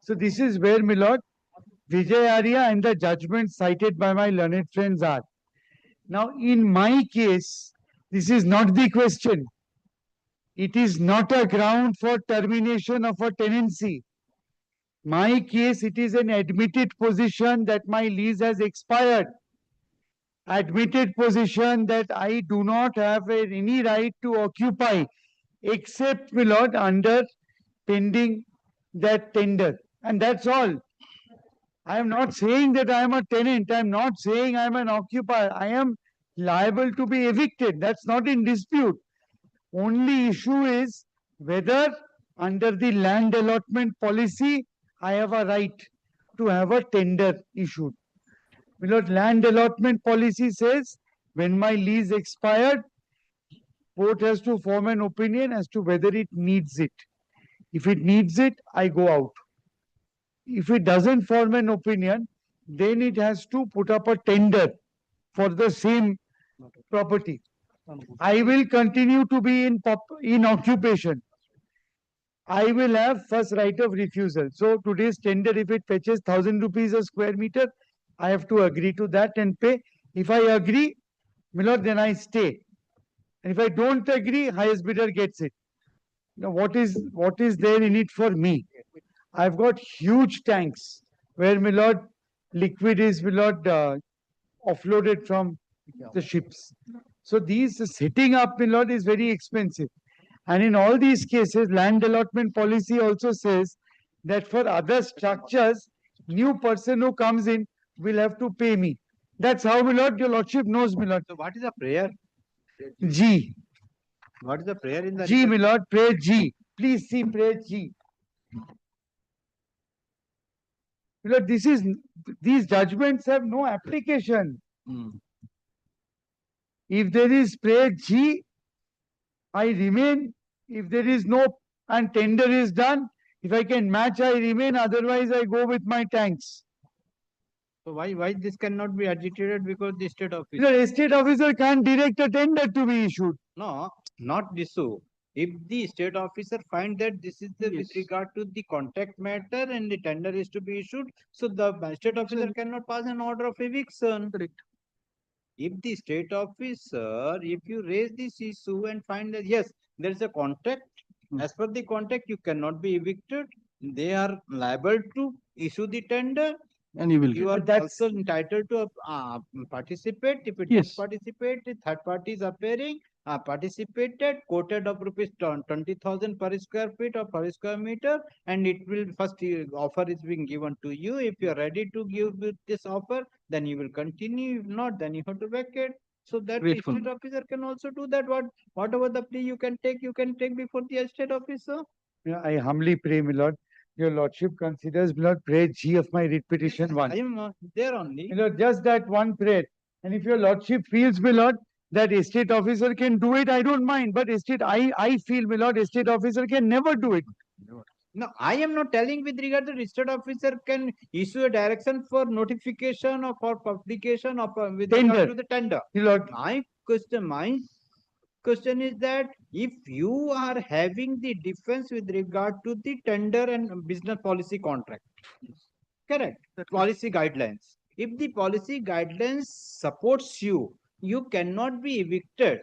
So this is where, my lord, Vijay Arya and the judgment cited by my learned friends are. Now, in my case, this is not the question. It is not a ground for termination of a tenancy. My case, it is an admitted position that my lease has expired. Admitted position that I do not have any right to occupy except, my lord, under pending that tender. And that's all. I am not saying that I am a tenant. I am not saying I am an occupier. I am liable to be evicted. That's not in dispute. Only issue is whether under the land allotment policy, I have a right to have a tender issued. My lord, land allotment policy says when my lease expired, court has to form an opinion as to whether it needs it. If it needs it, I go out. If it doesn't form an opinion, then it has to put up a tender for the same property. I will continue to be in occupation. I will have first right of refusal. So today's tender, if it fetches 1,000 rupees a square meter, I have to agree to that and pay. If I agree, my lord, then I stay. And if I don't agree, highest bidder gets it. Now, what is there in it for me? I've got huge tanks where, my lord, liquid is, my lord, offloaded from the ships. So these setting up, my lord, is very expensive. And in all these cases, land allotment policy also says that for other structures, new person who comes in will have to pay me. That's how, my lord, your lordship knows, my lord. So what is the prayer? G. What is the prayer in the G, my lord, prayer G. Please see prayer G. My lord, these judgments have no application. If there is prayer G, I remain. If there is no and tender is done, if I can match, I remain. Otherwise, I go with my tanks. So why this cannot be agitated because the state officer? The state officer can't direct a tender to be issued. No, not this so. If the state officer find that this is the with regard to the contract matter and the tender is to be issued, so the state officer cannot pass an order of eviction. Correct. If the state officer, if you raise this issue and find that yes, there is a contract, as per the contract, you cannot be evicted. They are liable to issue the tender. And you are also entitled to participate. If it Yes. don't participate, the third party is appearing, participated, quoted of rupees 20,000 per square feet or per square meter, and it will first offer is being given to you. If you are ready to give this offer, then you will continue. If not, then you have to vacate. So that the Grateful. estate officer can also do that. Whatever the plea you can take before the estate officer. Yeah, I humbly pray, my lord, your lordship considers, my lord, prayer G of my writ petition 1. I am there only. My lord, just that one prayer. And if your lordship feels, my lord, that estate officer can do it, I don't mind. But I feel, my lord, estate officer can never do it. No, I am not telling with regard to estate officer can issue a direction for notification or for publication of with Tender. regard to the tender. My lord, My question is that if you are having the defense with regard to the tender and business policy contract, correct? The policy guidelines. If the policy guidelines supports you, you cannot be evicted.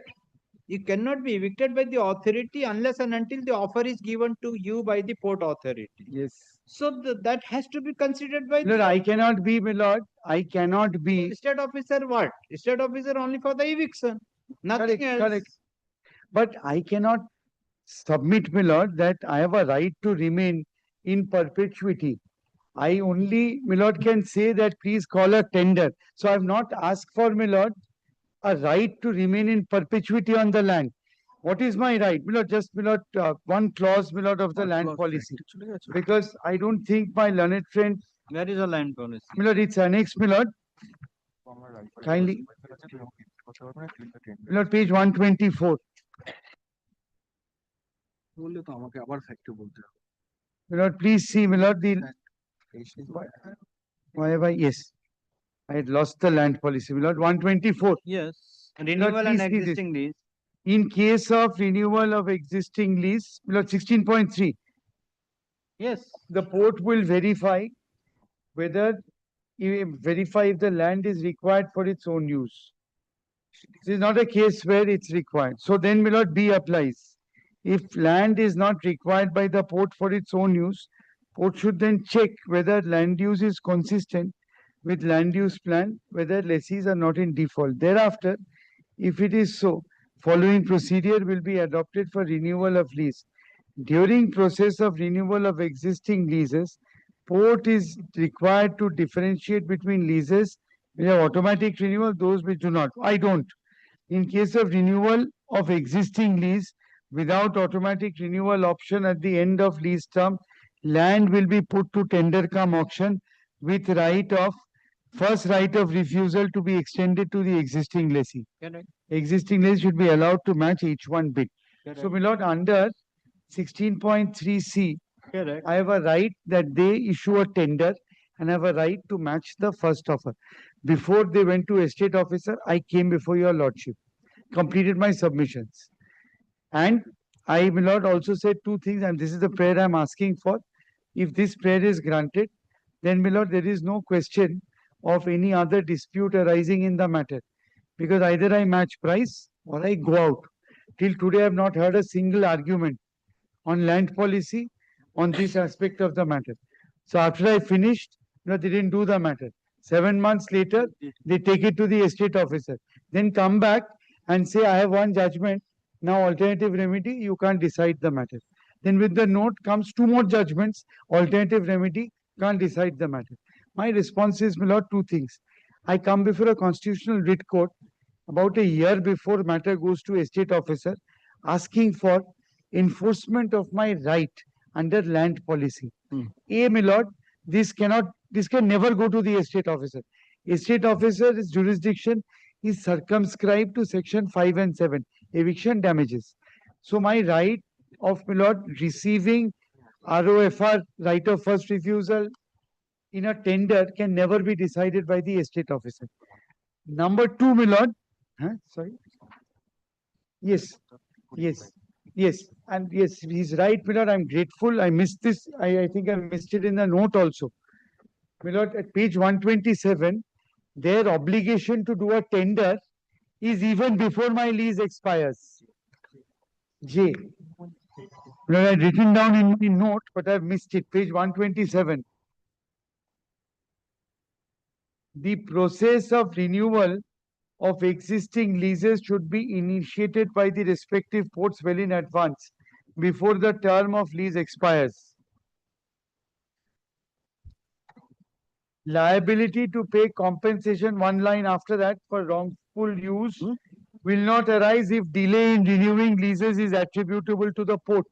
You cannot be evicted by the authority unless and until the offer is given to you by the port authority. yes. So that has to be considered by Lord, the I cannot be, my lord, I cannot be. state officer. What? State officer only for the eviction. Nothing Correct, else. correct. But I cannot submit, my lord, that I have a right to remain in perpetuity. I only, my lord, can say that please call a tender. So I have not asked for, my lord, a right to remain in perpetuity on the land. What is my right? My lord, just, my lord, one clause, my lord, of the land policy. Because I don't think my learned friend. Where is the land policy? My lord, it's annexed, my lord. Kindly. Lord, page 124. Lord, please see, Lord, the why have I, yes, I had lost the land policy. Lord, 124. Yes. Lord, Renewal and please see this. existing lease. In case of renewal of existing lease, Lord, 16.3. Yes. The port will verify whether verify if the land is required for its own use. This is not a case where it's required. So then, my lord, B applies. If land is not required by the port for its own use, port should then check whether land use is consistent with land use plan, whether lessees are not in default. Thereafter, if it is so, following procedure will be adopted for renewal of lease. During process of renewal of existing leases, port is required to differentiate between leases which have automatic renewal, those which do not. I don't. In case of renewal of existing lease without automatic renewal option at the end of lease term, land will be put to tender cum auction with first right of refusal to be extended to the existing lessee. Correct. Existing lessee should be allowed to match each one bid. Correct. So, my lord, under 16.3c, Correct. I have a right that they issue a tender and have a right to match the first offer. Before they went to estate officer, I came before your lordship, completed my submissions. And I, my lord, also said two things, and this is the prayer I'm asking for. If this prayer is granted, then, my lord, there is no question of any other dispute arising in the matter. Because either I match price or I go out. Till today, I have not heard a single argument on land policy on this aspect of the matter. So after I finished, they didn't do the matter. 7 months later, they take it to the estate officer. Then come back and say, I have one judgment. Now alternative remedy, you can't decide the matter. Then with the note comes 2 more judgments, alternative remedy, can't decide the matter. My response is, my lord, 2 things. I come before a constitutional writ court about a year before matter goes to estate officer, asking for enforcement of my right under land policy. A, my lord, this can never go to the estate officer. Estate officer's jurisdiction is circumscribed to section 5 and 7, eviction damages. So my right of, my lord, receiving ROFR, right of first refusal, in a tender can never be decided by the estate officer. Number 2, my lord, sorry. Yes, yes, yes, and yes, he's right, my lord. I'm grateful. I missed this. I think I missed it in the note also. My lord, at page 127, their obligation to do a tender is even before my lease expires. J. My lord, I'd written down in my note, but I've missed it. Page 127. The process of renewal of existing leases should be initiated by the respective ports well in advance before the term of lease expires. Liability to pay compensation, one line after that, for wrongful use will not arise if delay in renewing leases is attributable to the port.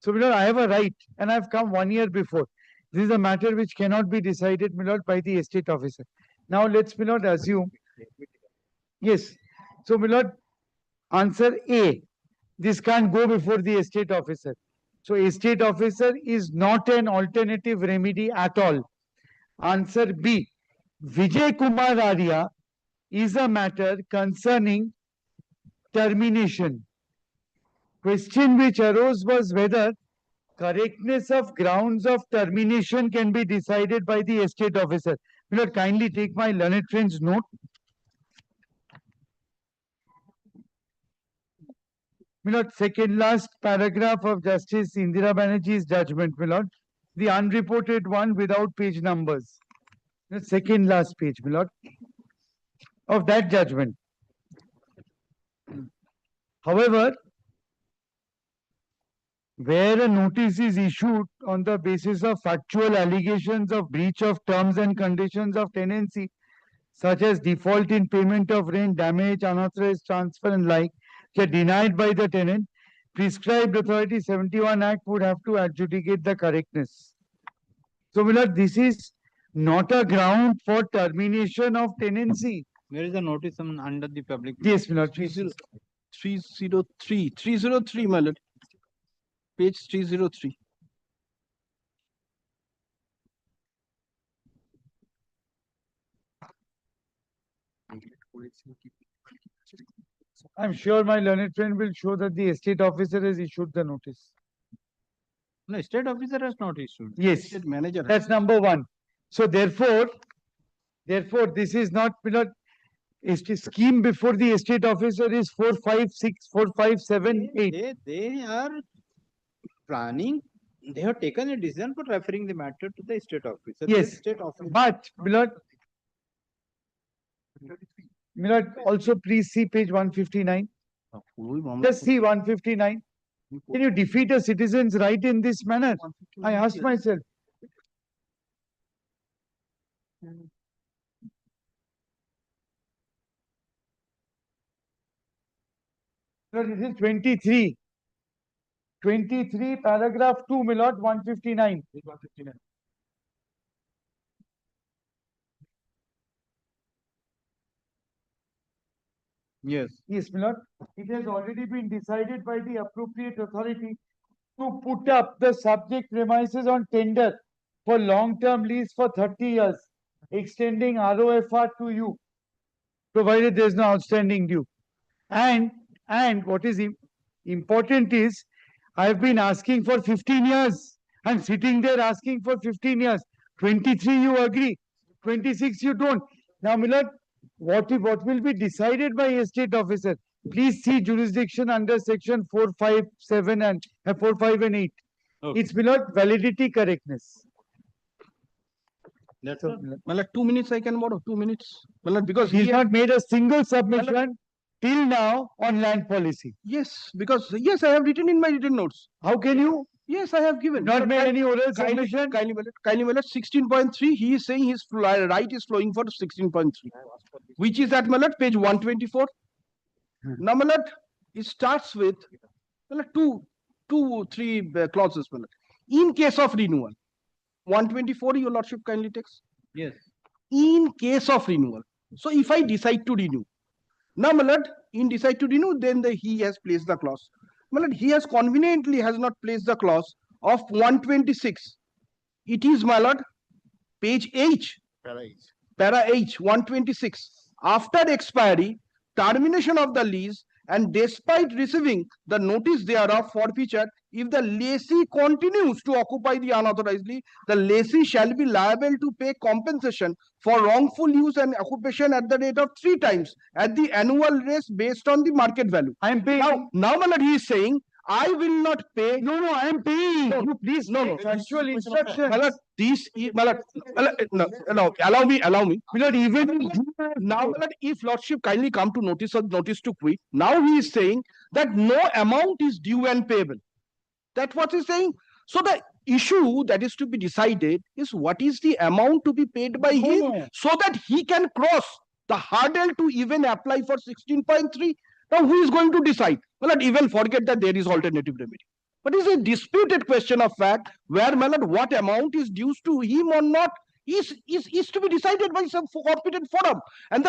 So, my lord, I have a right and I've come 1 year before. This is a matter which cannot be decided, my lord, by the estate officer. Now, let's, my lord, assume. Yes. So, my lord, answer A. This can't go before the estate officer. So, estate officer is not an alternative remedy at all. Answer B. Vijay Kumar Arya is a matter concerning termination. Question which arose was whether correctness of grounds of termination can be decided by the estate officer. Will you kindly take my learned friend's note? Milord, second last paragraph of Justice Indira Banerjee's judgment, Milord. The unreported one without page numbers. The second last page, Milord, of that judgment. However, where a notice is issued on the basis of factual allegations of breach of terms and conditions of tenancy, such as default in payment of rent, damage, unauthorized transfer and like, which are denied by the tenant, prescribed authority 71 Act would have to adjudicate the correctness. So, Milord, this is not a ground for termination of tenancy. Where is the notice under the public? Yes, my lord. 303, my lord. Page 303. I'm sure my learned friend will show that the estate officer has issued the notice. No, state officer has not issued. Yes, Estate manager. that's number one. So therefore, this is not, my lord, estate scheme before the estate officer is 456, 4578. They are planning. They have taken a decision for referring the matter to the state officer. Yes, The state officer. but my lord, also please see page 159. Just see 159. Can you defeat a citizen's right in this manner? I asked myself. No, this is 23. 23, paragraph 2, my lord, 159. Yes. Yes, my lord. It has already been decided by the appropriate authority to put up the subject premises on tender for long-term lease for 30 years, extending ROFR to you, provided there is no outstanding due. And what is important is, I have been asking for 15 years. I'm sitting there asking for 15 years. 23 you agree, 26 you don't. Now, my lord, what will be decided by estate officer? Please see jurisdiction under section 457 and 45 and 8. Okay. It's, my lord, validity correctness. That's So, all. my lord, 2 minutes I can borrow, 2 minutes. My lord, because he's he not made a single submission till now on land policy. Yes, because yes, I have written in my written notes. How can you? Yes, I have given. Not made any oral Kindly, submission? kindly, my lord, 16.3. He is saying his right is flowing for 16.3, which is at my lord, page 124. Now, my lord, it starts with my lord, three clauses, my lord. In case of renewal, 124, your lordship kindly takes. Yes. In case of renewal. So if I decide to renew, now, my lord, in decide to renew, then he has placed the clause. My lord, he has conveniently has not placed the clause of 126. It is, my lord, page H. Para H, 126. After expiry, termination of the lease, and despite receiving the notice thereof forfeiture, if the lessee continues to occupy the unauthorizedly, the lessee shall be liable to pay compensation for wrongful use and occupation at the rate of 3 times at the annual rate based on the market value. I am paying. Now, my lord, he is saying, I will not pay. No, I am paying. No, You please no, take actual instructions. My lord, no, allow me. My lord, even Now, my lord, if lordship kindly come to notice to quit, now he is saying that no amount is due and payable. That's what he's saying. So the issue that is to be decided is what is the amount to be paid by him so that he can cross the hurdle to even apply for 16.3. Now, who is going to decide? Well, not even forget that there is alternative remedy. But it's a disputed question of fact where, my lord, what amount is due to him or not is to be decided by some competent forum. And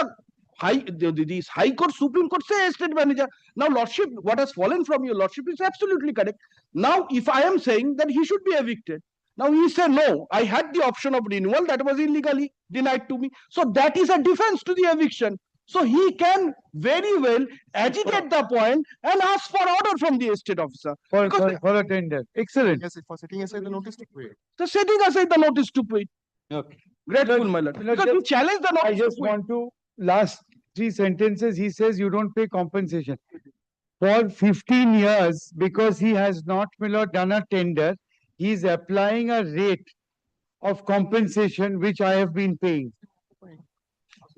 these High Court, Supreme Court say estate manager. Now, lordship, what has fallen from your lordship is absolutely correct. Now, if I am saying that he should be evicted, now he say no, I had the option of renewal that was illegally denied to me. So that is a defense to the eviction. So he can very well agitate the point and ask for order from the estate officer. For a tender. Excellent. Yes, for setting aside the notice to quit. So setting aside the notice to quit. Okay. Grateful, my lord. Because you challenge the notice I just want to, last 3 sentences, he says you don't pay compensation. For 15 years, because he has not, my lord, done a tender, he is applying a rate of compensation which I have been paying.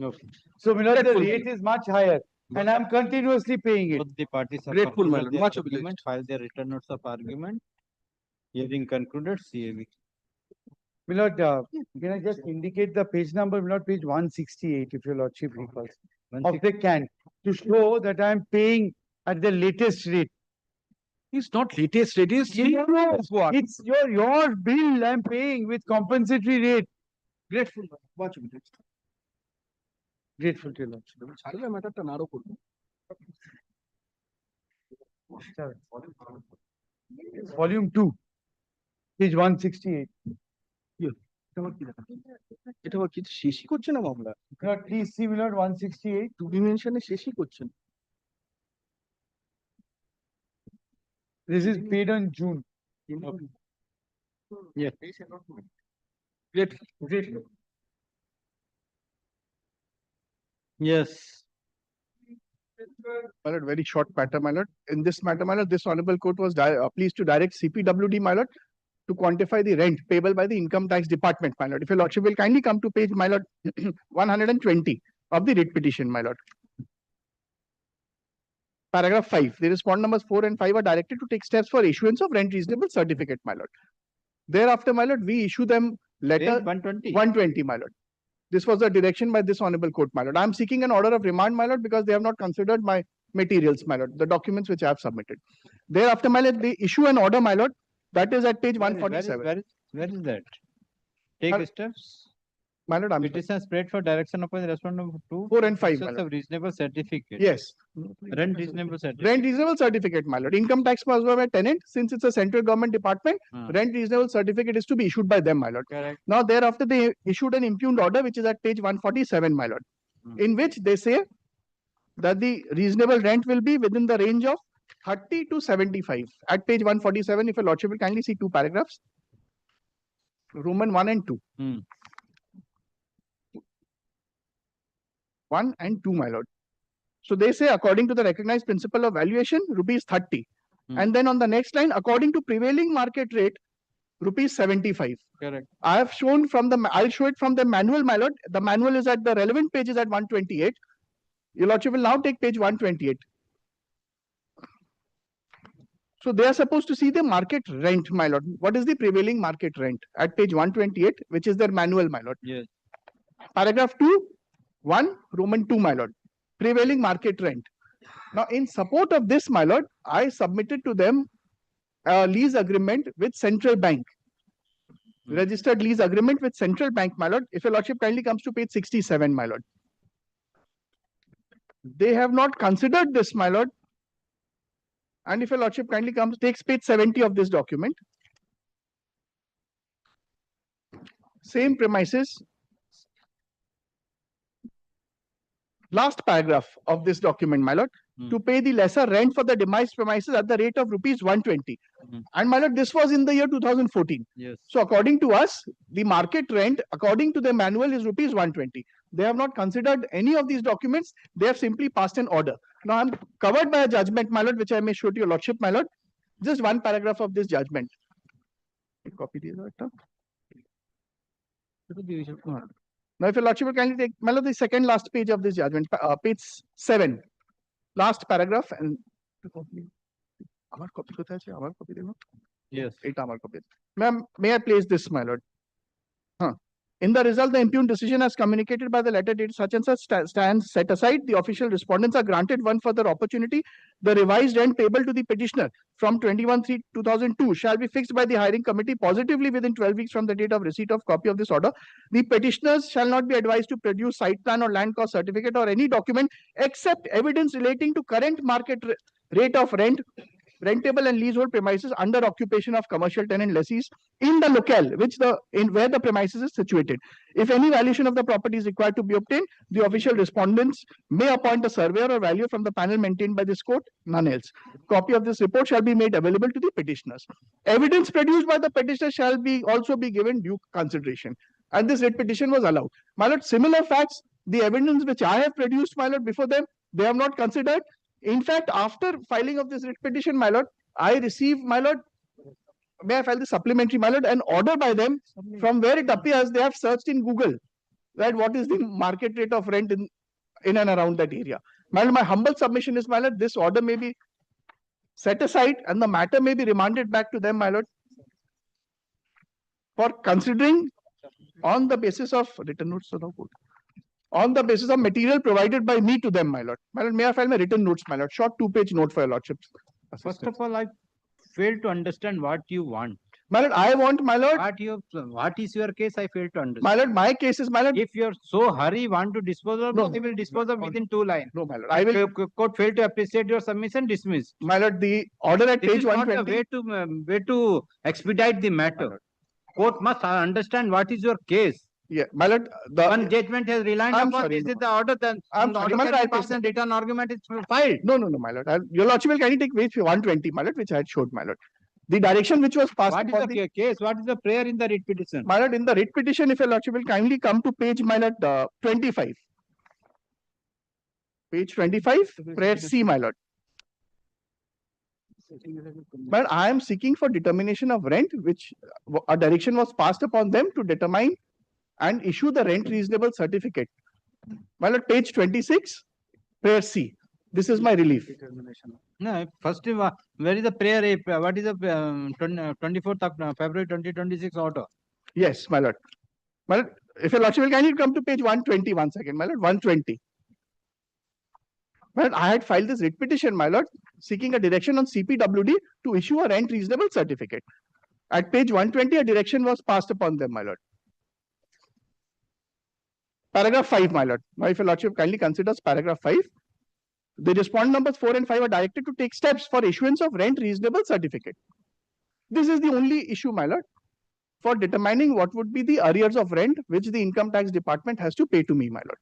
Okay. So, my lord, the rate is much higher and I am continuously paying it. Both the parties have Grateful, my concluded lord. their Much argument, filed their written notes of argument. Hearing concluded, CAB. My lord, can I just indicate the page number? My lord, page 168, if your lordship recalls, of the can, to show that I am paying at the latest rate. It's not latest rate, it's It's your bill I'm paying with compensatory rate. Grateful. Watch it. Grateful to your lordship. ছাড়লে ম্যাটারটা নাড়ো করবো। Volume 2, page 168. এটা আবার কি দেখা? এটা আবার কি শেষই করছে না মামলা? Please see my lord 168. Two ডিমেনশনে শেষই করছেন। This is paid on June. Yes. Great. Yes. My lord, very short matter, my lord. In this matter, my lord, this honorable court was pleased to direct CPWD, my lord, to quantify the rent payable by the income tax department, my lord. If your lordship will kindly come to page, my lord, 120 of the writ petition, my lord. Paragraph 5, the respond numbers 4 and 5 are directed to take steps for issuance of rent reasonable certificate, my lord. Thereafter, my lord, we issue them letter 120, my lord. This was the direction by this honorable court, my lord. I am seeking an order of remand, my lord, because they have not considered my materials, my lord, the documents which I have submitted. Thereafter, my lord, they issue an order, my lord, that is at page 147. Where is that? Take steps. My lord, I'm Petition spread for direction upon the respond number 2. 4 and 5, my Issuance lord. of reasonable certificate. Yes. Rent reasonable certificate. Rent reasonable certificate, my lord. Income tax must be by tenant. Since it's a central government department, rent reasonable certificate is to be issued by them, my lord. Correct. Now, thereafter, they issued an impugned order, which is at page 147, my lord, in which they say that the reasonable rent will be within the range of 30 to 75. At page 147, if your lordship will kindly see two paragraphs, Roman 1 and 2. 1 and 2, my lord. So they say, according to the recognized principle of valuation, rupees 30. And then on the next line, according to prevailing market rate, rupees 75. Correct. I have shown from the, I'll show it from the manual, my lord. The manual is at the relevant page is at 128. Your lordship will now take page 128. So they are supposed to see the market rent, my lord. What is the prevailing market rent? At page 128, which is their manual, my lord. Yes. Paragraph 2, 1, Roman 2, my lord. Prevailing market rent. Now, in support of this, my lord, I submitted to them a lease agreement with Central Bank. Registered lease agreement with Central Bank, my lord. If your lordship kindly comes to page 67, my lord. They have not considered this, my lord. And if your lordship kindly comes, takes page 70 of this document. Same premises. Last paragraph of this document, my lord, to pay the lesser rent for the demised premises at the rate of rupees 120. And my lord, this was in the year 2014. Yes. So according to us, the market rent, according to the manual, is rupees 120. They have not considered any of these documents. They have simply passed an order. Now I'm covered by a judgment, my lord, which I may show to your lordship, my lord. Just one paragraph of this judgment. Copy these. Now, if your lordship will kindly take, my lord, the second last page of this judgment, page 7, last paragraph, and yes, ma'am, may I place this, my lord? In the result, the impugned decision as communicated by the letter dated such and such stands set aside. The official respondents are granted one further opportunity. The revised rent payable to the petitioner from 21/3/2002 shall be fixed by the hiring committee positively within 12 weeks from the date of receipt of copy of this order. The petitioners shall not be advised to produce site plan or land cost certificate or any document except evidence relating to current market rate of rent, rentable and leasehold premises under occupation of commercial tenant lessees in the locale where the premises is situated. If any valuation of the property is required to be obtained, the official respondents may appoint a surveyor or valuer from the panel maintained by this court, none else. Copy of this report shall be made available to the petitioners. Evidence produced by the petitioner shall also be given due consideration. And this writ petition was allowed. My lord, similar facts, the evidence which I have produced, my lord, before them, they have not considered. In fact, after filing of this writ petition, my lord, I received, my lord, may I file the supplementary, my lord, an order by them from where it appears they have searched in Google that what is the market rate of rent in and around that area. My lord, my humble submission is, my lord, this order may be set aside and the matter may be remanded back to them, my lord, for considering on the basis of written notes, on the basis of material provided by me to them, my lord. My lord, may I file my written notes, my lord? Short 2-page note for your lordship's assistance. First of all, I fail to understand what you want. My lord, I want, my lord. What is your case? I fail to understand. My lord, my case is, my lord. If you're so hurry, want to dispose of, No, I will dispose of within 2 lines. No, my lord, I will. Court failed to appreciate your submission, dismissed. My lord, the order at This page is not the 120. way to expedite the matter. Court must understand what is your case. Yeah, my lord, One judgment has relied I'm upon sorry, this no. is the order, then I'm the sorry, order my can lord, be I'll passed take and written argument is filed. No, my lord. Your lordship will kindly take page 120, my lord, which I had showed, my lord. The direction which was passed What is upon the case? What is the prayer in the writ petition? My lord, in the writ petition, if your lordship will kindly come to page, my lord, 25. Page 25, prayer C, my lord. But I am seeking for determination of rent, which a direction was passed upon them to determine and issue the rent reasonable certificate. My lord, page 26, prayer C. This is my relief. No, first, where is the prayer? What is the 24th of February 2026 order? Yes, my lord. My lord, if your lordship will kindly come to page 120 once again, my lord, 120. My lord, I had filed this writ petition, my lord, seeking a direction on CPWD to issue a rent reasonable certificate. At page 120, a direction was passed upon them, my lord. Paragraph 5, my lord. Now, if your lordship kindly considers paragraph 5, the respondent numbers 4 and 5 are directed to take steps for issuance of rent reasonable certificate. This is the only issue, my lord, for determining what would be the arrears of rent which the income tax department has to pay to me, my lord.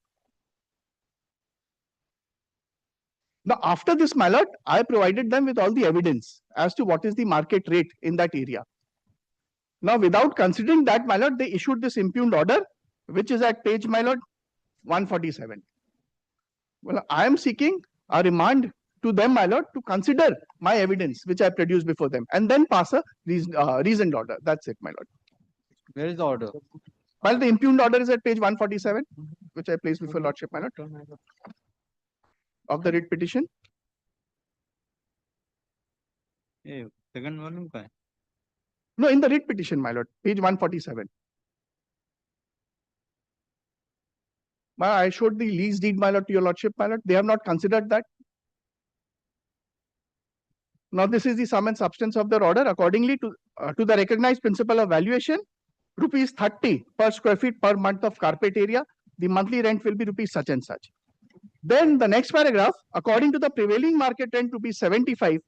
Now, after this, my lord, I provided them with all the evidence as to what is the market rate in that area. Now, without considering that, my lord, they issued this impugned order, which is at page, my lord, 147. Well, I am seeking a remand to them, my lord, to consider my evidence, which I produced before them, and then pass a reasoned order. That's it, my lord. Where is the order? Well, the impugned order is at page 147, which I placed before lordship, my lord, of the writ petition. Second volume? No, in the writ petition, my lord, page 147. I showed the lease deed, my lord, to your lordship, my lord. They have not considered that. Now, this is the sum and substance of their order. Accordingly to the recognized principle of valuation, rupees 30 per square feet per month of carpet area. The monthly rent will be rupees such and such. Then the next paragraph, according to the prevailing market rent, rupees 75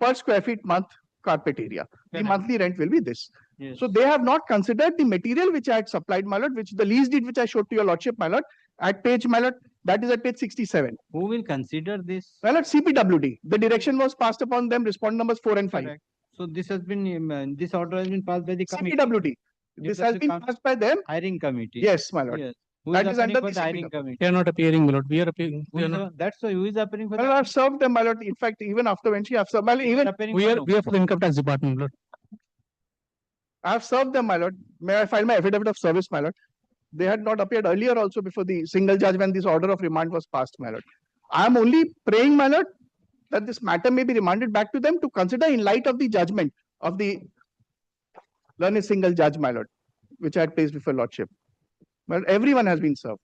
per square feet month carpet area. The monthly rent will be this. Yes. So they have not considered the material which I had supplied, my lord, which the lease deed which I showed to your lordship, my lord, at page, my lord, that is at page 67. Who will consider this? My lord, CPWD. The direction was passed upon them, respondent numbers 4 and 5. Correct. So this has been, this order has been passed by the committee. CPWD. This has been passed by them. Hiring committee. Yes, my lord. Yes. That is under the hiring committee. They are not appearing, my lord. We are appearing. That's why who is appearing for that? I've served them, my lord. In fact, even after when she, I've served, my lord, even we are for the income tax department, my lord. I've served them, my lord. May I file my affidavit of service, my lord? They had not appeared earlier also before the single judge when this order of remand was passed, my lord. I am only praying, my lord, that this matter may be remanded back to them to consider in light of the judgment of the learned single judge, my lord, which I had placed before lordship. But everyone has been served.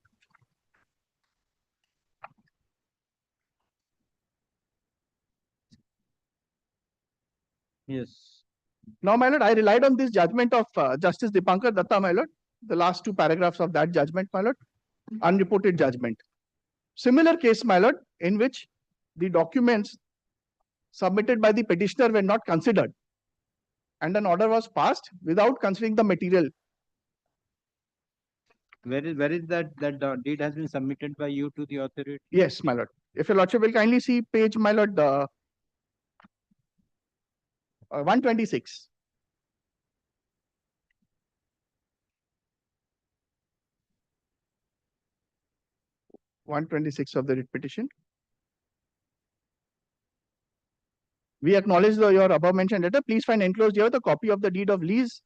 Yes. Now, my lord, I relied on this judgment of Justice Dipankar Datta, my lord, the last 2 paragraphs of that judgment, my lord, unreported judgment. Similar case, my lord, in which the documents submitted by the petitioner were not considered and an order was passed without considering the material. Where is that deed has been submitted by you to the authority? Yes, my lord. If your lordship will kindly see page, my lord, 126. of the writ petition. We acknowledge your above mentioned letter. Please find enclosed here the copy of the deed of lease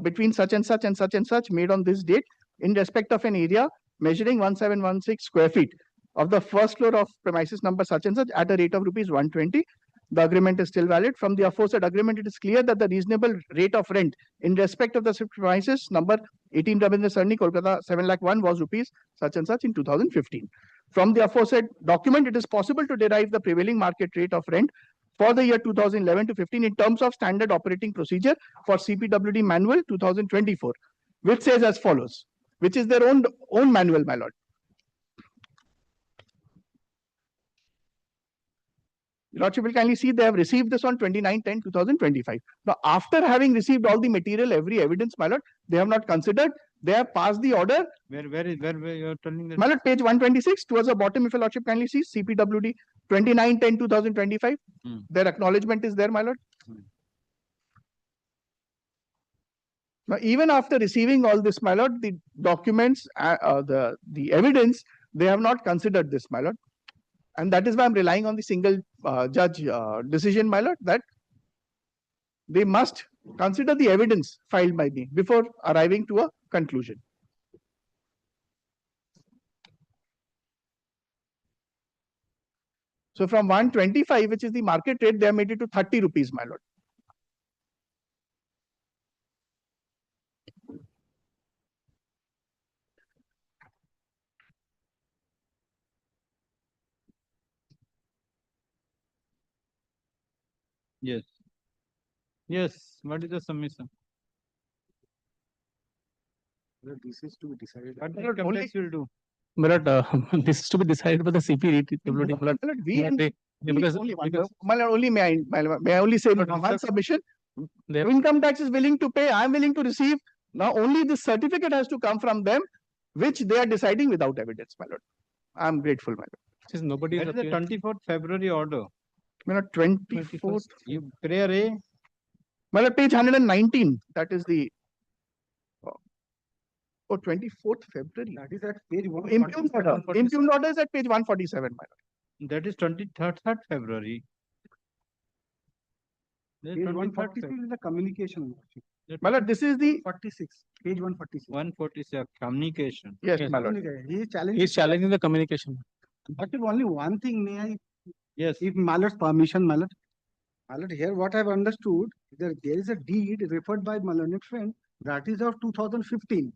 between such and such and such and such made on this date in respect of an area measuring 1716 square feet of the first floor of premises number such and such at a rate of rupees 120. The agreement is still valid. From the aforesaid agreement, it is clear that the reasonable rate of rent in respect of the premises number 18 Rabindra Sarni, Kolkata 7,01,000 was rupees such and such in 2015. From the aforesaid document, it is possible to derive the prevailing market rate of rent for the year 2011 to 15 in terms of standard operating procedure for CPWD manual 2024, which says as follows, which is their own manual, my lord. Your Lordship will kindly see they have received this on 29/10/2025. Now, after having received all the material, every evidence, my lord, they have not considered. They have passed the order. Where you're telling that? My lord, page 126 towards the bottom, if your Lordship kindly see, CPWD 29/10/2025. Their acknowledgement is there, my lord. Now, even after receiving all this, my lord, the documents, the evidence, they have not considered this, my lord. And that is why I'm relying on the single judge decision, my lord, that they must consider the evidence filed by me before arriving to a conclusion. So from 125, which is the market rate, they have made it to 30 rupees, my lord. Yes. Yes. What is the submission? This is to be decided. What the income tax will do? But this is to be decided by the CPWD. Because only may I only say one submission. Income tax is willing to pay. I am willing to receive. Now only this certificate has to come from them, which they are deciding without evidence, my lord. I am grateful, my lord. Since nobody That is the 24th February order. My lord, 24th. You prayer A. My lord, page 119. That is the 24th February. That is at page 1. Impugned order. Impugned order is at page 147, my lord. That is 23rd February. Page 146 is the communication. My lord, this is the 46. Page 146. 146 communication. Yes, my lord. He is challenging the communication. But if only one thing, may I? Yes. If my lord's permission, my lord. My lord, here what I've understood, there is a deed referred by my learned friend that is of 2015.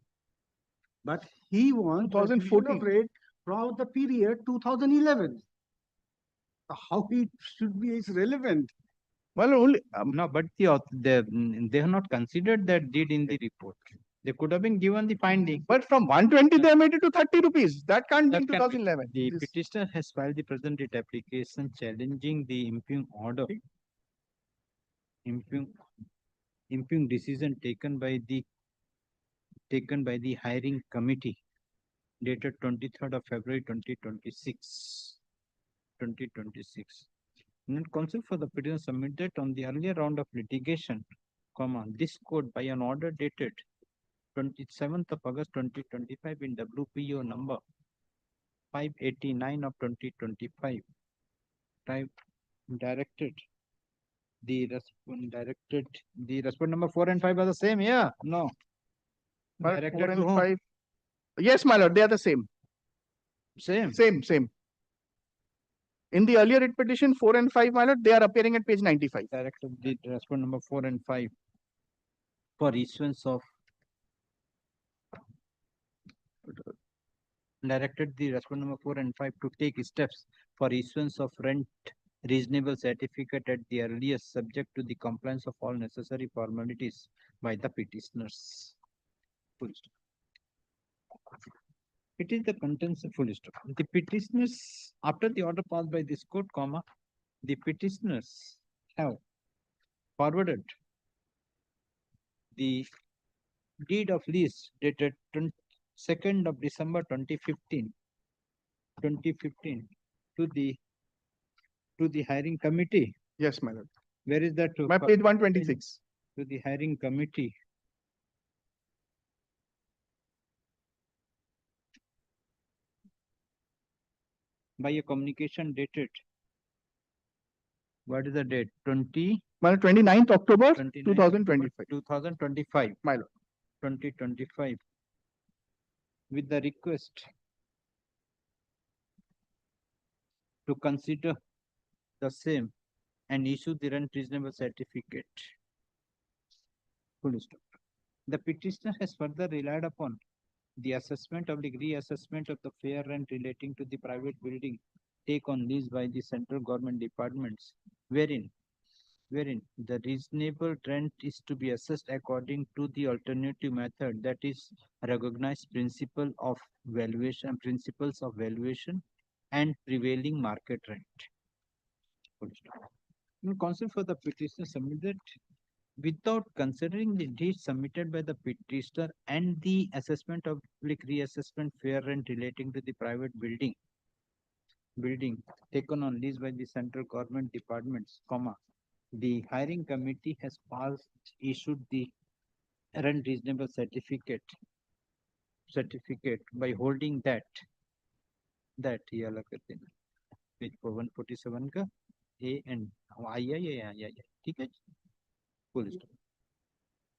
But he wants 2014 rate from the period 2011. How it should be is relevant. Well, only no, but they have not considered that deed in the report. They could have been given the finding. But from 120 they made it to 30 rupees. That can't be in 2011. The petitioner has filed the present date application challenging the impugned order. Impugned decision taken by the hiring committee dated 23rd of February 2026. Not counsel for the petitioner submitted on the earlier round of litigation, this court by an order dated 27th of August 2025 in WPO number 589 of 2025, directed the respondent number 4 and 5 are the same, yeah? No. Directed 4 and 5. Yes, my lord, they are the same. Same. In the earlier writ petition 4 and 5, my lord, they are appearing at page 95. Directed the respondent number 4 and 5 for issuance of directed the respondent number 4 and 5 to take steps for issuance of rent reasonable certificate at the earliest, subject to the compliance of all necessary formalities by the petitioners. Full stop. It is the contents of full stop. The petitioners, after the order passed by this court, the petitioners have forwarded the deed of lease dated 2nd of December 2015 to the hiring committee. Yes, my lord. Where is that? My page 126. To the hiring committee. By a communication dated. What is the date? 29th October 2025. 2025. My lord. 2025. With the request to consider the same and issue the rent reasonable certificate. Full stop. The petitioner has further relied upon the assessment of the reassessment of the fair rent relating to the private building take on lease by the central government departments, wherein the reasonable rent is to be assessed according to the alternative method, that is recognized principles of valuation and prevailing market rent. In counsel for the petitioner submitted without considering the deed submitted by the petitioner and the assessment of public reassessment fair rent relating to the private building taken on lease by the central government departments, the hiring committee has issued the rent reasonable certificate by holding that ये अलग करते हैं page 147 का A and I ठीक है full stop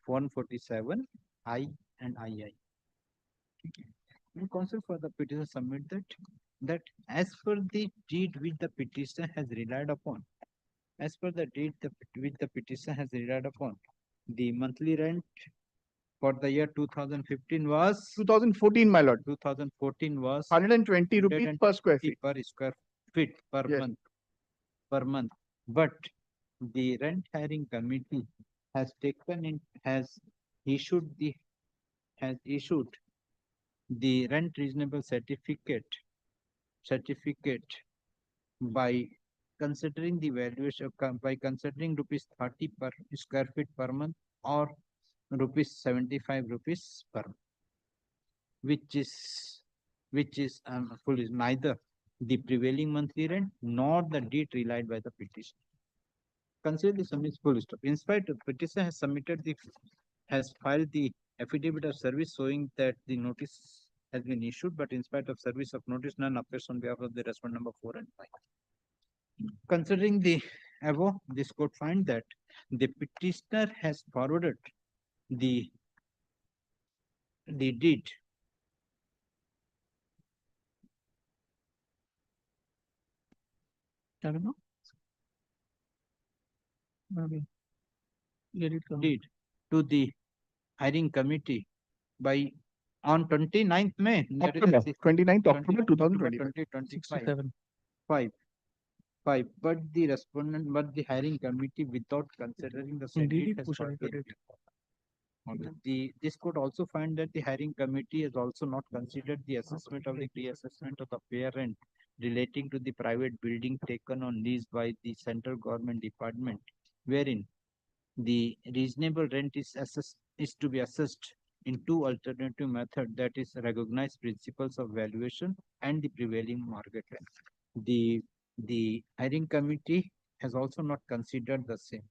147 I and II. In counsel for the petitioner submit that as per the deed which the petitioner has relied upon, the monthly rent for the year 2015 was 2014, my lord. 2014 was 120 rupees per square feet. per square feet per Yes. month. But the rent hiring committee has issued the rent reasonable certificate by considering the valuation by considering rupees 30 per square feet per month or rupees 75 rupees per month, which is neither the prevailing monthly rent nor the deed relied by the petitioner. Consider the submission full stop. In spite of petitioner has filed the affidavit of service showing that the notice has been issued, but in spite of service of notice, none appears on behalf of the respondent number 4 and 5. Considering the above, this court find that the petitioner has forwarded the deed I don't know. Maybe. Let it come. deed to the hiring committee by on 29th May. that is October, the 29th October 2025. 2025. 5. But the hiring committee, without considering the said Indeed, deed, has push not on taken it. This could also find that the hiring committee has also not considered the assessment of the reassessment of the fair rent relating to the private building taken on lease by the central government department, wherein the reasonable rent is to be assessed in two alternative methods, that is recognized principles of valuation and the prevailing market rent. The hiring committee has also not considered the same.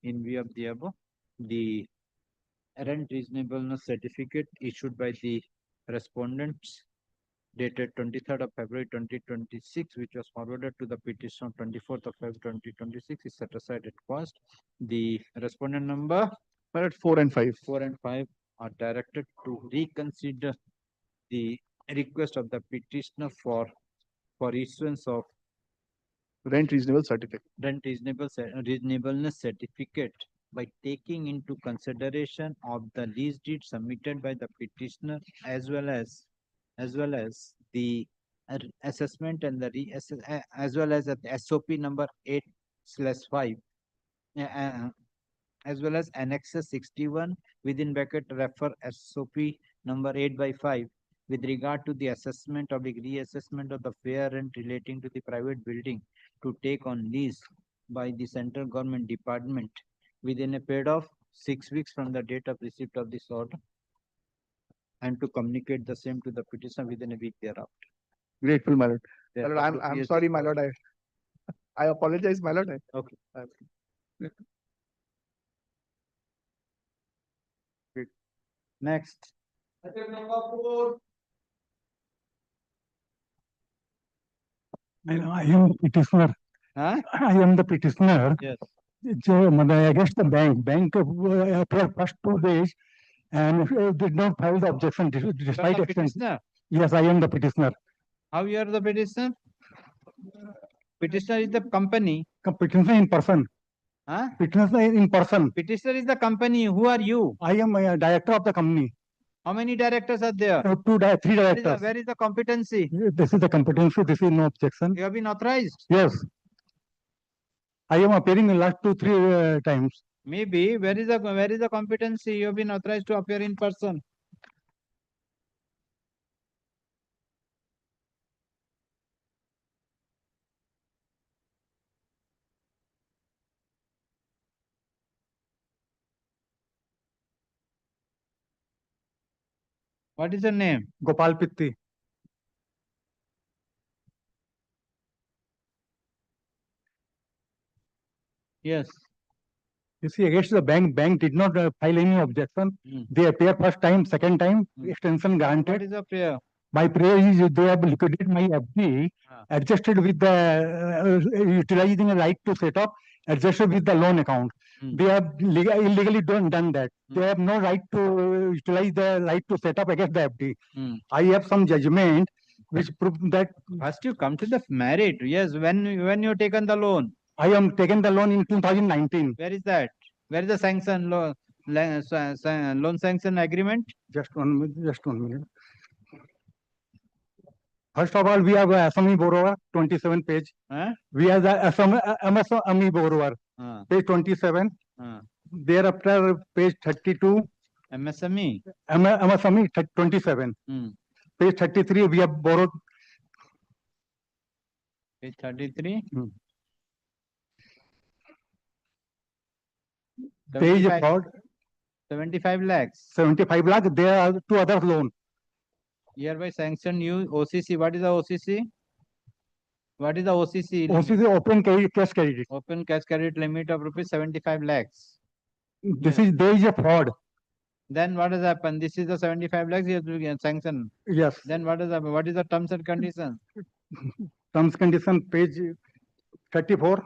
In view of the above, the rent reasonableness certificate issued by the respondents dated 23rd of February 2026, which was forwarded to the petition on 24th of February 2026, is set aside at cost. The respondent number 4 and 5 are directed to reconsider the request of the petitioner for issuance of rent reasonable certificate. Reasonableness certificate by taking into consideration of the lease deed submitted by the petitioner as well as the assessment and the as well as the SOP number 8/5 as well as annexes 61 within bracket refer SOP number 8/5 with regard to the assessment of the reassessment of the fair rent relating to the private building to take on lease by the central government department within a period of 6 weeks from the date of receipt of this order, and to communicate the same to the petitioner within a week thereafter. Grateful, my lord. My Therefore, lord, I'm sorry, my lord. I apologize, my lord. Okay. Good. Next. Item number 4. I am the petitioner. Huh? I am the petitioner. Yes. Against the bank. Bank appeared first 2 days and did not file the objection despite the extent. petitioner? Yes, I am the petitioner. How you are the petitioner? Petitioner is the company. Petitioner in person. Huh? Petitioner in person. Petitioner is the company. Who are you? I am a director of the company. How many directors are there? Three Where is the, directors. where is the competency? This is the competency. This is no objection. You have been authorized. Yes. I am appearing in last 2-3 times. Maybe where is the competency? You have been authorized to appear in person. What is your name? Gopal Pitti. Yes. You see, against the bank did not file any objection. They appear first time, second time, extension What granted. is the prayer? My prayer is they have liquidated my FD, adjusted with the utilizing a right to set up, adjusted with the loan account. They have illegally done that. They have no right to utilize the right to set up against the FD. I have some judgment which prove that. First you come to the merit. Yes, when you taken the loan. I am taken the loan in 2019. Where is that? Where is the sanction loan sanction agreement? Just one minute. First of all, we have SME borrower, 27 page. We have the MSME borrower, page 27. Thereafter, page 32. MSME? MSME, 27. Page 33, we have borrowed. Page 33. Page fraud. 75 lakhs. 75 lakhs. There are two other loans. Hereby sanction you OCC. What is the OCC? What is the OCC? OCC open cash credit. Open cash credit limit of rupees 75 lakhs. There is a fraud. Then what has happened? This is the 75 lakhs you have to get sanction. Yes. Then what has happened? What is the terms and conditions? Terms condition, page 34.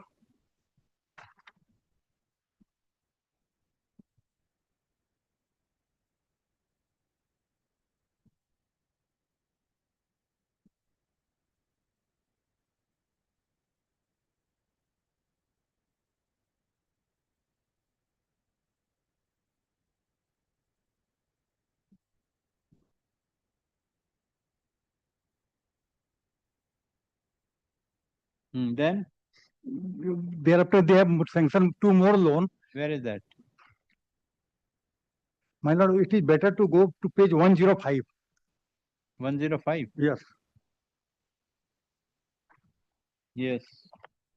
Then? Thereafter, they have sanctioned two more loans. Where is that? My lord, it is better to go to page 105. 105? Yes. Yes.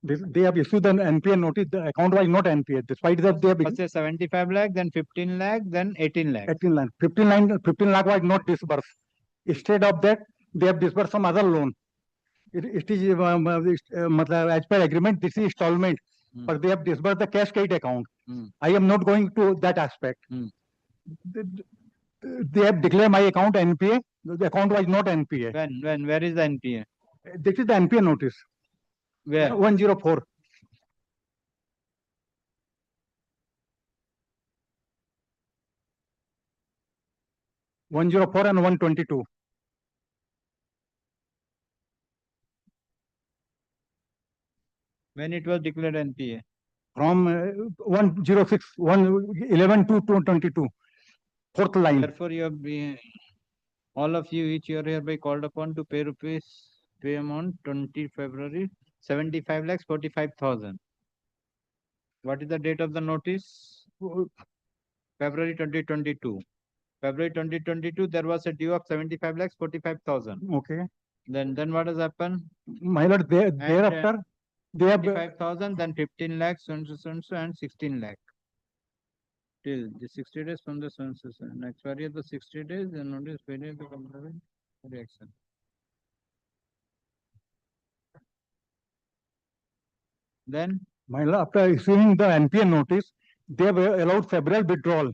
They have issued an NPA notice. The account was not NPA. Despite that, they have First 75 lakh, then 15 lakh, then 18 lakh. 18 lakh. 15 lakh was not disbursed. Instead of that, they have disbursed some other loan. It is as per agreement, this is installment, but they have disbursed the cash credit account. I am not going to that aspect. They have declared my account NPA. The account was not NPA. When? Where is the NPA? This is the NPA notice. Where? 104. and 122. When it was declared NPA? From 106, 11 to 222. Fourth line. Therefore, you have been, all of you, each year hereby called upon to pay amount 20 February, 75 lakhs 45,000. What is the date of the notice? February 2022. February 2022, there was a due of 75 lakhs 45,000. Okay. Then what has happened? My lord, thereafter, they have 55,000, then 15 lakhs, and 16 lakh. Till the 60 days from the census. Expiry of the 60 days, the notice period to comply reaction. Then? My lord, after issuing the NPA notice, they have allowed several withdrawal.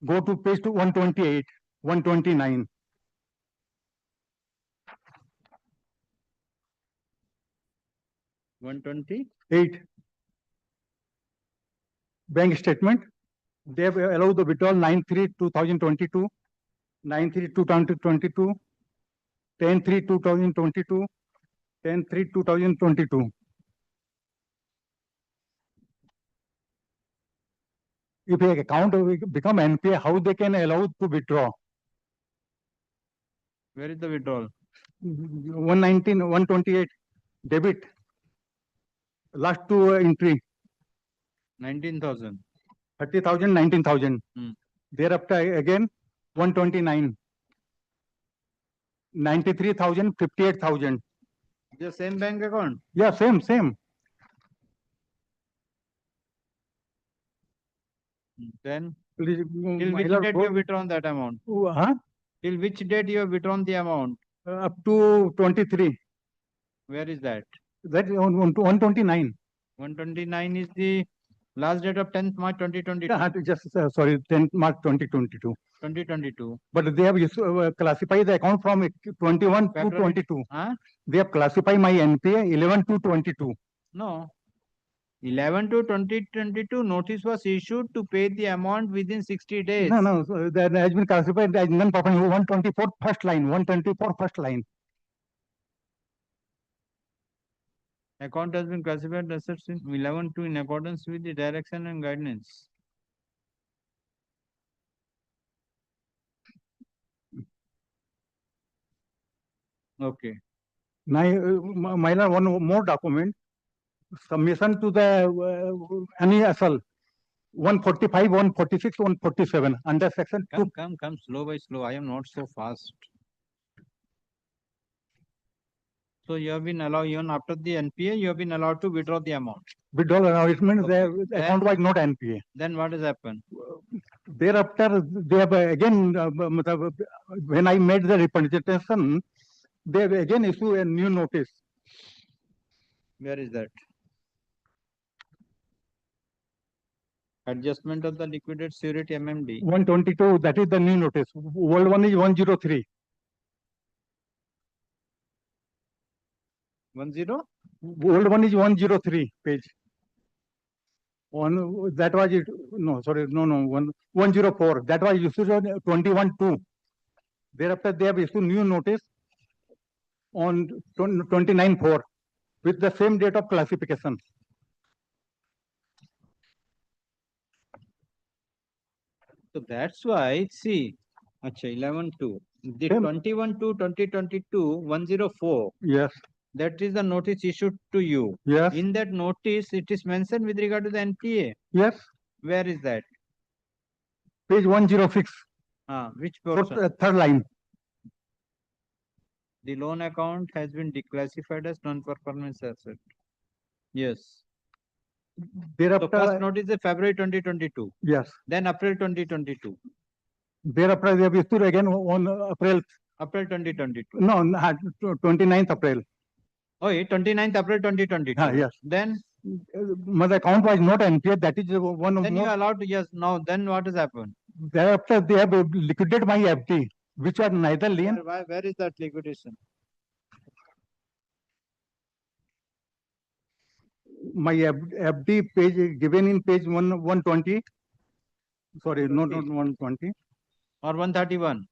Go to page 128, 129. $128. Bank statement. They have allowed the withdrawal 9/3/2022, 9/3/2022, 10/3/2022, 10/3/2022. If an account become NPA, how they can allow to withdraw? Where is the withdrawal? 119, 128 debit. Last two entry. 19,000. 30,000, 19,000. Hmm. Thereafter again 129. 93,000, 58,000. The same bank account? Yeah, same. Then Please, till which Mahila, date you have withdrawn that amount? Huh? Till which date you have withdrawn the amount? Up to 23. Where is that? That on 129. 129 is the last date of 10th March 2022. Yeah, just sorry, 10th March 2022. 2022. But they have classified the account from 21 to February. 22. Huh? They have classified my NPA 11 to 22. No. 11 to 2022 notice was issued to pay the amount within 60 days. No, so that has been classified as non-performing. 124 first line, 124 first line. Account has been classified as such in 11 to in accordance with the direction and guidance. Okay. Now, Mahila, one more document. Submission to the NESL 145, 146, 147 under section 2. Come slow by slow. I am not so fast. So you have been allowed, even after the NPA, you have been allowed to withdraw the amount. Withdrawal announcement, the account was not NPA. Then what has happened? Thereafter, they have again, when I made the representation, they have again issued a new notice. Where is that? Adjustment of the liquidated security MMD. 122, that is the new notice. Old one is 103. 10? Old one is 103 page. That was it. No, sorry, no, 104. That was issued on 21/2. Thereafter, they have issued new notice on 29/4 with the same date of classification. So that's why, see, 11/2. The 21/2/2022 104. Yes. That is the notice issued to you. Yes. In that notice, it is mentioned with regard to the NPA. Yes. Where is that? Page 106. Which portion? Third line. The loan account has been declassified as non-performance asset. Yes. Thereafter, the first notice is February 2022. Yes. Then April 2022. Thereafter, they have issued again on April 2022. No, 29th April. Oh, 29th April 2022. Yes. Then the account was not NPA. That is one of then you are allowed to, yes. Now, then what has happened? Thereafter, they have liquidated my FD, which are neither lien. Where is that liquidation? My FD page given in page 120. Sorry, not 120. Or 131.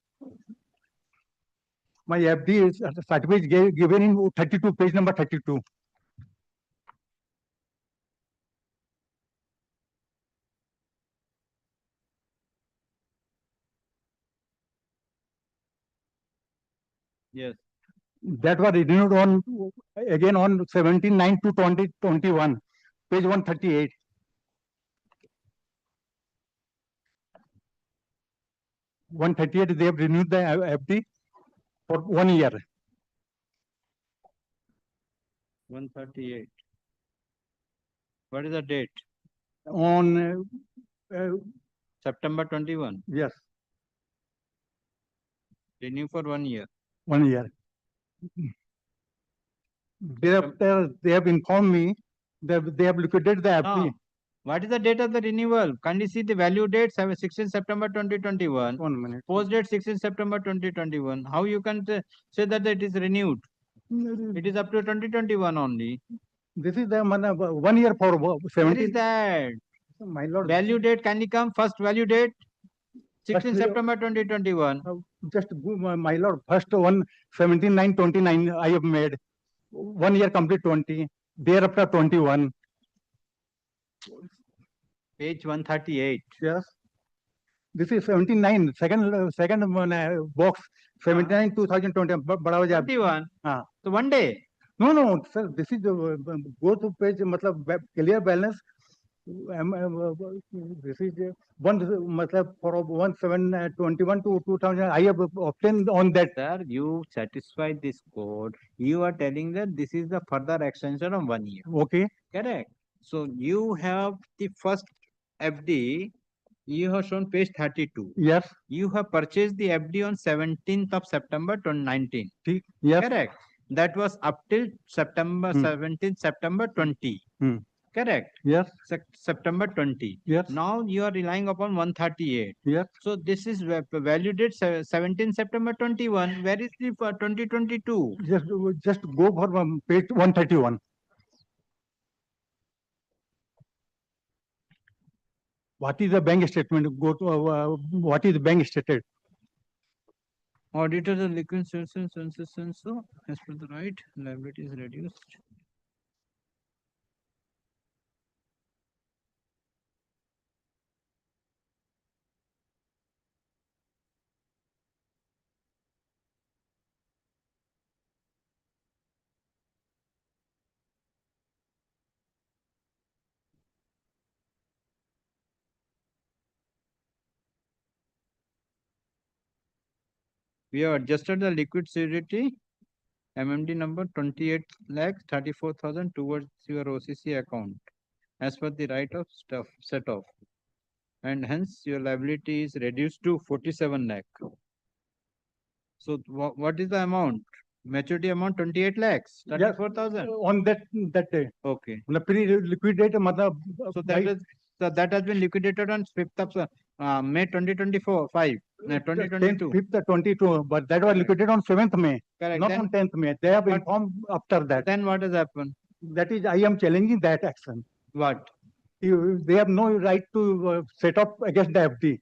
My FD is certificate given in 32, page number 32. Yes. That was renewed on again on 17/9/2021, page 138. They have renewed the FD for 1 year. 138. What is the date? On September 21. Yes. Renew for 1 year. 1 year. Thereafter, they have informed me that they have liquidated the FD. What is the date of the renewal? Can you see the value date 16 September 2021? 1 minute. Post date 16 September 2021. How you can say that it is renewed? It is up to 2021 only. This is the 1 year for 17. Where is that? My lord. Value date, can you come? First value date 16 September 2021. Just my lord, first one 17/9/29 I have made. 1 year complete 20. Thereafter 21. Page 138. Yes. this is 79, second box, 79, 2020, बड़ा हो जाए. 21. हाँ. So one day. No, sir, this is go to page, मतलब clear balance. This is one, मतलब for 1721 to 2000, I have obtained on that. Sir, you satisfy this code. You are telling that this is the further extension of 1 year. Okay. Correct. So you have the first FD. You have shown page 32. Yes. You have purchased the FD on 17th of September 2019. Yes. Correct. That was up till September 17th, September 20. Correct. Yes. September 20. Yes. Now you are relying upon 138. Yes. So this is valid date 17 September 21. Where is the 2022? Just go for page 131. What is the bank statement? Go to what is the bank stated? Auditor the liquid sources, so as per the right, liability is reduced. We have adjusted the liquid security MMD number 28 lakhs 34,000 towards your OCC account as per the right of stuff set off, and hence your liability is reduced to 47 lakh. So what is the amount? Maturity amount 28 lakhs 34,000 on that day. Okay. The pre-liquidate, so that has been liquidated on 5th of May 2024, 2022. 5th, 22, but that was liquidated on 7th May, Correct. not Then, on 10th May. They have informed after that. Then what has happened? That is, I am challenging that action. What? They have no right to set up against the FD.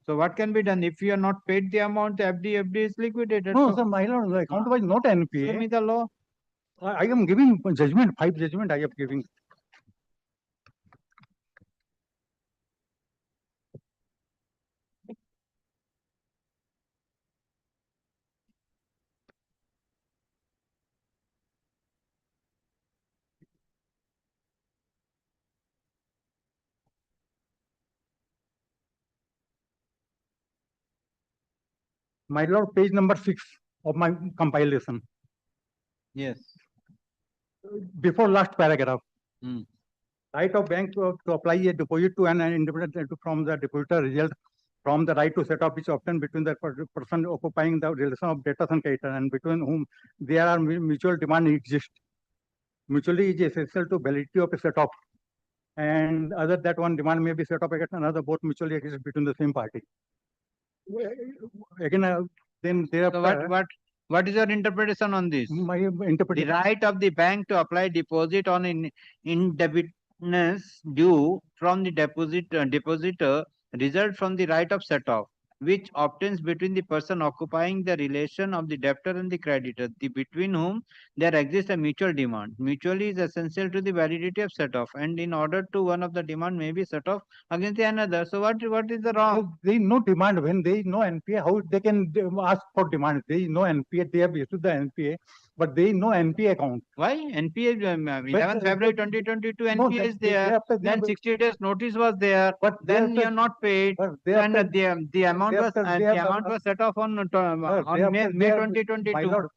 So what can be done if you are not paid the amount? The FD is liquidated. No, so, sir, my lord, the account was not NPA. Show me the law. I am giving judgment, 5 judgment I am giving. My lord, page number 6 of my compilation. Yes. Before last paragraph. Hmm. Right of bank to apply a deposit to an independent from the depositor result from the right to set up which obtained between the person occupying the relation of debtors and creditor and between whom there are mutual demand exist. Mutually is essential to validity of a set up, and other that one demand may be set up against another, both mutually exist between the same party. Again, then thereafter. So what is your interpretation on this? My interpretation. The right of the bank to apply deposit on indebtedness due from the depositor result from the right of set off, which obtains between the person occupying the relation of the debtor and the creditor, between whom there exists a mutual demand. Mutually is essential to the validity of set off, and in order to one of the demand may be set off against the another. So what is the wrong? There is no demand when there is no NPA. How they can ask for demand? There is no NPA. They have issued the NPA, but there is no NPA account. Why? NPA 11th February 2022 NPA is there. Then 60 days notice was there. But then you are not paid. Then the amount was set off on May 2022. My lord,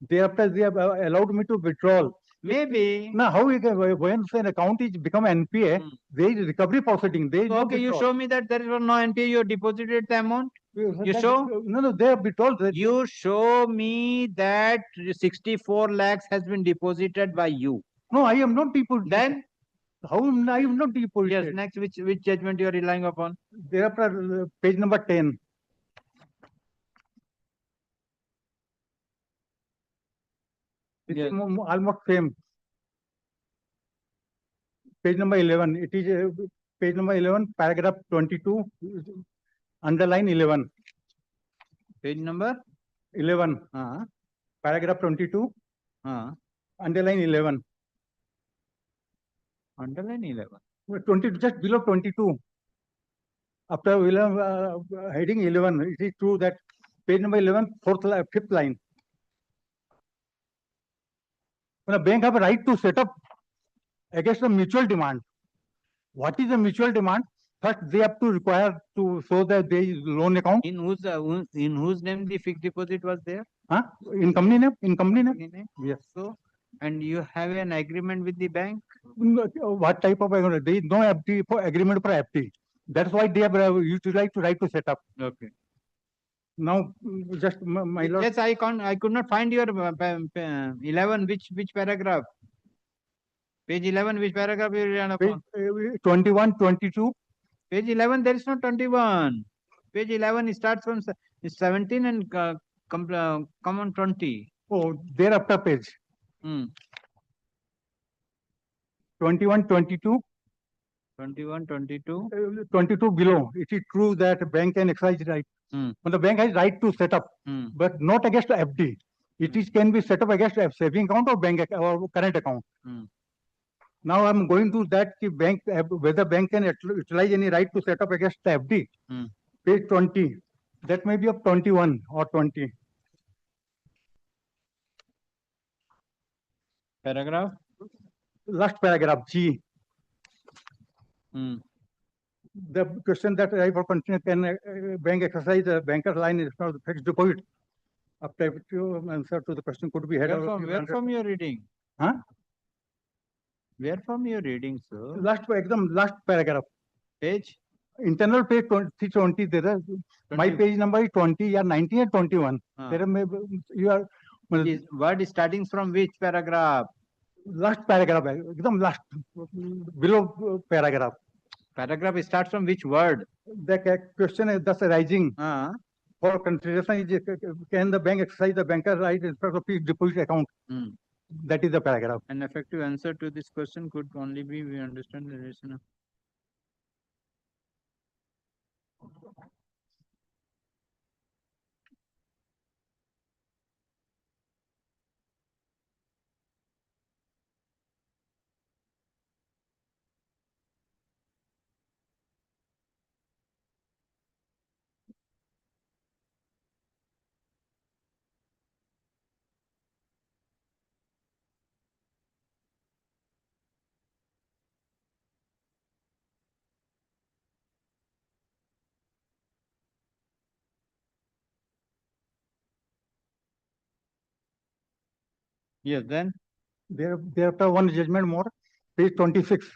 thereafter they have allowed me to withdraw. Maybe. Now, how when an account is become NPA, there is recovery proceeding. There is no okay, you withdrawal. show me that there is no NPA. You deposited the amount. You That- show? No, they have withdrawn. You show me that 64 lakhs has been deposited by you. No, I am not deposited. Then? How I am not deposited? Yes, next, which judgment you are relying upon? Thereafter, page number 10. It is almost same. Page number 11. It is page number 11, paragraph 22, underline 11. Page number 11. Paragraph 22. Underline 11. Underline 11. 20, just below 22. After 11, heading 11, it is true that page number 11, fifth line. When a bank have a right to set up against the mutual demand. What is the mutual demand? First, they have to require to show that there is loan account. In whose name the fixed deposit was there? Huh? In company name? In company name? Company name? Yes. So, and you have an agreement with the bank? What type of agreement? There is no FD for agreement for FD. That's why they have utilized to right to set up. Okay. Now, just my lord. Yes, I could not find your 11. Which paragraph? Page 11. Which paragraph you read upon? 21, 22. Page 11. There is no 21. Page 11 starts from 17 and come on 20. Oh, thereafter page. 21, 22. 21, 22. 22 below. It is true that bank can exercise right. But the bank has right to set up, but not against FD. It is can be set up against a saving account or bank or current account. Now I'm going to that bank whether bank can utilize any right to set up against the FD. Page 20. That may be of 21 or 20. Paragraph? Last paragraph, G. The question that I for continue can bank exercise the banker's line is not fixed deposit. After you answer to the question could be head Where from you are reading? Huh? Where from you are reading, sir? Last paragraph. Page? Internal page 20. There are my page number is 20 or 19 and 21. There may you are word is starting from which paragraph? Last paragraph, last below paragraph. Paragraph starts from which word? The question is thus arising. For consideration is can the bank exercise the banker's right in respect of fixed deposit account? That is the paragraph. An effective answer to this question could only be we understand the relation of. Yes, then? Thereafter one judgment more, page 26.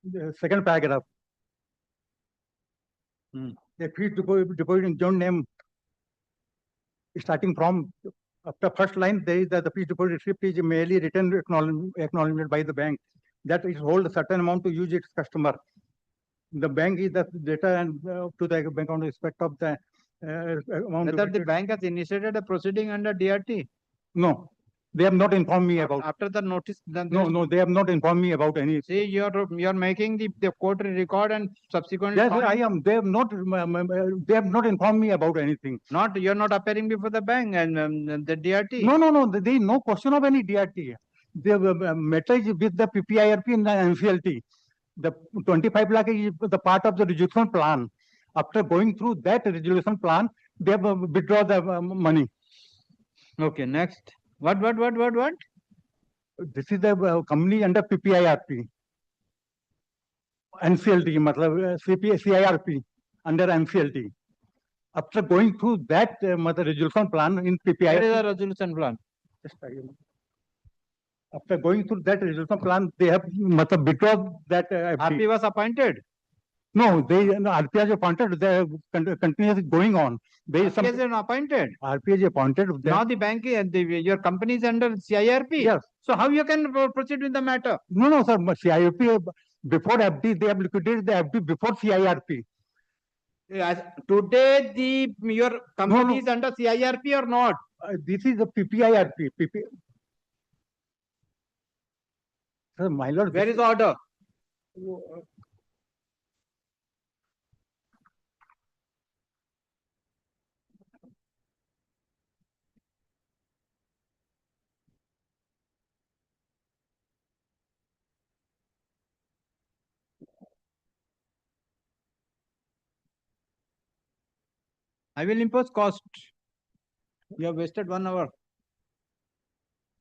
The second paragraph. A fixed deposit in joint name starting from after first line there is that the fixed deposit receipt is merely written acknowledgement by the bank that it holds a certain amount to use its customer. The bank is the data and to the bank on respect of the amount. Whether the bank has initiated a proceeding under DRT? No, they have not informed me about. After the notice, No, they have not informed me about any. See, you're making the court record and subsequently. Yes, I am. They have not informed me about anything. You're not appearing before the bank and the DRT. No. There is no question of any DRT. The matter is with the PPIRP and the NCLT. The 25 lakh is the part of the resolution plan. After going through that resolution plan, they have withdrawn the money. Okay, next. What? This is the company under PPIRP. NCLT, CIRP under NCLT. After going through that resolution plan in PPIRP. Where is the resolution plan? After going through that resolution plan, they have withdrawn that. RP was appointed? No, RP is appointed. They continuously going on. RP is appointed. RP is appointed. Now the bank, your company is under CIRP. Yes. So how you can proceed with the matter? No, sir. CIRP before FD, they have liquidated the FD before CIRP. Today, your company is under CIRP or not? This is the PPIRP. Sir, my lord. Where is the order? I will impose cost. You have wasted 1 hour.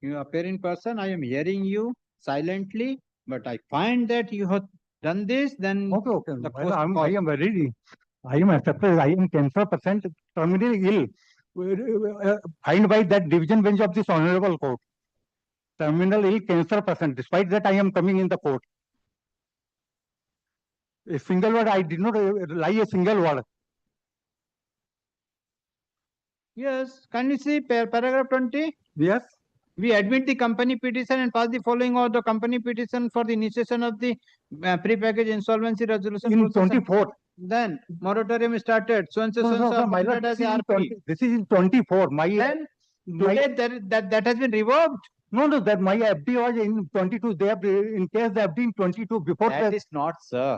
You appear in person, I am hearing you silently, but I find that you have done this, then Okay, okay. the Well, cost. I am very, I am surprised. I am 10% terminally ill. Fined by that division bench of this honorable court. Terminal ill, cancer percent. Despite that, I am coming in the court. A single word, I did not lie a single word. Yes, can you see paragraph 20? Yes. We admit the company petition and pass the following or the company petition for the initiation of the pre-package insolvency resolution In process. 24. Then moratorium started. So and so, No, so and no, so no, are my lord, considered as this is in RP. this is in 24. My Then my- today that has been revoked. no, that my FD was in 22. They have in case the FD in 22 before That is not, sir.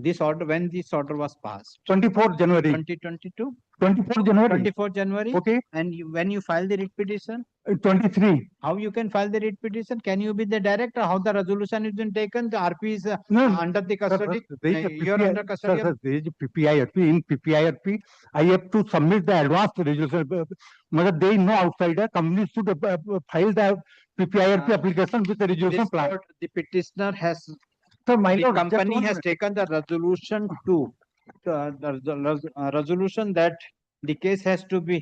This order, when this order was passed? 24 January. 2022. 24 January. 24 January. Okay. And when you file the writ petition? 23. How you can file the writ petition? Can you be the director? How the resolution is been taken? The RP is No, under the custody. there is a You are PPI, under custody. sir, there is a PPIRP. In PPIRP, I have to submit the advanced resolution. There is no outsider. Company should file the PPIRP application with the resolution This plan. court, the petitioner has, So, my the lord, just company one has minute. taken the resolution to, resolution that the case has to be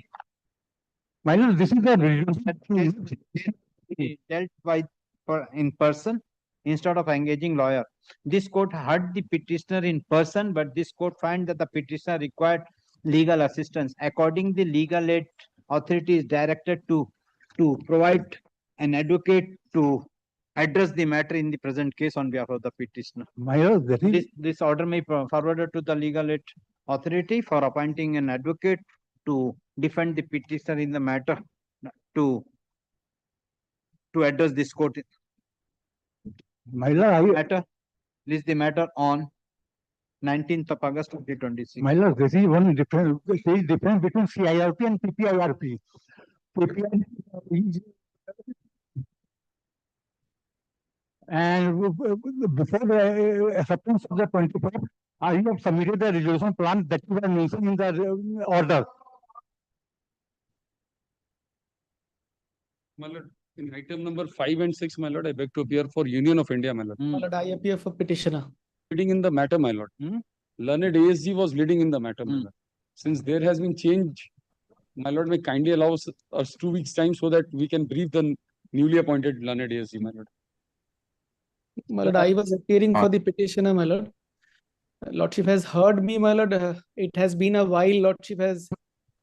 My lord, this is the resolution. dealt by in person instead of engaging lawyer. This court heard the petitioner in person, but this court find that the petitioner required legal assistance. According the legal aid authority is directed to provide an advocate to address the matter in the present case on behalf of the petitioner. My lord, that is This order may be forwarded to the legal aid authority for appointing an advocate to defend the petitioner in the matter to address this court my lord, matter. This is the matter on 19th of August 2026. my lord, this is one difference. There is difference between CIRP and PPIRP. And before the acceptance of the 24, I have submitted the resolution plan that you were mentioned in the order. My lord, in item number 5 and 6, my lord, I beg to appear for Union of India, my lord. My lord, I appear for petitioner. Leading in the matter, my lord. Learned ASG was leading in the matter, my lord. Since there has been change, my lord, may kindly allow us 2 weeks time so that we can brief the newly appointed learned ASG, my lord. My lord, I was appearing for the petitioner, my lord. Lordship has heard me, my lord. It has been a while. Lordship has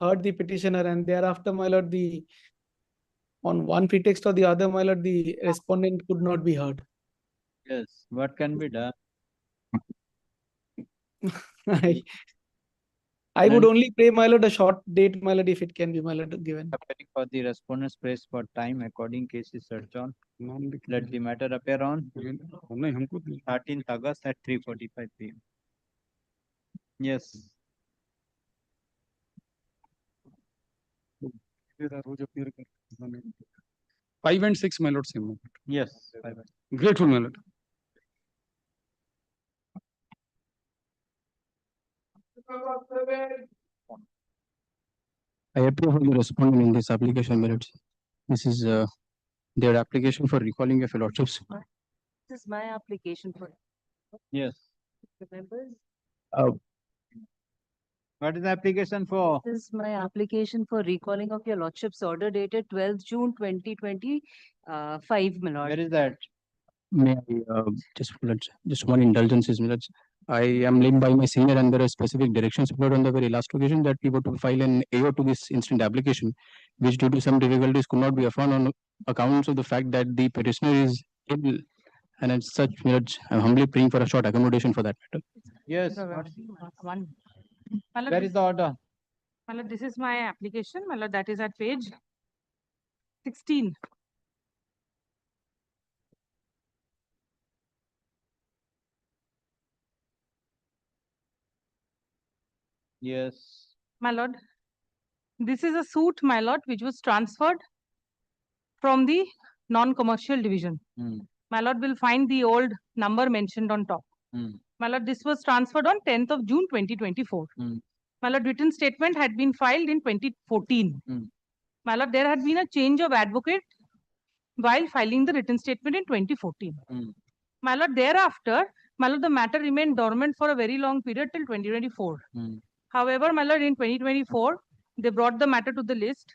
heard the petitioner, and thereafter, my lord, on one pretext or the other, my lord, the respondent could not be heard. Yes, what can be done? I would only pray, my lord, a short date, my lord, if it can be, my lord, given. Appearing for the respondent's press for time according case is searched on. Let the matter appear on 13th August at 3:45 p.m. Yes. 5 and 6, my lord, same. My lord. Yes. Grateful, my lord. I appear for the respondent in this application, my lord. This is their application for recalling of lordships. This is my application for. Yes. Remembers? What is the application for? This is my application for recalling of your lordship's order dated 12th June 2025, my lord. Where is that? May I just one indulgence is, my lord. I am led by my senior and there are specific directions on the very last occasion that we were to file an AO to this instant application, which due to some difficulties could not be found on accounts of the fact that the petitioner is ill. And as such, my lord, I am humbly praying for a short accommodation for that matter. Yes. One. My lord, Where is the order? My lord, this is my application. My lord, that is at page 16. Yes. My lord, this is a suit, my lord, which was transferred from the non-commercial division. My lord will find the old number mentioned on top. My lord, this was transferred on 10th of June 2024. My lord, written statement had been filed in 2014. My lord, there had been a change of advocate while filing the written statement in 2014. My lord, thereafter, my lord, the matter remained dormant for a very long period till 2024. However, my lord, in 2024, they brought the matter to the list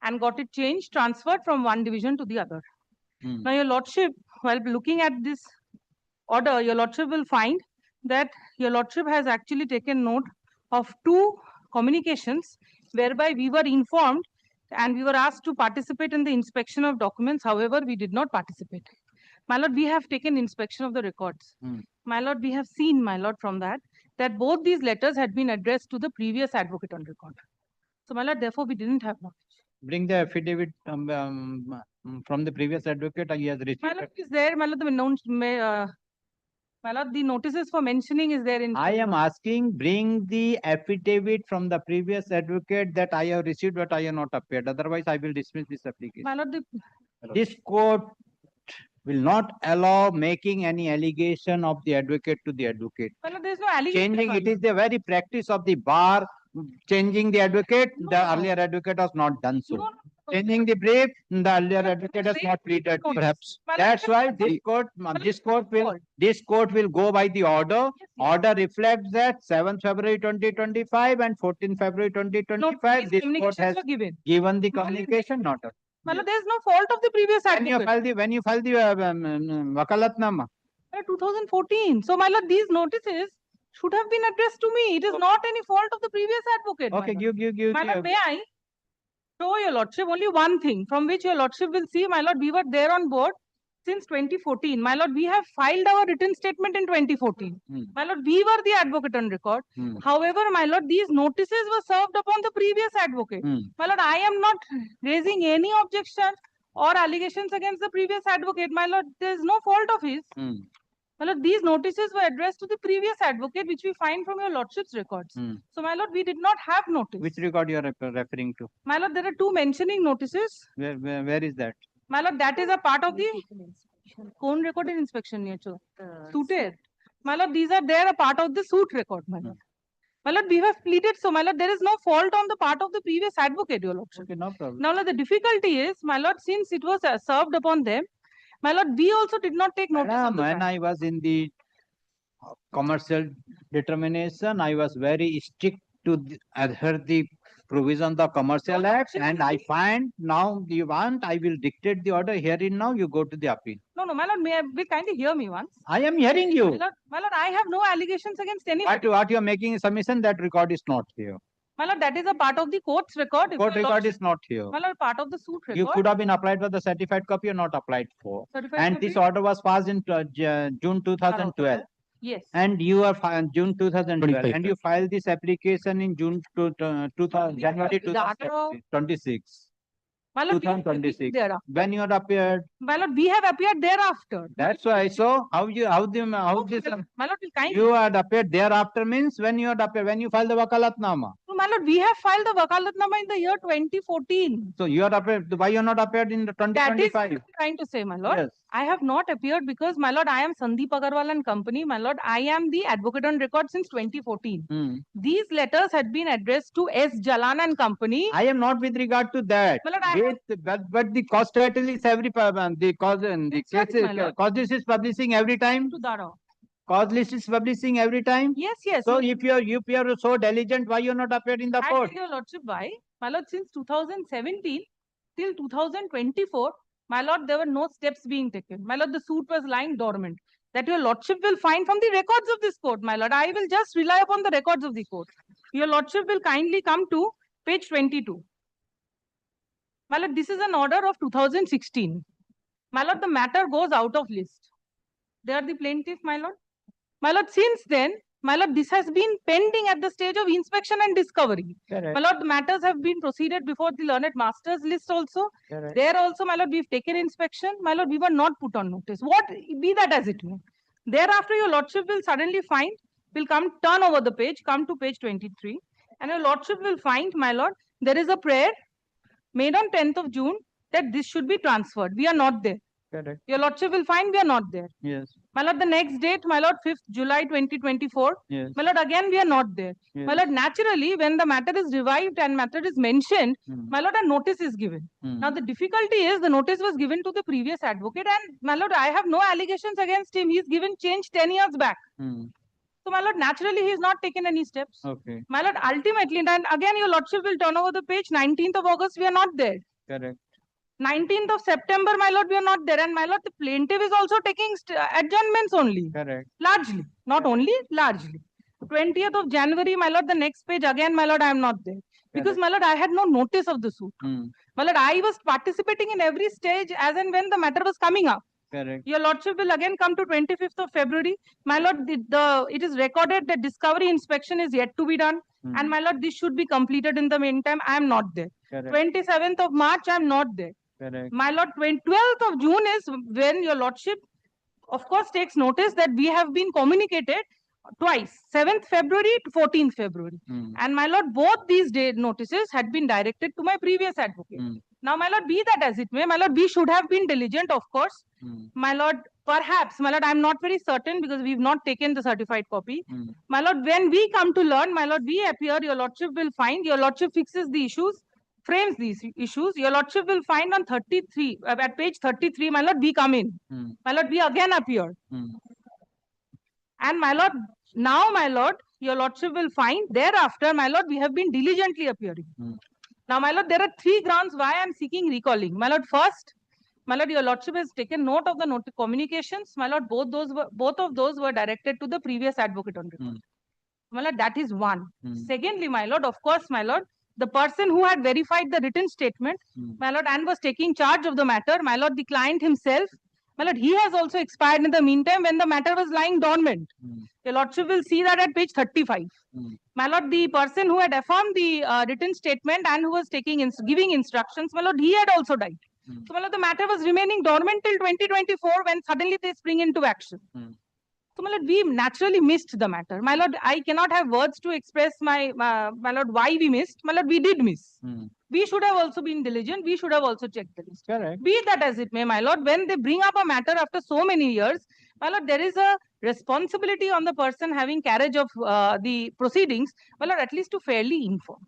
and got it changed, transferred from one division to the other. Now, your lordship, while looking at this order, your lordship will find that your lordship has actually taken note of two communications whereby we were informed and we were asked to participate in the inspection of documents. However, we did not participate. My lord, we have taken inspection of the records. My lord, we have seen, my lord, from that both these letters had been addressed to the previous advocate on record. So, my lord, therefore, we didn't have knowledge. Bring the affidavit from the previous advocate. He has received. My lord, is there, my lord, my lord, the notices for mentioning is there in. I am asking, bring the affidavit from the previous advocate that I have received but I have not appeared. Otherwise, I will dismiss this application. My lord, This court will not allow making any allegation of the advocate to the advocate. My lord, there is no allegation. Changing, it is the very practice of the bar, changing the advocate. The earlier advocate has not done so. Changing the brief, the earlier advocate has not pleaded. Perhaps. That's why this court will go by the order. Order reflects that 7th February 2025 and 14th February 2025. This court has given the communication notice. My lord, there is no fault of the previous advocate. When you file the wakalatnama. 2014. So, my lord, these notices should have been addressed to me. It is not any fault of the previous advocate. Okay, give. My lord, may I show your lordship only one thing from which your lordship will see, my lord, we were there on board since 2014. My lord, we have filed our written statement in 2014. My lord, we were the advocate on record. However, my lord, these notices were served upon the previous advocate. My lord, I am not raising any objection or allegations against the previous advocate. My lord, there is no fault of his. My lord, these notices were addressed to the previous advocate, which we find from your lordship's records. So, my lord, we did not have notice. Which record you are referring to? My lord, there are two mentioning notices. Where is that? My lord, that is a part of the cone recorded inspection nature. Suited. My lord, these are there a part of the suit record, my lord. My lord, we have pleaded, so my lord, there is no fault on the part of the previous advocate, your lordship. Okay, no problem. Now, lord, the difficulty is, my lord, since it was served upon them, my lord, we also did not take notice of the when I was in the commercial determination, I was very strict to adhere the provisions of Commercial Act, and I find now you want, I will dictate the order here in now, you go to the appeal. No, my lord, will kindly hear me once. I am hearing you. My lord, I have no allegations against any. What you are making a submission, that record is not here. My lord, that is a part of the court's record. Court record is not here. My lord, part of the suit record. You could have been applied for the certified copy or not applied for. Certified copy? This order was passed in June 2012. Yes. And you are June 2012, 25. and you filed this application in January 2026. My lord, 2026. Thereafter. When you had appeared. My lord, we have appeared thereafter. That's why. So how this? My lord, will kindly. You had appeared thereafter means when you had appeared, when you filed the wakalatnama. No, my lord, we have filed the wakalatnama in the year 2014. So you had appeared. Why you are not appeared in the 2025? That is what I'm trying to say, my lord. Yes. I have not appeared because, my lord, I am Sandeep Agarwal and company. My lord, I am the advocate on record since 2014. These letters had been addressed to S. Jalan and company. I am not with regard to that. My lord, but the cost title is every cause list is publishing every time. Cause list is publishing every time. Yes, yes. So if you are so diligent, why you are not appeared in the court? Your lordship, why? My lord, since 2017 till 2024, my lord, there were no steps being taken. My lord, the suit was lying dormant. That your lordship will find from the records of this court, my lord. I will just rely upon the records of the court. Your lordship will kindly come to page 22. My lord, this is an order of 2016. My lord, the matter goes out of list. They are the plaintiff, my lord. My lord, since then, my lord, this has been pending at the stage of inspection and discovery. Correct. My lord, the matters have been proceeded before the learned masters list also. Correct. There also, my lord, we've taken inspection. My lord, we were not put on notice. What be that as it may. Thereafter, your lordship will suddenly find, will turn over the page, come to page 23. And your lordship will find, my lord, there is a prayer made on 10th of June that this should be transferred. We are not there. Correct. Your lordship will find we are not there. Yes. My lord, the next date, my lord, 5th July 2024. Yes. My lord, again we are not there. Yes. My lord, naturally, when the matter is revived and matter is mentioned, my lord, a notice is given. Now the difficulty is the notice was given to the previous advocate, and my lord, I have no allegations against him. He's given change 10 years back. So my lord, naturally, he has not taken any steps. Okay. My lord, ultimately, and again, your lordship will turn over the page. 19th of August, we are not there. Correct. 19th of September, my lord, we are not there. And my lord, the plaintiff is also taking adjournments only. Correct. Largely, not only, largely. 20th of January, my lord, the next page, again, my lord, I am not there. Because, my lord, I had no notice of the suit. My lord, I was participating in every stage as and when the matter was coming up. Correct. Your lordship will again come to 25th of February. My lord, it is recorded that discovery inspection is yet to be done. And my lord, this should be completed in the meantime. I am not there. Correct. 27th of March, I am not there. Correct. My lord, 12th of June is when your lordship, of course, takes notice that we have been communicated twice, 7th February to 14th February. And my lord, both these notices had been directed to my previous advocate. Now, my lord, be that as it may, my lord, we should have been diligent, of course. My lord, perhaps, my lord, I'm not very certain because we've not taken the certified copy. My lord, when we come to learn, my lord, we appear, your lordship will find, your lordship fixes the issues, frames these issues. Your lordship will find on 33, at page 33, my lord, we come in. My lord, we again appear. And my lord, now, my lord, your lordship will find thereafter, my lord, we have been diligently appearing. Now, my lord, there are 3 grounds why I am seeking recalling. My lord, first, my lord, your lordship has taken note of the communications. My lord, both of those were directed to the previous advocate on record. My lord, that is one. Secondly, my lord, of course, my lord, the person who had verified the written statement, my lord, and was taking charge of the matter, my lord, the client himself, my lord, he has also expired in the meantime when the matter was lying dormant. Your lordship will see that at page 35. My lord, the person who had affirmed the written statement and who was giving instructions, my lord, he had also died. So, my lord, the matter was remaining dormant till 2024 when suddenly they spring into action. So, my lord, we naturally missed the matter. My lord, I cannot have words to express my lord, why we missed. My lord, we did miss. We should have also been diligent. We should have also checked the list. Correct. Be that as it may, my lord, when they bring up a matter after so many years, my lord, there is a responsibility on the person having carriage of the proceedings, my lord, at least to fairly inform.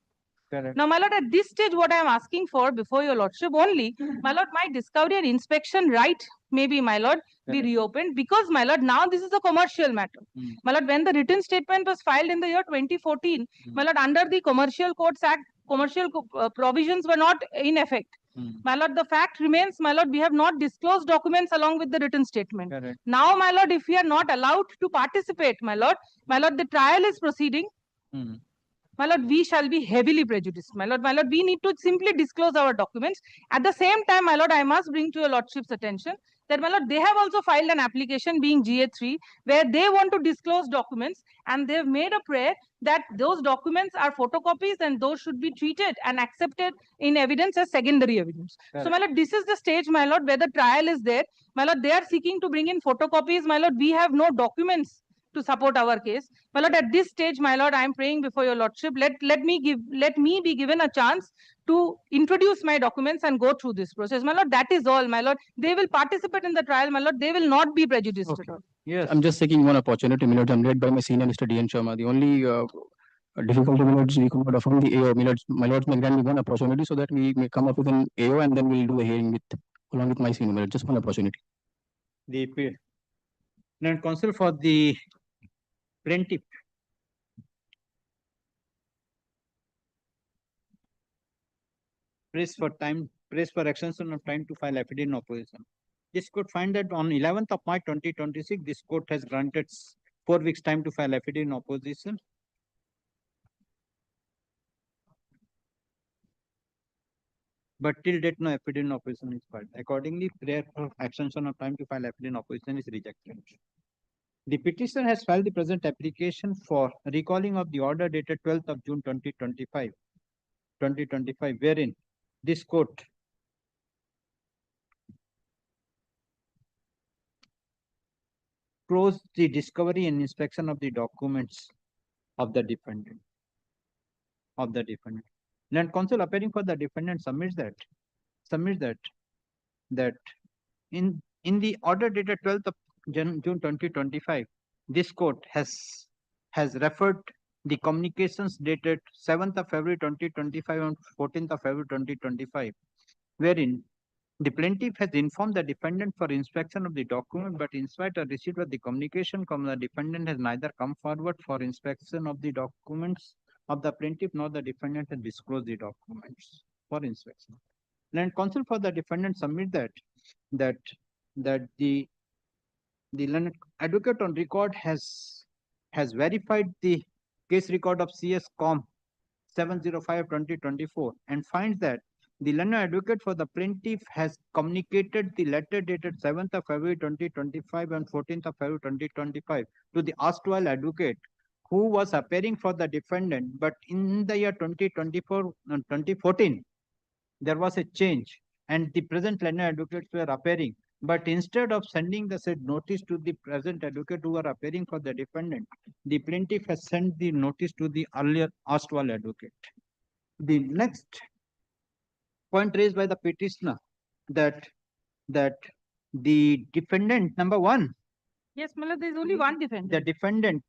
Correct. Now, my lord, at this stage, what I am asking for before your lordship only, my lord, my discovery and inspection right, maybe, my lord, be reopened because, my lord, now this is a commercial matter. My lord, when the written statement was filed in the year 2014, my lord, under the Commercial Codes Act, commercial provisions were not in effect. My lord, the fact remains, my lord, we have not disclosed documents along with the written statement. Correct. Now, my lord, if we are not allowed to participate, my lord, the trial is proceeding. My lord, we shall be heavily prejudiced. My lord, we need to simply disclose our documents. At the same time, my lord, I must bring to your lordship's attention that, my lord, they have also filed an application being GA3 where they want to disclose documents and they've made a prayer that those documents are photocopies and those should be treated and accepted in evidence as secondary evidence. So, my lord, this is the stage, my lord, where the trial is there. My lord, they are seeking to bring in photocopies. My lord, we have no documents to support our case. My lord, at this stage, my lord, I am praying before your lordship, let me be given a chance to introduce my documents and go through this process. My lord, that is all, my lord. They will participate in the trial, my lord. They will not be prejudiced at all. Yes. I'm just taking one opportunity, my lord. I'm led by my senior Mr. D.N. Sharma. The only difficulty, my lords, we could not affirm the AO. My lords may grant me one opportunity so that we may come up with an AO and then we'll do a hearing along with my senior, my lord. Just one opportunity. The counsel for the plaintiff. Press for extension of time to file affidavit in opposition. This court find that on 11th of March 2026, this court has granted 4 weeks time to file affidavit in opposition. But till date, no affidavit in opposition is filed. Accordingly, prayer for extension of time to file affidavit in opposition is rejected. The petitioner has filed the present application for recalling of the order dated 12th of June 2025, wherein this court closed the discovery and inspection of the documents of the defendant. Land counsel appearing for the defendant submits that in the order dated 12th of June 2025, this court has referred the communications dated 7th of February 2025 and 14th of February 2025, wherein the plaintiff has informed the defendant for inspection of the document, but in spite of receipt of the communication, the defendant has neither come forward for inspection of the documents of the plaintiff, nor the defendant has disclosed the documents for inspection. And counsel for the defendant submit that the learned advocate on record has verified the case record of CS Com 705/2024 and finds that the learned advocate for the plaintiff has communicated the letter dated 7th of February 2025 and 14th of February 2025 to the erstwhile advocate who was appearing for the defendant, but in the year 2014, there was a change and the present learned advocates were appearing. But instead of sending the said notice to the present advocate who are appearing for the defendant, the plaintiff has sent the notice to the earlier erstwhile advocate. The next point raised by the petitioner that the defendant, number one. Yes, Malad, there is only one defendant. The defendant,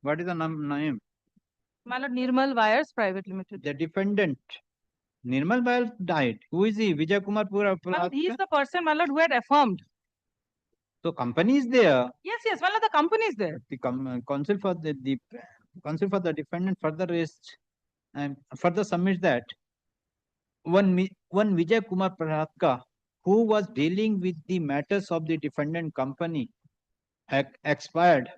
what is the name? Malad, Nirmal Wires Private Limited. The defendant, Nirmal Wires died. Who is he? Vijay Kumar Pura. Malad, he is the person, Malad, who had affirmed. So company is there. Yes, Malad, the company is there. The counsel for the counsel for the defendant further raised and further submits that one Vijay Kumar Praratka, who was dealing with the matters of the defendant company, expired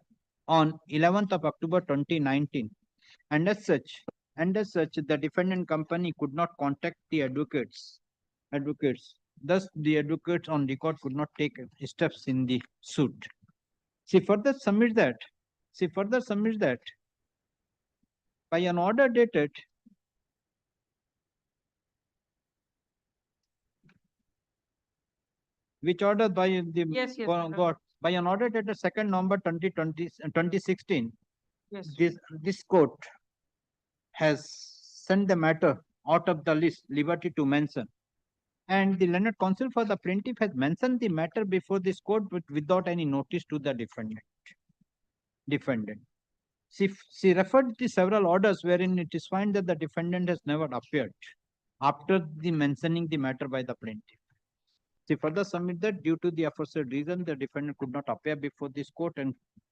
on 11th of October 2019, and as such, the defendant company could not contact the advocates. Thus, the advocates on record could not take steps in the suit. She further submits that by an order dated which order by the got by an order dated 2nd November 2016. Yes. This court has sent the matter out of the list, liberty to mention. And the learned counsel for the plaintiff has mentioned the matter before this court, but without any notice to the defendant. She referred to several orders wherein it is found that the defendant has never appeared after the mentioning the matter by the plaintiff. She further submit that due to the aforesaid reason, the defendant could not appear before this court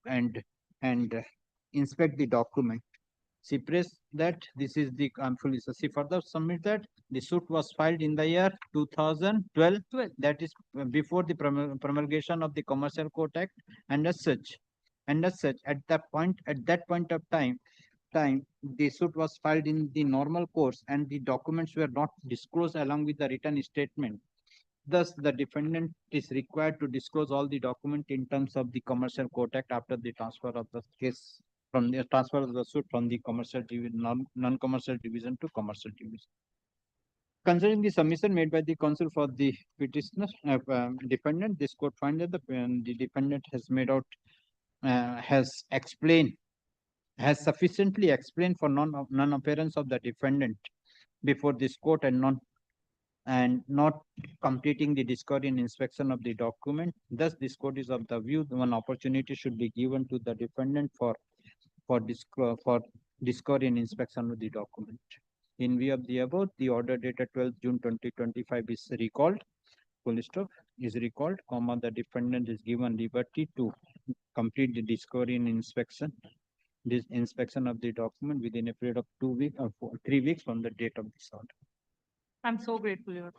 and inspect the document. She praised that this is the harmful. She further submit that the suit was filed in the year 2012. That is before the promulgation of the Commercial Court Act, and as such, at that point of time, the suit was filed in the normal course, and the documents were not disclosed along with the written statement. Thus, the defendant is required to disclose all the document in terms of the Commercial Court Act after the transfer of the case from the transfer of the suit from the commercial non-commercial division to commercial division. Considering the submission made by the counsel for the petitioner defendant, this court finds that the defendant has made out has sufficiently explained for non-appearance of the defendant before this court and not completing the discovery and inspection of the document. Thus, this court is of the view that one opportunity should be given to the defendant for discovery and inspection of the document. In view of the above, the order dated 12th June 2025 is recalled. Full stop is recalled, the defendant is given liberty to complete the discovery and inspection of the document within a period of 2 weeks or 3 weeks from the date of this order. I'm so grateful, Your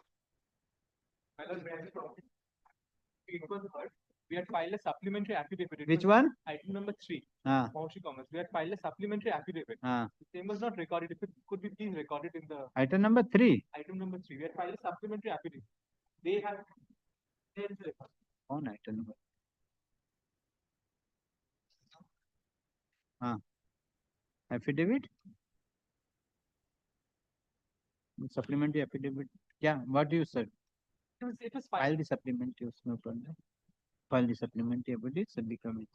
We had filed a supplementary affidavit. Which one? Item number 3. Commerce. We had filed a supplementary affidavit. The same was not recorded. If it could be please recorded in the item number 3. Item number 3. We had filed a supplementary affidavit. They have on item number. Affidavit. Supplementary affidavit. Yeah, what do you said? It was File the supplementary. No problem. File the supplementary affidavit. Should be coming.